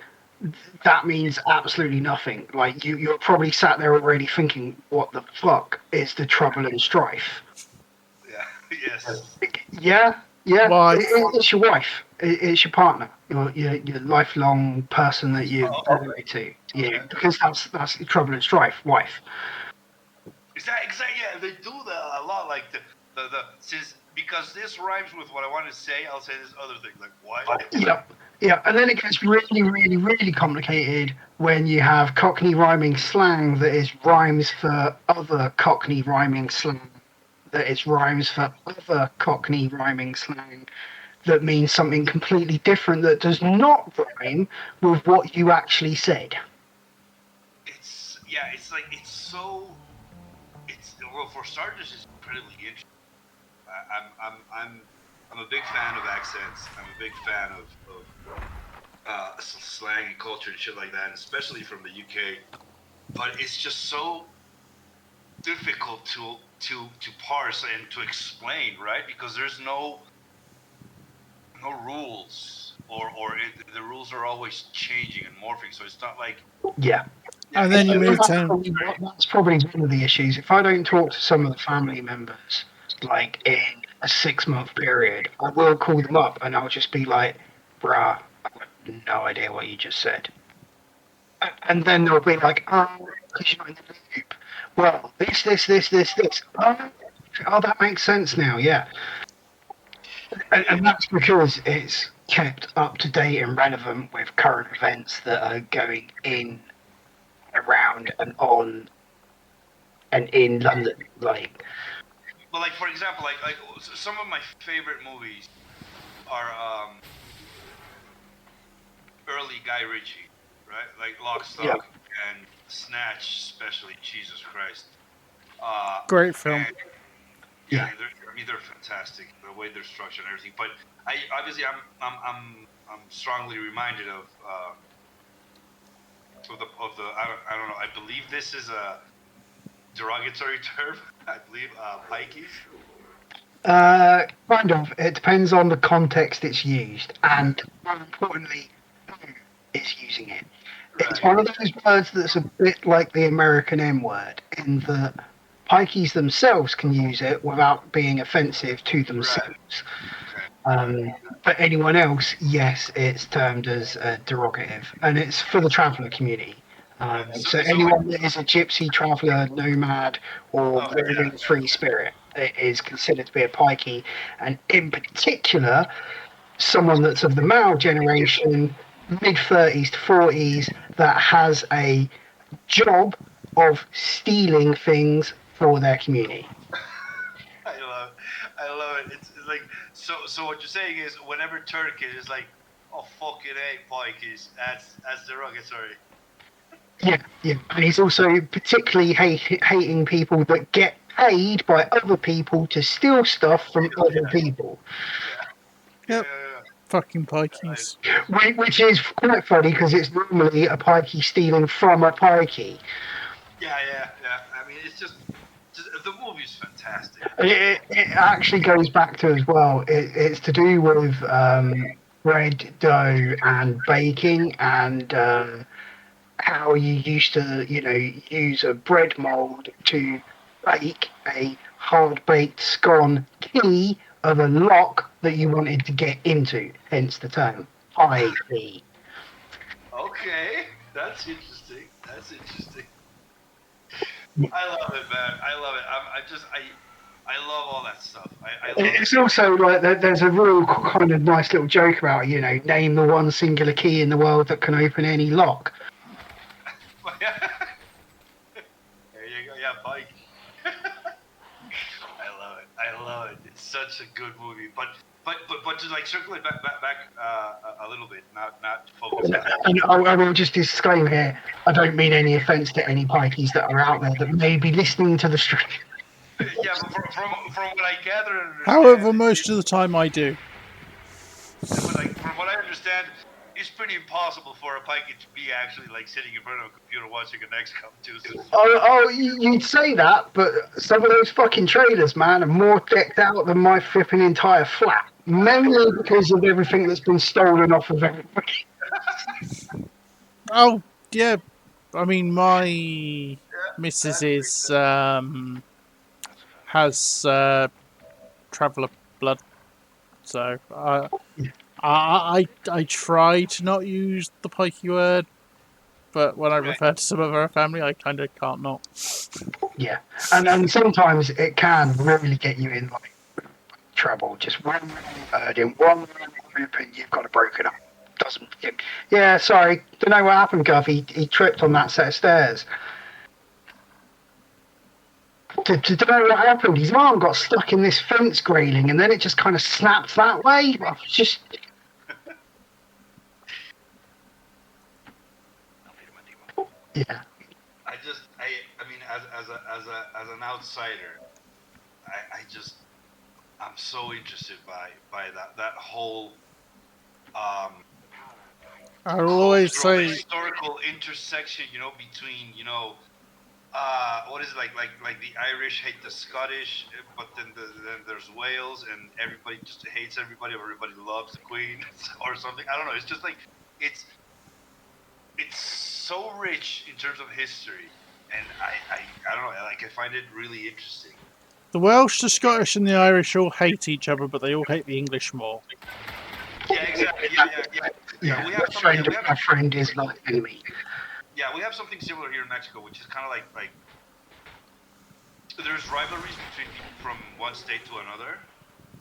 that means absolutely nothing. Like you're probably sat there already thinking, "What the fuck is the trouble and strife?" Yeah. Yes. Yeah. Wife. It's your wife. It's your partner. Your lifelong person that you're married to. Yeah, because that's the trouble and strife. Wife. Exactly. Yeah, they do that a lot. Like the since because this rhymes with what I want to say, I'll say this other thing. Like what? Yeah, and then it gets really, really, really complicated when you have Cockney rhyming slang that is rhymes for other Cockney rhyming slang that is rhymes for other Cockney rhyming slang that means something completely different that does not rhyme with what you actually said. It's like well for starters, it's incredibly interesting. I'm a big fan of accents. I'm a big fan of slang and culture and shit like that, and especially from the UK. But it's just so difficult to parse and to explain, right? Because there's no rules, the rules are always changing and morphing. So it's not like And then you move to That's probably one of the issues. If I don't talk to some of the family members, like in a 6-month period, I will call them up and I'll just be like, "Bruh, no idea what you just said. And then they'll be like, oh, because you're not in the loop. Well, this. Oh, that makes sense now, yeah. And that's because it's kept up to date and relevant with current events that are going in, around, and on, and in London. Like, But like for example, like some of my favorite movies are early Guy Ritchie, right? Like Lock, yeah, Stock, and Snatch, especially. Jesus Christ. Great film. And yeah. they're fantastic. The way they're structured and everything. But I'm strongly reminded of the I don't know. I believe this is a derogatory term. I believe pikeys. Kind of. It depends on the context it's used, and more importantly, who is using it. It's one of those words that's a bit like the American M word, in that pikeys themselves can use it without being offensive to themselves. But anyone else, yes, it's termed as derogative, and it's for the traveller community. So anyone that is a gypsy, traveller, nomad, or roving free spirit is considered to be a pikey, and in particular, someone that's of the male generation, mid 30s to 40s, that has a job of stealing things for their community. I love it. It's like so. What you're saying is, whenever Turkish is like, oh fucking A, pikeys, that's derogatory. Yeah. And he's also particularly hating people that get paid by other people to steal stuff from other people. Yep. Fucking pikeys. Which is quite funny because it's normally a pikey stealing from a pikey. Yeah. I mean, it's just the movie's fantastic. It actually goes back to as well. It's to do with bread dough and baking, and how you used to, use a bread mold to bake a hard baked scone key of a lock that you wanted to get into. Hence the term pie key. Okay, that's interesting. I love it, man. I love it. I love all that stuff. I love It's also like there's a real kind of nice little joke about, name the one singular key in the world that can open any lock. There you go. Yeah, Pike. I love it. It's such a good movie. But to like circle it back a little bit, not focus on it. And I will just disclaim here, I don't mean any offence to any pikeys that are out there that may be listening to the stream. Yeah, but from what I gather and understand, However, most of the time I do. From what I understand, it's pretty impossible for a pikey to be actually like sitting in front of a computer watching an XCOM 2. Oh, you'd say that, but some of those fucking trailers, man, are more decked out than my flipping entire flat. Mainly because of everything that's been stolen off of everybody. Oh, yeah. I mean, my missus has traveller blood, so I try to not use the pikey word, but when I refer to some of our family, I kind of can't not. Yeah, and sometimes it can really get you in like trouble. Just one word in one group, and you've got to break it up. Doesn't. Yeah, sorry, don't know what happened, Gov. He tripped on that set of stairs. To know what happened, his arm got stuck in this fence grailing, and then it just kind of snapped that way. I was just. Yeah. I mean, as an outsider, I'm so interested by that whole I will always say historical intersection, between what is it like the Irish hate the Scottish, but then there's Wales and everybody just hates everybody, or everybody loves the Queen or something. I don't know. It's just like it's so rich in terms of history, and I don't know. Like I find it really interesting. the Welsh, the Scottish, and the Irish all hate each other, but they all hate the English more. Yeah, exactly. Yeah. Yeah, we have some. friend Yeah, we of have. my friend is my enemy. Yeah, we have something similar here in Mexico, which is kind of like there's rivalries between people from one state to another,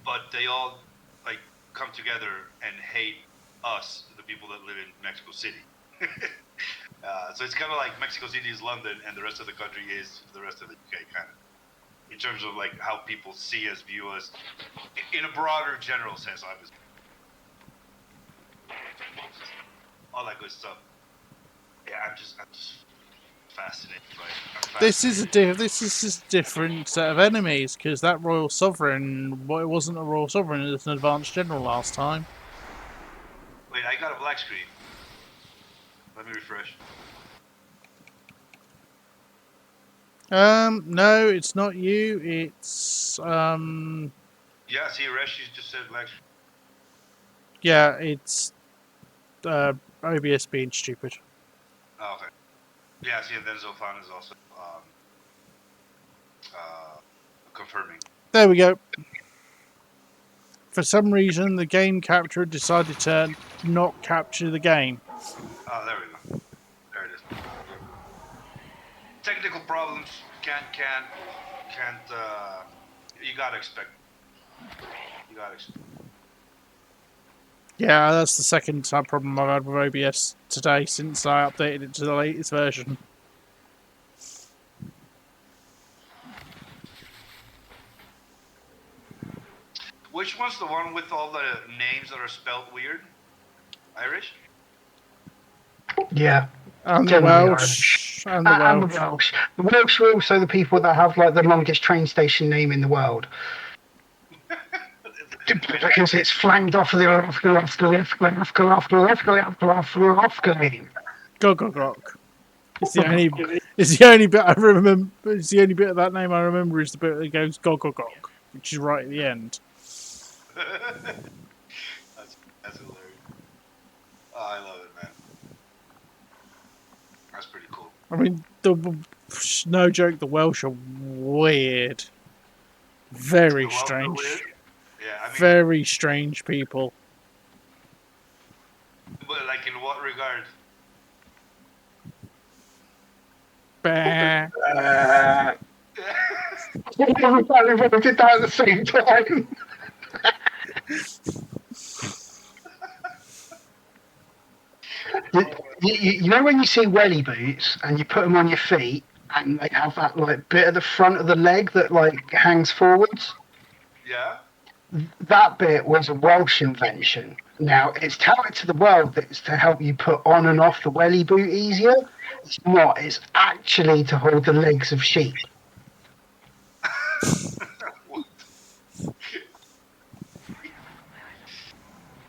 but they all like come together and hate us, the people that live in Mexico City. So it's kind of like Mexico City is London, and the rest of the country is the rest of the UK, kind of. In terms of like how people see us, view us, in a broader, general sense, obviously. All that good stuff. Yeah, I'm just fascinated by it. This is a different set of enemies because that royal sovereign, well, it wasn't a royal sovereign; it was an advanced general last time. Wait, I got a black screen. Let me refresh. No, it's not you. It's Yeah, see, Resh just said black screen. yeah, it's OBS being stupid. Oh, okay. Yeah, see, and then Zoltan is also confirming. There we go. For some reason, the game capturer decided to not capture the game. Oh, there we go. There it is. Technical problems can't. You gotta expect. You gotta expect. Yeah, that's the second problem I've had with OBS today since I updated it to the latest version. Which one's the one with all the names that are spelled weird? Irish? Yeah. And the Generally Welsh. And the And the Welsh. Welsh. The Welsh are also the people that have like the longest train station name in the world. Because it's flanked off of the Gog gog gog. It's the only. It's the only bit I remember. It's the only bit of that name I remember is the bit that goes gog gog gog, which is right at the end. That's hilarious. Oh, I love it, man. That's pretty cool. I mean, no joke, the Welsh are weird. Very The Welsh are strange. weird? Yeah, I mean, Very strange people. but like in what regard? Bah. Everybody did that at the same time. You know when you see welly boots and you put them on your feet and they have that like bit at the front of the leg that like hangs forwards? Yeah? That bit was a Welsh invention. Now it's touted to the world that it's to help you put on and off the welly boot easier. It's not. It's actually to hold the legs of sheep. What?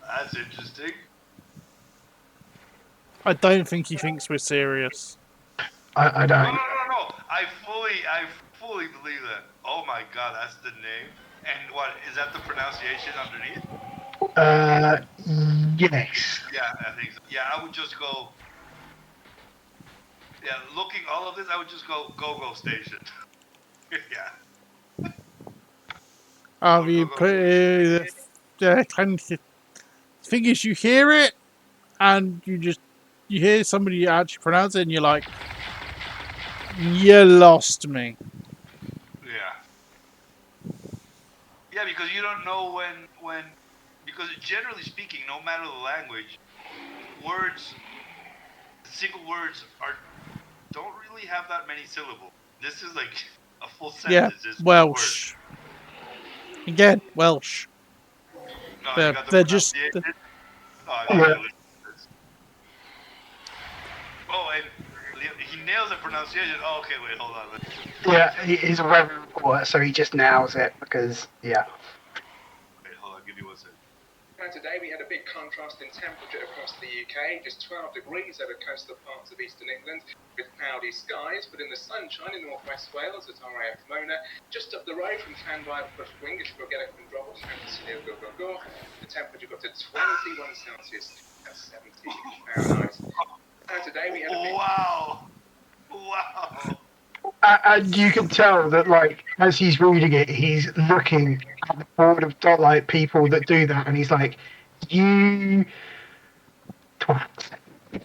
That's interesting. I don't think he thinks we're serious. I No, don't. no. I fully believe that. Oh my god, that's the name. And what is that the pronunciation underneath? Yes. Yeah, I think so. Yeah, I would just go. Yeah, looking all of this, I would just go go station. Yeah. Have you put the thing is, you hear it, and you hear somebody actually pronounce it, and you're like, you lost me. Yeah. Yeah, because you don't know when because generally speaking, no matter the language, single words don't really have that many syllables. This is like a full Yeah, sentence. It's Welsh. Again, Welsh. No, you got the They're just. pronunciation. Yeah. Oh, and he nails the pronunciation. Oh, okay, wait, hold on. Yeah, he's a weather reporter, so he just nails it because, yeah. Wait, hold on, give me 1 second. Now today we had a big contrast in temperature across the UK, just 12 degrees over coastal parts of eastern England with cloudy skies, but in the sunshine in northwest Wales at RAF Mona, just up the road from Llanfair Pwllgwyngyll, the temperature got to 21 Celsius, that's 70 Fahrenheit. Now today we had a big... Wow! And you can tell that, like, as he's reading it, he's looking at the board of like people that do that, and he's like, "You Twat. Yeah.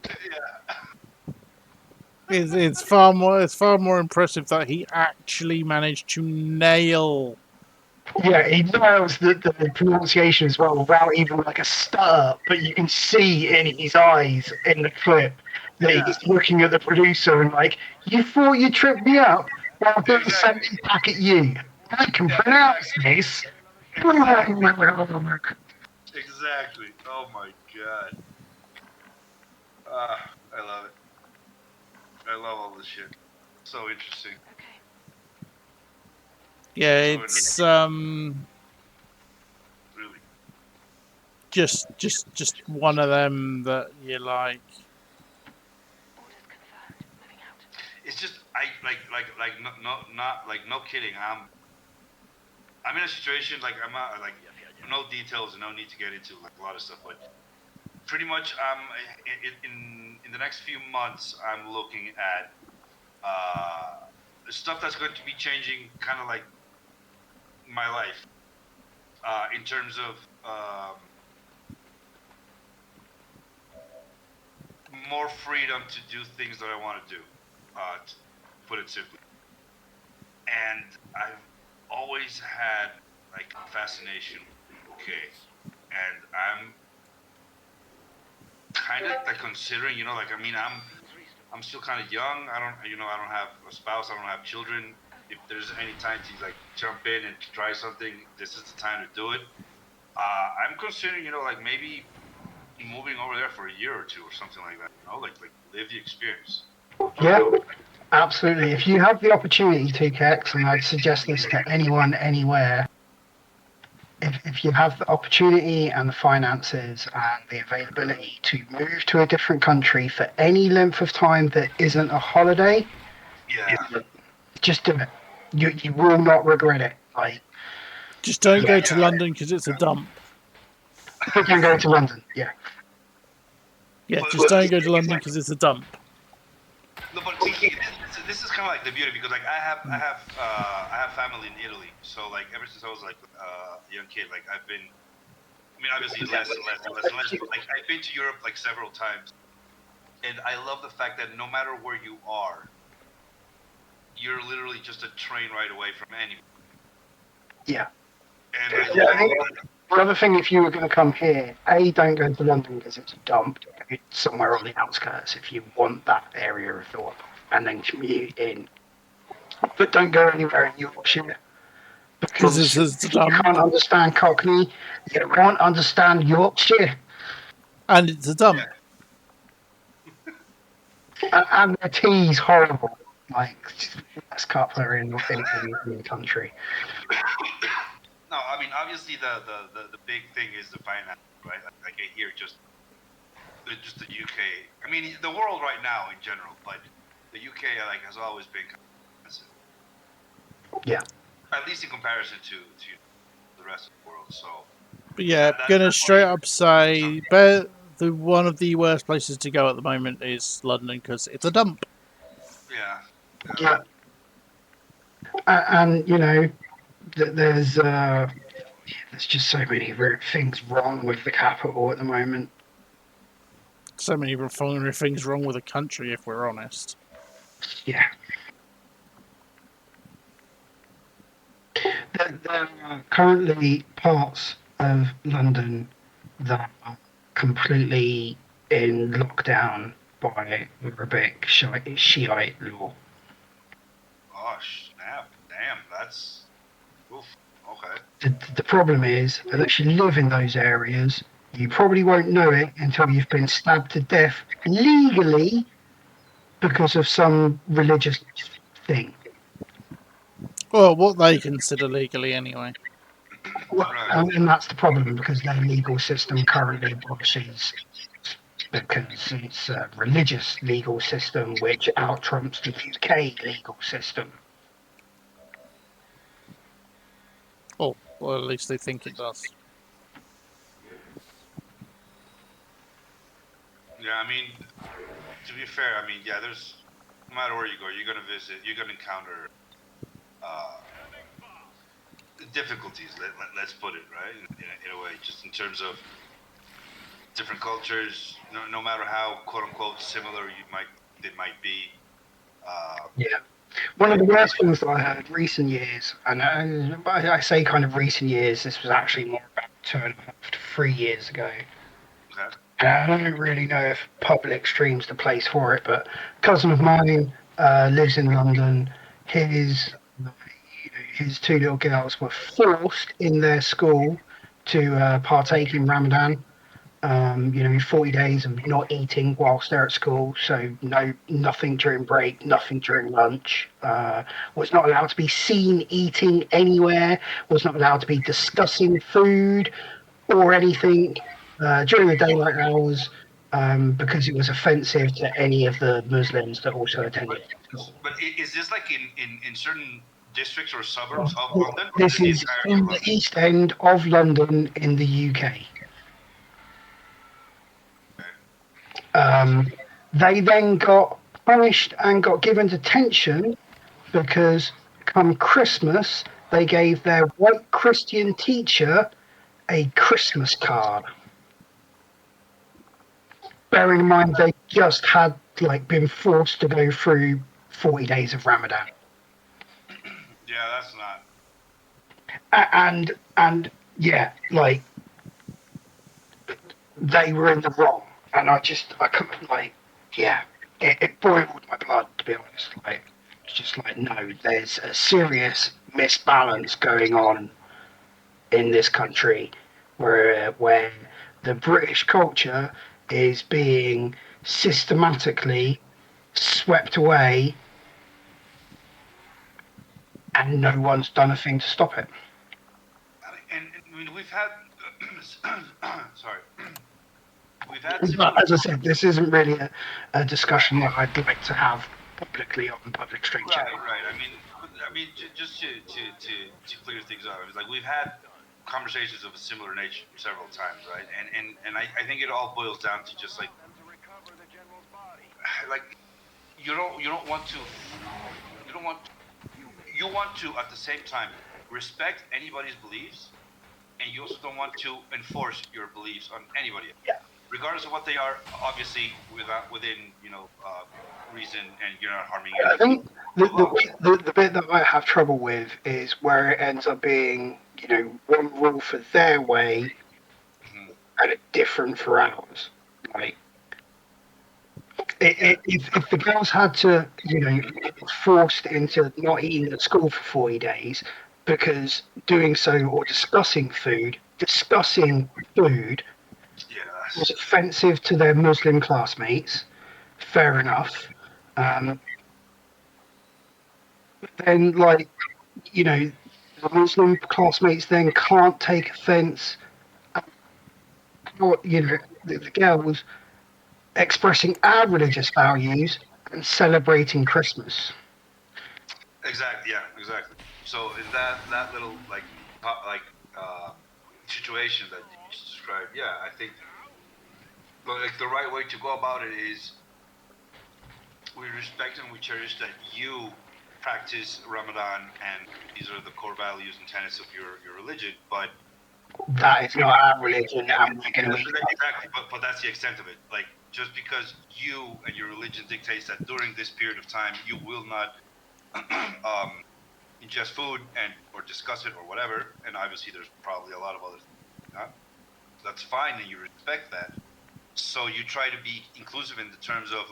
It's far more impressive that he actually managed to nail. Yeah, he nails the pronunciation as well without even like a stutter, but you can see in his eyes in the clip that Yeah. he's looking at the producer and like, you thought you tripped me up? Well, I'm going to send Exactly. it back at you. I can Yeah, pronounce this. Exactly. Oh my god. I love it. I love all this shit. So interesting. Okay. Yeah, So it's really. just one of them that you're like. Orders confirmed. Moving out. It's just I like not like no kidding. I'm in a situation like I'm not like no details and no need to get into like a lot of stuff, but pretty much in the next few months I'm looking at stuff that's going to be changing kind of like my life in terms of more freedom to do things that I want to do, to put it simply. And I've always had like a fascination with UK, and I'm kind of like considering, like I mean, I'm still kind of young. I don't have a spouse. I don't have children. If there's any time to like jump in and try something, this is the time to do it. I'm considering, like maybe moving over there for a year or two or something like that. Like live the experience. Yeah, absolutely. If you have the opportunity to, Kex, and I'd suggest this to anyone, anywhere, if you have the opportunity and the finances and the availability to move to a different country for any length of time that isn't a holiday, Yeah. just do it. You will not regret it. Like, Just don't go to Yeah. London because it's a dump. you can go to London. Yeah. Yeah, But just don't go to London exactly. because it's a dump. No, but see, this is kind of like the beauty because like I have family in Italy, so like ever since I was like a young kid, like I've been. I mean, obviously less and less and less and less, but like I've been to Europe like several times, and I love the fact that no matter where you are, you're literally just a train right away from anywhere. Yeah. And I Yeah, I love think that. the other thing, if you were going to come here, don't go to London because it's a dump. Go somewhere on the outskirts if you want that area of thought, and then commute in. But don't go anywhere in Yorkshire Because because it's a if you dump. can't understand Cockney, you can't understand Yorkshire. And it's a dump. And the tea's horrible. Like, best cup player in the country. No, I mean obviously the big thing is the finance, right? Like I hear just the UK. I mean the world right now in general, but the UK like has always been kind of expensive, Yeah. at least in comparison to the rest of the world. So But yeah, gonna straight up say, one of the worst places to go at the moment is London because it's a dump. Yeah. Yeah. And there's just so many things wrong with the capital at the moment. So many things wrong with the country, if we're honest. Yeah. There are currently parts of London that are completely in lockdown by Arabic Shiite law. Oh snap! Damn, that's oof. Okay. The problem is, unless you live in those areas, you probably won't know it until you've been stabbed to death legally because of some religious thing. Well, what they consider legally, anyway. Well, Right. and that's the problem because their legal system currently abolishes because it's a religious legal system which out trumps the UK legal system. Oh, well, at least they think it does. Yeah, I mean, to be fair, I mean, yeah, there's no matter where you go, you're gonna visit, you're gonna encounter uh, difficulties. Let's put it right in a way, just in terms of different cultures, no matter how quote unquote similar they might be. Yeah. One of the worst things that I heard recent years, and I say kind of recent years, this was actually more about 2.5 to 3 years ago. Okay. And I don't really know if public stream's the place for it, but a cousin of mine lives in London. His two little girls were forced in their school to partake in Ramadan. 40 days of not eating whilst they're at school. So nothing during break, nothing during lunch. Was not allowed to be seen eating anywhere. Was not allowed to be discussing food or anything during the daylight hours because it was offensive to any of the Muslims that also attended school. But is this like in certain districts or suburbs of London, or is This it the is entirety in of the London? East End of London in the UK. They then got punished and got given detention because come Christmas, they gave their white Christian teacher a Christmas card. Bearing in mind they just had been forced to go through 40 days of Ramadan. Yeah, that's not. And yeah, they were in the wrong. And I couldn't yeah, it boiled my blood, to be honest. It's just no, there's a serious misbalance going on in this country where the British culture is being systematically swept away and no one's done a thing to stop it. And I mean, we've had. Sorry. We've had But similar. as I said, this isn't really a discussion that I'd like to have publicly on Public Street Right, Chat. right. I mean, just to clear things up, it's like we've had conversations of a similar nature several times, right? And I think it all boils down to just like you don't want to at the same time respect anybody's beliefs, and you also don't want to enforce your beliefs on anybody else. Yeah. Regardless of what they are, obviously within reason, and you're not harming I anyone. think the bit that I have trouble with is where it ends up being, one rule for their way and a different for ours. If the girls had to, get forced into not eating at school for 40 days because doing so or discussing food was offensive to their Muslim classmates, fair enough. Then, the Muslim classmates then can't take offence at, the girls expressing our religious values and celebrating Christmas. Exactly. Yeah. Exactly. So in that little situation that you just described, yeah, I think the right way to go about it is we respect and we cherish that you practice Ramadan and these are the core values and tenets of your religion, but That is not our religion, and we're going to eat. Exactly, but that's the extent of it. Like, just because you and your religion dictates that during this period of time you will not ingest food or discuss it or whatever, and obviously there's probably a lot of other things. That's fine, and you respect that. So you try to be inclusive in the terms of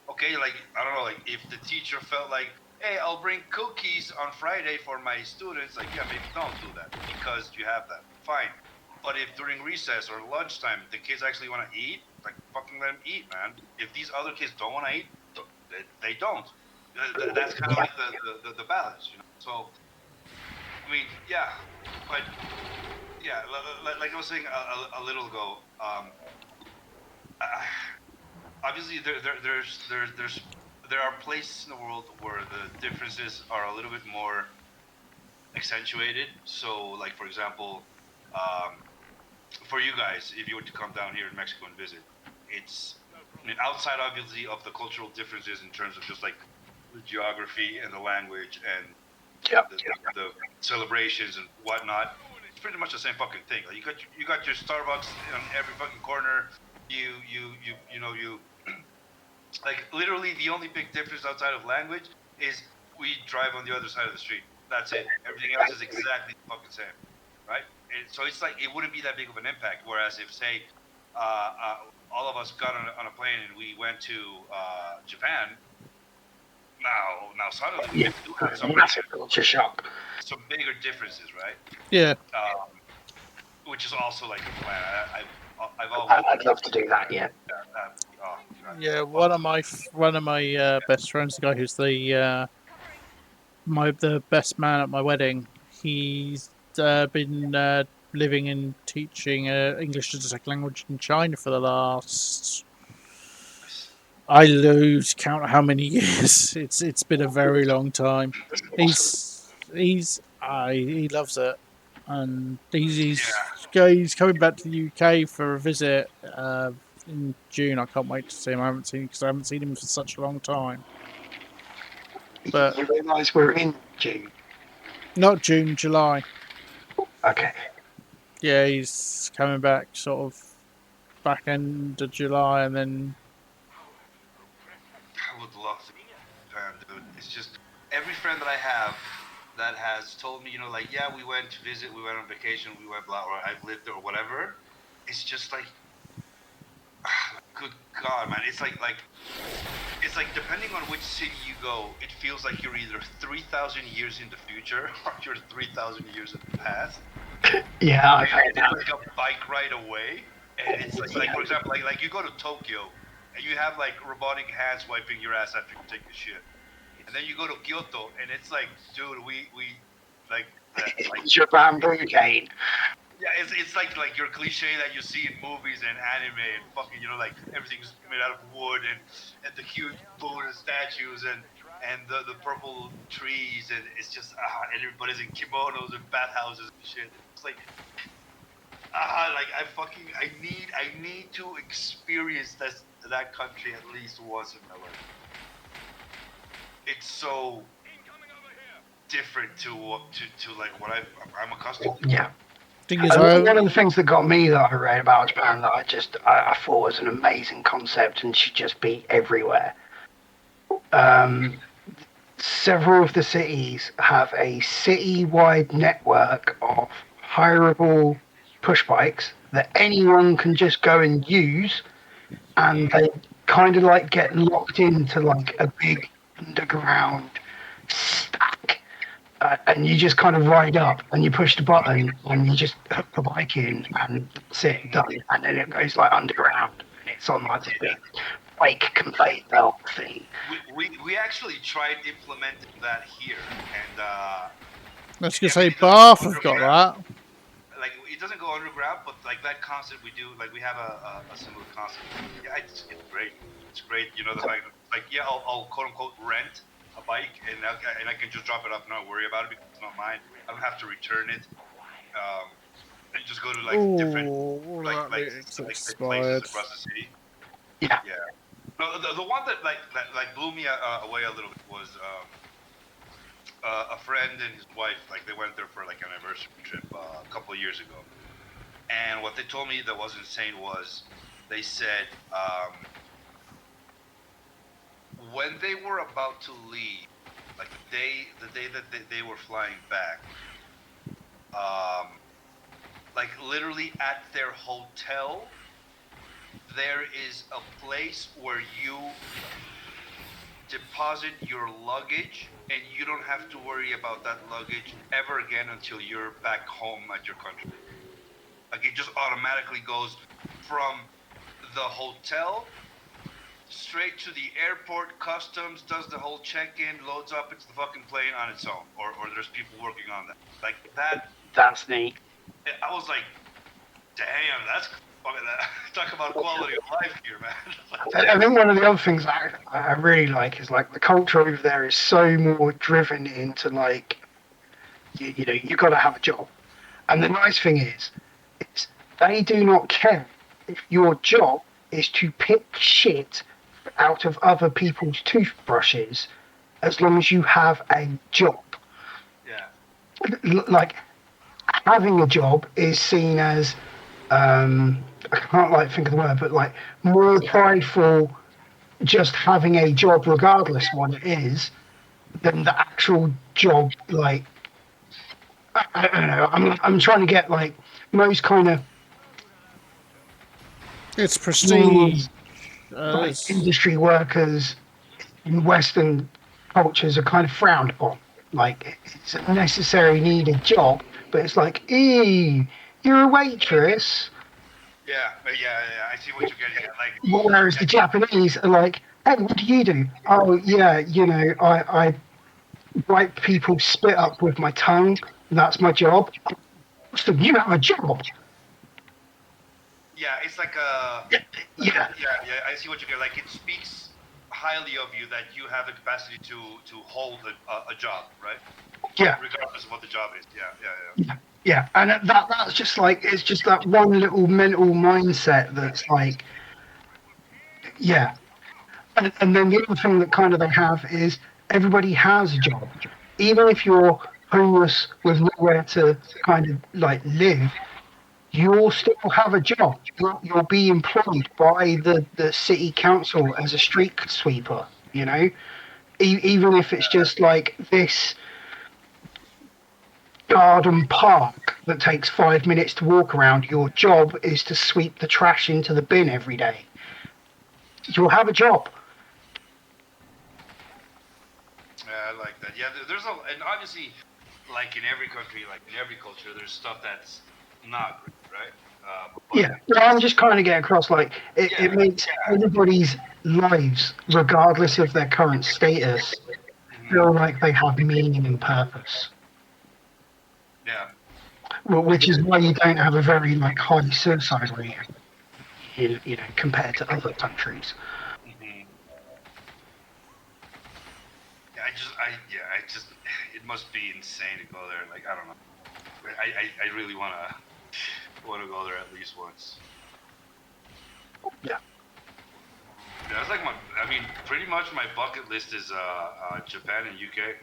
okay, I don't know, if the teacher felt like, hey, I'll bring cookies on Friday for my students, yeah, maybe don't do that because you have that. Fine. But if during recess or lunchtime the kids actually want to eat, fucking let them eat, man. If these other kids don't want to eat, they don't. That's kind of like the balance, So, I mean, yeah, but yeah, like I was saying a little ago, obviously there are places in the world where the differences are a little bit more accentuated. So, for example, for you guys, if you were to come down here in Mexico and visit, outside obviously of the cultural differences in terms of just the geography and the language and the celebrations and whatnot, pretty much the same fucking thing. Like you got your Starbucks on every fucking corner. You like literally the only big difference outside of language is we drive on the other side of the street. That's it. Everything else is exactly the fucking same, right? So it's like it wouldn't be that big of an impact. Whereas if say all of us got on a plane and we went to Japan, now suddenly we do have some massive culture shock. some bigger differences, right? Yeah. Which is also like a plan. I've always. I'd love to do that. Yeah. Yeah, one of my best friends, the guy who's the best man at my wedding, he's been living and teaching English as a second language in China for the last. I lose count how many years. It's been a very long time. He loves it, and he's coming back to the UK for a visit in June. I can't wait to see him. I haven't seen him for such a long time. But you realise we're in June. Not June, July. Okay. Yeah, he's coming back sort of back end of July, and then. I would love to, Japan, dude. It's just every friend that I have that has told me, like, yeah, we went to visit, we went on vacation, we went blah, or I've lived there or whatever. It's just like, good God, man. It's like depending on which city you go, it feels like you're either 3,000 years in the future or you're 3,000 years in the past. Yeah, I've heard that. It's like a bike ride away, and it's like for example, like you go to Tokyo, and you have like robotic hands wiping your ass after you take a shit, and then you go to Kyoto, and it's like, dude, we like your bamboo cane. Yeah, it's like your cliche that you see in movies and anime and fucking, like everything's made out of wood and the huge Buddha statues and the purple trees, and it's just and everybody's in kimonos and bathhouses and shit. It's like I need to experience that country at least once in my life. It's so different to like what I'm accustomed to. Yeah. One of the things that got me that I read about Japan that I thought was an amazing concept and should just be everywhere. Several of the cities have a city-wide network of hireable push bikes that anyone can just go and use, and they kind of like get locked into like a big underground stack. And you just kind of ride up and you push the button and you just hook the bike in and that's it, done. And then it goes like underground. It's on like the big bike conveyor belt thing. We actually tried implementing that here, and I was gonna say Bath have got that. Like it doesn't go underground, but like that concept we do, like we have a similar concept. Yeah, it's great. It's great. The fact that, like, yeah, I'll quote unquote rent a bike, and I can just drop it off and not worry about it because it's not mine. I don't have to return it. And just go to like different places across the city. Yeah. Yeah. No, the one that blew me away a little bit was a friend and his wife. Like they went there for like an anniversary trip a couple of years ago, and what they told me that was insane was they said when they were about to leave, like the day that they were flying back, like literally at their hotel, there is a place where you deposit your luggage and you don't have to worry about that luggage ever again until you're back home at your country. Like it just automatically goes from the hotel straight to the airport, customs, does the whole check-in, loads up into the fucking plane on its own, or there's people working on that. Like that. That's neat. I was like, damn, that's fucking talk about quality of life here, man. I think one of the other things I really like is like the culture over there is so more driven into like, you got to have a job. And the nice thing is they do not care if your job is to pick shit out of other people's toothbrushes as long as you have a job. Yeah. Like, having a job is seen as I can't like think of the word, but like more prideful just having a job regardless what it is than the actual job. Like I don't know. I'm trying to get like most kind of It's prestige. like industry workers in Western cultures are kind of frowned upon. Like it's a necessary needed job, but it's like, you're a waitress. Yeah, but yeah, I see what you're getting at. Like, Whereas the Japanese are like, hey, what do you do? Oh yeah, I wipe people's spit up with my tongue. That's my job. So you have a job. yeah, it's like Yeah, yeah. I see what you get. Like, it speaks highly of you that you have the capacity to hold a job, right? yeah, Regardless of what the job is. Yeah. yeah. And that's just like it's just that one little mental mindset that's like, yeah. And then the other thing that kind of they have is everybody has a job, even if you're homeless with nowhere to kind of like live. You'll still have a job. You'll be employed by the city council as a street sweeper. Even if it's just like this garden park that takes 5 minutes to walk around. Your job is to sweep the trash into the bin every day. You'll have a job. I like that. Yeah, there's and obviously, like in every country, like in every culture, there's stuff that's not great, right? Yeah, but I'm just kind of getting across like it makes everybody's lives, regardless of their current status, feel like they have meaning and purpose. Yeah. Well, which is why you don't have a very like high suicide rate, compared to other countries. Mm-hmm. Yeah, I just, it must be insane to go there. Like, I don't know. I really wanna go there at least once. Yeah. Yeah, it's like pretty much my bucket list is Japan and UK.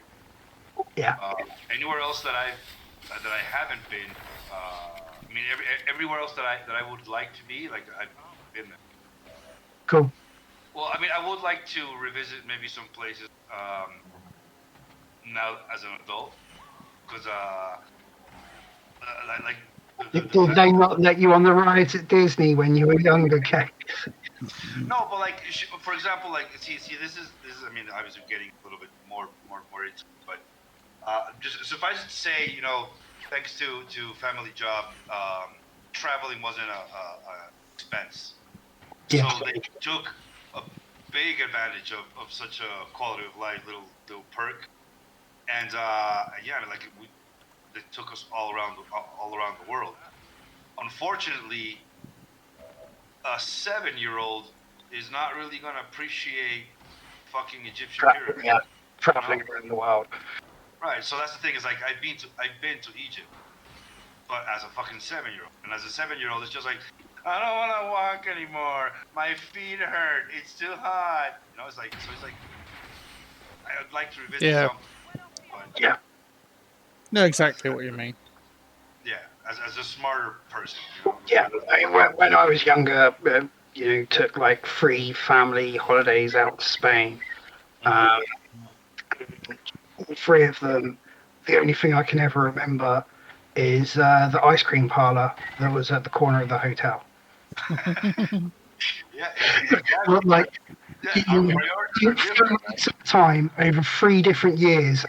Yeah. Anywhere else that I haven't been, everywhere else that I would like to be, like I've been there. Cool. Well, I would like to revisit maybe some places now as an adult, because like Did they not let you on the rides at Disney when you were younger, Kate? No, but like, for example, like see, this is obviously getting a little bit more into it, but just suffice it to say, thanks to family job, traveling wasn't a expense. Yeah. So they took a big advantage of such a quality of life little perk, and they took us all around the world. Unfortunately, a 7-year-old is not really gonna appreciate fucking Egyptian pyramids. Yeah, traveling around the world. Right. So that's the thing, is like I've been to Egypt, but as a fucking 7-year-old, and as a 7-year-old, it's just like, I don't want to walk anymore. My feet hurt. It's too hot. It's like I'd like to revisit Yeah. something. But, Yeah. Know exactly what you mean. yeah, as a smarter person. Yeah. When I was younger, took like 3 family holidays out to Spain. All 3 of them, the only thing I can ever remember is the ice cream parlor that was at the corner of the hotel. Yeah, exactly. Like, our priorities are different. Time over 3 different years,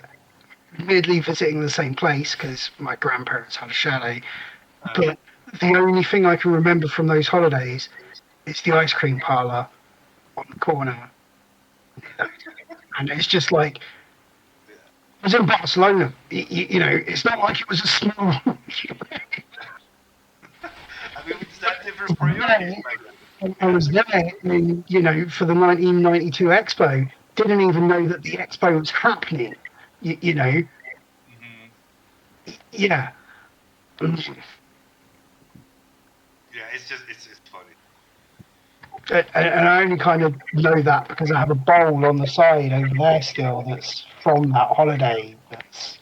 admittedly visiting the same place because my grandparents had a chalet. But the only thing I can remember from those holidays is the ice cream parlor on the corner. And it's just like, I was in Barcelona. It's not like it was a small. It's that different priorities. I was there, for the 1992 Expo. Didn't even know that the Expo was happening. Mm-hmm. Yeah. Yeah, it's funny. And I only kind of know that because I have a bowl on the side over there still that's from that holiday. That's.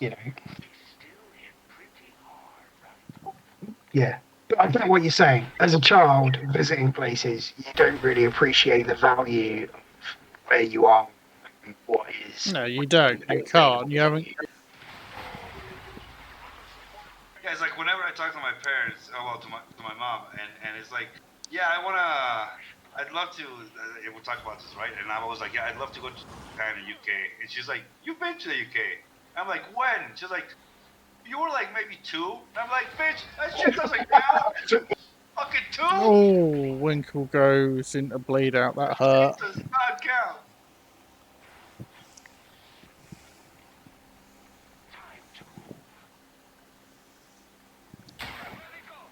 Yeah. But I get what you're saying. As a child visiting places, you don't really appreciate the value of where you are and what is. No, you don't. You can't. You haven't. Yeah, it's like whenever I talk to my parents, to my mom, and it's like, yeah, I'd love to. We'll talk about this, right? And I'm always like, yeah, I'd love to go to Japan and UK. And she's like, you've been to the UK? I'm like, when? She's like, you were like maybe 2. And I'm like, bitch, that shit doesn't count. Fucking 2. Oh, Winkle goes into bleed out. That hurt. It does not count. Time to move. Medical!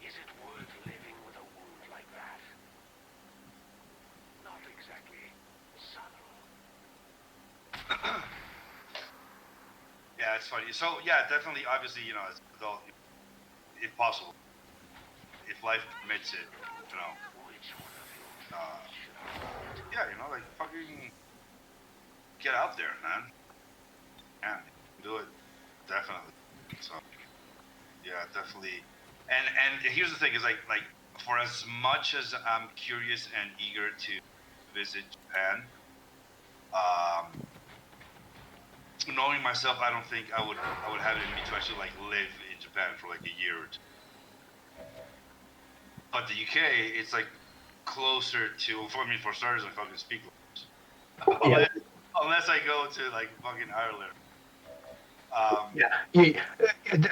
Is it worth living with a wound like that? Not exactly subtle. Yeah, it's funny. So yeah, definitely, obviously, as an adult, if possible, if life permits it, Which one of you should I yeah, like fucking get out there, man. Yeah, do it, definitely. So yeah, definitely. And here's the thing: is like for as much as I'm curious and eager to visit Japan, knowing myself, I don't think I would have it in me to actually like live in Japan for like a year or 2. But the UK, it's like closer to. For starters, I fucking speak Yeah. unless I go to like fucking Ireland.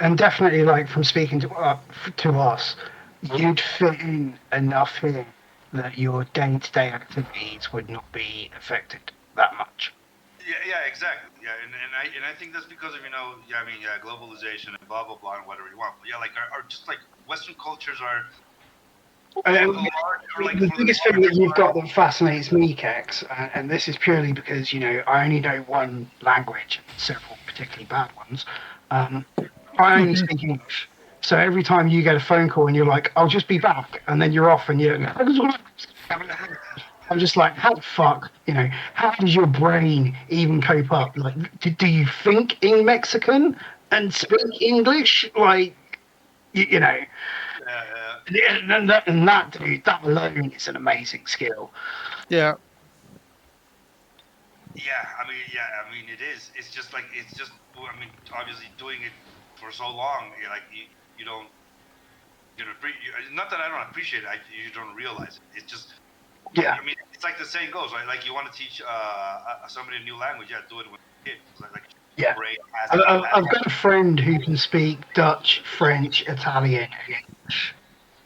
And definitely, like from speaking to us, you'd fit in enough here that your day-to-day activities would not be affected that much. Yeah, exactly. Yeah, and I think that's because of globalization and blah blah blah and whatever you want. But yeah, like our just like Western cultures are The biggest thing that you've got that fascinates me, Kex, and this is purely because I only know one language, several particularly bad ones. I only speak English, so every time you get a phone call and you're like, "I'll just be back," and then you're off, and I'm just like, how the fuck, how does your brain even cope up? Like, do you think in Mexican and speak English? Like, you know. And that, dude, that alone is an amazing skill. Yeah. I mean, it is. It's just like obviously doing it for so long, you don't. Not that I don't appreciate it. You don't realize it. It's just. Yeah. I mean, it's like the saying goes, right? Like you want to teach somebody a new language, yeah, do it when you're a kid. Yeah. Brain has I've got a friend who can speak Dutch, French, Italian, and English.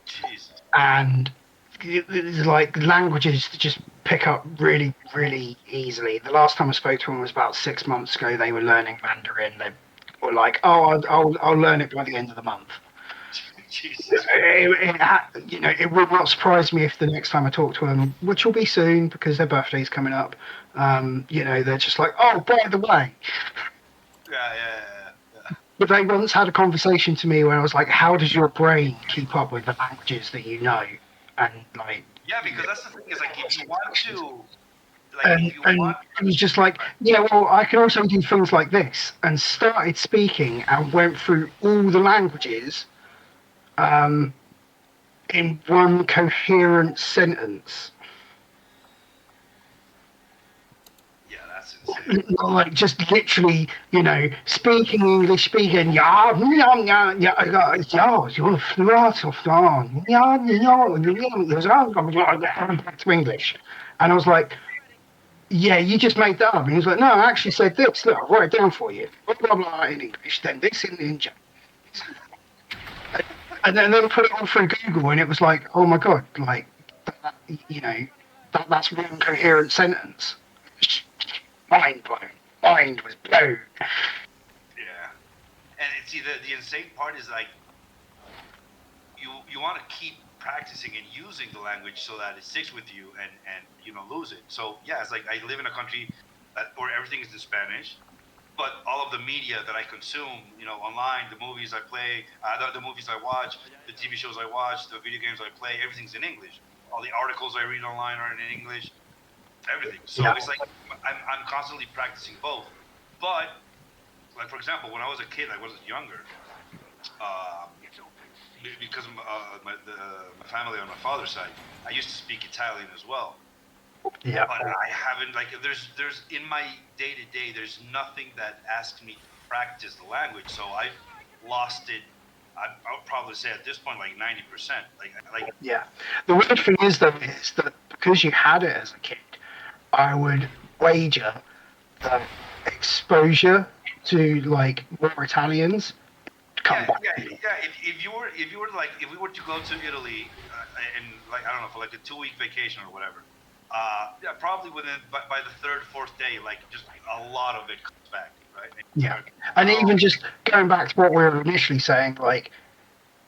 Jesus. And it's like languages that just pick up really, really easily. The last time I spoke to him was about 6 months ago. They were learning Mandarin. They were like, "Oh, I'll learn it by the end of the month." Jesus. It would not surprise me if the next time I talk to them, which will be soon because their birthday's coming up, they're just like, "Oh, by the way." Yeah. But they once had a conversation to me where I was like, "How does your brain keep up with the languages that you know?" And like, yeah, because that's the thing is like if you want to. And it was just like, yeah, well, I can also do things like this, and started speaking and went through all the languages in one coherent sentence. Yeah, that's insane. Like just literally, speaking English, speaking yeah, yeah, you're back to English, and I was like, yeah, you just made that up. And he was like, no, I actually said this. Look, I'll write it down for you. Blah, blah, blah in English, then this in Japanese. And then put it all through Google, and it was like, oh my God, like, that's one coherent sentence. Mind blown. Mind was blown. Yeah. And see, the insane part is like, you want to keep practicing and using the language so that it sticks with you and you don't lose it. So yeah, it's like I live in a country where everything is in Spanish, but all of the media that I consume, online, the movies I play, the movies I watch, the TV shows I watch, the video games I play, everything's in English. All the articles I read online are in English. Everything. So it's like I'm constantly practicing both. But like for example, when I was a kid, I was younger. Because of my family on my father's side, I used to speak Italian as well. Yeah. But I haven't there's in my day to day, there's nothing that asks me to practice the language. So I've lost it. I would probably say at this point like 90%. Like Yeah. The weird thing is though is that because you had it as a kid, I would wager that exposure to like more Italians come back. yeah. If you were like if we were to go to Italy and like I don't know for like a 2-week vacation or whatever, yeah, probably within by the third, fourth day, like just a lot of it comes back, right? Yeah. And even just going back to what we were initially saying, like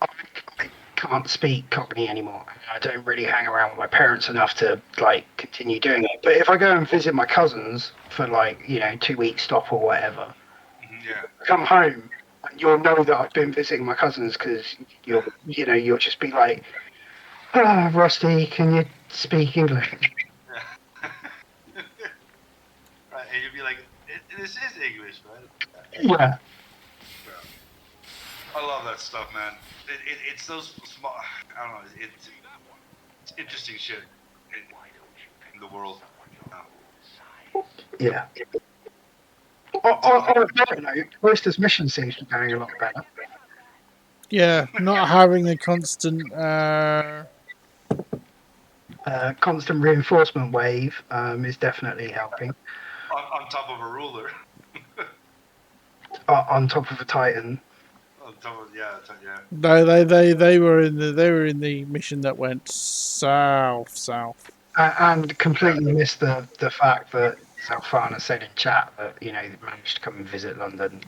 I can't speak Cockney anymore. I don't really hang around with my parents enough to like continue doing it. But if I go and visit my cousins for like 2 weeks stop or whatever, Yeah. come home and you'll know that I've been visiting my cousins because you'll just be like, Rusty, can you speak English? Right, and you'd be like, this is English, right? Yeah. I love that stuff, man. It's those small. I don't know. It's interesting shit in the world. Yeah. On a better note, Royster's mission seems to be going a lot better. Yeah, not having the constant. Constant reinforcement wave is definitely helping. On top of a ruler. On top of a Titan. On top of yeah. No, they were in the mission that went south. And completely missed the fact that Salfana said in chat that they managed to come and visit London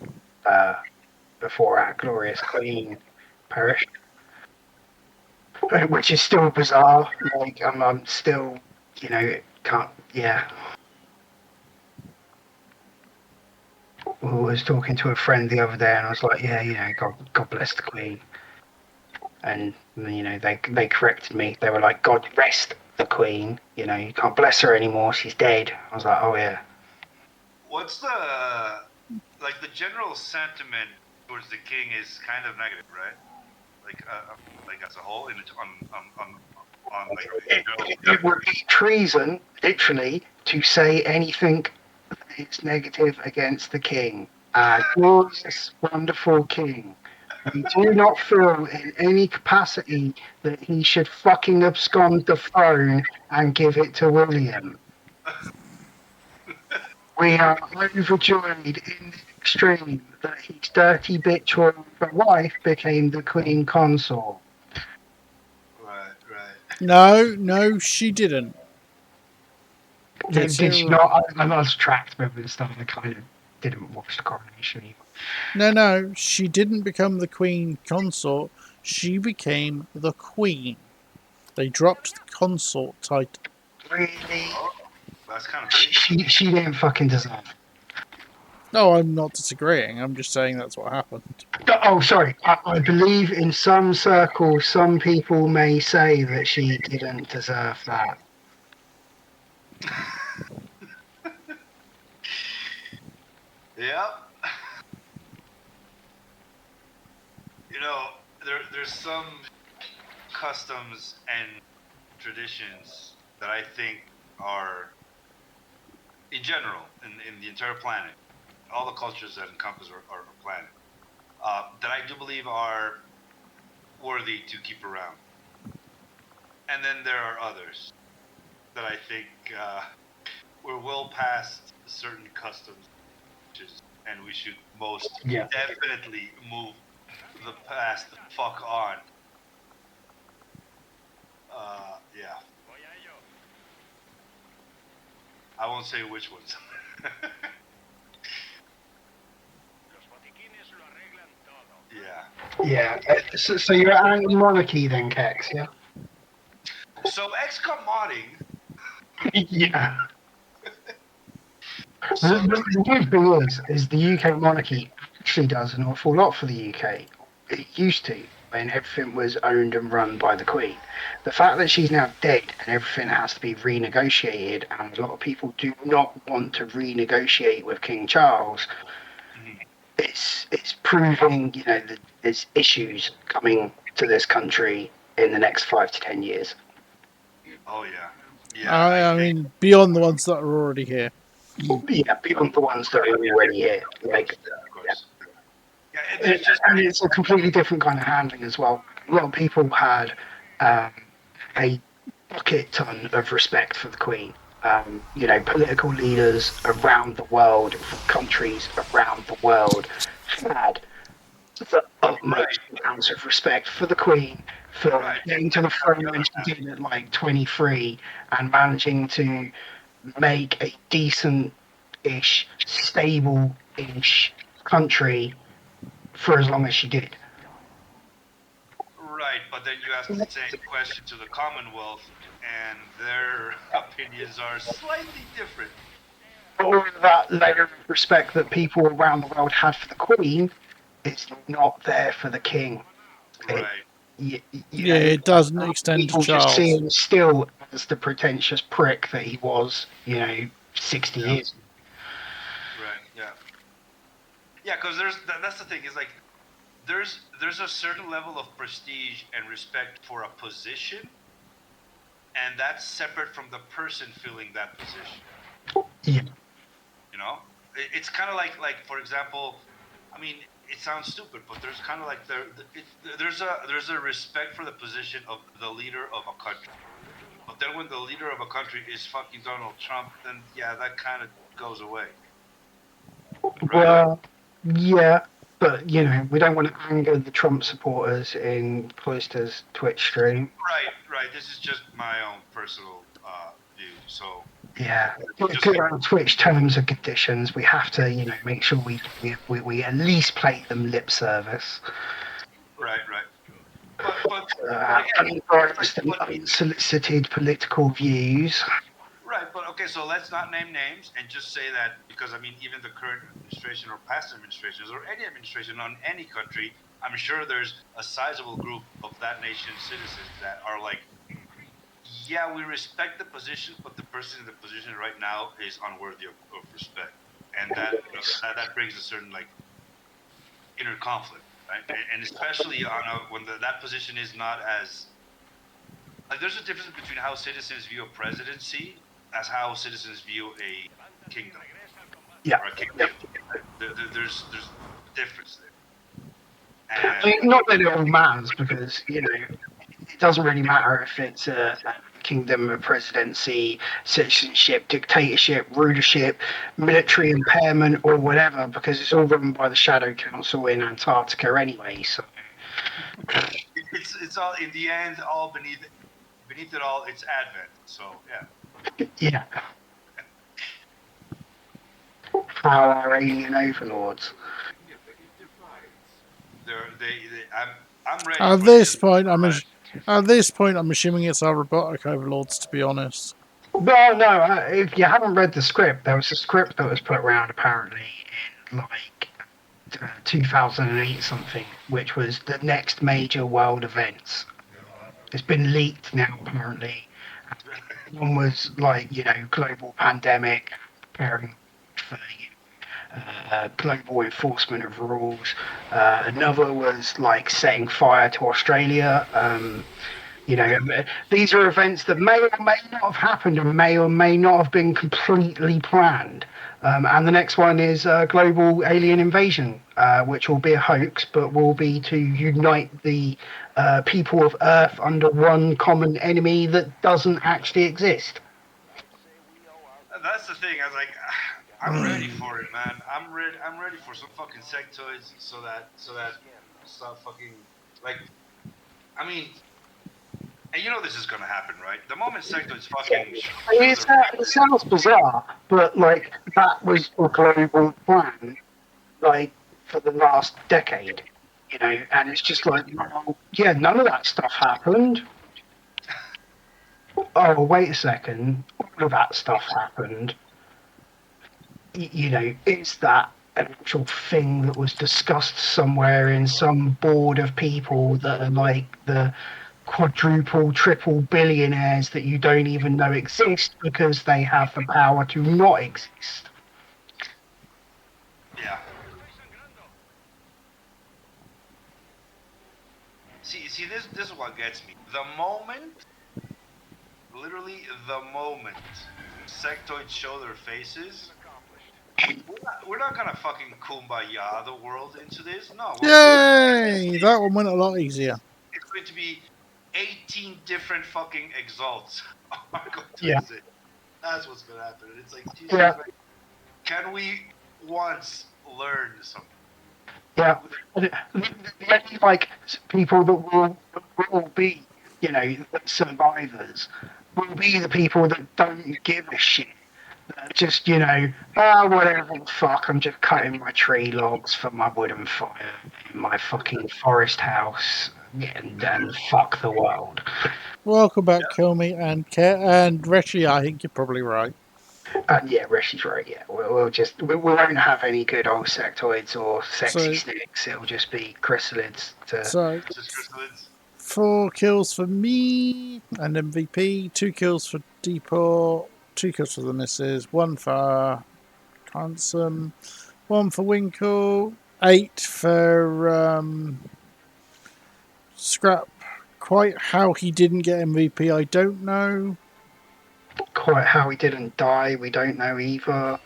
before our glorious Queen perished, which is still bizarre. Like I'm still can't I was talking to a friend the other day, and I was like, God bless the Queen. And they corrected me. They were like, God rest the Queen. You can't bless her anymore. She's dead. I was like, oh yeah. What's the general sentiment towards the king is kind of negative, right? Like as a whole, on like it would be treason, literally, to say anything that's negative against the king. Glorious, wonderful king. We do not feel in any capacity that he should fucking abscond the throne and give it to William. We are overjoyed in the extreme that his dirty bitch wife became the queen consort. Right. No, she didn't. Did she not? I lost track of the stuff. I kind of didn't watch the coronation either. No, she didn't become the queen consort. She became the queen. They dropped the consort title. Really? That's kind of big. She didn't fucking deserve it. No, I'm not disagreeing. I'm just saying that's what happened. Oh, sorry. I believe in some circles, some people may say that she didn't deserve that. Yep. There's some customs and traditions that I think are, in general, in the entire planet, all the cultures that encompass our planet, that I do believe are worthy to keep around. And then there are others that I think we're well past certain customs, and we should most definitely move the past the fuck on. Yeah. I won't say which ones. Yeah. So you're anti-monarchy then, Kex, yeah? So XCOM modding. Yeah. The weird thing is the UK monarchy actually does an awful lot for the UK. It used to, when everything was owned and run by the Queen. The fact that she's now dead and everything has to be renegotiated, and a lot of people do not want to renegotiate with King Charles, it's proving, that there's issues coming to this country in the next 5 to 10 years. Oh yeah, yeah. I mean, beyond the ones that are already here. Yeah, beyond the ones that are already here. Like, of course. Yeah, and and there's just it's a completely different kind of handling as well. A lot of people had a bucket ton of respect for the Queen. Political leaders around the world, from countries around the world, had the utmost amounts of respect for the Queen for Right. getting to the throne when she did at like 23 and managing to make a decent-ish, stable-ish country for as long as she did. Right, but then you ask the same question to the Commonwealth, and their opinions are slightly different. All of that layer of respect that people around the world had for the Queen is not there for the King. Right. It doesn't extend to People just see Charles. him still as the pretentious prick that he was, 60 Yeah. years. Right. Yeah. Yeah, because that's the thing is like there's a certain level of prestige and respect for a position, and that's separate from the person filling that position. Yeah. You know, it's kind of like for example, I mean, it sounds stupid, but there's kind of like there's a respect for the position of the leader of a country. But then when the leader of a country is fucking Donald Trump, then yeah, that kind of goes away. Well, yeah, but we don't want to anger the Trump supporters in Cloister's Twitch stream. Right. This is just my own personal view. So Yeah, good on Twitch terms and conditions. We have to, make sure we at least play them lip service. Right. But Unbiased and unsolicited political views. right, but okay, so let's not name names and just say that because I mean, even the current administration or past administrations or any administration on any country, I'm sure there's a sizable group of that nation's citizens that are like, yeah, we respect the position, but the person in the position right now is unworthy of respect, and that that brings a certain like inner conflict, right? And especially when that position is not as like there's a difference between how citizens view a presidency as how citizens view a kingdom. Yeah. Or a kingdom. There's a difference there. And, I mean, not that it all matters because it doesn't really matter if it's a kingdom, a presidency, citizenship, dictatorship, rulership, military impairment, or whatever, because it's all run by the Shadow Council in Antarctica anyway. So it's all in the end, all beneath it all, it's Advent. So yeah. Yeah. How are alien overlords? I'm ready. At this point, I'm assuming it's our robotic overlords. To be honest. No. If you haven't read the script, there was a script that was put around apparently in like 2008 something, which was the next major world events. It's been leaked now apparently. One was like global pandemic, preparing for global enforcement of rules. Another was like setting fire to Australia. These are events that may or may not have happened and may or may not have been completely planned. And the next one is global alien invasion, which will be a hoax, but will be to unite the people of Earth under one common enemy that doesn't actually exist. That's the thing. I was like, I'm ready for it, man. I'm ready for some fucking sectoids, so that stuff fucking like. I mean, and this is gonna happen, right? The moment sectoids fucking. It sounds bizarre, but like that was a global plan, like for the last decade, and it's just like, yeah, none of that stuff happened. Oh, wait a second, all of that stuff happened. Is that an actual thing that was discussed somewhere in some board of people that are like the quadruple, triple billionaires that you don't even know exist because they have the power to not exist? Yeah. see, this is what gets me. The moment, literally the moment, sectoids show their faces, we're not gonna fucking kumbaya the world into this. No. Yay! That one went a lot easier. It's going to be 18 different fucking exalts are going to Yeah. exist. That's what's gonna happen. And it's like, Jesus, Yeah. man, can we once learn something? Yeah, the only like people that will be, you know, survivors will be the people that don't give a shit. That just, you know, whatever the fuck, I'm just cutting my tree logs for my wooden fire in my fucking forest house, and fuck the world. Welcome back, Kill Me and Reshi. I think you're probably right. Yeah, Rishi's right. Yeah, we won't have any good old sectoids or sexy snakes. It'll just be chrysalids. So Just chrysalids. 4 kills for me and MVP, 2 kills for Depot, 2 kills for the missus, 1 for Handsome, 1 for Winkle, 8 for Scrap. Quite how he didn't get MVP, I don't know. Quite how he didn't die, we don't know either.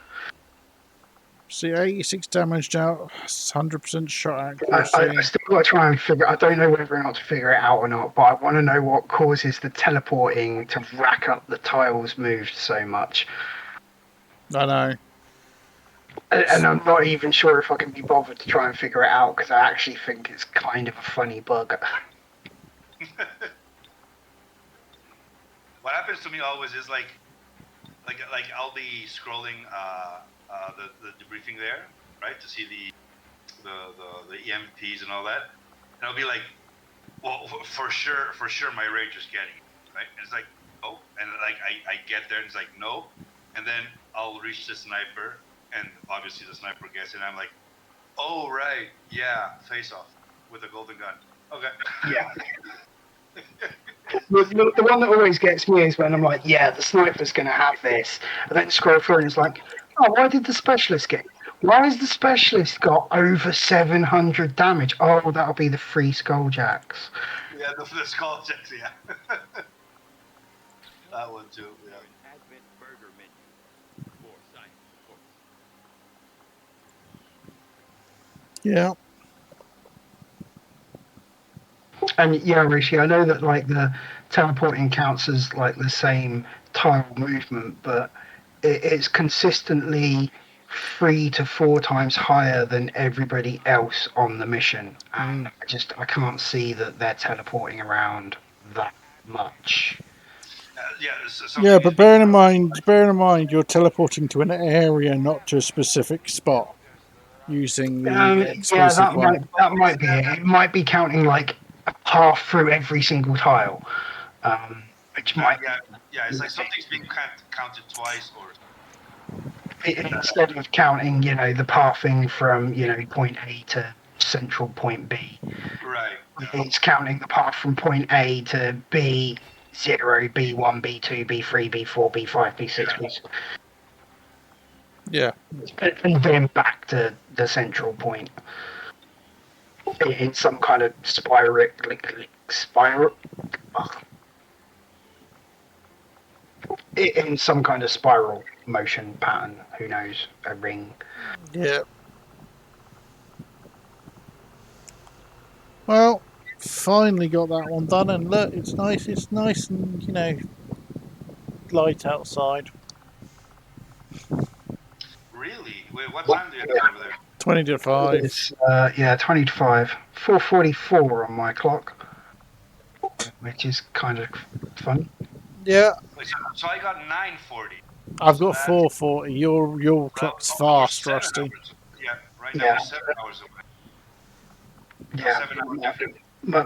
See, 86 damage out, 100% shot I accuracy. still got to try and figure. I don't know whether or not to figure it out or not, but I want to know what causes the teleporting to rack up the tiles moved so much. I know. And I'm not even sure if I can be bothered to try and figure it out because I actually think it's kind of a funny bug. What happens to me always is like I'll be scrolling the debriefing there, right, to see the EMPs and all that, and I'll be like, well, for sure my ranger's getting it, right? And it's like, oh, and like I get there and it's like, no, and then I'll reach the sniper and obviously the sniper gets it and I'm like, oh right, yeah, face off with a golden gun. Okay. Yeah. The one that always gets me is when I'm like, yeah, the sniper's going to have this. And then scroll through and it's like, oh, why did the specialist get it? Why has the specialist got over 700 damage? Oh, that'll be the free skulljacks. Yeah, the skulljacks, yeah. That one too, yeah. Advent burger menu for science, of course. Yeah. And yeah, Rishi, I know that like the teleporting counts as like the same tile movement, but it's consistently 3 to 4 times higher than everybody else on the mission. And I can't see that they're teleporting around that much. Yeah, but bearing in mind, you're teleporting to an area, not to a specific spot, using the exclusive one. That might be it. It might be counting like a path through every single tile, which might. Yeah, it's like something's being counted twice, or instead of counting, you know, the pathing from, you know, point A to central point B. Right. It's counting the path from point A to B0, B1, B2, B3, B4, B5, B6, B6. Yeah. And then back to the central point in some kind of spiral. In some kind of spiral motion pattern. Who knows? A ring. Yeah. Well, finally got that one done, and look, it's nice. It's nice and, you know, light outside. Really? Wait, what time do you have over there? 20 to 5. It's 20 to 5. 4:44 on my clock, which is kind of fun. Yeah. Wait, so I got 9:40. I've got 4:40. Your clock's fast, you're Rusty. Yeah, right now we're 7 hours away. Yeah, 7 hours different.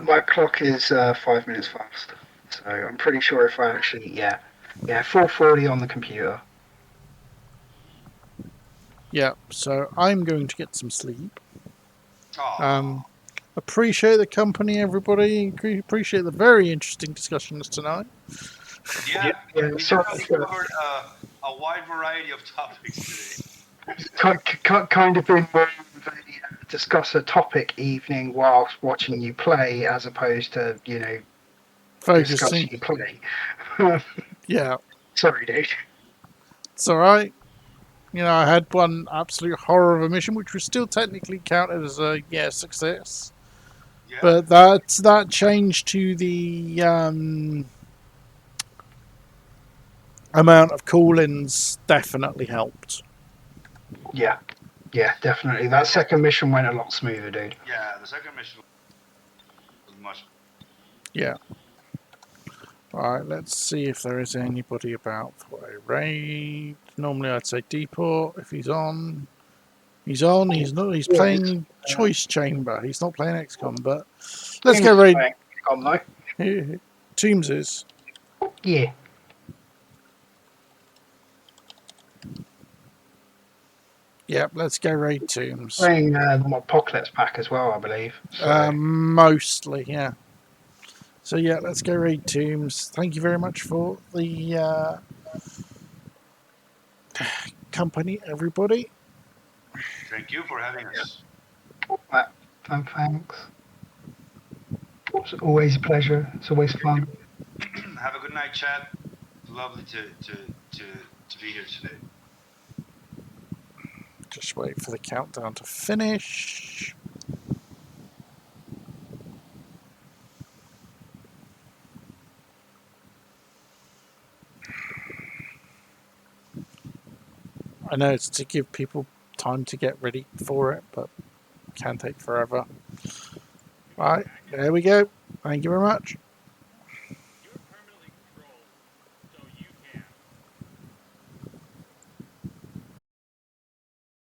my clock is 5 minutes fast, so I'm pretty sure if I actually 4:40 on the computer. Yeah, so I'm going to get some sleep. Aww. Appreciate the company, everybody. Appreciate the very interesting discussions tonight. Yeah, we sorry covered a wide variety of topics today. Kind of been more of discuss a topic evening whilst watching you play, as opposed to discuss Focusing. you play. Yeah, Sorry, dude. it's all right. I had one absolute horror of a mission, which was still technically counted as a success. Yeah. But that change to the amount of call-ins definitely helped. Yeah, definitely. That second mission went a lot smoother, dude. Yeah, the second mission was much. Yeah. Alright, let's see if there is anybody about for a raid. Normally I'd say deport if he's on. He's on, he's not, he's playing Choice Chamber. He's not playing XCOM, but let's go raid. Teams is. Yeah. Yep, let's go raid Tombs. Playing the Modpocalypse pack as well, I believe. So. Mostly, yeah. So yeah, let's go raid Tombs. Thank you very much for the company, everybody. Thank you for having us. Thanks. It's always a pleasure. It's always fun. Have a good night, chat. Lovely to be here today. Just wait for the countdown to finish. I know it's to give people time to get ready for it, but it can take forever. Right, there we go. Thank you very much.